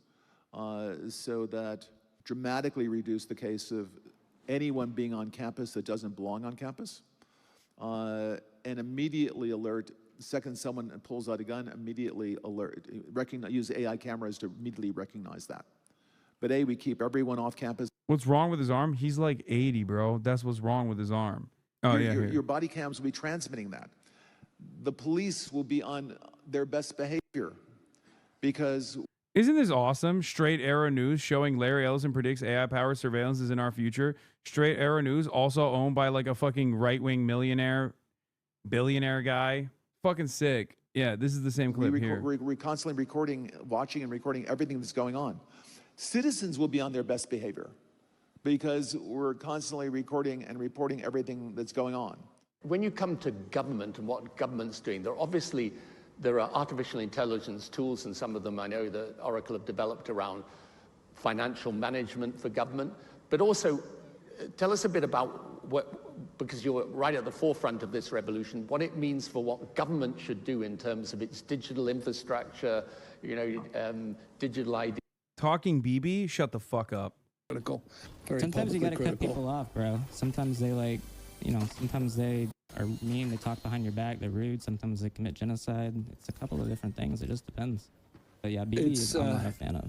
so that dramatically reduce the case of anyone being on campus that doesn't belong on campus. And immediately alert. The second someone pulls out a gun, immediately alert. Use AI cameras to immediately recognize that. But we keep everyone off campus. What's wrong with his arm? He's like 80, bro. That's what's wrong with his arm. Oh, Your body cams will be transmitting that. The police will be on their best behavior because. Isn't this awesome? Straight Arrow News showing Larry Ellison predicts AI-powered surveillance is in our future. Straight Arrow News, also owned by like a fucking right-wing billionaire guy. Fucking sick. Yeah, this is the same clip here. We're constantly watching and recording everything that's going on. Citizens will be on their best behavior because we're constantly recording and reporting everything that's going on. When you come to government and what government's doing, there are artificial intelligence tools, and some of them I know that Oracle have developed around financial management for government. But also, tell us a bit about because you're right at the forefront of this revolution, what it means for what government should do in terms of its digital infrastructure, digital ID. Talking BB, shut the fuck up. Critical. Sometimes you gotta cut people off, bro. Sometimes they sometimes they are mean, they talk behind your back, they're rude, sometimes they commit genocide. It's a couple of different things, it just depends. But yeah, BB I'm not a fan of.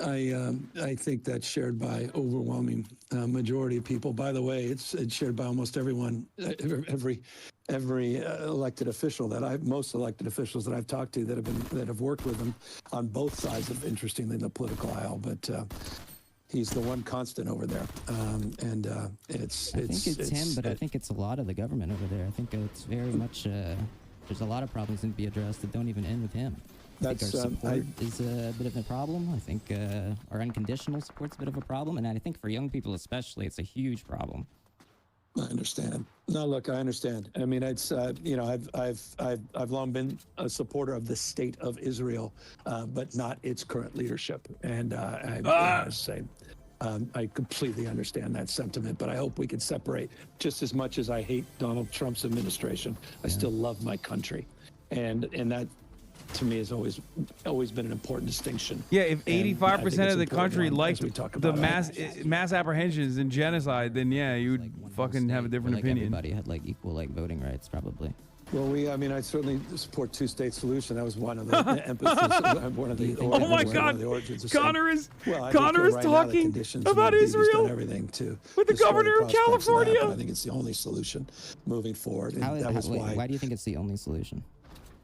I think that's shared by overwhelming majority of people. By the way, it's shared by almost everyone, every elected official most elected officials that I've talked to that have worked with him on both sides of, interestingly, the political aisle. But he's the one constant over there, and I think it's him, but I think it's a lot of the government over there. I think it's very much there's a lot of problems that need to be addressed that don't even end with him. I think our support is a bit of a problem. I think our unconditional support's a bit of a problem, and I think for young people especially, it's a huge problem. I understand. No, look, I understand. I mean, it's I've long been a supporter of the state of Israel, but not its current leadership. And I completely understand that sentiment, but I hope we can separate. Just as much as I hate Donald Trump's administration, I still love my country, and that, to me, has always been an important distinction. Yeah, if 85% of the country liked the mass apprehensions and genocide, then yeah, you would fucking have a different opinion. Everybody had equal voting rights, probably. Well, I certainly support two-state solution. That was one of the emphasis. One of the oh my God, Connor is talking about Israel. Everything to with the governor of California. I think it's the only solution moving forward. And why do you think it's the only solution?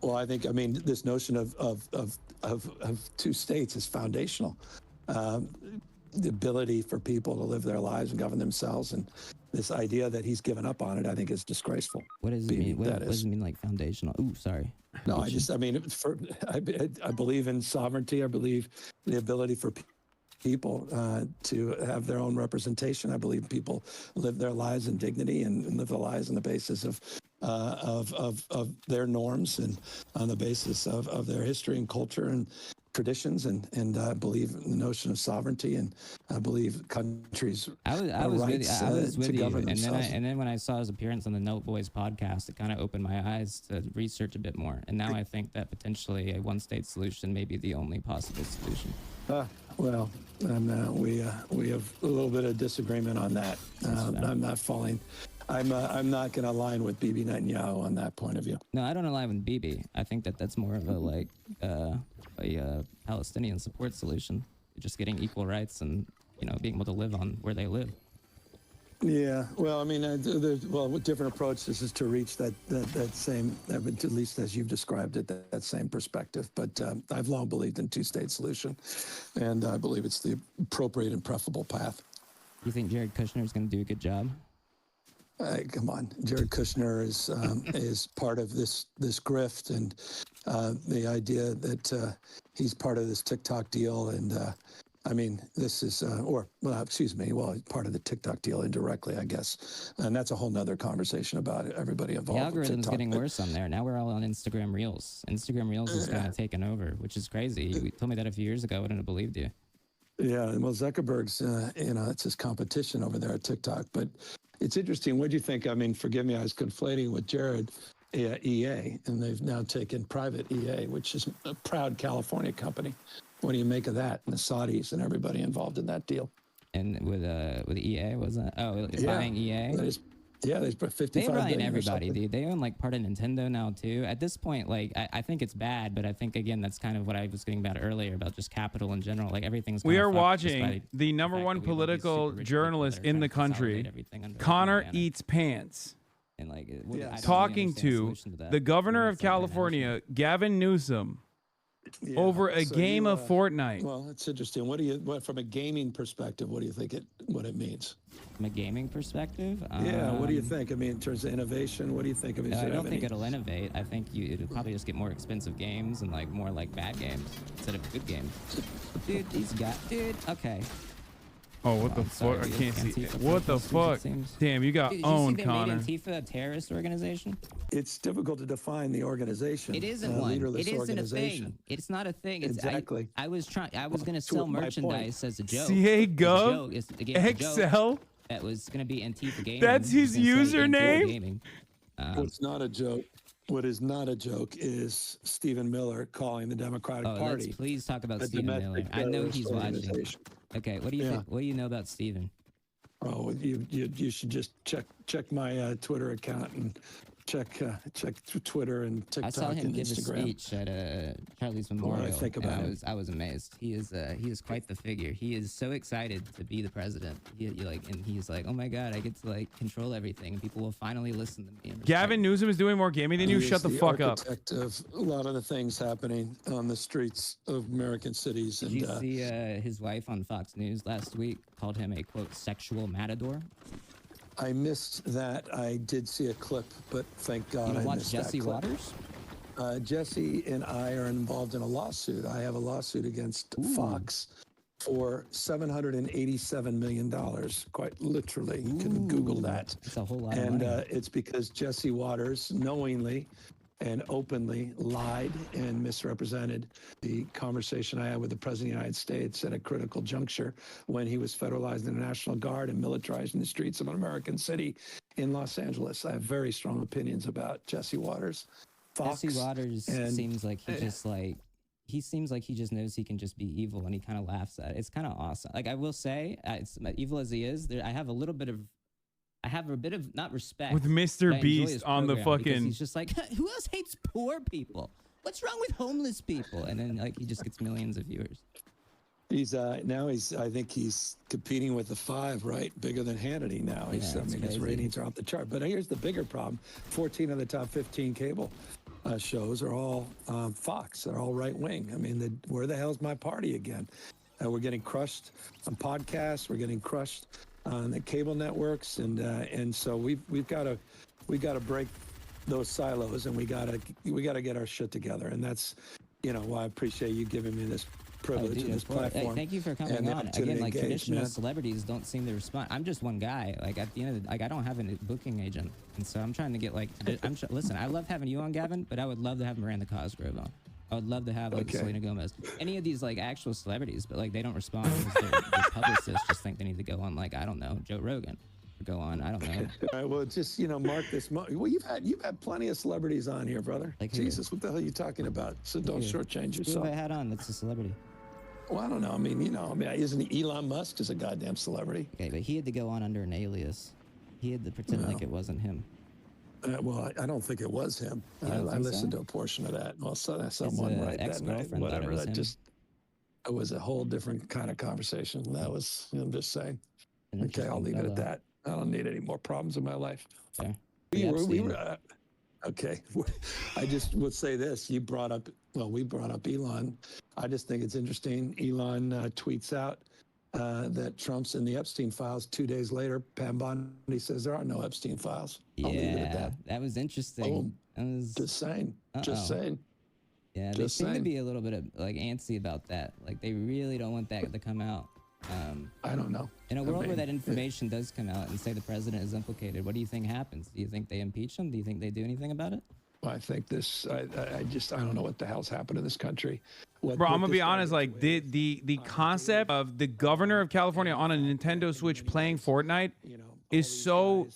Well, this notion of two states is foundational. The ability for people to live their lives and govern themselves, and this idea that he's given up on it, I think, is disgraceful. What does it mean? What does it mean, like foundational? Ooh, sorry. No, I believe in sovereignty. I believe the ability for people to have their own representation. I believe people live their lives in dignity and live their lives on the basis of their norms and on the basis of their history and culture and traditions, and I believe in the notion of sovereignty, and I believe countries' rights to govern themselves. And then when I saw his appearance on the Note Boys podcast, it kind of opened my eyes to research a bit more. And now I think that potentially a one-state solution may be the only possible solution. Well, we have a little bit of disagreement on that. I'm not falling. I'm not going to align with Bibi Netanyahu on that point of view. No, I don't align with Bibi. I think that's more of a Palestinian support solution, just getting equal rights and being able to live on where they live. Yeah, well, with different approaches is to reach that same, at least as you've described it, that same perspective. But I've long believed in two-state solution, and I believe it's the appropriate and preferable path. You think Jared Kushner is going to do a good job? Come on, Jared Kushner is part of this part and the idea that he's part of this TikTok deal, and this is part of the TikTok deal indirectly, I guess, and that's a whole nother conversation about everybody involved. The algorithm's getting worse on there. Now we're all on Instagram Reels. Instagram Reels is kind of taken over, which is crazy. You told me that a few years ago, I wouldn't have believed you. Yeah, well, Zuckerberg's, it's his competition over there at TikTok. But it's interesting. What do you think? Forgive me, I was conflating with Jared, EA, and they've now taken private EA, which is a proud California company. What do you make of that, and the Saudis and everybody involved in that deal? And with EA, wasn't it? Oh, buying EA? They put 55 They're buying billion everybody, dude. They own part of Nintendo now too. At this point, I think it's bad, but I think again that's kind of what I was getting about earlier about just capital in general. Everything's. We are watching the number one political journalist in the country, Connor Eats Pants, and talking to the governor of California, Gavin Newsom. Yeah, over a game of Fortnite. Well, it's interesting. From a gaming perspective, what do you think what it means? From a gaming perspective? What do you think? In terms of innovation, what do you think of it? I don't think it'll innovate. I think it'll probably just get more expensive games and more bad games instead of good games. Dude, okay. Oh, what the fuck? I can't see. What the fuck? Damn, you got Did you owned, see they Connor. made Antifa a terrorist organization? It's difficult to define the organization. It isn't one. Leaderless It isn't a organization. thing. It's not a thing. It's, Exactly. I was going to sell my merchandise as a joke. CA As a Gov joke, as a joke Excel. that was going to be Antifa Gaming. That's his It was gonna say Antifa username? Gaming. What's not a joke? What is not a joke is Stephen Miller calling the Democratic Party. Let's please talk about a Stephen Miller. domestic I know terrorist he's watching. organization. Okay, what do you think? What do you know about Stephen? Oh, you should just check my Twitter account and check Twitter and TikTok I saw him and give a Instagram. speech at Charlie's What do Memorial. I think and about him? I was amazed. He is quite the figure. He is so excited to be the president. And he's like, oh my god, I get to like control everything, and people will finally listen to me. And Gavin Newsom is doing more gaming than you. He is Shut the fuck up. architect of a lot of the things happening on the streets of American cities. Did you see his wife on Fox News last week called him a quote sexual matador? I missed that. I did see a clip, but thank God I watch missed Jesse that clip. Waters? Jesse and I are involved in a lawsuit. I have a lawsuit against Fox for $787 million, quite literally. You can Google that. That's a whole lot of And money. it's because Jesse Waters knowingly and openly lied and misrepresented the conversation I had with the President of the United States at a critical juncture when he was federalized in the National Guard and militarized in the streets of an American city in Los Angeles. I have very strong opinions about Jesse Waters. Fox Jesse Waters and- seems like he seems like he just knows he can just be evil, and he kind of laughs at it. It's kind of awesome. Like I will say, it's evil as he is. I have a bit of not respect With but I Mr. enjoy Beast his on the program because fucking- He's just like, who else hates poor people? What's wrong with homeless people? And then like he just gets millions of viewers. He's I think he's competing with the Five, right? Bigger than Hannity now. Yeah, His it's crazy. ratings are off the chart. But here's the bigger problem: 14 of the top 15 cable shows are all Fox. They're all right wing. I mean, where the hell's my party again? We're getting crushed on podcasts. We're getting crushed on the cable networks, and so we've got to break those silos, and we got to get our shit together. And that's why I appreciate you giving me this privilege dude, and this of course. Hey, platform. thank you for coming and the on. opportunity Again, like to engage, traditional man. celebrities don't seem to respond. I'm just one guy. Like at the end of I don't have a booking agent, and so I'm trying to get like. Listen, I love having you on, Gavin, but I would love to have Miranda Cosgrove on. I would love to have like Okay. Selena Gomez, any of these like actual celebrities, but like they don't respond because their publicists just think they need to go on like I don't know Joe Rogan or go on I don't know. All right, well, just mark this. Well, you've had plenty of celebrities on here, brother. Like who? Jesus, what the hell are you talking about? So don't Who? shortchange Who yourself. have I had on that's a celebrity? Well, I don't know. I mean, isn't Elon Musk is a goddamn celebrity? Okay, but he had to go on under an alias. He had to pretend like it wasn't him. Well, I don't think it was him. You don't I think listened so? to a portion of that. Well, someone right that night, ex-girlfriend thought it whatever. was That him. just it was a whole different kind of conversation. That was, I'm just saying. An Okay, I'll leave interesting it at fellow. that. I don't need any more problems in my life. Fair. We Epstein. were okay. I just would say this. We brought up Elon. I just think it's interesting. Elon tweets out that Trump's in the Epstein files. 2 days later, Pam Bondi says there are no Epstein files. I'll leave it at that. That was interesting. Boom. That was, Just saying. Just Uh-oh. saying. Yeah, they Just seem to saying. be a little bit of like antsy about that. Like they really don't want that to come out. I don't know. In a I world where mean, that information does come out and say the president is implicated, what do you think happens? Do you think they impeach him? Do you think they do anything about it? I think this. I don't know what the hell's happened to this country. Bro, I'm gonna be honest. Like the concept of the governor of California on a Nintendo Switch playing Fortnite is so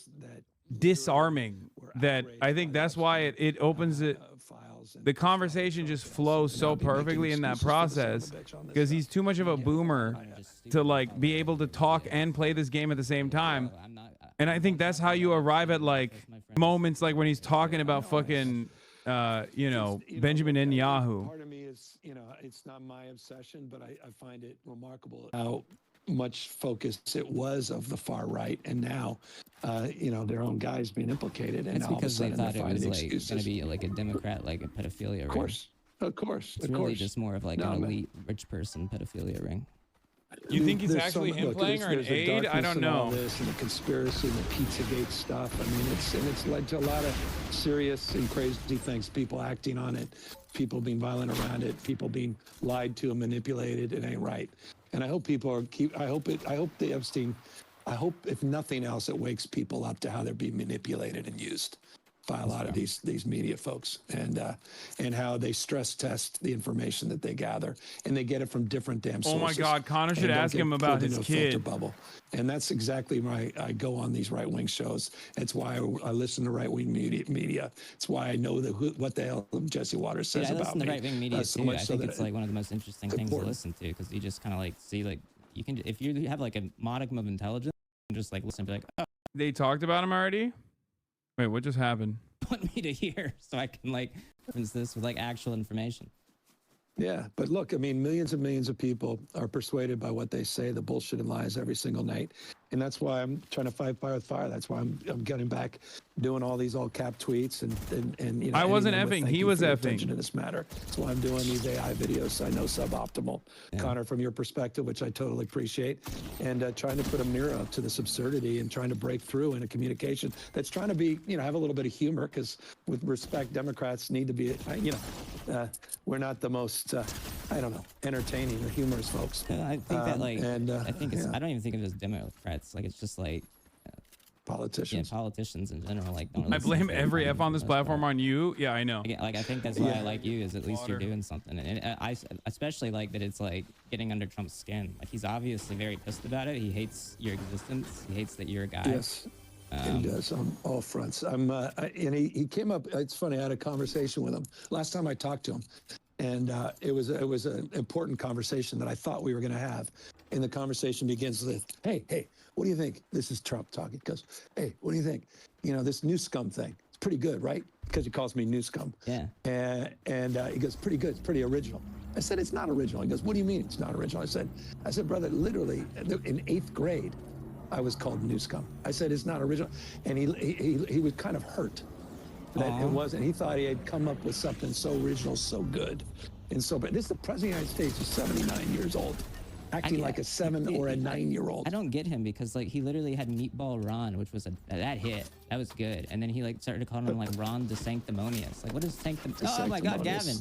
disarming that I think that's why it opens it. The conversation just flows so perfectly in that process because he's too much of a boomer to like be able to talk and play this game at the same time. And I think that's how you arrive at like moments like when he's talking about fucking Benjamin Netanyahu. Part of me is, it's not my obsession, but I find it remarkable how much focus it was of the far right, and now, their own guys being implicated, and It's all of a because they sudden thought they're it was finding like excuses. going to be like a Democrat, like a pedophilia ring. Of course, It's of really course. just more of like No, an man. elite rich person pedophilia ring. You think he's There's actually some- him look, playing or an there's a aide? I darkness don't in all know. this and the conspiracy and the Pizzagate stuff. I mean, it's led to a lot of serious and crazy things. People acting on it, people being violent around it, people being lied to and manipulated. It ain't right. And I hope people are I hope the Epstein, I hope if nothing else, it wakes people up to how they're being manipulated and used by a lot of these media folks, and how they stress test the information that they gather, and they get it from different damn sources. Oh my God, Connor should ask him about his kid. Bubble. And that's exactly why I go on these right-wing shows. It's why I listen to right-wing media. It's why I know what the hell Jesse Waters says about me. I listen to right-wing media so too. I so think that it's like one of the most interesting things to listen to, because you just kind of like see, like, you can, if you have like a modicum of intelligence, you can just like listen and be like, oh. They talked about him already? Wait, what just happened? Want me to hear so I can like reference this with like actual information. Yeah, but look, I mean, millions and millions of people are persuaded by what they say, the bullshit and lies every single night. And that's why I'm trying to fight fire with fire. That's why I'm getting back, doing all these all cap tweets and you know. I wasn't effing. He was effing. In this matter. That's why I'm doing these AI videos. I know suboptimal, Connor, from your perspective, which I totally appreciate, and trying to put a mirror up to this absurdity and trying to break through in a communication that's trying to be, you know, have a little bit of humor, because with respect, Democrats need to be, you know, we're not the most, I don't know, entertaining or humorous folks. I think that like, I think it's, I don't even think of it as Democrats. Like, it's just like politicians. Yeah, politicians in general. Like, don't I blame every F on this platform on you. Yeah, I know. Like, I think that's why I like you, is at least you're doing something. And I especially like that it's like getting under Trump's skin. Like, he's obviously very pissed about it. He hates your existence. He hates that you're a guy. Yes. He does on all fronts. And he came up. It's funny. I had a conversation with him last time I talked to him, and it was an important conversation that I thought we were going to have. And the conversation begins with, "Hey, what do you think?" This is Trump talking. He goes, "Hey, what do you think? You know, this new scum thing. It's pretty good, right?" Because he calls me new scum. Yeah. And he goes, "Pretty good. It's pretty original." I said, "It's not original." He goes, "What do you mean it's not original?" I said, "Brother, literally in 8th grade, I was called new scum." I said, "It's not original." And he was kind of hurt that it wasn't. He thought he had come up with something so original, so good, and so. But this is the president of the United States, who's 79 years old, acting like a 7 or a 9-year-old. I don't get him, because like he literally had Meatball Ron, which was that hit. That was good. And then he like started calling him like Ron the Sanctimonious. Like, what is Sanctimonious? Oh my God, Gavin.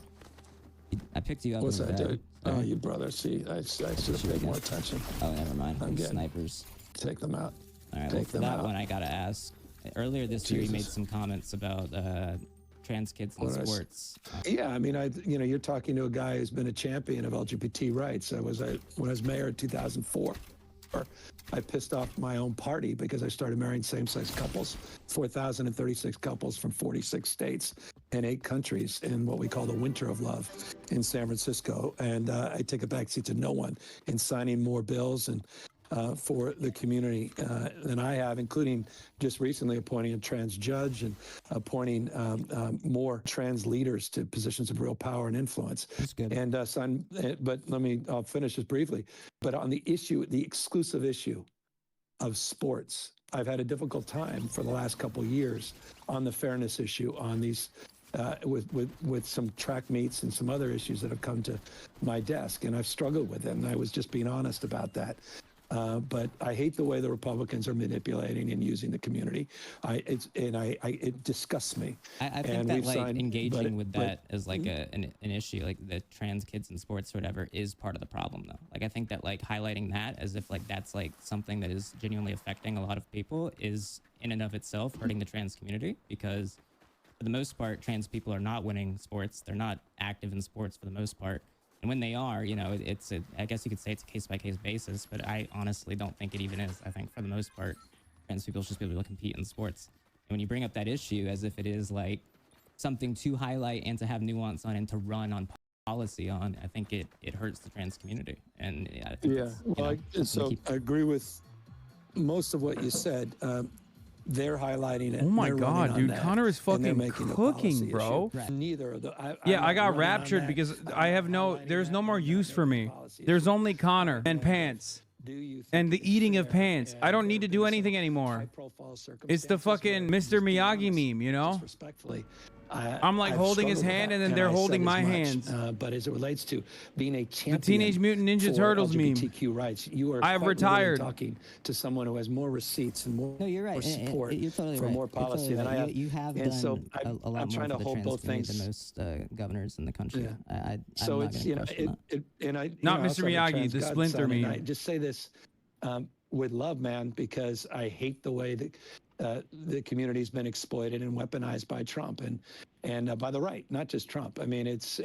I picked you up. What's that, dude? Oh, you brother. See, I should have paid more attention. Oh, never mind. I'm getting snipers. Take them out. All right, well, for that one, I gotta ask. Earlier this year, you made some comments about trans kids in sports. Yeah, I mean, you're talking to a guy who's been a champion of LGBT rights. When I was mayor in 2004, I pissed off my own party because I started marrying same-sex couples, 4,036 couples from 46 states and 8 countries in what we call the Winter of Love in San Francisco. And I take a backseat to no one in signing more bills and for the community than I have, including just recently appointing a trans judge and appointing more trans leaders to positions of real power and influence. That's good. And but I'll finish this briefly. But on the exclusive issue of sports, I've had a difficult time for the last couple of years on the fairness issue, on these with some track meets and some other issues that have come to my desk, and I've struggled with them. And I was just being honest about that. But I hate the way the Republicans are manipulating and using the community. It disgusts me. I think that like engaging with that as like an issue, like the trans kids in sports or whatever, is part of the problem, though. Like, I think that like highlighting that as if like that's like something that is genuinely affecting a lot of people is in and of itself hurting the trans community, because for the most part, trans people are not winning sports. They're not active in sports for the most part. And when they are, you know, I guess you could say it's a case-by-case basis, but I honestly don't think it even is. I think for the most part, trans people should be able to compete in sports. And when you bring up that issue as if it is like something to highlight and to have nuance on and to run on policy on, I think it hurts the trans community. And I think I agree with most of what you said. They're highlighting it. Oh my God, dude, Connor is fucking cooking, bro. Neither of the. I got raptured because there's no more use for me. There's only Connor and pants. And the eating of pants. I don't need to do anything anymore. It's the fucking Mr. Miyagi meme, you know? Respectfully, I'm like I've holding his struggled with hand, that, and then they're I said holding as my much, hands. But as it relates to being a champion, Teenage Mutant Ninja for Turtles meme. LGBTQ rights, you are I have quite literally retired. talking to someone who has more receipts and more, No, you're right. more support You're totally for right. more You're totally policy than right. I have. You have and done so a lot I'm more trying for to the hold trans both community things. than most governors in the country. Yeah. I'm So not it's, gonna you know, question that. and I Not you know, Mr. also have a Miyagi, trans the Splinter godson, and meme. I just say this with love, man, because I hate the way that the community's been exploited and weaponized by Trump and by the right, not just Trump. I mean, it's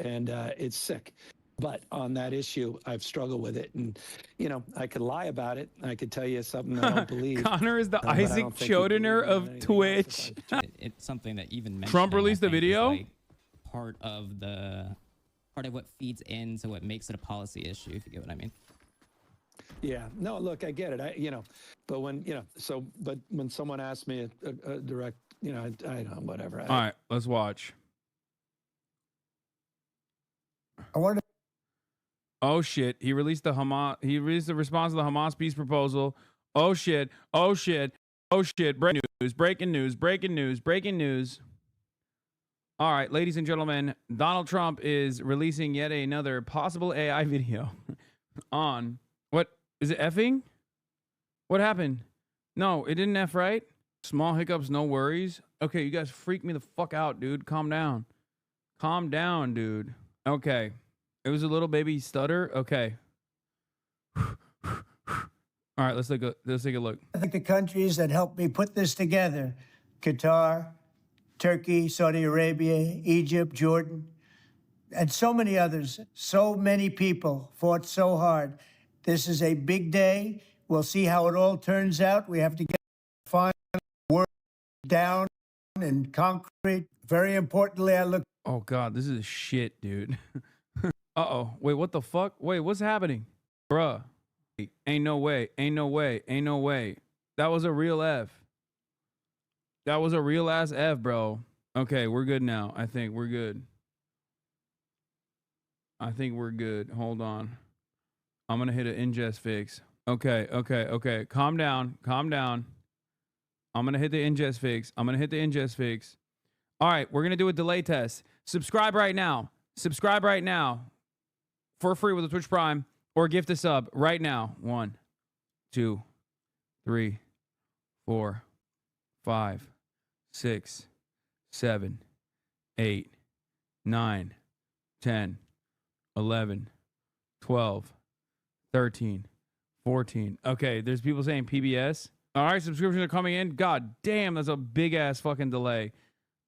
sick. But on that issue, I've struggled with it, and you know, I could lie about it. I could tell you something I don't believe. Connor is the but I Isaac don't think you believe Chodener me of on anything else Twitch. if I- It's something that even Trump mentioning, released I the think, is, video? like, part of what feeds into what makes it a policy issue, if you get what I mean. Yeah, no, look, I get it. You know, but when, you know, but when someone asks me a direct, you know, I don't know, whatever. All right, let's watch. I wonder. Oh shit! He released the response to the Hamas peace proposal. Oh shit! Oh shit! Oh shit! Breaking news! Breaking news! Breaking news! Breaking news! All right, ladies and gentlemen, Donald Trump is releasing yet another possible AI video on what is it? Effing? What happened? No, it didn't F right. Small hiccups, no worries. Okay, you guys freak me the fuck out, dude. Calm down. Calm down, dude. Okay. It was a little baby stutter. Okay. All right, let's take a look. I think the countries that helped me put this together, Qatar, Turkey, Saudi Arabia, Egypt, Jordan, and so many others, so many people fought so hard. This is a big day. We'll see how it all turns out. We have to get the final word down in concrete. Very importantly, I look. Oh God, this is shit, dude. Uh-oh. Wait, what the fuck? Wait, what's happening? Bruh. Ain't no way. Ain't no way. Ain't no way. That was a real F. That was a real ass F, bro. Okay, we're good now. I think we're good. I think we're good. Hold on. I'm going to hit an ingest fix. Okay. Calm down. Calm down. I'm going to hit the ingest fix. I'm going to hit the ingest fix. All right, we're going to do a delay test. Subscribe right now. Subscribe right now. For free with a Twitch Prime or gift a sub right now. 1, 2, 3, 4, 5, 6, 7, 8, 9, 10, 11, 12, 13, 14. Okay, there's people saying PBS. All right, subscriptions are coming in. God damn, that's a big ass fucking delay.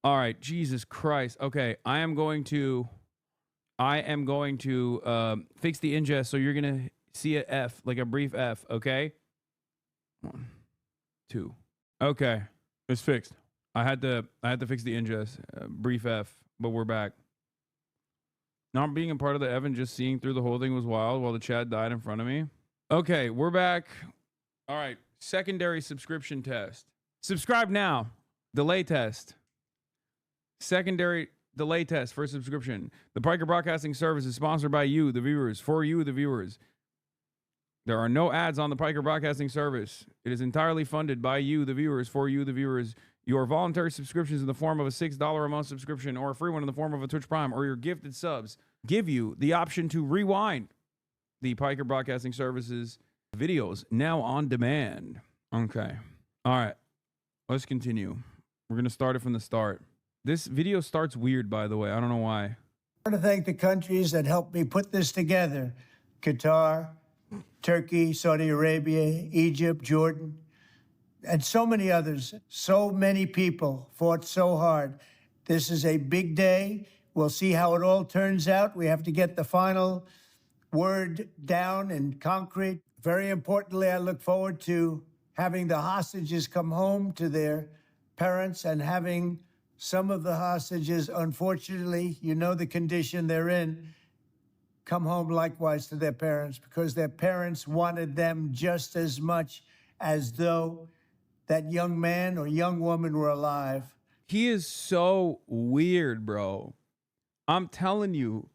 All right, Jesus Christ. Okay, I am going to fix the ingest, so you're gonna see a F, like a brief F, okay? 1, 2. Okay, it's fixed. I had to fix the ingest, brief F, but we're back. Not being a part of the F and just seeing through the whole thing was wild while the chat died in front of me. Okay, we're back. All right, secondary subscription test. Subscribe now. Delay test. Secondary delay test for subscription. The Piker Broadcasting Service is sponsored by you, the viewers, for you, the viewers. There are no ads on the Piker Broadcasting Service. It is entirely funded by you, the viewers, for you, the viewers. Your voluntary subscriptions in the form of a $6 a month subscription or a free one in the form of a Twitch Prime or your gifted subs give you the option to rewind the Piker Broadcasting Service's videos now on demand. Okay. All right. Let's continue. We're going to start it from the start. This video starts weird, by the way. I don't know why. I want to thank the countries that helped me put this together. Qatar, Turkey, Saudi Arabia, Egypt, Jordan, and so many others. So many people fought so hard. This is a big day. We'll see how it all turns out. We have to get the final word down in concrete. Very importantly, I look forward to having the hostages come home to their parents and having some of the hostages, unfortunately, you know the condition they're in, come home likewise to their parents because their parents wanted them just as much as though that young man or young woman were alive. He is so weird, bro. I'm telling you,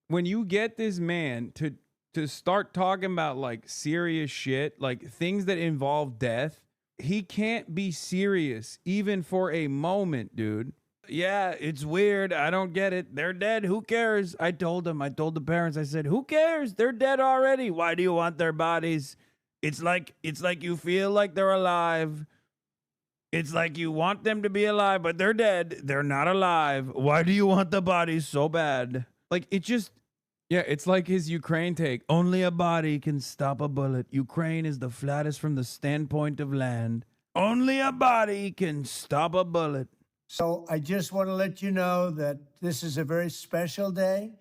when you get this man to start talking about like serious shit, like things that involve death, he can't be serious even for a moment, dude. Yeah, it's weird. I don't get it. They're dead. Who cares? I told the parents, I said, who cares? They're dead already. Why do you want their bodies? It's like you feel like they're alive. It's like you want them to be alive, but they're dead. They're not alive. Why do you want the bodies so bad? Like, it just, yeah, it's like his Ukraine take. Only a body can stop a bullet. Ukraine is the flattest from the standpoint of land. Only a body can stop a bullet. So I just want to let you know that this is a very special day,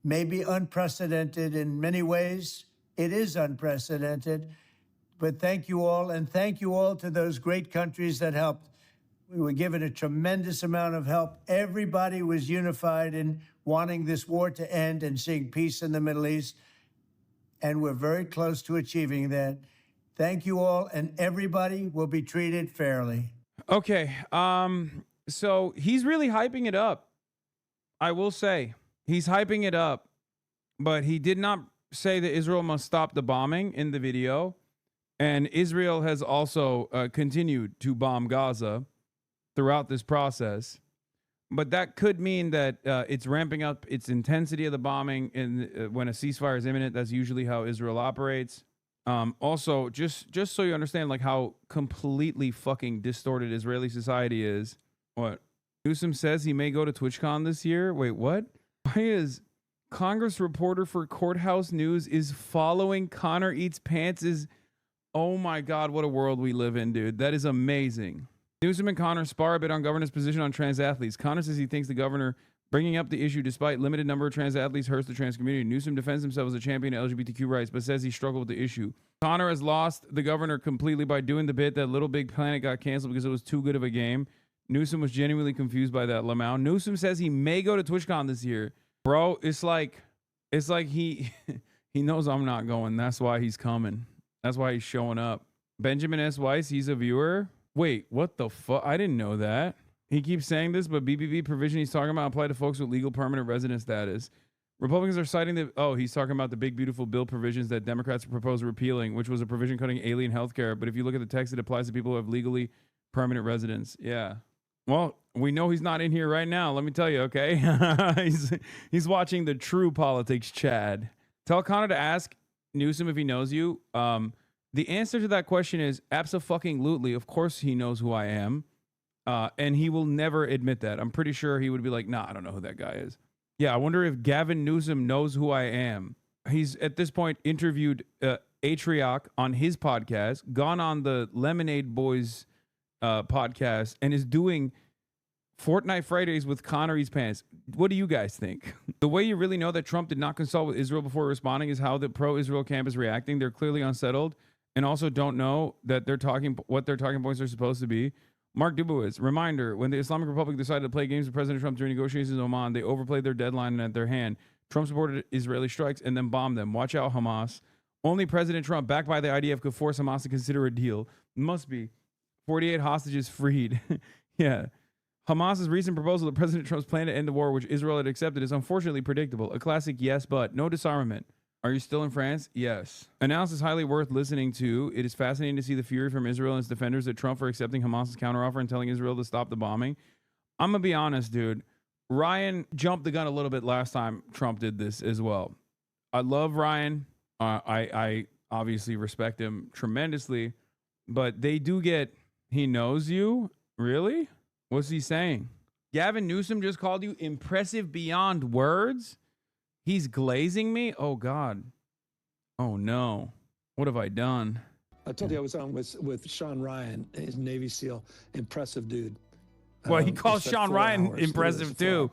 maybe unprecedented in many ways. It is unprecedented. But thank you all, and thank you all to those great countries that helped. We were given a tremendous amount of help. Everybody was unified in wanting this war to end and seeing peace in the Middle East. And we're very close to achieving that. Thank you all, and everybody will be treated fairly. Okay, so he's really hyping it up. I will say, he's hyping it up, but he did not say that Israel must stop the bombing in the video. And Israel has also continued to bomb Gaza throughout this process. But that could mean that it's ramping up its intensity of the bombing when a ceasefire is imminent. That's usually how Israel operates. Also, just so you understand, like, how completely fucking distorted Israeli society is. What? Newsom says he may go to TwitchCon this year. Wait, what? Why is Congress reporter for Courthouse News is following Connor Eats Pants' Oh my God, what a world we live in, dude. That is amazing. Newsom and Connor spar a bit on governor's position on trans athletes. Connor says he thinks the governor bringing up the issue despite limited number of trans athletes hurts the trans community. Newsom defends himself as a champion of LGBTQ rights, but says he struggled with the issue. Connor has lost the governor completely by doing the bit that Little Big Planet got canceled because it was too good of a game. Newsom was genuinely confused by that. Lamau. Newsom says he may go to TwitchCon this year. Bro, it's like he he knows I'm not going. That's why he's coming. That's why he's showing up. Benjamin S. Weiss, he's a viewer. Wait, what the fuck? I didn't know that. He keeps saying this, but BBB provision he's talking about apply to folks with legal permanent resident status. Republicans are citing he's talking about the big, beautiful bill provisions that Democrats propose repealing, which was a provision cutting alien health care. But if you look at the text, it applies to people who have legally permanent residence. Yeah. Well, we know he's not in here right now. Let me tell you, okay? he's watching the true politics, Chad. Tell Connor to ask Newsom if he knows you. The answer to that question is abso-fucking-lutely. Of course he knows who I am. And he will never admit that. I'm pretty sure he would be like, nah, I don't know who that guy is. Yeah, I wonder if Gavin Newsom knows who I am. He's, at this point, interviewed Atrioc on his podcast, gone on the Lemonade Boys podcast, and is doing Fortnite Fridays with Connor Eats Pants. What do you guys think? The way you really know that Trump did not consult with Israel before responding is how the pro-Israel camp is reacting. They're clearly unsettled and also don't know that what their talking points are supposed to be. Mark Dubowitz, reminder, when the Islamic Republic decided to play games with President Trump during negotiations in Oman, they overplayed their deadline and at their hand. Trump supported Israeli strikes and then bombed them. Watch out, Hamas. Only President Trump, backed by the IDF, could force Hamas to consider a deal. Must be. 48 hostages freed. Yeah. Hamas's recent proposal that President Trump's plan to end the war, which Israel had accepted, is unfortunately predictable. A classic yes, but no disarmament. Are you still in France? Yes. Analysis highly worth listening to. It is fascinating to see the fury from Israel and its defenders at Trump for accepting Hamas's counteroffer and telling Israel to stop the bombing. I'm going to be honest, dude. Ryan jumped the gun a little bit last time Trump did this as well. I love Ryan. I obviously respect him tremendously, but they do get, he knows you? Really? What's he saying? Gavin Newsom just called you impressive beyond words? He's glazing me? Oh, God. Oh, no. What have I done? I told you I was on with Sean Ryan, his Navy SEAL, impressive dude. Well, he calls Sean Ryan impressive, too.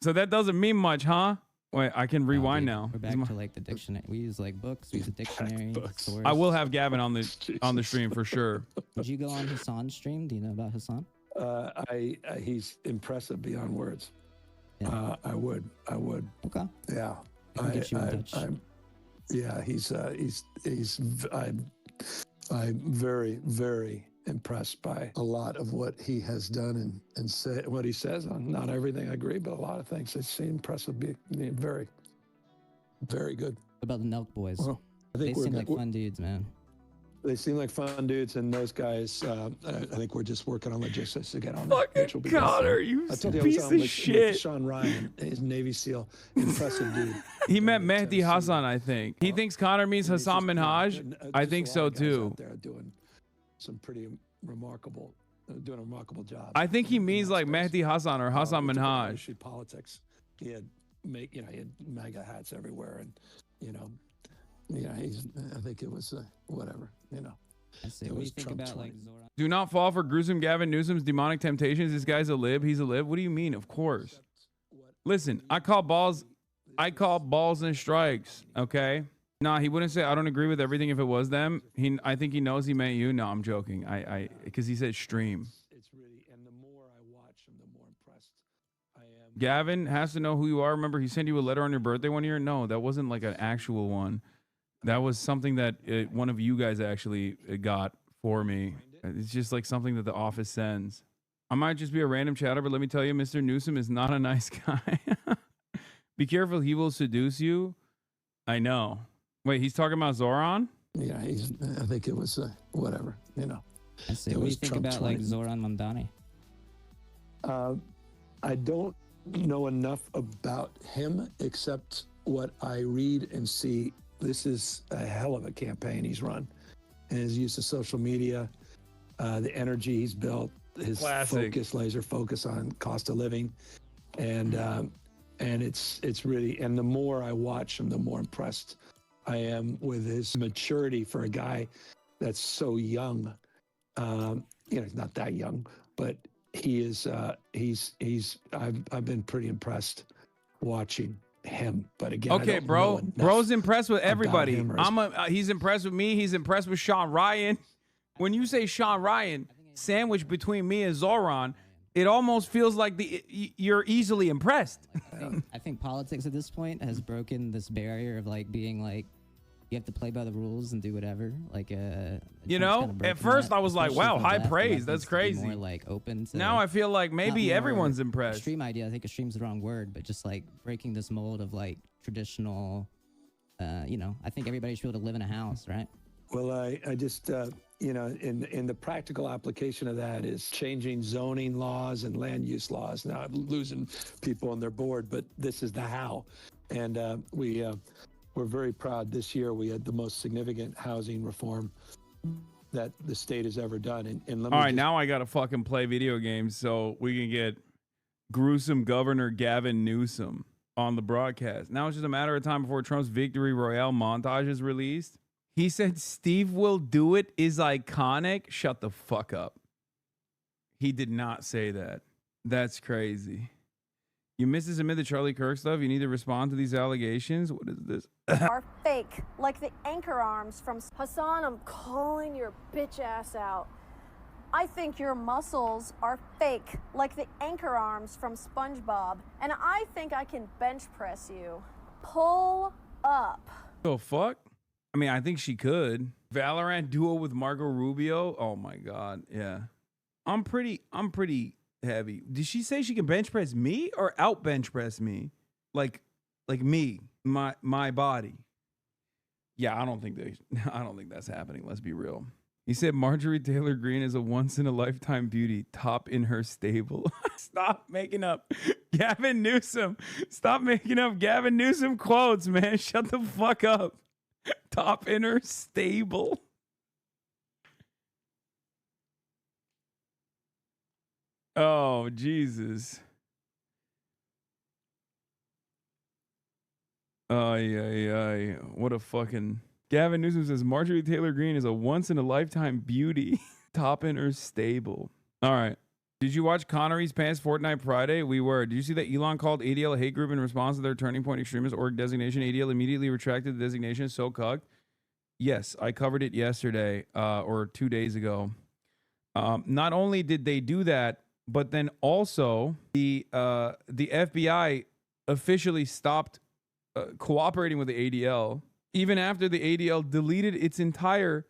So that doesn't mean much, huh? Wait, I can rewind now. We're back to like the dictionary. We use like books. We use a dictionary. Source. I will have Gavin on the stream for sure. Did you go on Hassan's stream? Do you know about Hassan? He's impressive beyond words. Yeah. I would. Okay. Yeah. I'm very, very impressed by a lot of what he has done and say what he says on not everything I agree, but a lot of things. It's impressive, very, very good. What about the Nelk boys? Well, they seem like fun dudes, man. They seem like fun dudes, and those guys, I think we're just working on logistics to get on there. Fucking Connor, you I told you piece I was on of with shit. Sean Ryan, he's a Navy SEAL, impressive dude. He met Mehdi Hassan, I think. He thinks Connor means Hassan Minhaj. I think so too. They're doing some pretty remarkable, doing a remarkable job. I think he means like Mehdi Hassan or Hassan Minhaj. Politics. He had he had MAGA hats everywhere, and I think it was whatever, I say, what do you think about like Zoran? Do not fall for gruesome Gavin Newsom's demonic temptations. This guy's a lib. He's a lib. What do you mean? Of course. Listen, I call balls and strikes. Okay. Nah, he wouldn't say I don't agree with everything if it was them. I think he knows he meant you. No, I'm joking. Because he said stream. It's really, and the more I watch him, the more impressed I am. Gavin has to know who you are. Remember, he sent you a letter on your birthday one year. No, that wasn't like an actual one. That was something that one of you guys actually got for me. It's just like something that the office sends. I might just be a random chatter, but let me tell you, Mr. Newsom is not a nice guy. Be careful, he will seduce you. I know. Wait, he's talking about Zoran? Yeah, I think it was whatever, I say, what do you think about like Zoran Mandani? I don't know enough about him except what I read and see. This is a hell of a campaign he's run, and his use of social media, the energy he's built, his focus, laser focus on cost of living, and it's really. And the more I watch him, the more impressed I am with his maturity for a guy that's so young. He's not that young, but he is. I've been pretty impressed watching him, but again, okay, bro's impressed with everybody. He's impressed with me. He's impressed with Sean Ryan. When you say Sean Ryan, sandwiched between me and Zoran, it almost feels like you're easily impressed. I think politics at this point has broken this barrier of like being like you have to play by the rules and do whatever. Like at first I was like, wow, high praise. That's crazy. More like open to, now I feel like maybe everyone's impressed. Extreme idea. I think extreme's the wrong word, but just like breaking this mold of like traditional. I think everybody should be able to live in a house, right? Well, I just in the practical application of that is changing zoning laws and land use laws. Now I'm losing people on their board, but this is the how, and we're very proud. This year we had the most significant housing reform that the state has ever done. And all right, now I gotta fucking play video games so we can get gruesome Governor Gavin Newsom on the broadcast. Now it's just a matter of time before Trump's victory royale montage is released. He said Steve will do it is iconic. Shut the fuck up. He did not say that. That's crazy. You missed this amid the Charlie Kirk stuff. You need to respond to these allegations. What is this? Are fake, like the anchor arms from Hassan. I'm calling your bitch ass out. I think your muscles are fake, like the anchor arms from SpongeBob, and I think I can bench press you. Pull up. The fuck? I mean, I think she could. Valorant duo with Marco Rubio. Oh my god, yeah. I'm pretty heavy. Did she say she can bench press me or out bench press me? Like me, my body. Yeah, I don't think that's happening. Let's be real. He said Marjorie Taylor Greene is a once in a lifetime beauty, top in her stable. Stop making up Gavin Newsom. Stop making up Gavin Newsom quotes, man. Shut the fuck up. Top in her stable. Oh, Jesus. Yeah. What a fucking... Gavin Newsom says Marjorie Taylor Greene is a once-in-a-lifetime beauty. Top in her stable. All right. Did you watch Connery's Pants Fortnite Friday? We were. Did you see that Elon called ADL a hate group in response to their Turning Point extremist org designation? ADL immediately retracted the designation. So cucked. Yes, I covered it yesterday or 2 days ago. Not only did they do that, but then also the FBI officially stopped cooperating with the ADL, even after the ADL deleted its entire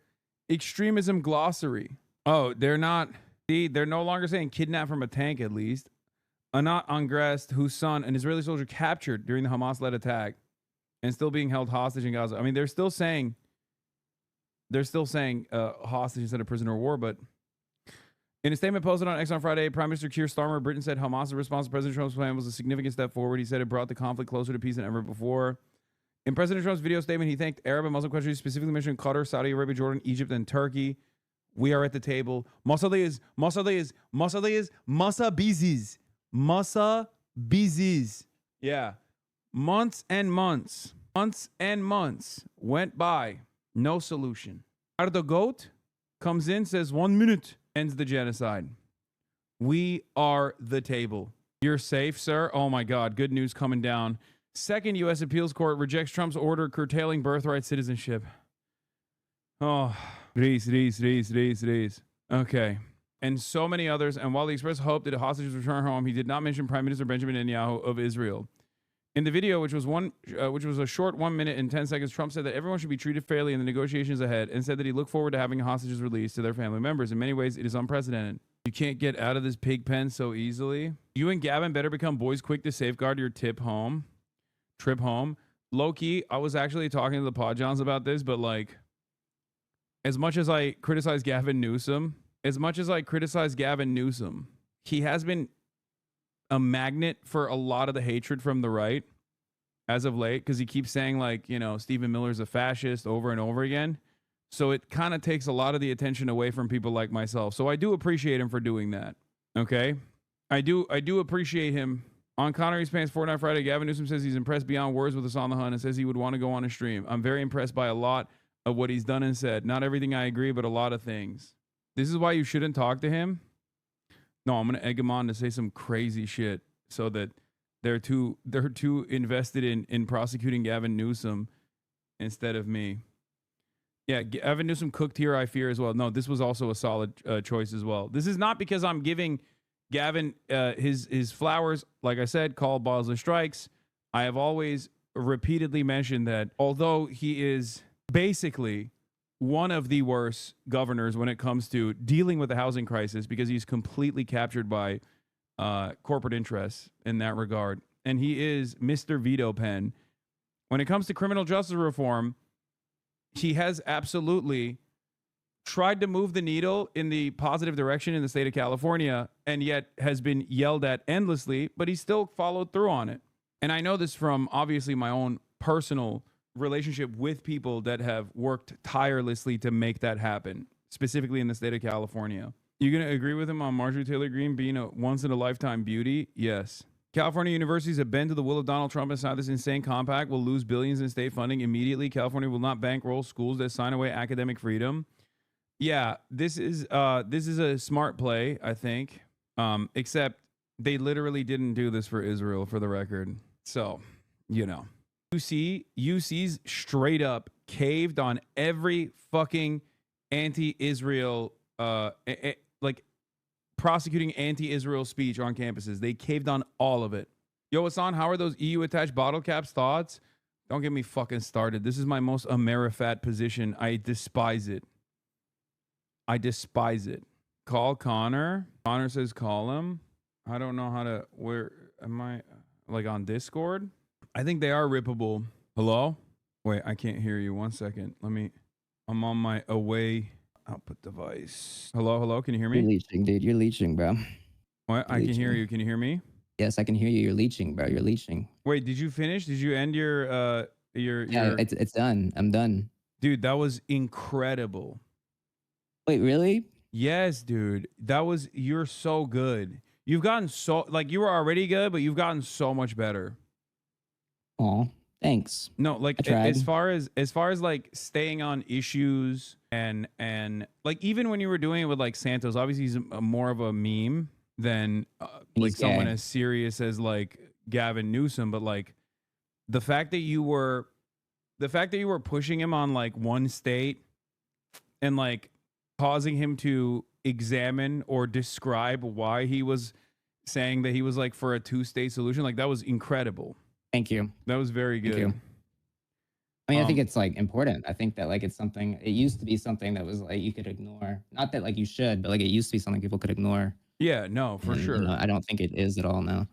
extremism glossary. Oh, they're no longer saying kidnap from a tank, at least. Anat Angrest, whose son, an Israeli soldier, captured during the Hamas-led attack and still being held hostage in Gaza. I mean, they're still saying they're still saying hostage instead of prisoner of war. But in a statement posted on X on Friday, Prime Minister Keir Starmer of Britain said Hamas's response to President Trump's plan was a significant step forward. He said it brought the conflict closer to peace than ever before. In President Trump's video statement, he thanked Arab and Muslim countries, specifically mentioned Qatar, Saudi Arabia, Jordan, Egypt, and Turkey. We are at the table. Masa bizis. Yeah. Months and months went by. No solution. Erdogan comes in, says 1 minute, ends the genocide. We are the table. You're safe, sir. Oh my God. Good news coming down. Second U.S. appeals court rejects Trump's order curtailing birthright citizenship. Oh, Reese. Okay. And so many others. And while he expressed hope that the hostages return home, he did not mention Prime Minister Benjamin Netanyahu of Israel. In the video, which was a short 1 minute and 10 seconds, Trump said that everyone should be treated fairly in the negotiations ahead, and said that he looked forward to having hostages released to their family members. In many ways, it is unprecedented. You can't get out of this pig pen so easily. You and Gavin better become boys quick to safeguard your trip home. Low key, I was actually talking to the Pod Johns about this, but like, as much as I criticize Gavin Newsom, he has been a magnet for a lot of the hatred from the right as of late, because he keeps saying, like, you know, Stephen Miller's a fascist over and over again. So it kind of takes a lot of the attention away from people like myself. So I do appreciate him for doing that. Okay? I do appreciate him. On Connery's Pants Fortnite Friday, Gavin Newsom says he's impressed beyond words with us on the hunt and says he would want to go on a stream. I'm very impressed by a lot of what he's done and said. Not everything I agree, but a lot of things. This is why you shouldn't talk to him. No, I'm going to egg him on to say some crazy shit so that they're too invested in prosecuting Gavin Newsom instead of me. Yeah, Gavin Newsom cooked here, I fear, as well. No, this was also a solid choice as well. This is not because I'm giving Gavin his flowers. Like I said, call balls and strikes. I have always repeatedly mentioned that although he is basically one of the worst governors when it comes to dealing with the housing crisis, because he's completely captured by corporate interests in that regard. And he is Mr. Veto Pen. When it comes to criminal justice reform, he has absolutely tried to move the needle in the positive direction in the state of California, and yet has been yelled at endlessly, but he still followed through on it. And I know this from obviously my own personal relationship with people that have worked tirelessly to make that happen, specifically in the state of California. You going to agree with him on Marjorie Taylor Greene being a once-in-a-lifetime beauty? Yes. California universities have bent to the will of Donald Trump and signed this insane compact, will lose billions in state funding immediately. California will not bankroll schools that sign away academic freedom. Yeah, this is a smart play, I think, except they literally didn't do this for Israel, for the record. So, you know. UC's straight up caved on every fucking anti-Israel, like prosecuting anti-Israel speech on campuses. They caved on all of it. Yo, Hassan, how are those EU-attached bottle caps thoughts? Don't get me fucking started. This is my most Amerifat position. I despise it. Call Connor. Connor says call him. I don't know how to, where am I, like on Discord? I think they are rippable. Hello? Wait, I can't hear you. 1 second. I'm on my away output device. Hello? Can you hear me? You're leeching, dude. You're leeching, bro. What? I can hear you. Can you hear me? Yes, I can hear you. You're leeching, bro. You're leeching. Wait, did you finish? Did you end your Yeah, it's done. I'm done. Dude, that was incredible. Wait, really? Yes, dude. You're so good. You've gotten so, like, you were already good, but you've gotten so much better. Oh, thanks. No, like as far as like staying on issues and like even when you were doing it with like Santos, obviously he's more of a meme than like someone as serious as like Gavin Newsom, but like the fact that you were pushing him on like one state and like causing him to examine or describe why he was saying that he was like for a 2-state solution, like that was incredible. Thank you. That was very good. Thank you. I mean, I think it's like important. I think that like it's something, it used to be something that was like you could ignore. Not that like you should, but like it used to be something people could ignore. Yeah, no, for sure. You know, I don't think it is at all now.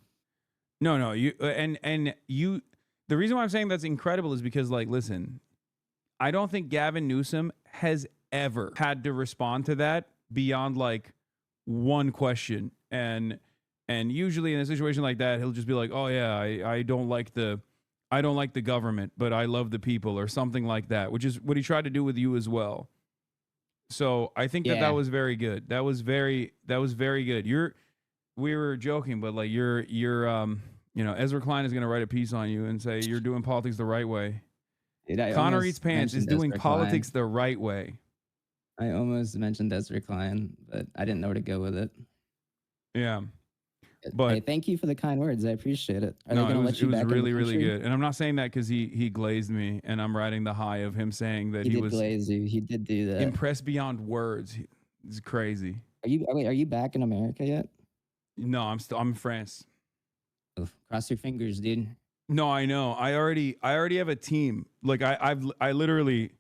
No, you the reason why I'm saying that's incredible is because like, listen, I don't think Gavin Newsom has ever had to respond to that beyond like one question. And usually in a situation like that, he'll just be like, oh yeah, I don't like the government, but I love the people, or something like that, which is what he tried to do with you as well. So I think that was very good. That was very good. We were joking, but like you're Ezra Klein is going to write a piece on you and say you're doing politics the right way. Dude, Connor Eats Pants is doing politics the right way. I almost mentioned Ezra Klein, but I didn't know where to go with it. Yeah. But hey, thank you for the kind words. I appreciate it. Are they no, going to let you back it was really, in the really country? good. And I'm not saying that because he glazed me, and I'm riding the high of him saying that He he did was glaze you. He did do that. impressed beyond words. It's crazy. Are you back in America yet? No, I'm in France. Oh, cross your fingers, dude. No, I know. I already have a team. Like I literally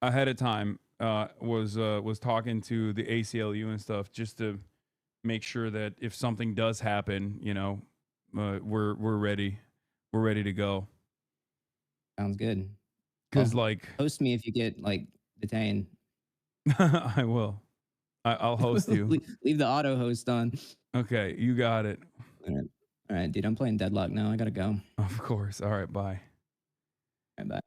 ahead of time was talking to the ACLU and stuff just to make sure that if something does happen, we're ready. We're ready to go. Sounds good. Because like host me if you get like detained. I will. I'll host you. Leave the auto host on. Okay, you got it. All right, dude. I'm playing Deadlock now. I gotta go. Of course. All right, bye. All right, bye.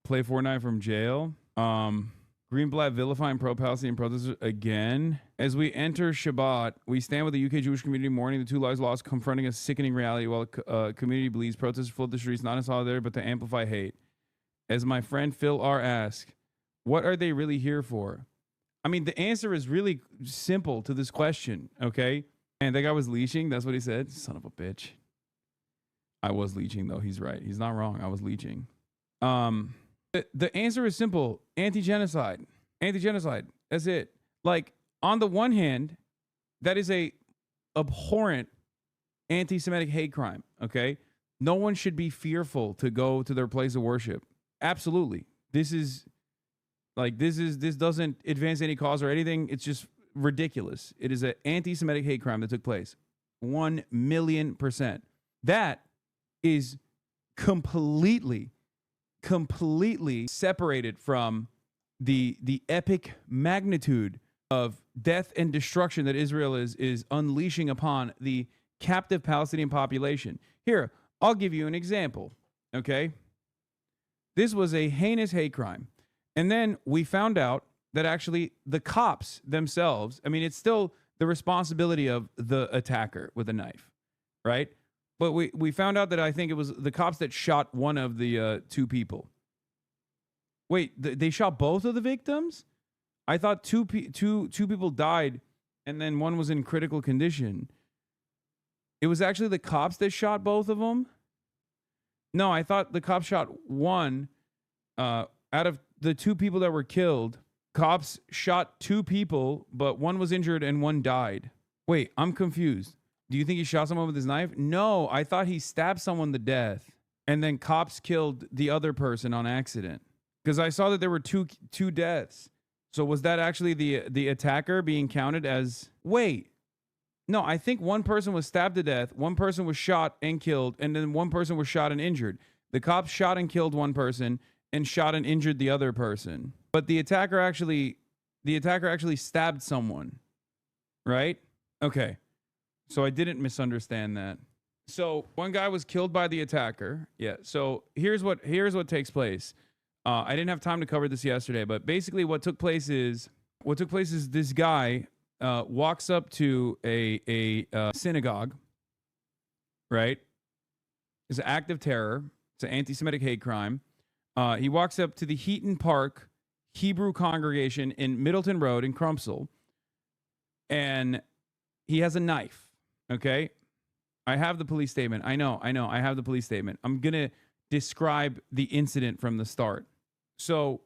Play Fortnite from jail. Greenblatt vilifying pro-Palestinian protesters again. As we enter Shabbat, we stand with the UK Jewish community mourning the 2 lives lost, confronting a sickening reality while the community believes protesters flood the streets not in solidarity but to amplify hate. As my friend Phil R. asks, what are they really here for? I mean, the answer is really simple to this question, okay? And that guy was leeching. That's what he said. Son of a bitch. I was leeching, though. He's right. He's not wrong. I was leeching. The answer is simple. Anti-genocide. Anti-genocide. That's it. Like, on the one hand, that is a abhorrent anti-Semitic hate crime, okay? No one should be fearful to go to their place of worship. Absolutely. This doesn't advance any cause or anything. It's just ridiculous. It is an anti-Semitic hate crime that took place. 1,000,000%. That is completely separated from the epic magnitude of death and destruction that Israel is unleashing upon the captive Palestinian population. Here, I'll give you an example, okay? This was a heinous hate crime. And then we found out that actually the cops themselves, I mean, it's still the responsibility of the attacker with a knife, right? But we found out that I think it was the cops that shot one of the 2 people. Wait, they shot both of the victims? I thought two people died and then one was in critical condition. It was actually the cops that shot both of them? No, I thought the cops shot one out of the 2 people that were killed. Cops shot 2 people, but one was injured and one died. Wait, I'm confused. Do you think he shot someone with his knife? No, I thought he stabbed someone to death and then cops killed the other person on accident. Because I saw that there were two deaths. So was that actually the attacker being counted as... Wait. No, I think one person was stabbed to death, one person was shot and killed, and then one person was shot and injured. The cops shot and killed one person and shot and injured the other person. But the attacker actually stabbed someone. Right? Okay. So I didn't misunderstand that. So one guy was killed by the attacker. Yeah. So here's what takes place. I didn't have time to cover this yesterday, but basically what took place is this guy walks up to a synagogue, right? It's an act of terror. It's an anti-Semitic hate crime. He walks up to the Heaton Park Hebrew congregation in Middleton Road in Crumpsall, and he has a knife. Okay, I have the police statement. I know. I have the police statement. I'm gonna describe the incident from the start. So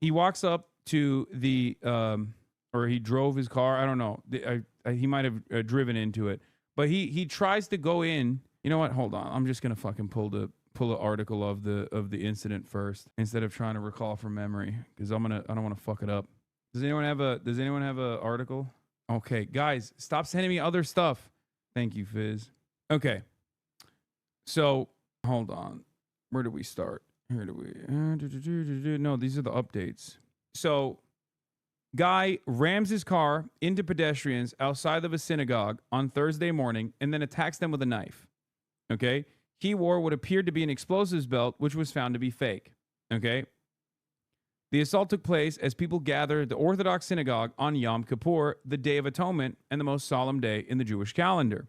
he walks up to the, or he drove his car. I don't know. He might have driven into it, but he tries to go in. You know what? Hold on. I'm just gonna fucking pull the article of the incident first instead of trying to recall from memory because I don't want to fuck it up. Does anyone have a article? Okay, guys, stop sending me other stuff. Thank you, Fizz. Okay. So, hold on. Where do we start? Here do we... No, these are the updates. So guy rams his car into pedestrians outside of a synagogue on Thursday morning and then attacks them with a knife. Okay. He wore what appeared to be an explosives belt, which was found to be fake. Okay. The assault took place as people gathered at the Orthodox synagogue on Yom Kippur, the Day of Atonement, and the most solemn day in the Jewish calendar.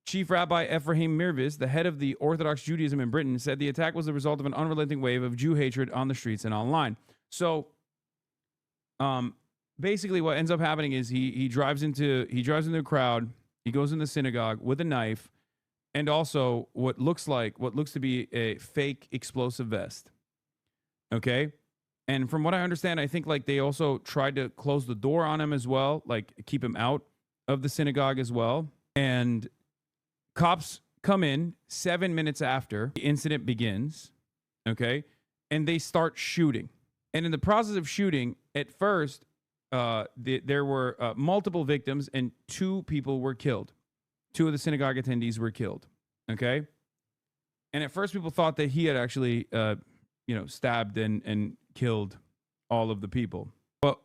Chief Rabbi Ephraim Mirvis, the head of the Orthodox Judaism in Britain, said the attack was the result of an unrelenting wave of Jew hatred on the streets and online. So, basically, what ends up happening is he drives into a crowd. He goes in the synagogue with a knife, and also what looks to be a fake explosive vest. Okay. And from what I understand, I think like they also tried to close the door on him as well, like keep him out of the synagogue as well. And cops come in 7 minutes after the incident begins, okay? And they start shooting. And in the process of shooting, at first, there were multiple victims and 2 people were killed. 2 of the synagogue attendees were killed, okay? And at first, people thought that he had actually, stabbed and killed all of the people. But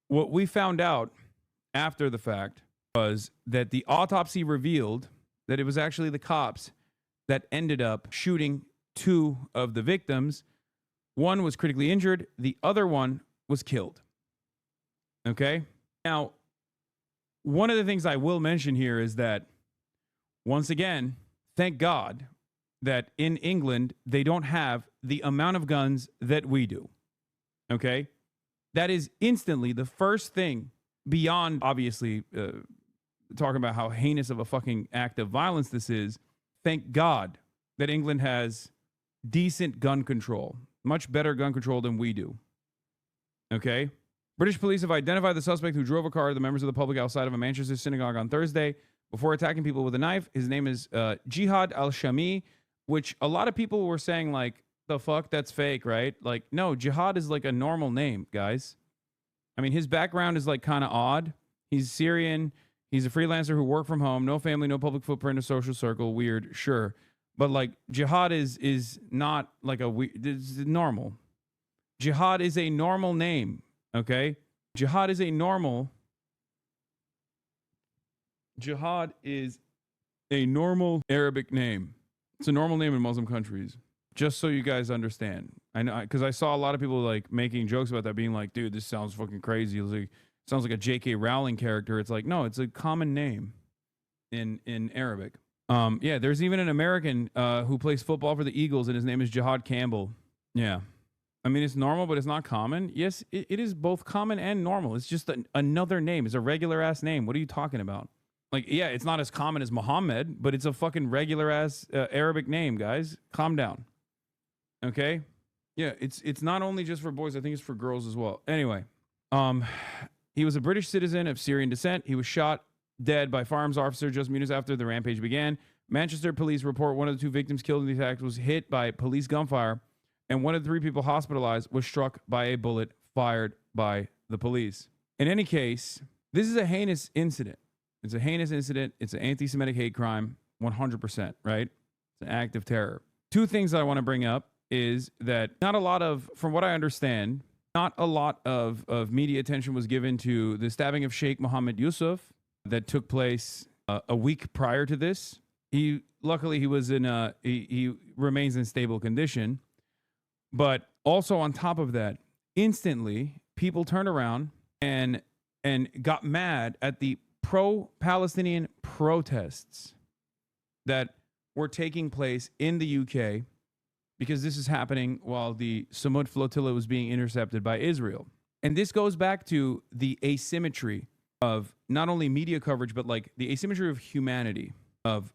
what we found out after the fact was that the autopsy revealed that it was actually the cops that ended up shooting 2 of the victims. One was critically injured. The other one was killed. Okay? Now, one of the things I will mention here is that, once again, thank God that in England, they don't have the amount of guns that we do. Okay? That is instantly the first thing beyond, obviously, talking about how heinous of a fucking act of violence this is. Thank God that England has decent gun control, much better gun control than we do. Okay? British police have identified the suspect who drove a car to the members of the public outside of a Manchester synagogue on Thursday before attacking people with a knife. His name is Jihad al-Shami, which a lot of people were saying, like, the fuck, that's fake, right? Like, no, Jihad is like a normal name, guys. I mean, his background is like kind of odd. He's Syrian. He's a freelancer who worked from home. No family, no public footprint, a social circle. Weird, sure. But like, Jihad is not like a weird, it's normal. Jihad is a normal name, okay? Jihad is a normal Arabic name. It's a normal name in Muslim countries. Just so you guys understand. I know, because I saw a lot of people like making jokes about that, being like, dude, this sounds fucking crazy. It was like, sounds like a J.K. Rowling character. It's like, no, it's a common name in Arabic. Yeah, there's even an American who plays football for the Eagles, and his name is Jihad Campbell. Yeah. I mean, it's normal, but it's not common. Yes, it is both common and normal. It's just another name. It's a regular-ass name. What are you talking about? Like, yeah, it's not as common as Muhammad, but it's a fucking regular-ass Arabic name, guys. Calm down. Okay? Yeah, it's not only just for boys. I think it's for girls as well. Anyway, he was a British citizen of Syrian descent. He was shot dead by firearms officer just minutes after the rampage began. Manchester police report one of the 2 victims killed in the attack was hit by police gunfire, and one of the 3 people hospitalized was struck by a bullet fired by the police. In any case, this is a heinous incident. It's a heinous incident. It's an anti-Semitic hate crime, 100%, right? It's an act of terror. 2 things that I want to bring up is that not a lot of, from what I understand, not a lot of media attention was given to the stabbing of Sheikh Mohammed Yusuf that took place a week prior to this. Luckily he was he remains in stable condition. But also on top of that, instantly people turned around and got mad at the pro-Palestinian protests that were taking place in the UK, because this is happening while the Samud flotilla was being intercepted by Israel. And this goes back to the asymmetry of not only media coverage, but like the asymmetry of humanity, of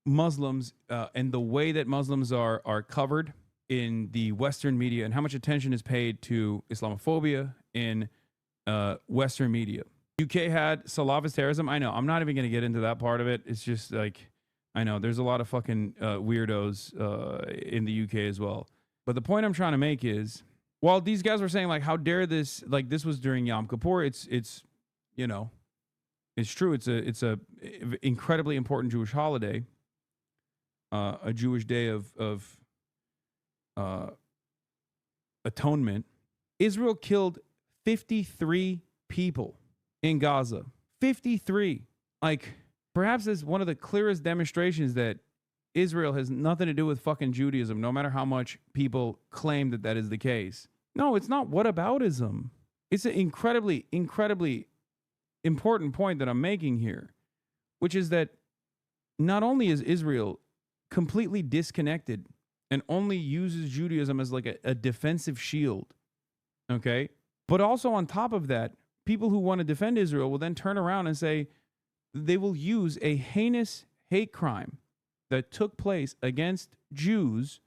Muslims and the way that Muslims are covered in the Western media, and how much attention is paid to Islamophobia in Western media. UK had Salafist terrorism. I know, I'm not even going to get into that part of it. It's just like, I know there's a lot of fucking weirdos in the UK as well. But the point I'm trying to make is, while these guys were saying like, how dare this, like this was during Yom Kippur, it's you know, it's true. It's a incredibly important Jewish holiday, a Jewish day of atonement. Israel killed 53 people in Gaza. 53. Like, perhaps it's one of the clearest demonstrations that Israel has nothing to do with fucking Judaism, no matter how much people claim that that is the case. No, it's not whataboutism. It's an incredibly, incredibly important point that I'm making here, which is that not only is Israel completely disconnected and only uses Judaism as like a defensive shield, okay? But also on top of that, people who want to defend Israel will then turn around and say they will use a heinous hate crime that took place against Jews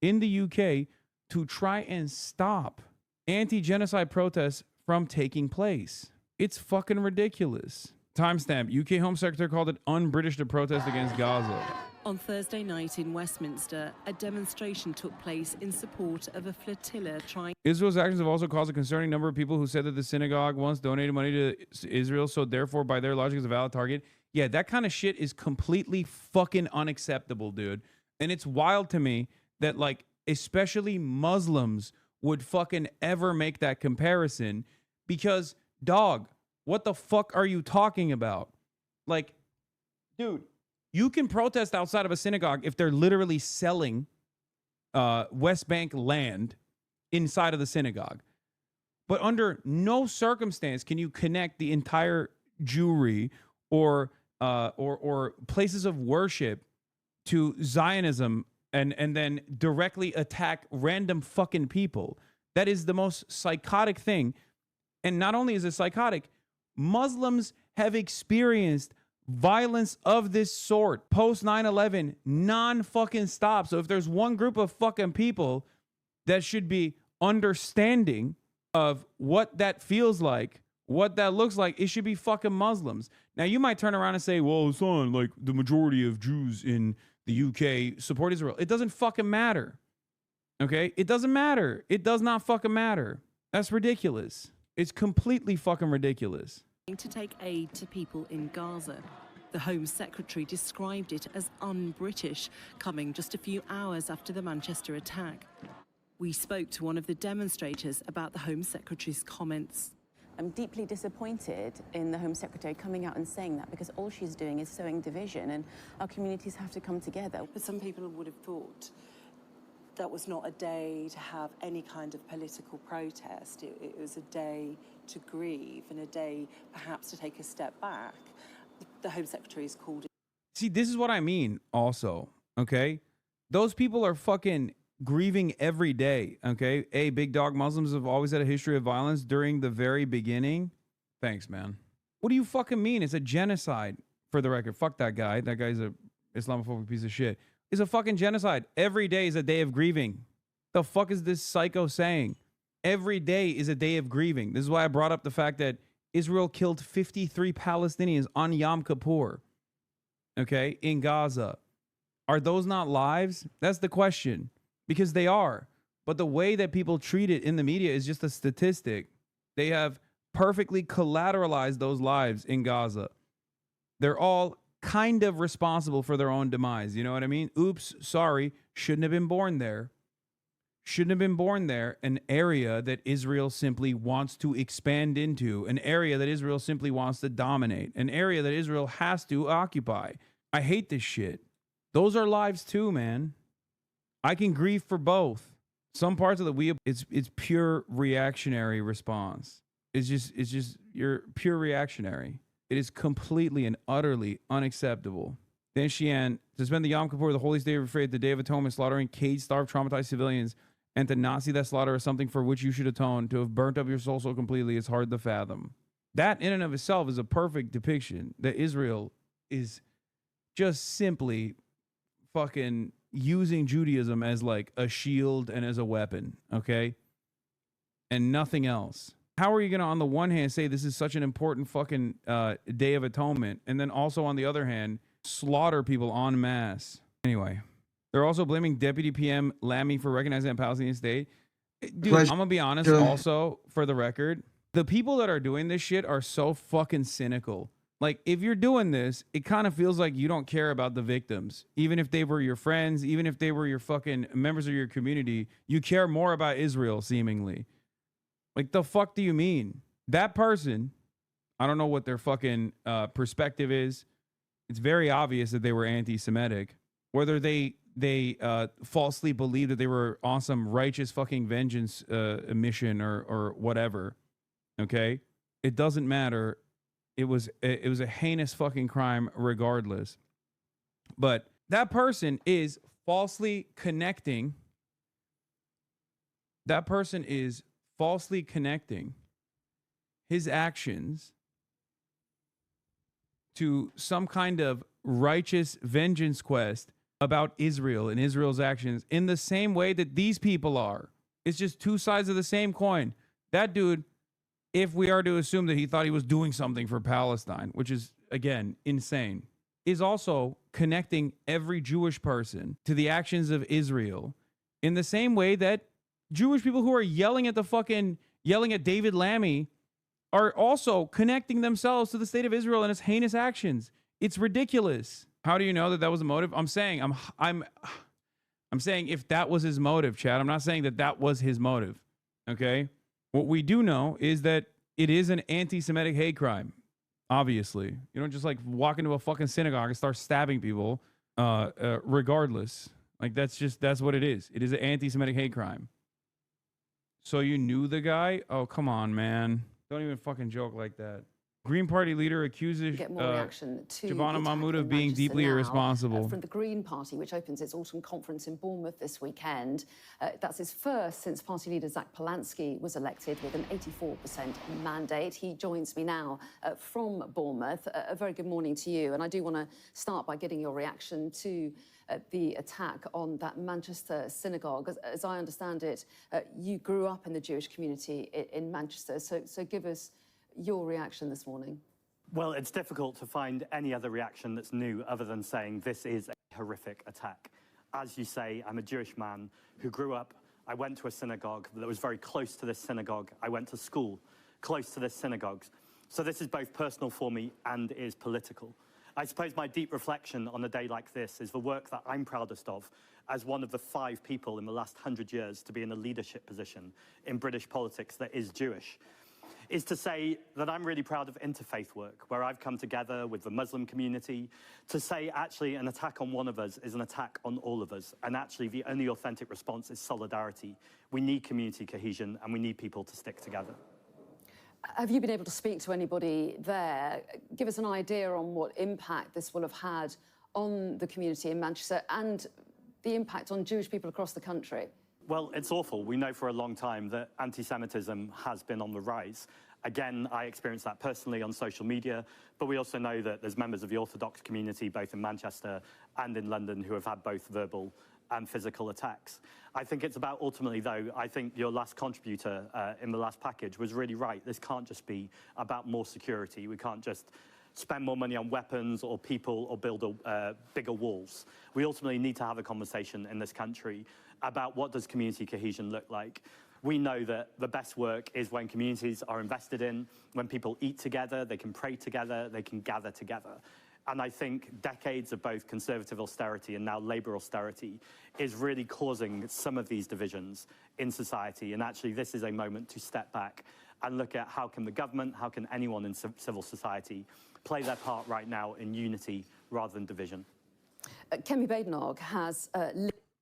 in the UK to try and stop anti-genocide protests from taking place. It's fucking ridiculous. Timestamp, UK Home Secretary called it un-British to protest against Gaza. On Thursday night in Westminster, a demonstration took place in support of a flotilla trying... Israel's actions have also caused a concerning number of people who said that the synagogue once donated money to Israel, so therefore, by their logic, is a valid target. Yeah, that kind of shit is completely fucking unacceptable, dude. And it's wild to me that, like, especially Muslims would fucking ever make that comparison because, dog, what the fuck are you talking about? Like, dude, you can protest outside of a synagogue if they're literally selling West Bank land inside of the synagogue. But under no circumstance can you connect the entire Jewry or places of worship to Zionism and then directly attack random fucking people. That is the most psychotic thing. And not only is it psychotic, Muslims have experienced violence of this sort post 9/11 non-fucking stop. So if there's one group of fucking people that should be understanding of what that feels like, what that looks like, it should be fucking Muslims. Now you might turn around and say, well, son, like the majority of Jews in the UK support Israel. It doesn't fucking matter. Okay? It doesn't matter. It does not fucking matter. That's ridiculous. It's completely fucking ridiculous. to take aid to people in Gaza. The Home Secretary described it as un-British, coming just a few hours after the Manchester attack. We spoke to one of the demonstrators about the Home Secretary's comments. I'm deeply disappointed in the Home Secretary coming out and saying that, because all she's doing is sowing division, and our communities have to come together. But some people would have thought that was not a day to have any kind of political protest. It was a day to grieve and a day perhaps to take a step back. The Home Secretary has called it. See, this is what I mean also, okay? Those people are fucking grieving every day, okay? Hey, big dog, Muslims have always had a history of violence during the very beginning. Thanks, man. What do you fucking mean? It's a genocide, for the record. Fuck that guy. That guy's a Islamophobic piece of shit. It's a fucking genocide. Every day is a day of grieving. The fuck is this psycho saying? Every day is a day of grieving. This is why I brought up the fact that Israel killed 53 Palestinians on Yom Kippur, okay, in Gaza. Are those not lives? That's the question. Because they are. But the way that people treat it in the media is just a statistic. They have perfectly collateralized those lives in Gaza. They're all kind of responsible for their own demise. You know what I mean? Oops, sorry, shouldn't have been born there. Shouldn't have been born there. An area that Israel simply wants to expand into. An area that Israel simply wants to dominate. An area that Israel has to occupy. I hate this shit. Those are lives too, man. I can grieve for both. Some parts of the it's pure reactionary response. It's just you're pure reactionary. It is completely and utterly unacceptable. Then Sheehan, to spend the Yom Kippur, the holiest day of faith, the Day of Atonement, slaughtering caged, starved, traumatized civilians, and to not see that slaughter as something for which you should atone, to have burnt up your soul so completely, is hard to fathom. That in and of itself is a perfect depiction that Israel is just simply fucking using Judaism as like a shield and as a weapon, okay? And nothing else. How are you going to, on the one hand, say this is such an important fucking Day of Atonement, and then also, on the other hand, slaughter people en masse? Anyway, they're also blaming Deputy PM Lamy for recognizing a Palestinian state. Dude, I'm going to be honest also, for the record, the people that are doing this shit are so fucking cynical. Like, if you're doing this, it kind of feels like you don't care about the victims. Even if they were your friends, even if they were your fucking members of your community, you care more about Israel, seemingly. Like, the fuck do you mean? That person, I don't know what their fucking perspective is. It's very obvious that they were anti-Semitic. Whether they falsely believed that they were on some righteous fucking vengeance mission or whatever. Okay? It doesn't matter. It was a heinous fucking crime regardless. But that person is falsely connecting. That person is falsely connecting his actions to some kind of righteous vengeance quest about Israel and Israel's actions in the same way that these people are. It's just two sides of the same coin. That dude, if we are to assume that he thought he was doing something for Palestine, which is, again, insane, is also connecting every Jewish person to the actions of Israel in the same way that Jewish people who are yelling at David Lammy are also connecting themselves to the state of Israel and its heinous actions. It's ridiculous. How do you know that that was the motive? I'm saying if that was his motive, Chad. I'm not saying that that was his motive. Okay? What we do know is that it is an anti-Semitic hate crime. Obviously. You don't just like walk into a fucking synagogue and start stabbing people regardless. Like that's what it is. It is an anti-Semitic hate crime. So you knew the guy? Oh, come on, man. Don't even fucking joke like that. Green Party leader accuses Shabana Mahmood of being deeply irresponsible. From the Green Party, which opens its autumn conference in Bournemouth this weekend. That's his first since party leader Zach Polanski was elected with an 84% mandate. He joins me now from Bournemouth. A very good morning to you. And I do want to start by getting your reaction to the attack on that Manchester synagogue. As I understand it, you grew up in the Jewish community in Manchester. So give us your reaction this morning. Well, it's difficult to find any other reaction that's new other than saying this is a horrific attack. As you say, I'm a Jewish man who grew up. I went to a synagogue that was very close to this synagogue. I went to school close to this synagogue. So this is both personal for me and is political. I suppose my deep reflection on a day like this is the work that I'm proudest of as one of the 5 people in the last 100 years to be in a leadership position in British politics that is Jewish, is to say that I'm really proud of interfaith work, where I've come together with the Muslim community to say actually an attack on one of us is an attack on all of us. And actually the only authentic response is solidarity. We need community cohesion and we need people to stick together. Have you been able to speak to anybody there? Give us an idea on what impact this will have had on the community in Manchester and the impact on Jewish people across the country. Well, it's awful. We know for a long time that anti-Semitism has been on the rise. Again, I experienced that personally on social media, but we also know that there's members of the Orthodox community, both in Manchester and in London, who have had both verbal and physical attacks. I think it's about ultimately, though, I think your last contributor in the last package was really right. This can't just be about more security. We can't just spend more money on weapons or people or build bigger walls. We ultimately need to have a conversation in this country about what does community cohesion look like. We know that the best work is when communities are invested in, when people eat together, they can pray together, they can gather together. And I think decades of both conservative austerity and now Labour austerity is really causing some of these divisions in society. And actually, this is a moment to step back and look at how can the government, how can anyone in civil society play their part right now in unity rather than division. Kemi Badenoch has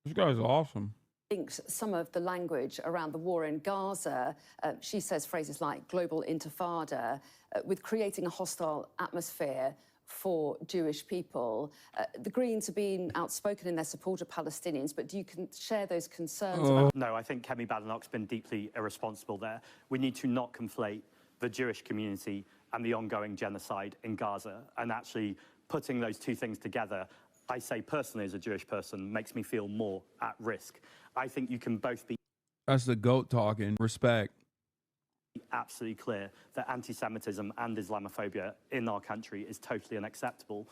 this guy's awesome. linked some of the language around the war in Gaza. She says phrases like global intifada with creating a hostile atmosphere for Jewish people. The Greens have been outspoken in their support of Palestinians, but do you share those concerns? No, I think Kemi Badenoch's been deeply irresponsible there. We need to not conflate the Jewish community and the ongoing genocide in Gaza. And actually putting those two things together, I say personally as a Jewish person, makes me feel more at risk. I think you can both be... That's the goat talking. Respect. Absolutely clear that anti-Semitism and Islamophobia in our country is totally unacceptable,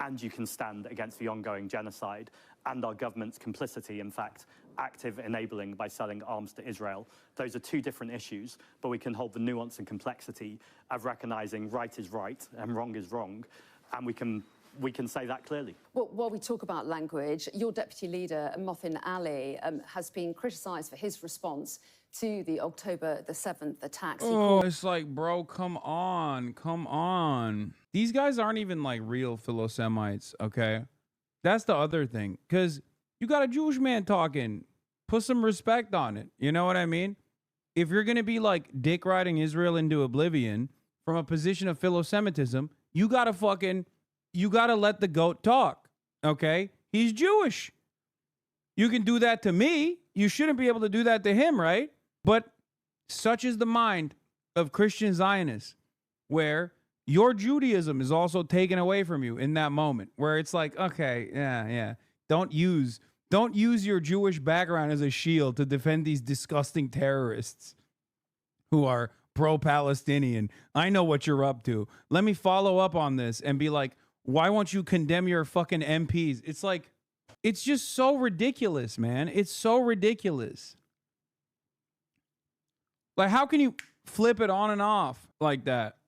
and you can stand against the ongoing genocide and our government's complicity, in fact, active enabling by selling arms to Israel. Those are two different issues, but we can hold the nuance and complexity of recognizing right is right and wrong is wrong, and we can we can say that clearly. Well, while we talk about language, your deputy leader, Mothin Ali, has been criticised for his response to the October the 7th attacks. Oh, it's like, bro, come on. These guys aren't even like real Philo-Semites, okay? That's the other thing, because you got a Jewish man talking. Put some respect on it. You know what I mean? If you're going to be like dick riding Israel into oblivion from a position of Philo-Semitism, you got to let the goat talk, okay? He's Jewish. You can do that to me. You shouldn't be able to do that to him, right? But such is the mind of Christian Zionists, where your Judaism is also taken away from you in that moment, where it's like, okay, yeah. Don't use your Jewish background as a shield to defend these disgusting terrorists who are pro-Palestinian. I know what you're up to. Let me follow up on this and be like, why won't you condemn your fucking MPs? It's like, it's just so ridiculous, man. It's so ridiculous. Like, how can you flip it on and off like that?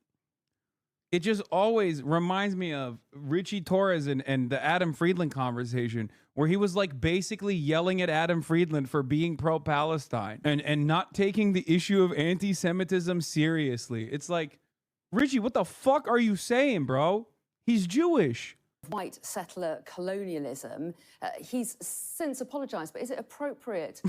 It just always reminds me of Richie Torres and the Adam Friedland conversation, where he was like basically yelling at Adam Friedland for being pro-Palestine and not taking the issue of anti-Semitism seriously. It's like, Richie, what the fuck are you saying, bro? He's Jewish. White settler colonialism. He's since apologised, but is it appropriate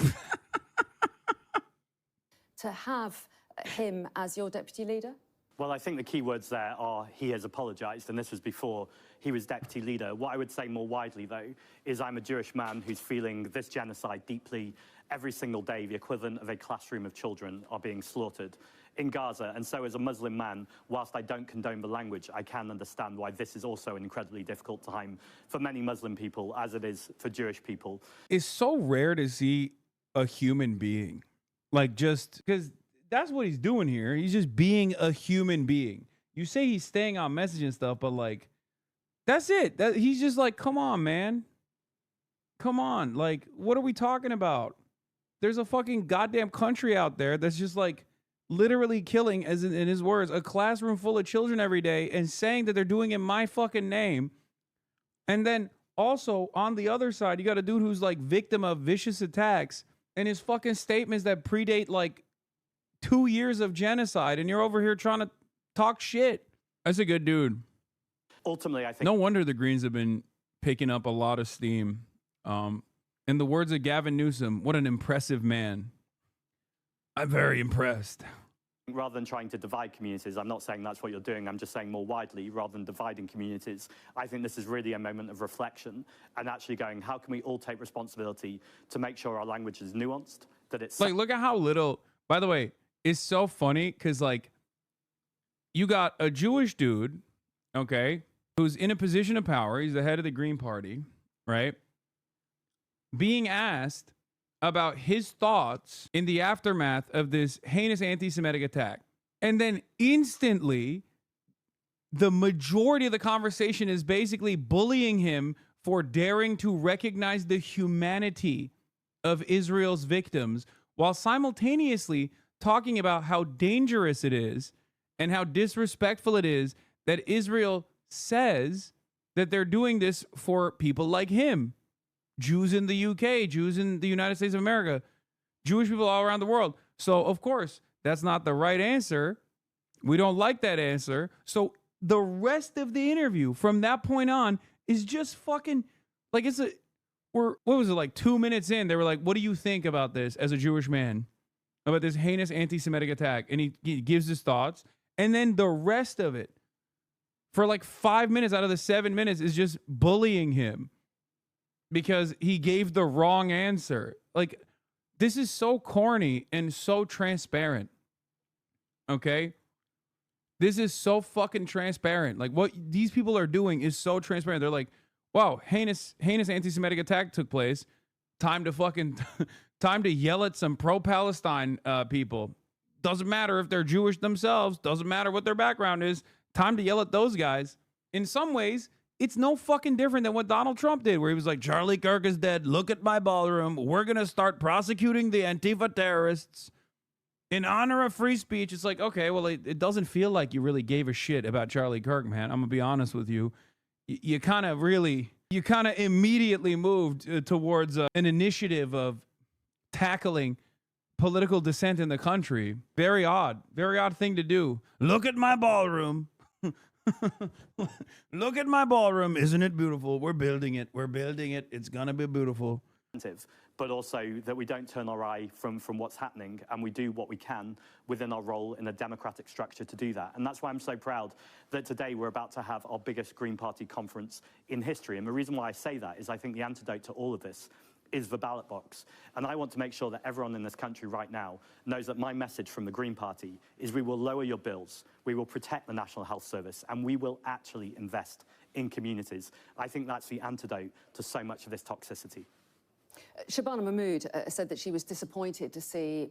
to have him as your deputy leader? Well, I think the key words there are he has apologized, and this was before he was deputy leader. What I would say more widely, though, is I'm a Jewish man who's feeling this genocide deeply. Every single day, the equivalent of a classroom of children are being slaughtered in Gaza. And so as a Muslim man, whilst I don't condone the language, I can understand why this is also an incredibly difficult time for many Muslim people, as it is for Jewish people. It's so rare to see a human being, like, just because that's what he's doing here. He's just being a human being. You say he's staying on message and stuff, but like, that's it. He's just like, come on, man. Come on. Like, what are we talking about? There's a fucking goddamn country out there that's just like literally killing, as in his words, a classroom full of children every day and saying that they're doing it in my fucking name. And then also on the other side, you got a dude who's like victim of vicious attacks and his fucking statements that predate like 2 years of genocide, and you're over here trying to talk shit. That's a good dude. Ultimately, I think no wonder the Greens have been picking up a lot of steam. In the words of Gavin Newsom, what an impressive man. I'm very impressed. rather than trying to divide communities, I'm not saying that's what you're doing, I'm just saying more widely, rather than dividing communities, I think this is really a moment of reflection and actually going, how can we all take responsibility to make sure our language is nuanced, that it's... Like, look at how little... By the way, it's so funny because, like, you got a Jewish dude, okay, who's in a position of power, he's the head of the Green Party, right, being asked about his thoughts in the aftermath of this heinous anti-Semitic attack. And then instantly, the majority of the conversation is basically bullying him for daring to recognize the humanity of Israel's victims, while simultaneously talking about how dangerous it is and how disrespectful it is that Israel says that they're doing this for people like him. Jews in the UK, Jews in the United States of America, Jewish people all around the world. So, of course, that's not the right answer. We don't like that answer. So the rest of the interview from that point on is just fucking like what was it, like 2 minutes in? They were like, what do you think about this as a Jewish man, about this heinous anti-Semitic attack? And he gives his thoughts. And then the rest of it, for like 5 minutes out of the 7 minutes, is just bullying him because he gave the wrong answer. Like, this is so corny and so transparent. Okay? This is so fucking transparent. Like, what these people are doing is so transparent. They're like, wow, heinous anti-Semitic attack took place. Time to yell at some pro-Palestine people. Doesn't matter if they're Jewish themselves. Doesn't matter what their background is. Time to yell at those guys. In some ways, it's no fucking different than what Donald Trump did, where he was like, Charlie Kirk is dead. Look at my ballroom. We're going to start prosecuting the Antifa terrorists in honor of free speech. It's like, okay, well, it doesn't feel like you really gave a shit about Charlie Kirk, man. I'm going to be honest with you. you kind of immediately moved towards an initiative of tackling political dissent in the country. Very odd thing to do. Look at my ballroom. Look at my ballroom. Isn't it beautiful? We're building it. It's gonna be beautiful. But also that we don't turn our eye from what's happening, and we do what we can within our role in a democratic structure to do that. And that's why I'm so proud that today we're about to have our biggest Green Party conference in history. And the reason why I say that is I think the antidote to all of this is the ballot box. And I want to make sure that everyone in this country right now knows that my message from the Green Party is we will lower your bills, we will protect the National Health Service, and we will actually invest in communities. I think that's the antidote to so much of this toxicity. Shabana Mahmood said that she was disappointed to see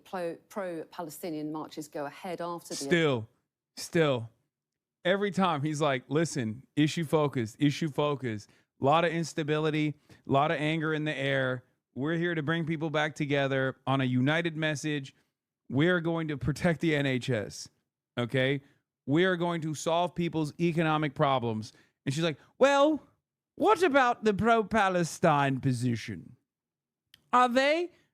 pro-Palestinian marches go ahead after the... Still. Every time he's like, listen, issue focused. A lot of instability, a lot of anger in the air. We're here to bring people back together on a united message. We're going to protect the NHS, okay? We are going to solve people's economic problems. And she's like, well, what about the pro-Palestine position?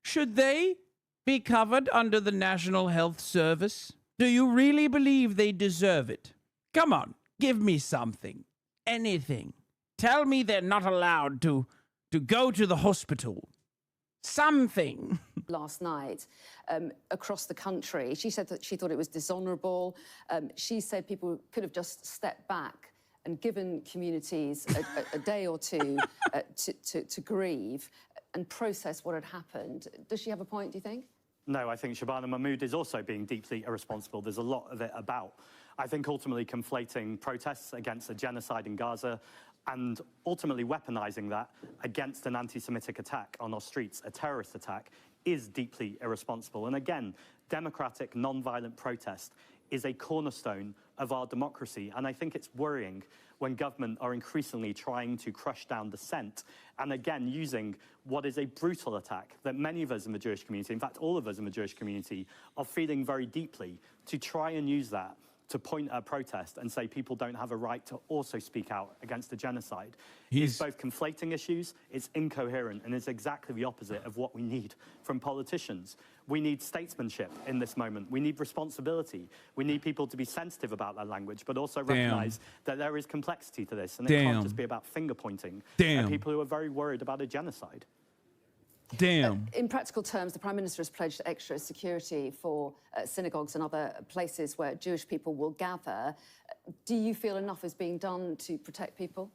Should they be covered under the National Health Service? Do you really believe they deserve it? Come on, give me something. Anything. Tell me they're not allowed to go to the hospital. Something. Last night, across the country, she said that she thought it was dishonourable. She said people could have just stepped back and given communities a day or two to grieve and process what had happened. Does she have a point, do you think? No, I think Shabana Mahmood is also being deeply irresponsible. There's a lot of it about. I think ultimately conflating protests against a genocide in Gaza and ultimately weaponizing that against an anti-Semitic attack on our streets, a terrorist attack, is deeply irresponsible. And again, democratic, non-violent protest is a cornerstone of our democracy. And I think it's worrying when government are increasingly trying to crush down dissent and again using what is a brutal attack that many of us in the Jewish community, in fact all of us in the Jewish community, are feeling very deeply, to try and use that to point at a protest and say people don't have a right to also speak out against the genocide. It's both conflating issues, it's incoherent, and it's exactly the opposite of what we need from politicians. We need statesmanship in this moment. We need responsibility. We need people to be sensitive about their language, but also recognize that there is complexity to this, and it can't just be about finger-pointing at people who are very worried about a genocide. In practical terms, the Prime Minister has pledged extra security for synagogues and other places where Jewish people will gather. Do you feel enough is being done to protect people?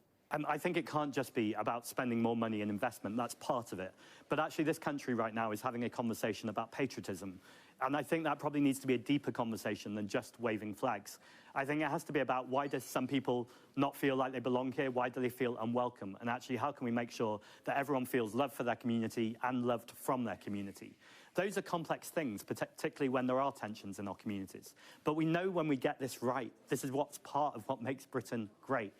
I think it can't just be about spending more money and investment. That's part of it. But actually, this country right now is having a conversation about patriotism. And I think that probably needs to be a deeper conversation than just waving flags. I think it has to be about why does some people not feel like they belong here? Why do they feel unwelcome? And actually, how can we make sure that everyone feels loved for their community and loved from their community? Those are complex things, particularly when there are tensions in our communities. But we know when we get this right, this is what's part of what makes Britain great.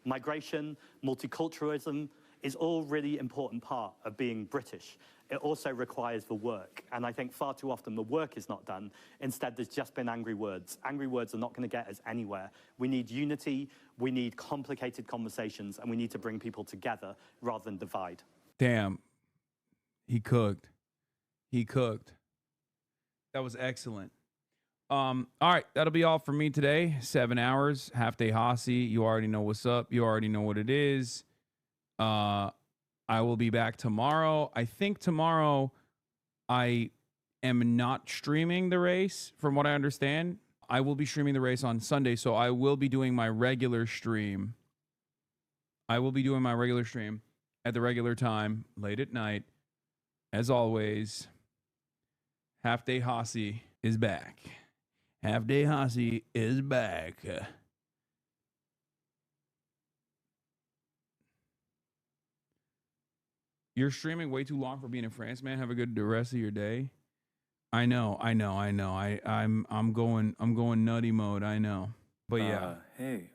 Migration, multiculturalism is all really important part of being British. It also requires the work. And I think far too often the work is not done. Instead, there's just been angry words. Angry words are not going to get us anywhere. We need unity, we need complicated conversations, and we need to bring people together rather than divide. Damn. He cooked. That was excellent. All right, that'll be all for me today. 7 hours, half day Hasi. You already know what's up. You already know what it is. I will be back tomorrow. I think tomorrow I am not streaming the race, from what I understand. I will be streaming the race on Sunday, so I will be doing my regular stream. At the regular time, late at night. As always, half day Hasi is back. Half day Hasi is back. You're streaming way too long for being in France, man. Have a good rest of your day. I know. I'm going nutty mode. I know. But yeah. Hey,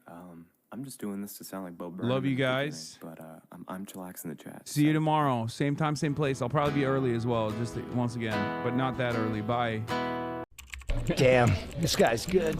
I'm just doing this to sound like Bo Burnham. Love you guys. But I'm chillaxing the chat. See you tomorrow. Same time, same place. I'll probably be early as well, just once again, but not that early. Bye. Damn, this guy's good.